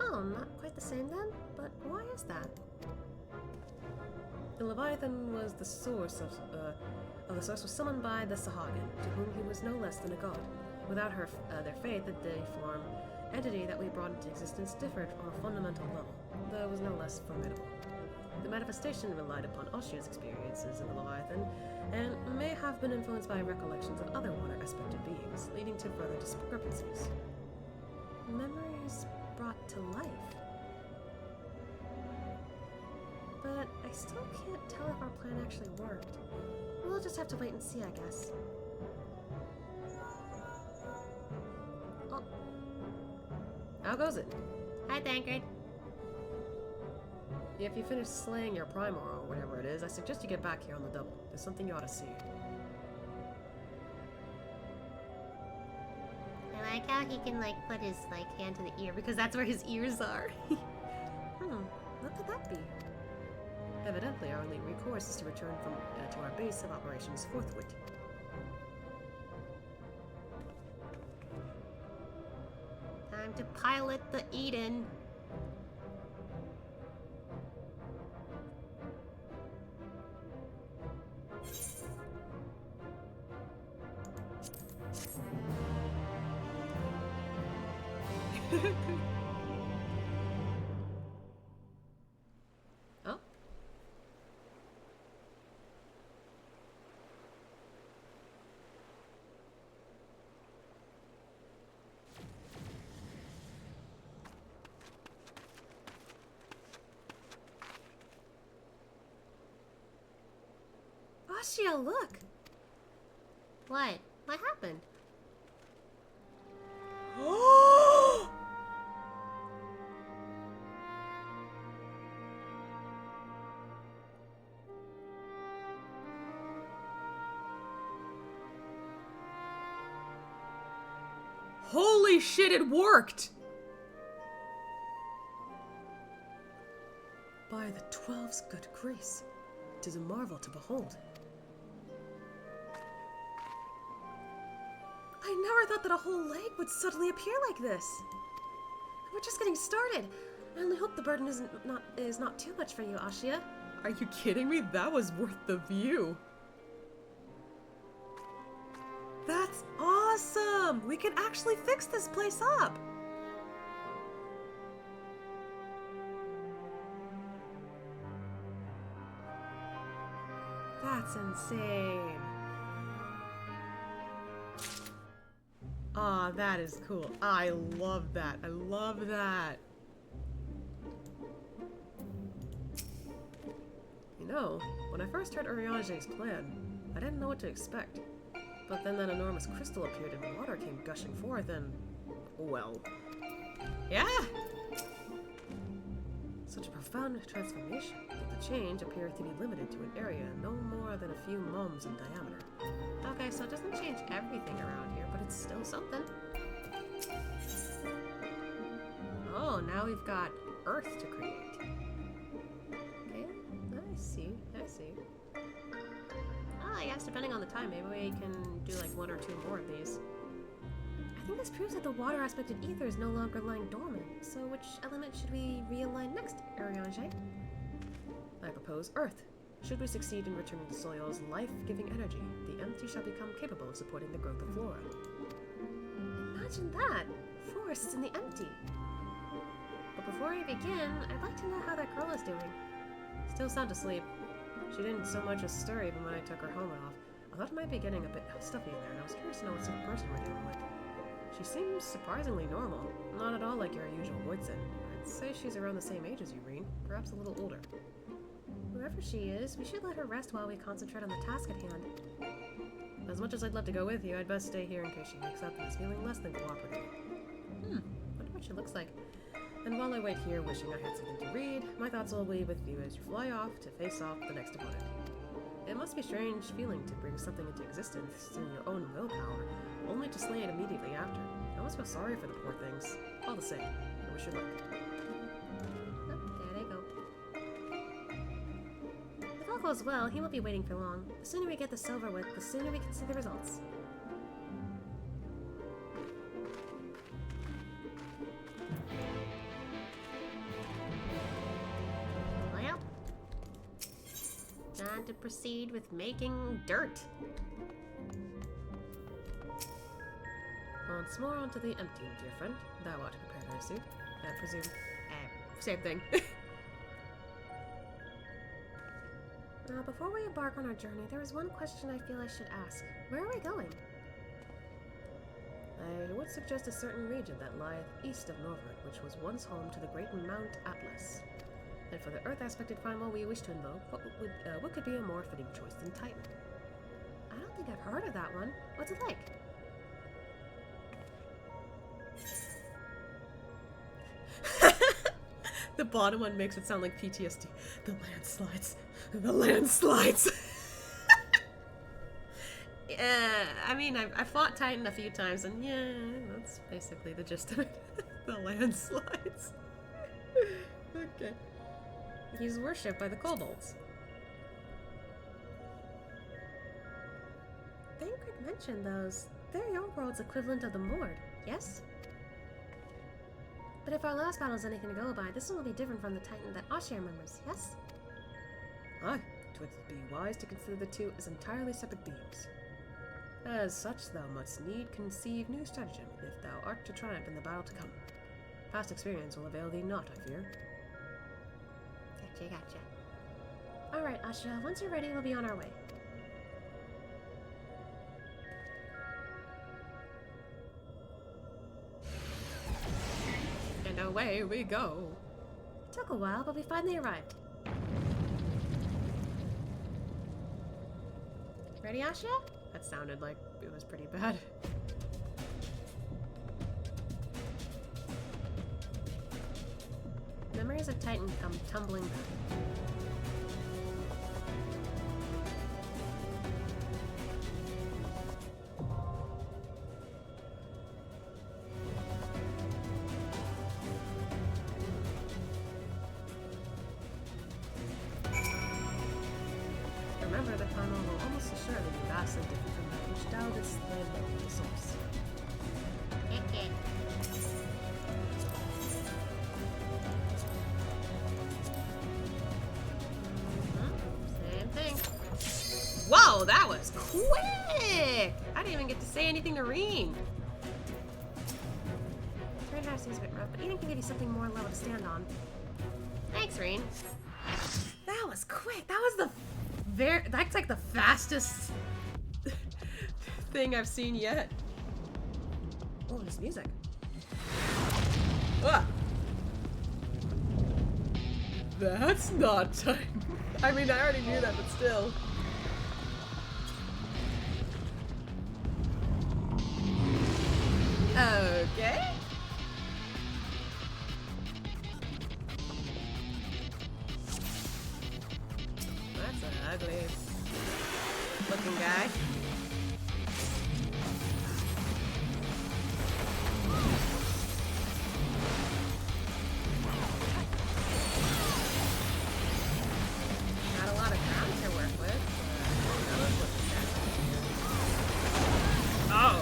Oh, not quite the same then? But why is that? The Leviathan was the source of the source was summoned by the Sahagin, to whom he was no less than a god. Without their faith, the deiform entity that we brought into existence differed on a fundamental level, though it was no less formidable. The manifestation relied upon Oshia's experiences in the Leviathan, and may have been influenced by recollections of other water-aspected beings, leading to further discrepancies. Memories brought to life. But I still can't tell if our plan actually worked. We'll just have to wait and see, I guess. Oh. How goes it? Hi, Tancred. If you finish slaying your primal or whatever it is, I suggest you get back here on the double. There's something you ought to see. I like how he can, like, put his, like, hand to the ear, because that's where his ears are. What could that be? Evidently, our only recourse is to return to our base of operations forthwith. Time to pilot the Eden. Oh? Ashia, look! What? What happened? Holy shit, it worked! By the 12's good grace, 'tis a marvel to behold. I never thought that a whole lake would suddenly appear like this. We're just getting started. I only hope the burden is not too much for you, Ashia. Are you kidding me? That was worth the view. That's awesome! We can actually fix this place up! That's insane. Ah, that is cool. I love that. I love that. You know, when I first heard Urianger's plan, I didn't know what to expect. But then that enormous crystal appeared and water came gushing forth and... well... yeah! Such a profound transformation, but the change appears to be limited to an area no more than a few mums in diameter. Okay, so it doesn't change everything around here, but it's still something. Oh, now we've got Earth to create. Okay, I see, I see. Oh, I guess depending on the time, maybe we can do like one or two more of these. think this proves that the water-aspected ether is no longer lying dormant. So which element should we realign next, Ariange? I propose Earth. Should we succeed in returning the soil's life-giving energy, the empty shall become capable of supporting the growth of flora. Imagine that! Forests in the empty. But before we begin, I'd like to know how that girl is doing. Still sound asleep. She didn't so much as stir even when I took her helmet off. I thought it might be getting a bit stuffy in there, and I was curious to know what sort of person we're dealing with. She seems surprisingly normal, not at all like your usual Woodson. I'd say she's around the same age as you, Reen, perhaps a little older. Whoever she is, we should let her rest while we concentrate on the task at hand. As much as I'd love to go with you, I'd best stay here in case she wakes up and is feeling less than cooperative. Wonder what she looks like. And while I wait here wishing I had something to read, my thoughts will be with you as you fly off to face off the next opponent. It must be a strange feeling to bring something into existence through your own willpower, only to slay it immediately after. I almost feel sorry for the poor things. All the same, I wish you luck. Oh, there they go. If all goes well, he won't be waiting for long. The sooner we get this over with, the sooner we can see the results. Well, time to proceed with making dirt. Once more onto the emptying, dear friend. Thou art prepared, I assume. I presume. Same thing. Before we embark on our journey, there is one question I feel I should ask. Where are we going? I would suggest a certain region that lieth east of Norvard, which was once home to the great Mount Atlas. And for the Earth-aspected primal we wish to invoke, what could be a more fitting choice than Titan? I don't think I've heard of that one. What's it like? The bottom one makes it sound like PTSD. The landslides. The landslides! I mean, I fought Titan a few times, and yeah, that's basically the gist of it. The landslides. Okay. He's worshipped by the kobolds. Thancred mentioned those. They're your world's equivalent of the Mord, yes? But if our last battle is anything to go by, this one will be different from the Titan that Asher remembers, yes? Aye, 'twould be wise to consider the two as entirely separate beings. As such, thou must need conceive new stratagem if thou art to triumph in the battle to come. Past experience will avail thee not, I fear. Gotcha. Alright, Asha, once you're ready, we'll be on our way. And away we go. It took a while, but we finally arrived. Ready, Asha? That sounded like it was pretty bad. Memories of Titan come tumbling back. Remember, the primal will almost assuredly be vastly different from that which thou didst lay low at the source. Same thing. Whoa, that was quick! I didn't even get to say anything to Reen. Turn seems a bit rough, but Eden can give you something more level to stand on. Thanks, Reen. That was quick. That was the that's like the fastest thing I've seen yet. Oh, this music. Ah! That's not time. I mean, I already knew that, but still. Okay. That's an ugly looking guy. Got a lot of ground to work with. Who knows what the stats are. Oh.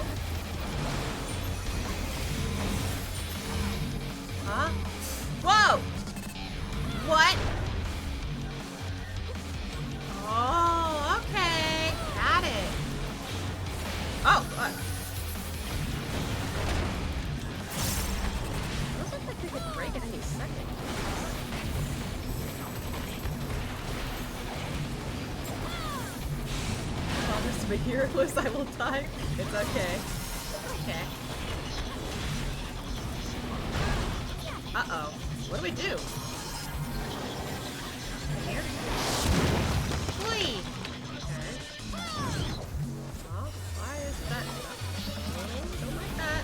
Oh, fuck. Looks like they could break at any second. I'll just be heroes, I will die. It's okay. Okay. Uh-oh. What do we do? Here? Oi! Okay. Well, why is that? Don't like that.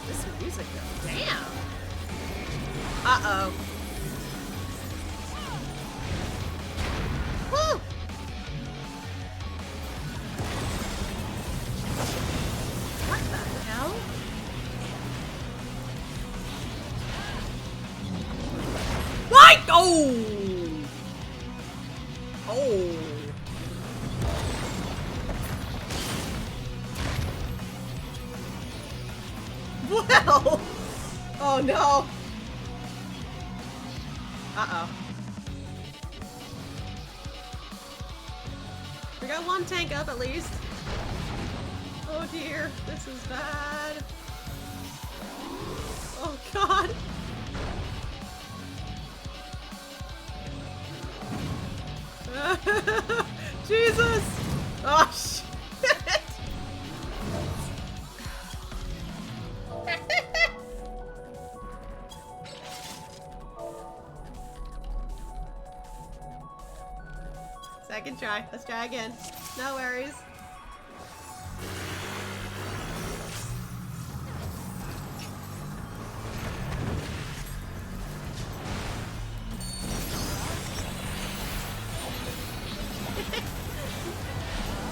This music though. Damn! Uh-oh. Woo! What the hell? What? Oh! Oh! Well! Oh no! Uh-oh. We got one tank up at least. Oh dear, this is bad. Oh god. Jesus! Oh shit! Second try. Let's try again. No worries.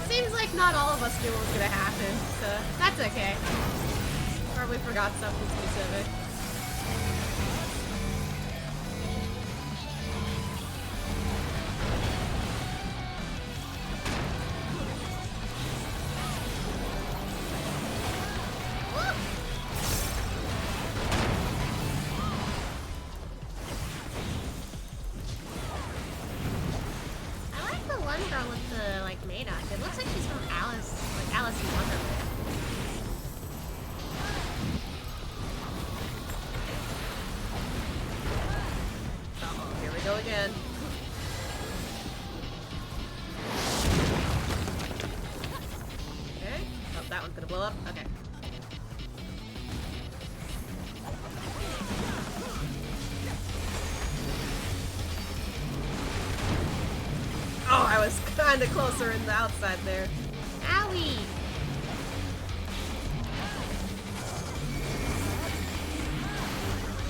Seems like not all of us knew what was gonna happen, so that's okay. Probably forgot something specific. It looks like she's from Alice, like Alice in Wonderland. Uh-oh, here we go again. Okay. Oh, that one's gonna blow up. Okay. Oh, I was kind of closer in the outside there. Owie!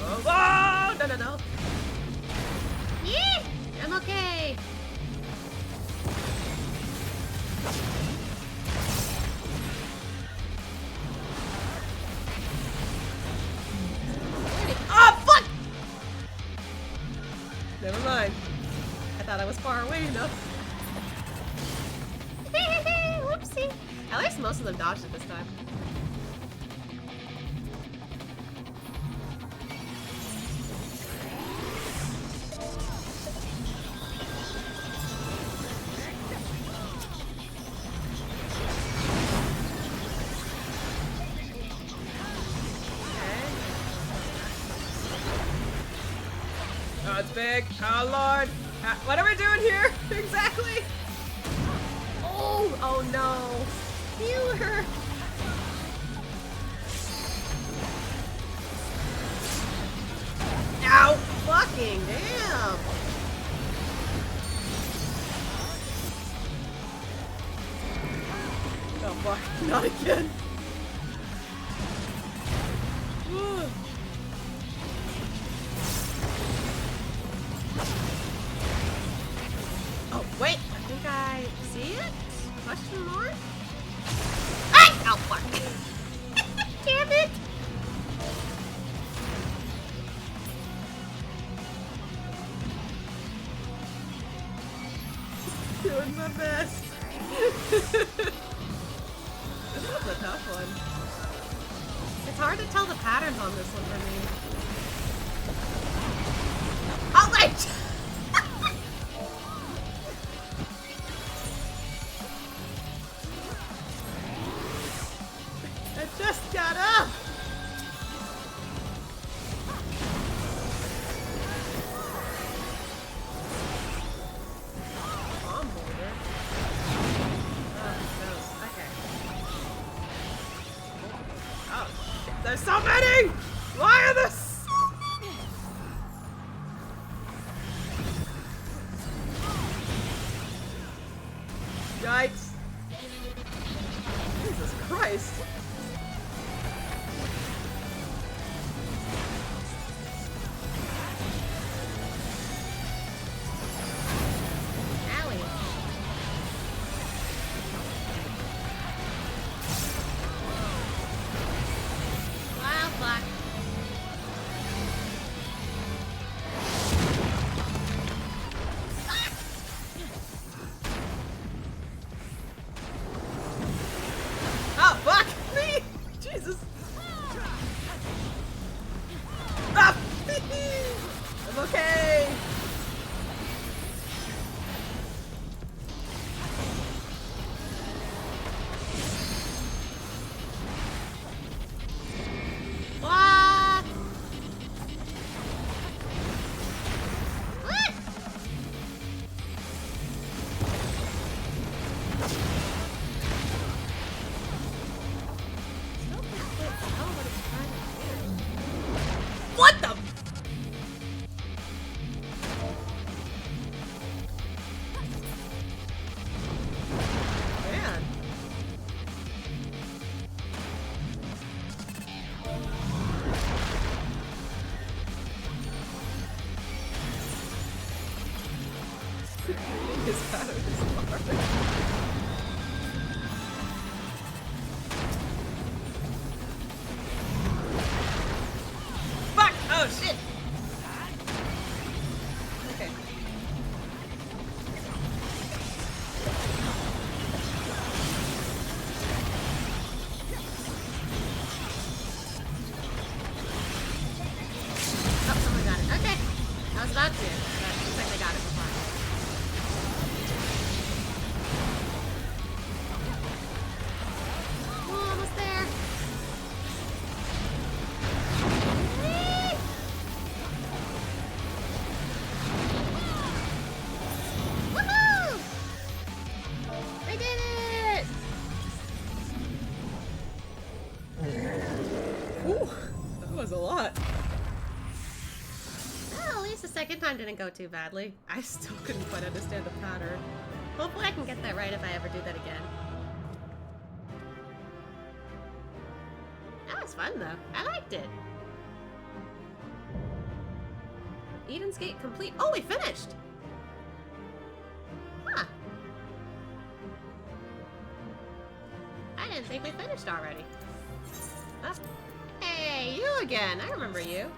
Oh, whoa! No, no, no. Yeah! I'm okay. Oh, fuck! Never mind. I thought I was far away enough. Whoopsie. At least most of them dodged it this time. Oh, it's big. Oh, Lord. What are we doing here? Exactly. Oh, oh no. Healer. Ow. Fucking damn. Oh, fuck. Not again. Oh, wait. I think I see it? Question mark? Ah! Oh, fuck. Damn it. Doing my best. This was a tough one. It's hard to tell the patterns on this one for me. Oh, wait! I just got up! There's so many! Why are there so many? Yikes. Jesus Christ. Fuck! Oh shit! Okay. Oh, someone got it. Okay. I was about to. But looks like they got it before. Oh, almost there. Woohoo! I did it! Ooh, that was a lot. Well, at least the second time didn't go too badly. I still couldn't quite understand the pattern. Hopefully I can get that right if I ever do that again. That was fun though. I liked it. Eden's Gate complete. Oh, we finished! Huh. I didn't think we finished already. Oh. Hey, you again. I remember you.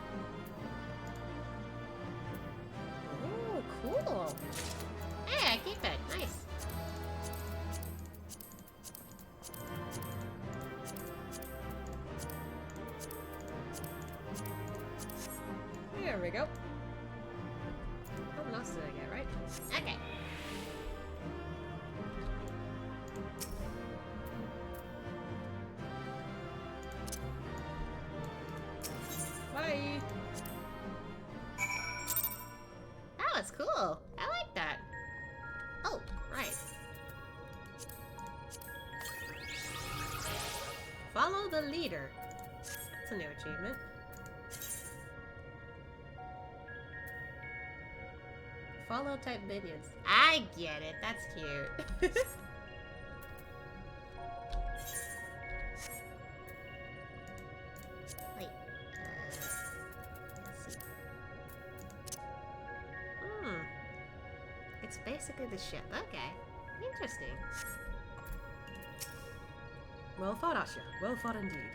Oh, cool. Hey, I keep it. Nice. There we go. Oh, what else did I get, right? Okay. Bye! That was cool. I like that. Oh, right. Follow the leader. That's a new achievement. Follow type minions. I get it. That's cute. Wait. Let's see. It's basically the ship. Okay. Interesting. Well fought, Asha. Well fought indeed.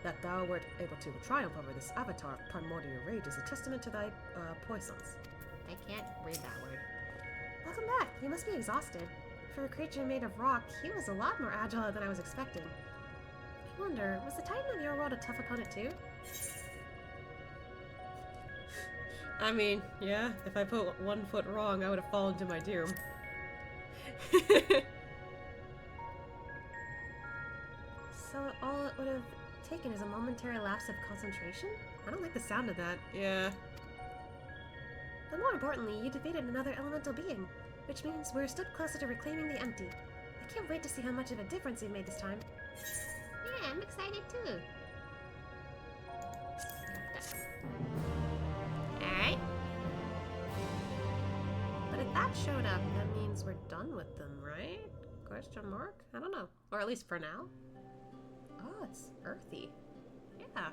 That thou wert able to triumph over this avatar of primordial rage is a testament to thy puissance. I can't read that word. Welcome back. You must be exhausted. For a creature made of rock, he was a lot more agile than I was expecting. He wonder, was the Titan of your world a tough opponent too? I mean, yeah, if I put 1 foot wrong, I would have fallen to my doom. So all it would have taken is a momentary lapse of concentration? I don't like the sound of that. Yeah. But more importantly, you defeated another elemental being, which means we're a step closer to reclaiming the empty. I can't wait to see how much of a difference you've made this time. Yeah, I'm excited too. Alright. But if that showed up, that means we're done with them, right? Question mark? I don't know. Or at least for now. Oh, it's earthy. Yeah.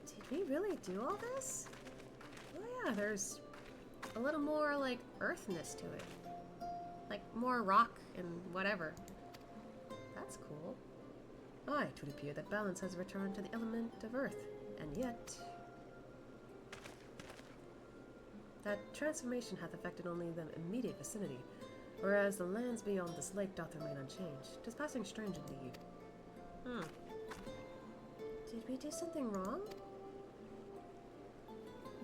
Did we really do all this? Oh yeah, there's a little more, like, earthness to it. Like, more rock and whatever. That's cool. Aye, it would appear that balance has returned to the element of earth. And yet... that transformation hath affected only the immediate vicinity, whereas the lands beyond this lake doth remain unchanged. 'Tis passing strange indeed. Did we do something wrong?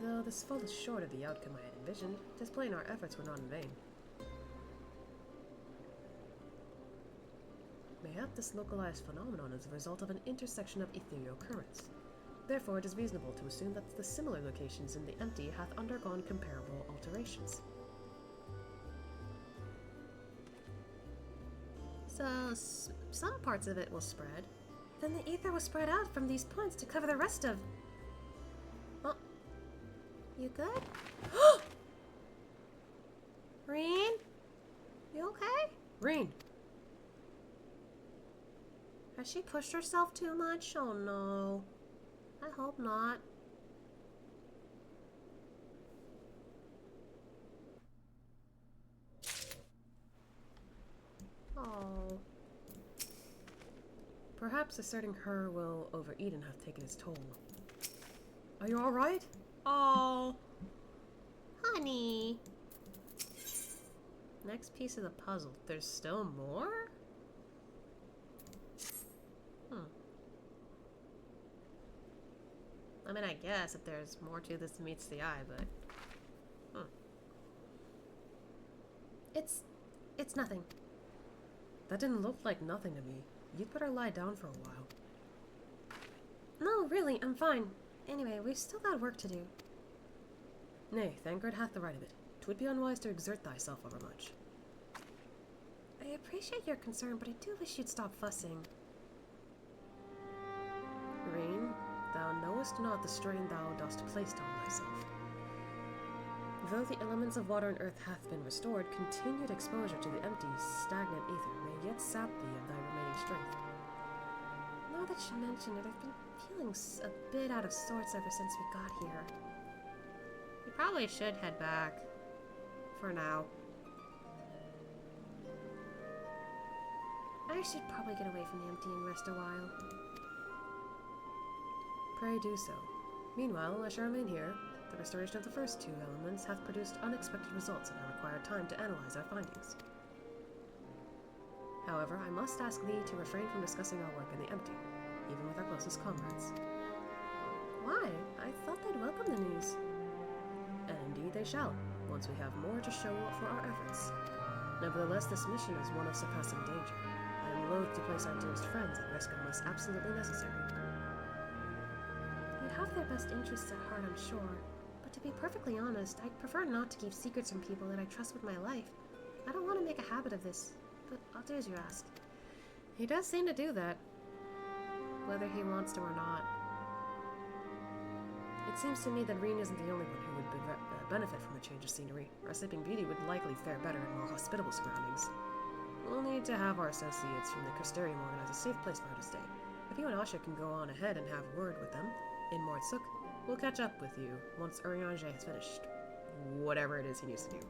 Though this falls short of the outcome I had envisioned, 'tis plain our efforts were not in vain. Mayhap this localized phenomenon is the result of an intersection of ethereal currents. Therefore, it is reasonable to assume that the similar locations in the empty hath undergone comparable alterations. So, some parts of it will spread. Then the ether will spread out from these points to cover the rest of... Oh. You good? Reen? You okay? Reen! Has she pushed herself too much? Oh no. I hope not. Oh. Perhaps asserting her will overeat and have taken its toll. Are you alright? Oh. Honey. Next piece of the puzzle. There's still more? I mean, I guess if there's more to this than meets the eye, but... It's nothing. That didn't look like nothing to me. You'd better lie down for a while. No, really, I'm fine. Anyway, we've still got work to do. Nay, Thancred hath the right of it. 'Twould be unwise to exert thyself overmuch. I appreciate your concern, but I do wish you'd stop fussing. Reen, thou knowest not the strain thou dost place on thyself. Though the elements of water and earth hath been restored, continued exposure to the empty, stagnant ether may yet sap thee of thy remaining strength. Now that you mention it, I've been feeling a bit out of sorts ever since we got here. We probably should head back. For now. I should probably get away from the empty and rest a while. Pray do so. Meanwhile, I shall remain here. The restoration of the first two elements hath produced unexpected results, and I require time to analyze our findings. However, I must ask thee to refrain from discussing our work in the empty, even with our closest comrades. Why? I thought they'd welcome the news. And indeed they shall, once we have more to show for our efforts. Nevertheless, this mission is one of surpassing danger. I am loath to place our dearest friends at risk unless absolutely necessary. You have their best interests at heart, I'm sure. But to be perfectly honest, I'd prefer not to keep secrets from people that I trust with my life. I don't want to make a habit of this, but I'll do as you ask. He does seem to do that, whether he wants to or not. It seems to me that Reen isn't the only one who would benefit from a change of scenery. Our Sleeping Beauty would likely fare better in more hospitable surroundings. We'll need to have our associates from the Crystarium organize a safe place for her to stay. If you and Asha can go on ahead and have word with them, in Mortsuk, we'll catch up with you once Urianger has finished whatever it is he needs to do.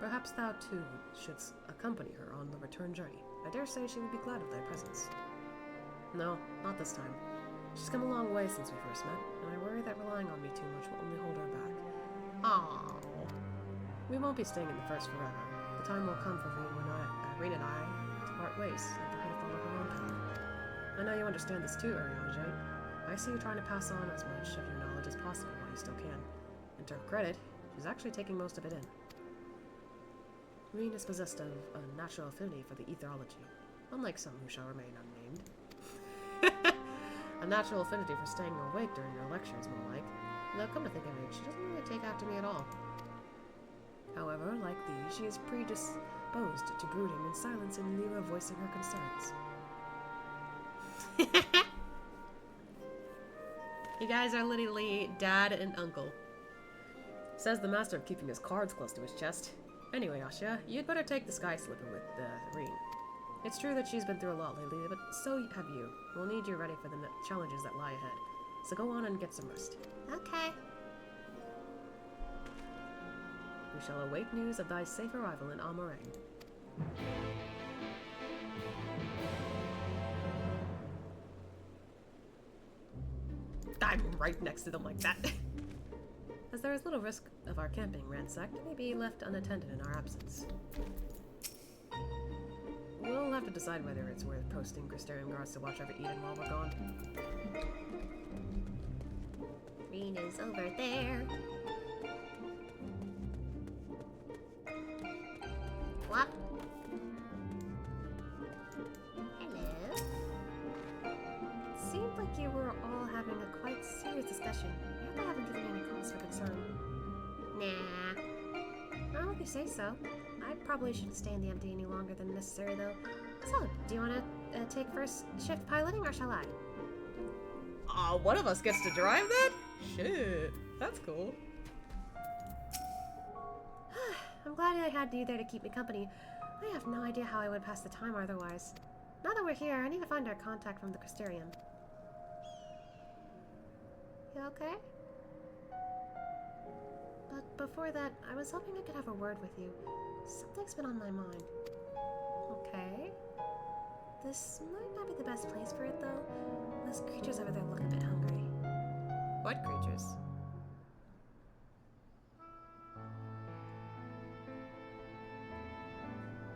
Perhaps thou too shouldst accompany her on the return journey. I dare say she would be glad of thy presence. No, not this time. She's come a long way since we first met, and I worry that relying on me too much will only hold her back. Aww. We won't be staying in the First forever. The time will come for Reen and I to part ways, and for her to follow her own path. I know you understand this too, Ariange. I see you trying to pass on as much of your knowledge as possible while you still can. And to her credit, she's actually taking most of it in. Reen is possessed of a natural affinity for the etherology, unlike some who shall remain unnamed. A natural affinity for staying awake during your lectures, more like. Now, come to think of it, she doesn't really take after me at all. However, like thee, she is predisposed to brooding in silence in lieu of voicing her concerns. You guys are literally dad and uncle. Says the master of keeping his cards close to his chest. Anyway, Asha, you'd better take the sky slipper with Reen. It's true that she's been through a lot lately, but so have you. We'll need you ready for the challenges that lie ahead. So go on and get some rest. Okay. We shall await news of thy safe arrival in Almorang. I'm right next to them like that. As there is little risk of our camping ransacked, it may be left unattended in our absence. We'll have to decide whether it's worth posting Crystarium guards to watch over Eden while we're gone. Reen is over there. What? Hello. It seemed like you were all having a quite serious discussion. I hope I haven't given you any cause for concern. Nah. Oh, if you say so. I probably shouldn't stay in the empty any longer than necessary, though. So, do you want to take first shift piloting, or shall I? One of us gets to drive that? Shit. That's cool. I'm glad I had you there to keep me company. I have no idea how I would pass the time otherwise. Now that we're here, I need to find our contact from the Crystarium. You okay? But before that, I was hoping I could have a word with you. Something's been on my mind. Okay. This might not be the best place for it, though. Those creatures over there look a bit hungry. What creatures?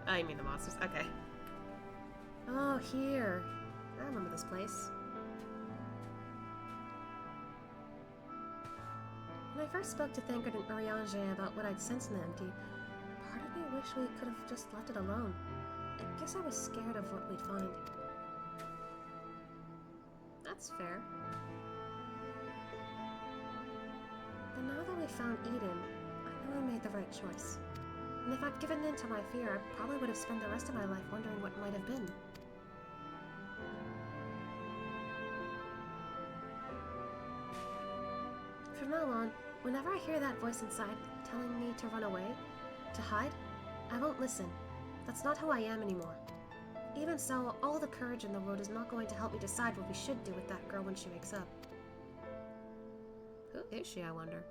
I mean the monsters. Okay. Oh, here. I remember this place. When I first spoke to Thancred and Urianger about what I'd sensed in the empty, part of me wished we could have just left it alone. I guess I was scared of what we'd find. That's fair. But now that we found Eden, I know I made the right choice. And if I'd given in to my fear, I probably would have spent the rest of my life wondering what might have been. From now on, whenever I hear that voice inside telling me to run away, to hide, I won't listen. That's not who I am anymore. Even so, all the courage in the world is not going to help me decide what we should do with that girl when she wakes up. Who is she, I wonder?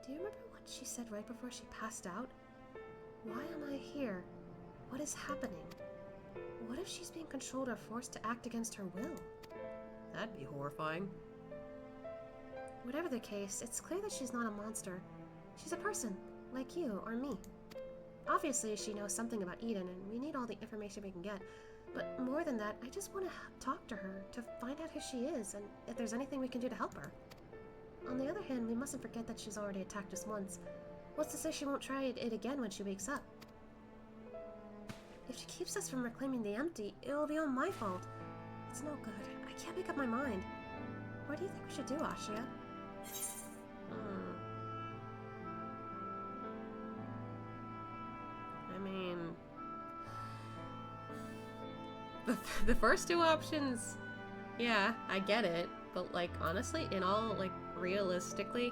Do you remember what she said right before she passed out? Why am I here? What is happening? What if she's being controlled or forced to act against her will? That'd be horrifying. Whatever the case, it's clear that she's not a monster. She's a person, like you or me. Obviously, she knows something about Eden, and we need all the information we can get. But more than that, I just want to talk to her, to find out who she is, and if there's anything we can do to help her. On the other hand, we mustn't forget that she's already attacked us once. What's to say she won't try it again when she wakes up? If she keeps us from reclaiming the empty, it will be all my fault. It's no good. I can't make up my mind. What do you think we should do, Ashia? I mean... The first two options, yeah, I get it. But, like, honestly, in all, like, realistically,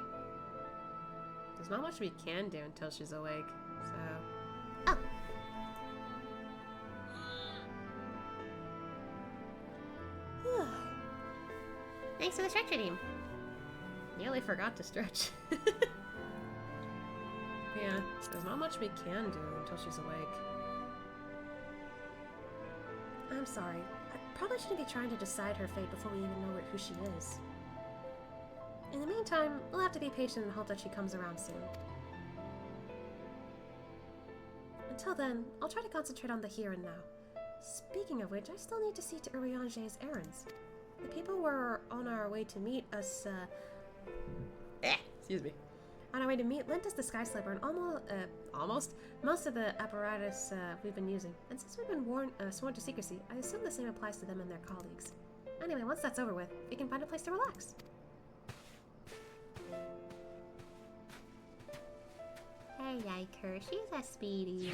there's not much we can do until she's awake, so... Oh! Thanks for the stretch team. Nearly forgot to stretch. Yeah, there's not much we can do until she's awake. I'm sorry. I probably shouldn't be trying to decide her fate before we even know who she is. In the meantime, we'll have to be patient and hope that she comes around soon. Until then, I'll try to concentrate on the here and now. Speaking of which, I still need to see to Urianger's errands. The people were on our way to meet us, Excuse me. on our way to meet lent us the Sky Slipper and almost most of the apparatus we've been using. And since we've been sworn to secrecy, I assume the same applies to them and their colleagues. Anyway, once that's over with, we can find a place to relax. I like her. She's a speedy.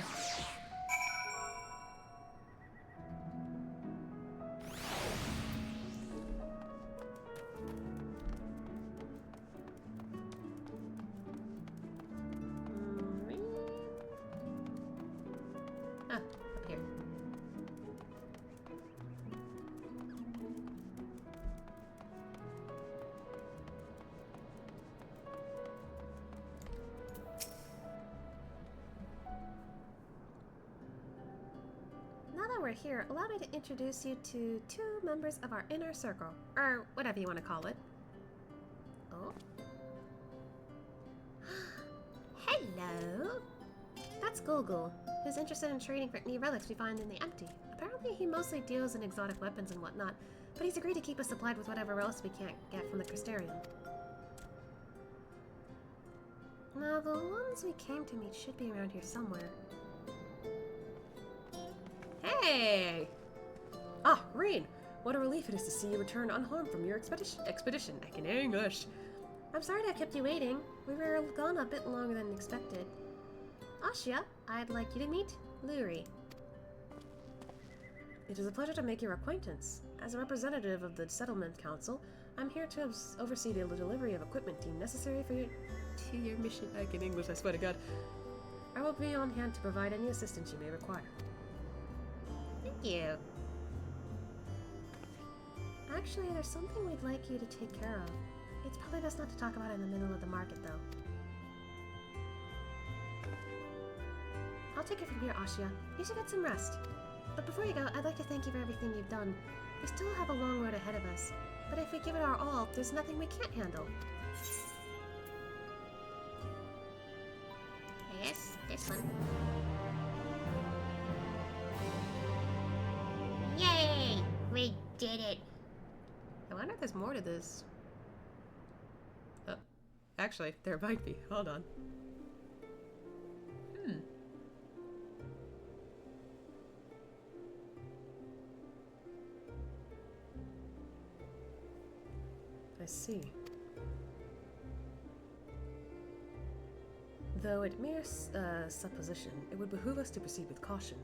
Ah, up here. Now that we're here, allow me to introduce you to two members of our inner circle, or whatever you want to call it. Oh. Hello! That's Gulgul, who's interested in trading for any relics we find in the empty. Apparently he mostly deals in exotic weapons and whatnot, but he's agreed to keep us supplied with whatever else we can't get from the Crystarium. Now, the ones we came to meet should be around here somewhere. Hey! Ah, Reen! What a relief it is to see you return unharmed from your expedition. I can English. I'm sorry to have kept you waiting. We were gone a bit longer than expected. Ashia, I'd like you to meet Luri. It is a pleasure to make your acquaintance. As a representative of the Settlement Council, I'm here to oversee the delivery of equipment deemed necessary for your mission. I can English, I swear to God. I will be on hand to provide any assistance you may require. Thank you. Actually, there's something we'd like you to take care of. It's probably best not to talk about it in the middle of the market, though. I'll take it from here, Ashia. You should get some rest. But before you go, I'd like to thank you for everything you've done. We still have a long road ahead of us, but if we give it our all, there's nothing we can't handle. Yes, this one. Yay! We did it! I wonder if there's more to this. Actually, there might be. Hold on. I see. Though it mere supposition, it would behoove us to proceed with caution.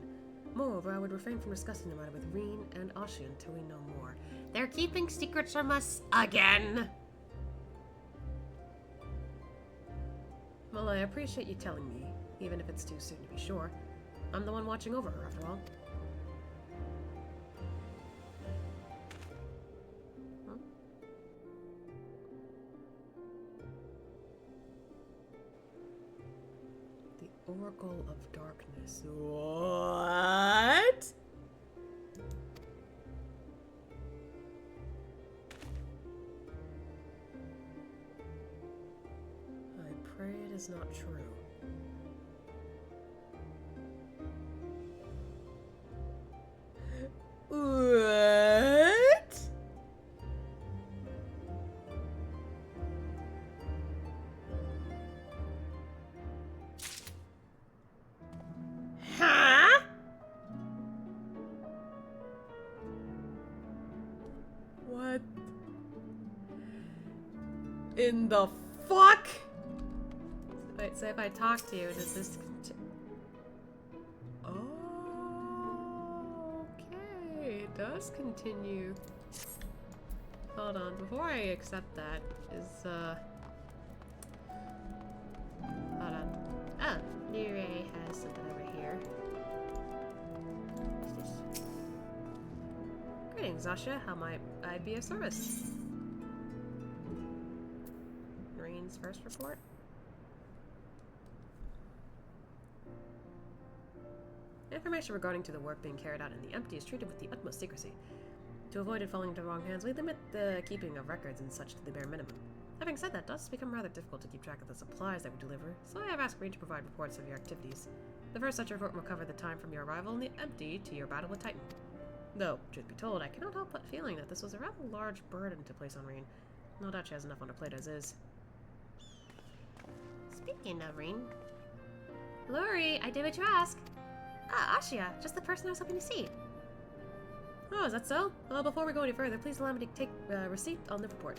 Moreover, I would refrain from discussing the matter with Reen and Ashia until we know more. They're keeping secrets from us again! Well, I appreciate you telling me, even if it's too soon to be sure. I'm the one watching over her, after all. The Oracle of Darkness. What? I pray it is not true. What? Huh? What in the fuck? Wait, so if I talk to you, does this... Okay, it does continue. Hold on, before I accept that, is, hold on. Oh, Nure has something over here. What's this? Greetings, Asha. How might I be of service? Reen's first report? Information regarding to the work being carried out in the empty is treated with the utmost secrecy. To avoid it falling into the wrong hands, we limit the keeping of records and such to the bare minimum. Having said that, it does become rather difficult to keep track of the supplies that we deliver, so I have asked Reed to provide reports of your activities. The first such report will cover the time from your arrival in the empty to your battle with Titan. Though, truth be told, I cannot help but feeling that this was a rather large burden to place on Reen. No doubt she has enough on her plate as is. Speaking of Reen. Lori, I did what you asked. Ah, Ashia, just the person I was hoping to see. Oh, is that so? Well, before we go any further, please allow me to take receipt on the report.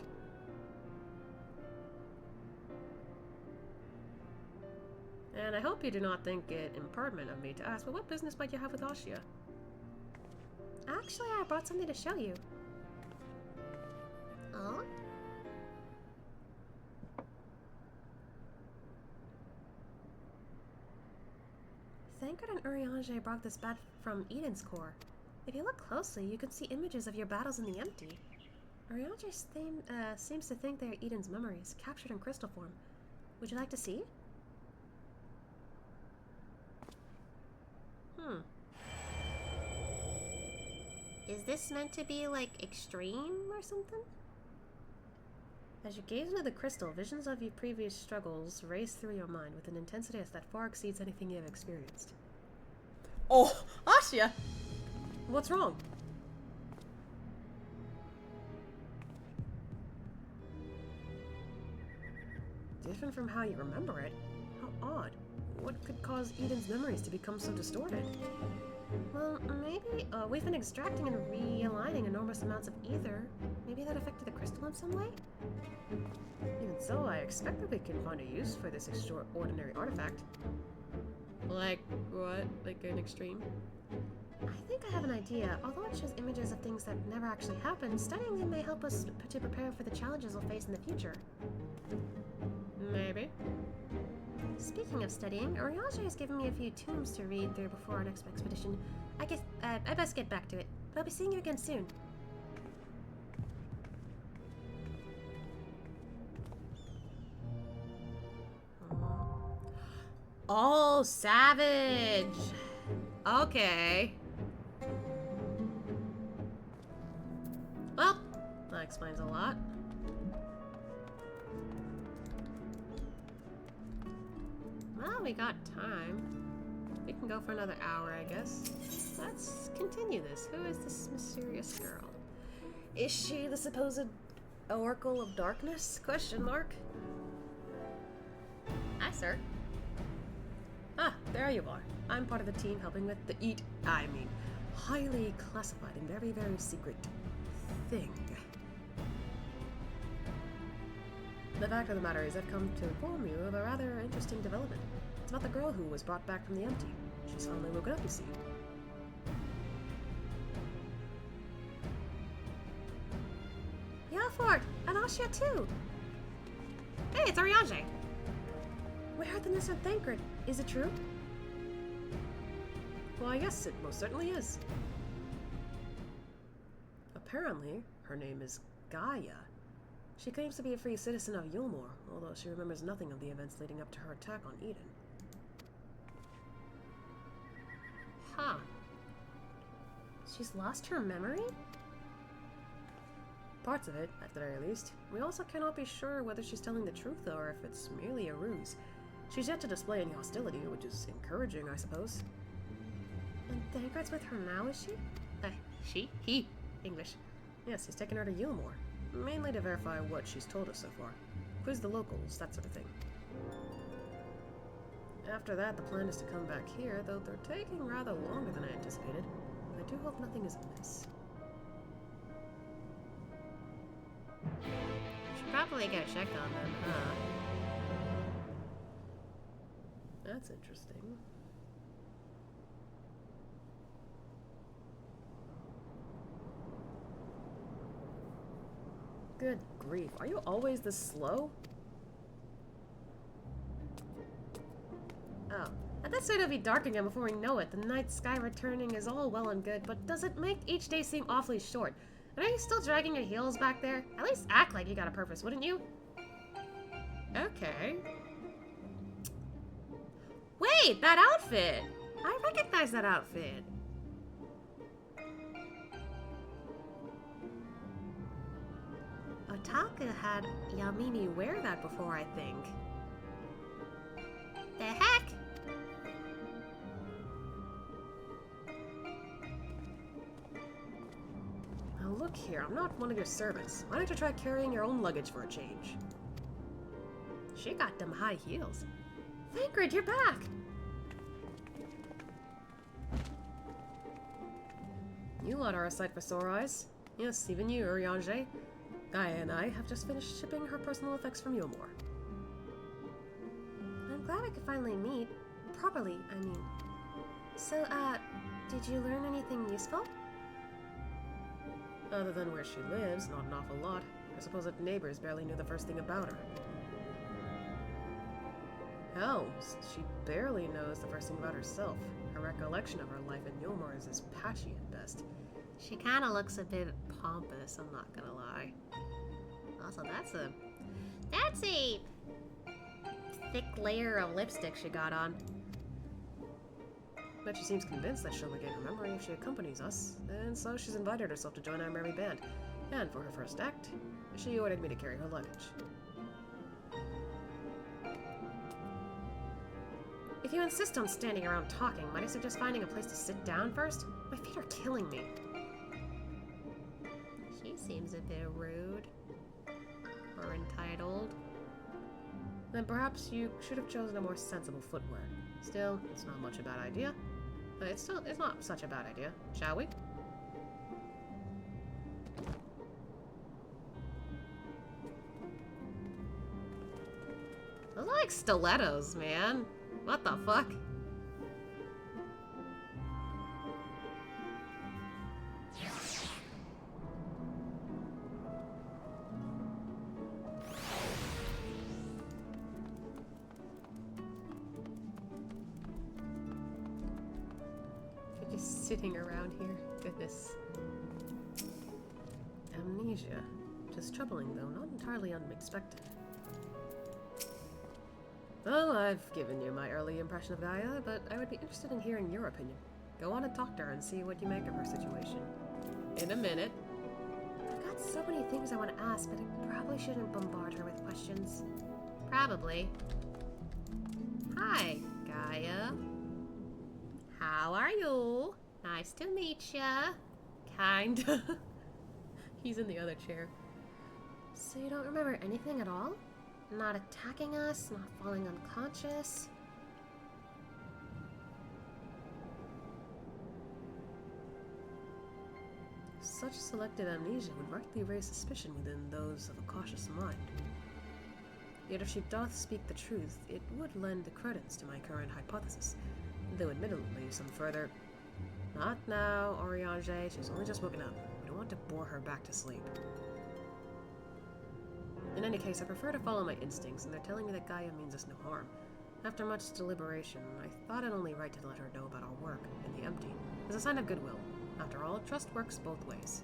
And I hope you do not think it impertinent of me to ask, but what business might you have with Ashia? Actually, I brought something to show you. Oh? Thancred and Urianger brought this bat from Eden's core. If you look closely, you can see images of your battles in the empty. Urianger seems to think they are Eden's memories, captured in crystal form. Would you like to see? Is this meant to be, like, extreme or something? As you gaze into the crystal, visions of your previous struggles race through your mind with an intensity that far exceeds anything you have experienced. Oh, Ashia! What's wrong? Different from how you remember it? How odd. What could cause Eden's memories to become so distorted? Well, maybe we've been extracting and realigning enormous amounts of ether. Maybe that affected the crystal in some way? Even so, I expect that we can find a use for this extraordinary artifact. Like what? Like an extreme? I think I have an idea. Although it shows images of things that never actually happened, studying them may help us to prepare for the challenges we'll face in the future. Maybe. Speaking of studying, Urianger has given me a few tombs to read through before our next expedition. I guess I best get back to it, but I'll be seeing you again soon. Oh, savage! Okay. Well, that explains a lot. Well, we got time. We can go for another hour, I guess. Let's continue this. Who is this mysterious girl? Is she the supposed Oracle of Darkness? Question mark. Hi, sir. Ah, there you are. I'm part of the team helping with the highly classified and very, very secret thing. The fact of the matter is I've come to inform you of a rather interesting development. It's about the girl who was brought back from the empty. She's finally woken up, you see. Yelfort! And Ashia too! Hey, it's Urianger! We heard the news from Thancred. Is it true? Why, yes, it most certainly is. Apparently, her name is Gaia. She claims to be a free citizen of Yulmore, although she remembers nothing of the events leading up to her attack on Eden. Huh. She's lost her memory? Parts of it, at the very least. We also cannot be sure whether she's telling the truth, or if it's merely a ruse. She's yet to display any hostility, which is encouraging, I suppose. And Thancred's with her now, is she? He. English. Yes, he's taken her to Yulmore. Mainly to verify what she's told us so far. Quiz the locals, that sort of thing. After that, the plan is to come back here, though they're taking rather longer than I anticipated. I do hope nothing is amiss. Should probably go check on them, huh? That's interesting. Good grief, are you always this slow? Oh, at this rate it'll be dark again before we know it. The night sky returning is all well and good, but does it make each day seem awfully short? And are you still dragging your heels back there? At least act like you got a purpose, wouldn't you? Okay. Wait, that outfit! I recognize that outfit. Otaka had Yamini wear that before, I think. The heck? Now look here, I'm not one of your servants. Why don't you try carrying your own luggage for a change? She got them high heels. Thancred, you're back! You lot are a sight for sore eyes. Yes, even you, Urianger. Gaia and I have just finished shipping her personal effects from Yomor. I'm glad we could finally meet. Properly, I mean. So, did you learn anything useful? Other than where she lives, not an awful lot. I suppose that neighbors barely knew the first thing about her. Hell, she barely knows the first thing about herself. Her recollection of her life in Yomor is as patchy at best. She kinda looks a bit pompous, I'm not gonna lie. Also, that's a thick layer of lipstick she got on. But she seems convinced that she'll regain her memory if she accompanies us, and so she's invited herself to join our merry band. And for her first act, she ordered me to carry her luggage. If you insist on standing around talking, might I suggest finding a place to sit down first? My feet are killing me. She seems a bit rude. Or entitled. Then perhaps you should have chosen a more sensible footwear. Still, it's not much a bad idea. It's not such a bad idea, shall we? Those are like stilettos, man. What the fuck? You're just sitting around here. Goodness. Amnesia. Just troubling, though, not entirely unexpected. Well, I've given you my early impression of Gaia, but I would be interested in hearing your opinion. Go on and talk to her and see what you make of her situation. In a minute. I've got so many things I want to ask, but I probably shouldn't bombard her with questions. Probably. Hi, Gaia. How are you? Nice to meet ya. Kinda. He's in the other chair. So you don't remember anything at all? Not attacking us, not falling unconscious. Such selective amnesia would rightly raise suspicion within those of a cautious mind. Yet if she doth speak the truth, it would lend credence to my current hypothesis, though admittedly some further... Not now, Urianger, she's only just woken up. We don't want to bore her back to sleep. In any case, I prefer to follow my instincts, and they're telling me that Gaia means us no harm. After much deliberation, I thought it only right to let her know about our work in the empty, as a sign of goodwill. After all, trust works both ways.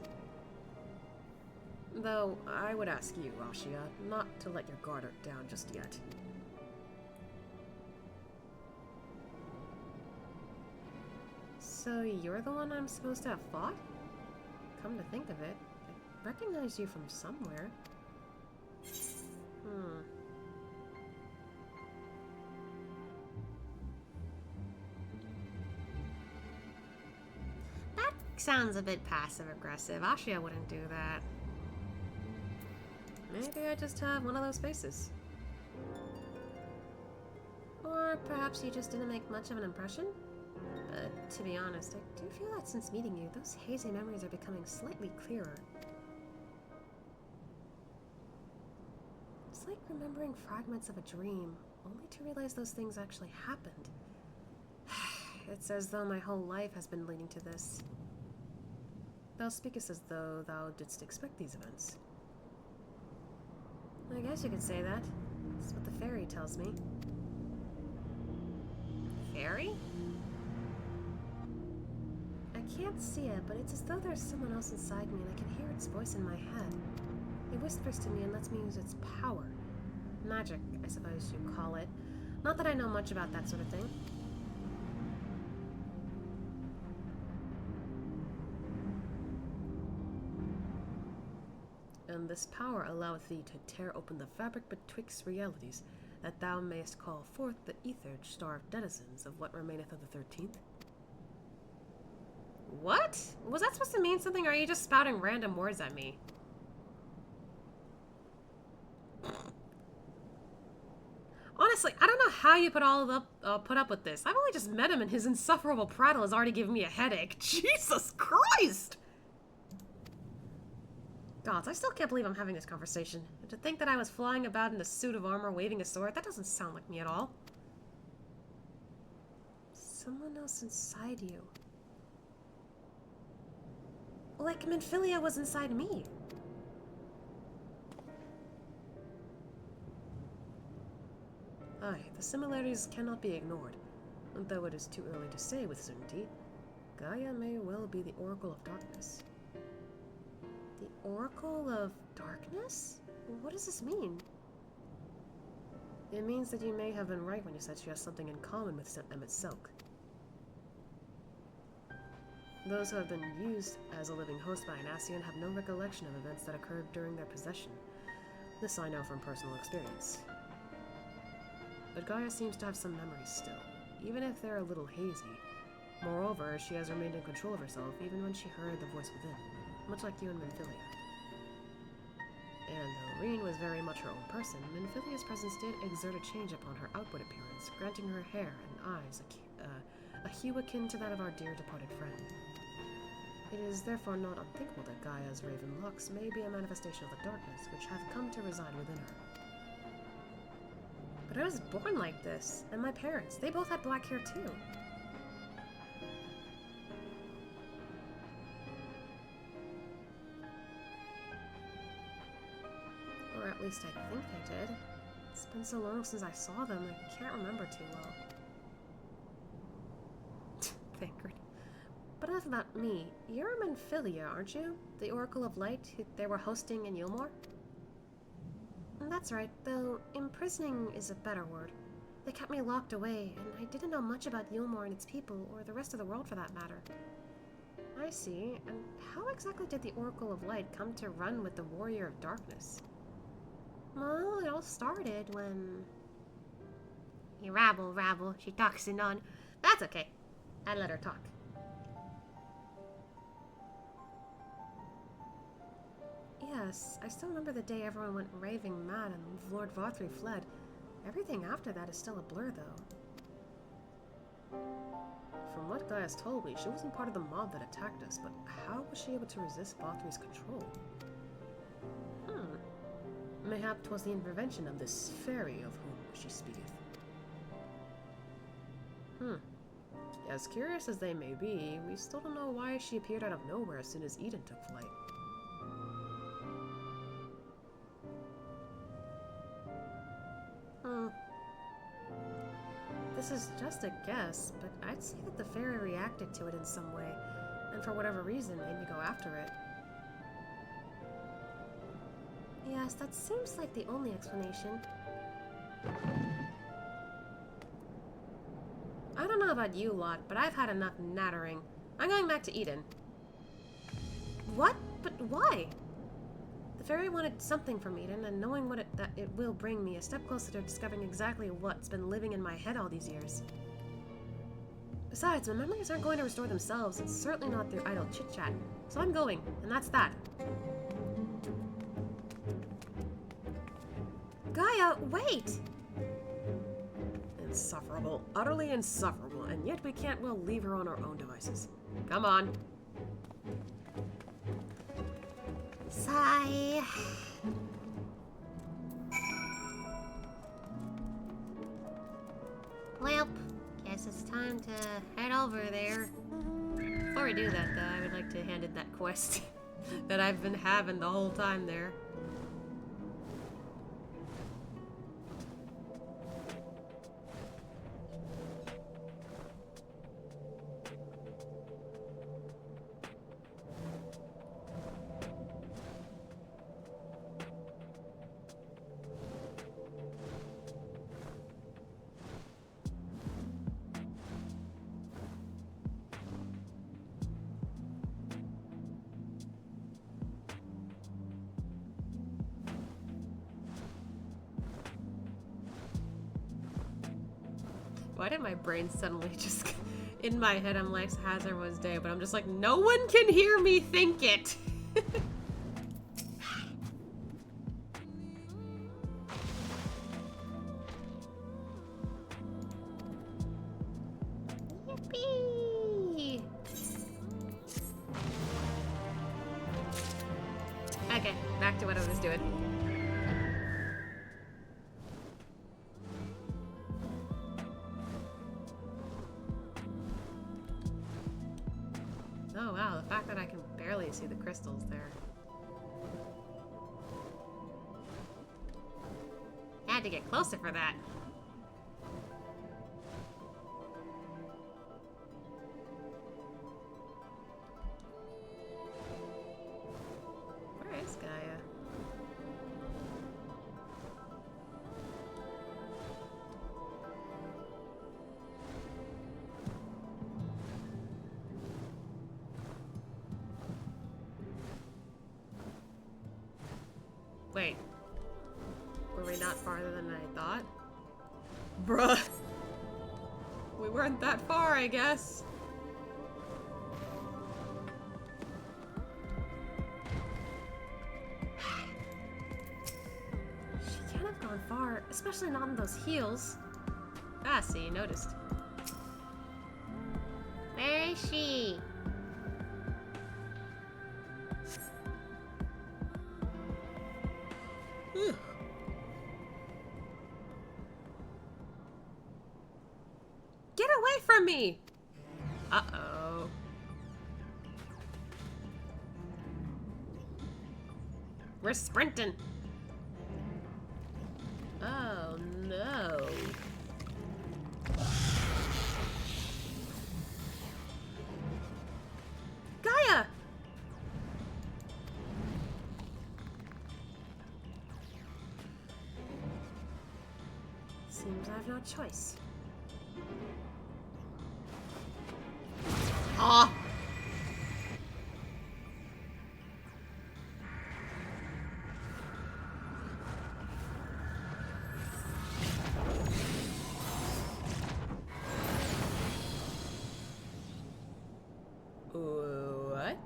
Though, I would ask you, Ashia, not to let your guard down just yet. So you're the one I'm supposed to have fought? Come to think of it, I recognize you from somewhere. That sounds a bit passive-aggressive. Ashia wouldn't do that. Maybe I just have one of those faces. Or perhaps you just didn't make much of an impression? But to be honest, I do feel that since meeting you, those hazy memories are becoming slightly clearer. It's like remembering fragments of a dream, only to realize those things actually happened. It's as though my whole life has been leading to this. Thou speakest as though thou didst expect these events. I guess you could say that. That's what the ferry tells me. Ferry? I can't see it, but it's as though there's someone else inside me and I can hear its voice in my head. It whispers to me and lets me use its power. Magic, I suppose you call it. Not that I know much about that sort of thing. this power alloweth thee to tear open the fabric betwixt realities, that thou mayest call forth the ether-starved denizens of what remaineth of the 13th. What? Was that supposed to mean something, or are you just spouting random words at me? Honestly, I don't know how you put up with this. I've only just met him and his insufferable prattle has already given me a headache. Jesus Christ! Gods, I still can't believe I'm having this conversation. And to think that I was flying about in a suit of armor waving a sword, that doesn't sound like me at all. Someone else inside you. Like Minfilia was inside me. Aye, the similarities cannot be ignored, and though it is too early to say with certainty, Gaia may well be the Oracle of Darkness. The Oracle of Darkness? What does this mean? It means that you may have been right when you said she has something in common with Emmett Silk. Those who have been used as a living host by an Ascian have no recollection of events that occurred during their possession. This I know from personal experience. But Gaia seems to have some memories still, even if they're a little hazy. Moreover, she has remained in control of herself even when she heard the voice within, much like you and Minfilia. And though Reen was very much her own person, Minfilia's presence did exert a change upon her outward appearance, granting her hair and eyes a hue akin to that of our dear departed friend. It is therefore not unthinkable that Gaia's raven locks may be a manifestation of the darkness which hath come to reside within her. But I was born like this, and my parents, they both had black hair too. Or at least I think they did. It's been so long since I saw them, I can't remember too well. Thankful. But enough about me. You're Minfilia, aren't you? The Oracle of Light who they were hosting in Yulmore? That's right, though imprisoning is a better word. They kept me locked away, and I didn't know much about Yulmore and its people, or the rest of the world for that matter. I see. And how exactly did the Oracle of Light come to run with the Warrior of Darkness? Well, it all started when... You rabble, she talks and on. That's okay. I let her talk. Yes, I still remember the day everyone went raving mad and Lord Vothri fled. Everything after that is still a blur, though. From what Gaia's told me, she wasn't part of the mob that attacked us, but how was she able to resist Vothri's control? Mayhap 'twas the intervention of this ferry of whom she speaketh. As curious as they may be, we still don't know why she appeared out of nowhere as soon as Eden took flight. This is just a guess, but I'd say that the ferry reacted to it in some way, and for whatever reason made me go after it. Yes, that seems like the only explanation. I don't know about you lot, but I've had enough nattering. I'm going back to Eden. What? But why? The fairy wanted something from Eden, and knowing what that it will bring me a step closer to discovering exactly what's been living in my head all these years. Besides, my memories aren't going to restore themselves, and certainly not through idle chit-chat. So I'm going, and that's that. Gaia, wait! Insufferable, utterly insufferable, and yet we can't well leave her on our own devices. Come on. Sigh. Well, guess it's time to head over there. Before we do that, though, I would like to hand in that quest that I've been having the whole time there. Why did my brain suddenly just... In my head, I'm like, Hazard was dead, but I'm just like, no one can hear me think it! Yippee! Okay, back to what I was doing. Oh wow, the fact that I can barely see the crystals there. I had to get closer for that. Where is Gaia? Wait. Were we not farther than I thought? Bruh. We weren't that far, I guess. She can't have gone far, especially not in those heels. Ah, see, you noticed. Where is she? Get away from me! Uh-oh. We're sprinting. Oh no. Gaia! Seems I have no choice. Ah! What?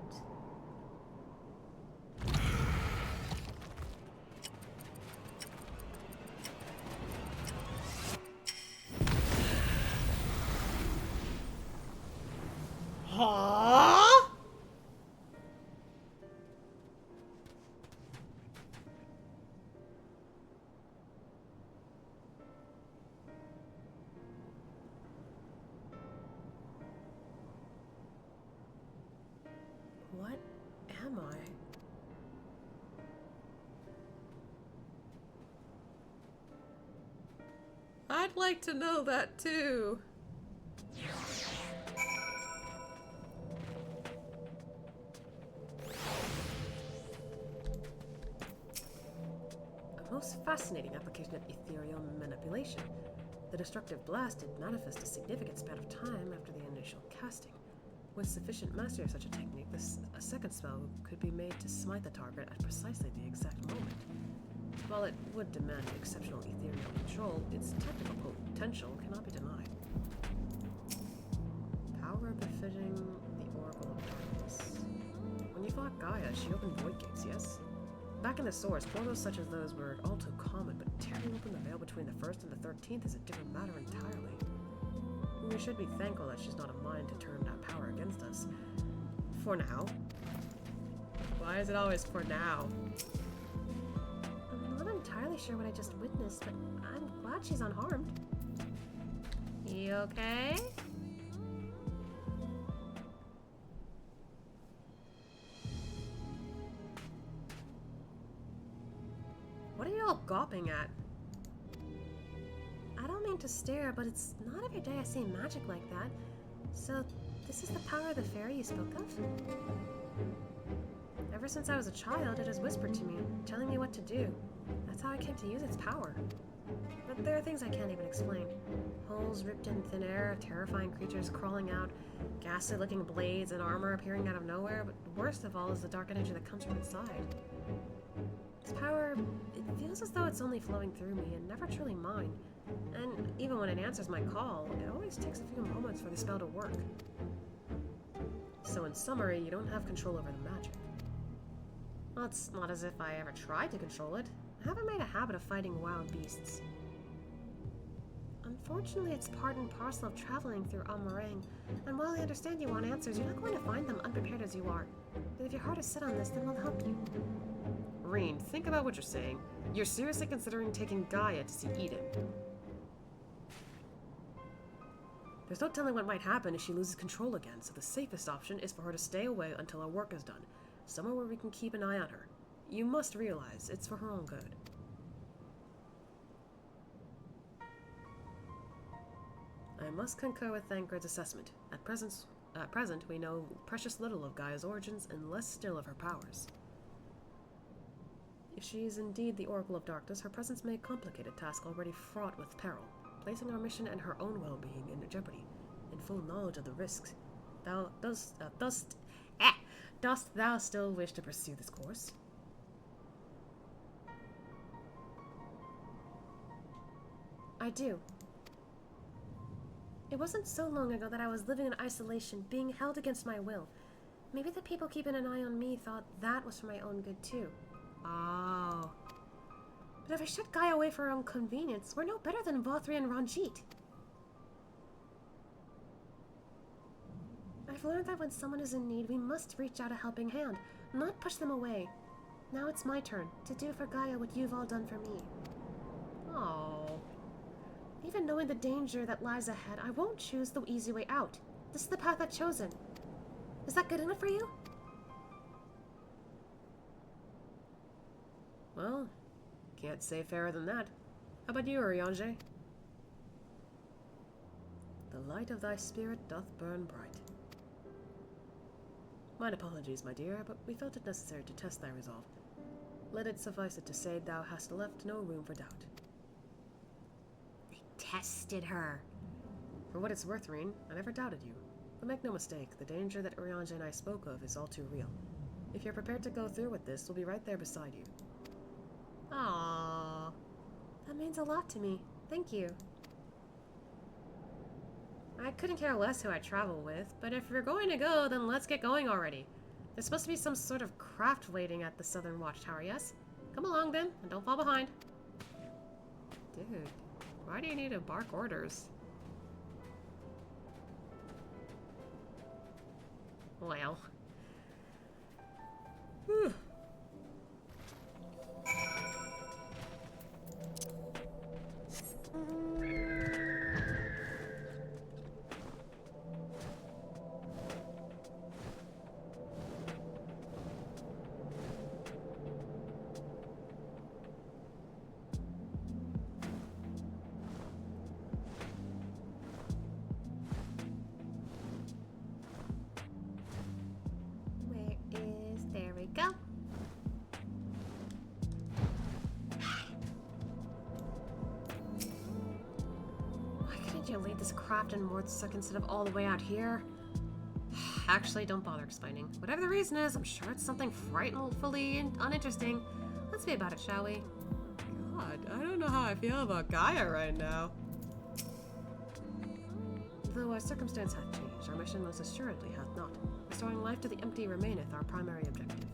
Huh? What am I? I'd like to know that too. A most fascinating application of ethereal manipulation. The destructive blast did manifest a significant span of time after the initial casting. With sufficient mastery of such a technique, a second spell could be made to smite the target at precisely the exact moment. While it would demand exceptional ethereal control, its technical potential cannot be denied. Power befitting the Oracle of Darkness. When you fought Gaia, she opened void gates, yes? Back in the Source, portals such as those were all too common, but tearing open the veil between the 1st and the 13th is a different matter entirely. We should be thankful that she's not a mind to turn that power against us. For now. Why is it always for now? I'm not entirely sure what I just witnessed, but I'm glad she's unharmed. You okay? What are you all gawping at? I don't mean to stare, but it's not every day I see magic like that. So, this is the power of the fairy you spoke of? Ever since I was a child, it has whispered to me, telling me what to do. That's how I came to use its power. But there are things I can't even explain. Holes ripped in thin air, terrifying creatures crawling out, ghastly-looking blades and armor appearing out of nowhere, but worst of all is the dark energy that comes from inside. Its power, it It feels as though it's only flowing through me and never truly mine. And even when it answers my call, it always takes a few moments for the spell to work. So in summary, you don't have control over the magic. Well, it's not as if I ever tried to control it. I haven't made a habit of fighting wild beasts. Unfortunately, it's part and parcel of traveling through Almarang, and while I understand you want answers, you're not going to find them unprepared as you are. But if your heart is set on this, then we'll help you. Reen, think about what you're saying. You're seriously considering taking Gaia to see Eden. There's no telling what might happen if she loses control again, so the safest option is for her to stay away until our work is done. Somewhere where we can keep an eye on her. You must realize it's for her own good. I must concur with Thancred's assessment. At present, we know precious little of Gaia's origins and less still of her powers. If she is indeed the Oracle of Darkness, her presence may complicate a task already fraught with peril, placing our mission and her own well-being in jeopardy. In full knowledge of the risks, dost thou still wish to pursue this course? I do. It wasn't so long ago that I was living in isolation, being held against my will. Maybe the people keeping an eye on me thought that was for my own good too. Oh. But if I shut Gaia away for our own convenience, we're no better than Vothri and Ranjit. I've learned that when someone is in need, we must reach out a helping hand, not push them away. Now it's my turn to do for Gaia what you've all done for me. Oh. Even knowing the danger that lies ahead, I won't choose the easy way out. This is the path I've chosen. Is that good enough for you? Well, can't say fairer than that. How about you, Urianger? The light of thy spirit doth burn bright. Mine apologies, my dear, but we felt it necessary to test thy resolve. Let it suffice it to say thou hast left no room for doubt. They tested her. For what it's worth, Reen, I never doubted you. But make no mistake, the danger that Urianger and I spoke of is all too real. If you're prepared to go through with this, we'll be right there beside you. Aww. That means a lot to me. Thank you. I couldn't care less who I travel with, but if you're going to go, then let's get going already. There's supposed to be some sort of craft waiting at the Southern Watchtower, yes? Come along then, and don't fall behind. Dude, why do you need to bark orders? Well. Whew. There we go. Why couldn't you lead this craft in Mordsuck instead of all the way out here? Actually, don't bother explaining. Whatever the reason is, I'm sure it's something frightfully uninteresting. Let's be about it, shall we? God, I don't know how I feel about Gaia right now. Though our circumstance hath changed, our mission most assuredly hath not. Restoring life to the empty remaineth our primary objective.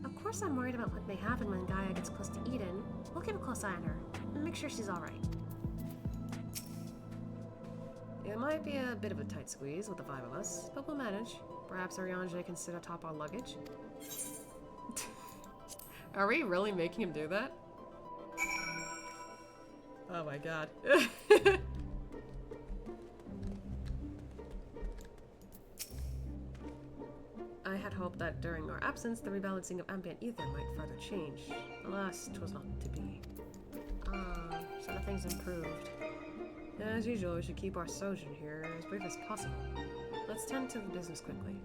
Of course I'm worried about what may happen when Gaia gets close to Eden. We'll keep a close eye on her and make sure she's alright. It might be a bit of a tight squeeze with the 5 of us, but we'll manage. Perhaps Urianger can sit atop our luggage. Are we really making him do that? Oh my god. I had hoped that during our absence, the rebalancing of ambient ether might further change. Alas, 'twas not to be. So nothing's improved. As usual, we should keep our sojourn here as brief as possible. Let's tend to the business quickly.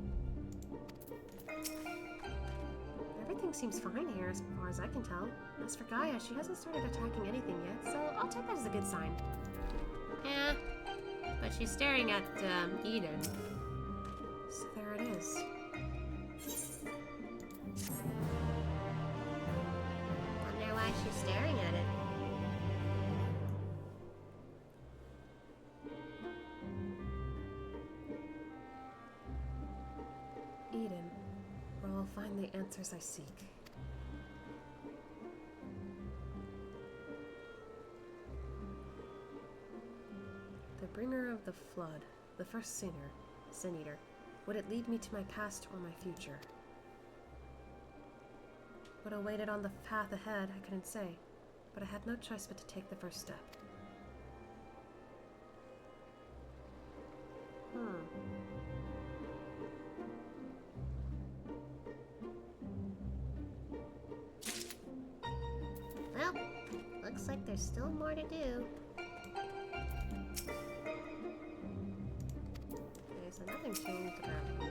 Everything seems fine here as far as I can tell. As for Gaia, she hasn't started attacking anything yet, so I'll take that as a good sign. Yeah, but she's staring at Eden. So there it is. staring at it. Eden, where I'll find the answers I seek. The bringer of the flood, the first sin eater. Would it lead me to my past or my future? What awaited on the path ahead, I couldn't say, but I had no choice but to take the first step. Well, looks like there's still more to do. Okay, so nothing changed about me.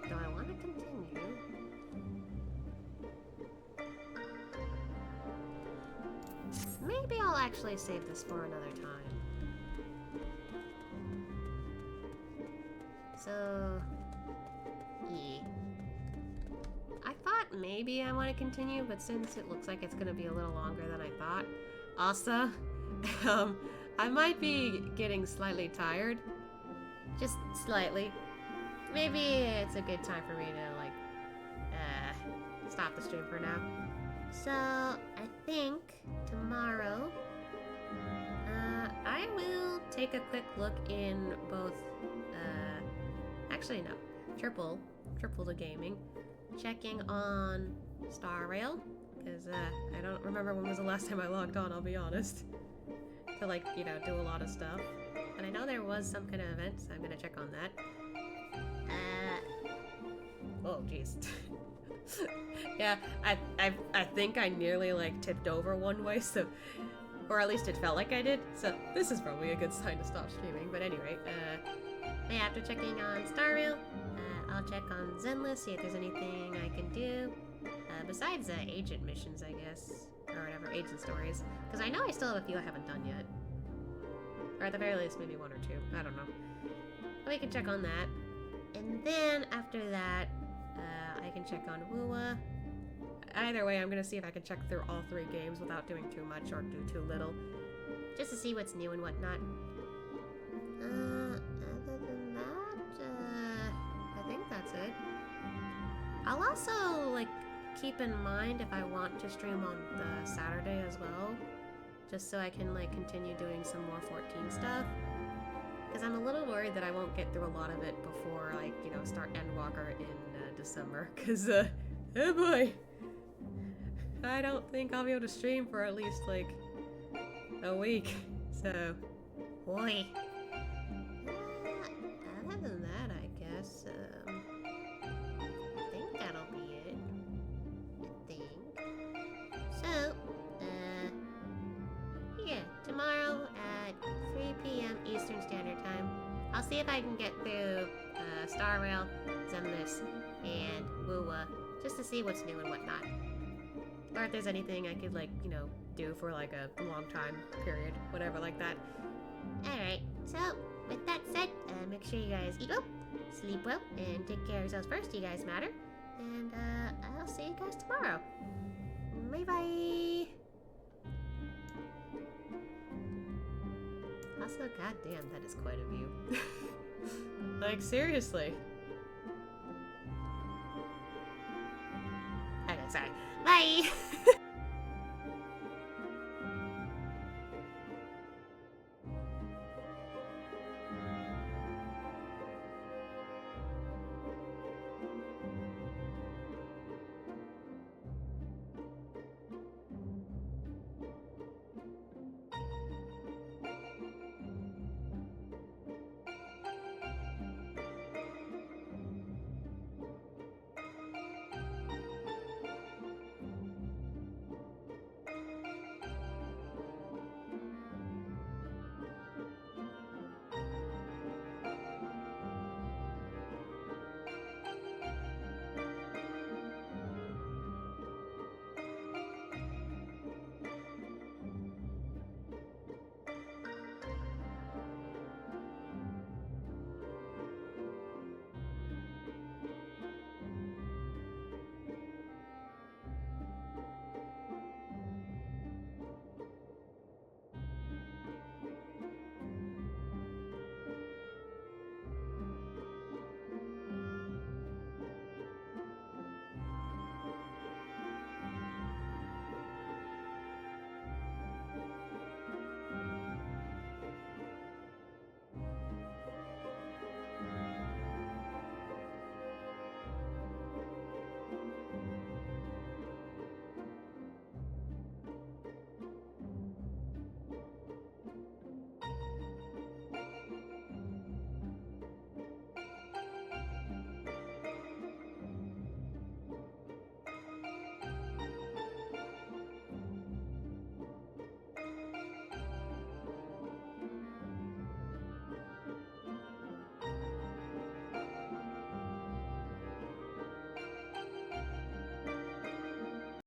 Do I want to continue? Maybe I'll actually save this for another time. So, yeah. I thought maybe I want to continue, but since it looks like it's going to be a little longer than I thought, also, I might be getting slightly tired. Just slightly. Maybe it's a good time for me to, like, stop the stream for now. So, I think tomorrow, I will take a quick look in both, actually no, triple the gaming, checking on Star Rail, because, I don't remember when was the last time I logged on, I'll be honest, to, like, you know, do a lot of stuff. And I know there was some kind of event, so I'm gonna check on that. Oh, jeez. Yeah, I think I nearly, like, tipped over one way, so... Or at least it felt like I did, so this is probably a good sign to stop streaming. But anyway, yeah, after checking on Star Rail, I'll check on Zenless, see if there's anything I can do. Besides agent missions, I guess. Or whatever, agent stories. Because I know I still have a few I haven't done yet. Or at the very least, maybe one or two. I don't know. But we can check on that. And then, after that, I can check on Wuwa. Either way, I'm gonna see if I can check through all 3 games without doing too much or do too little. Just to see what's new and whatnot. Other than that, I think that's it. I'll also, like, keep in mind if I want to stream on the Saturday as well. Just so I can, like, continue doing some more 14 stuff. Because I'm a little worried that I won't get through a lot of it before, like, you know, start Endwalker in December. Because, oh boy! I don't think I'll be able to stream for at least, like, a week. So, boy. Other than that, I guess, I think that'll be it. I think. So, yeah, tomorrow at 3 p.m. Eastern Standard Time, I'll see if I can get through, Star Rail, Zenless, and Wuwa, just to see what's new and whatnot. Or if there's anything I could, like, you know, do for, like, a long time period, whatever like that. Alright, so, with that said, make sure you guys eat well, sleep well, and take care of yourselves first, you guys matter. And, I'll see you guys tomorrow. Bye-bye! Also, goddamn, that is quite a view. Like, seriously. Okay, sorry. Bye!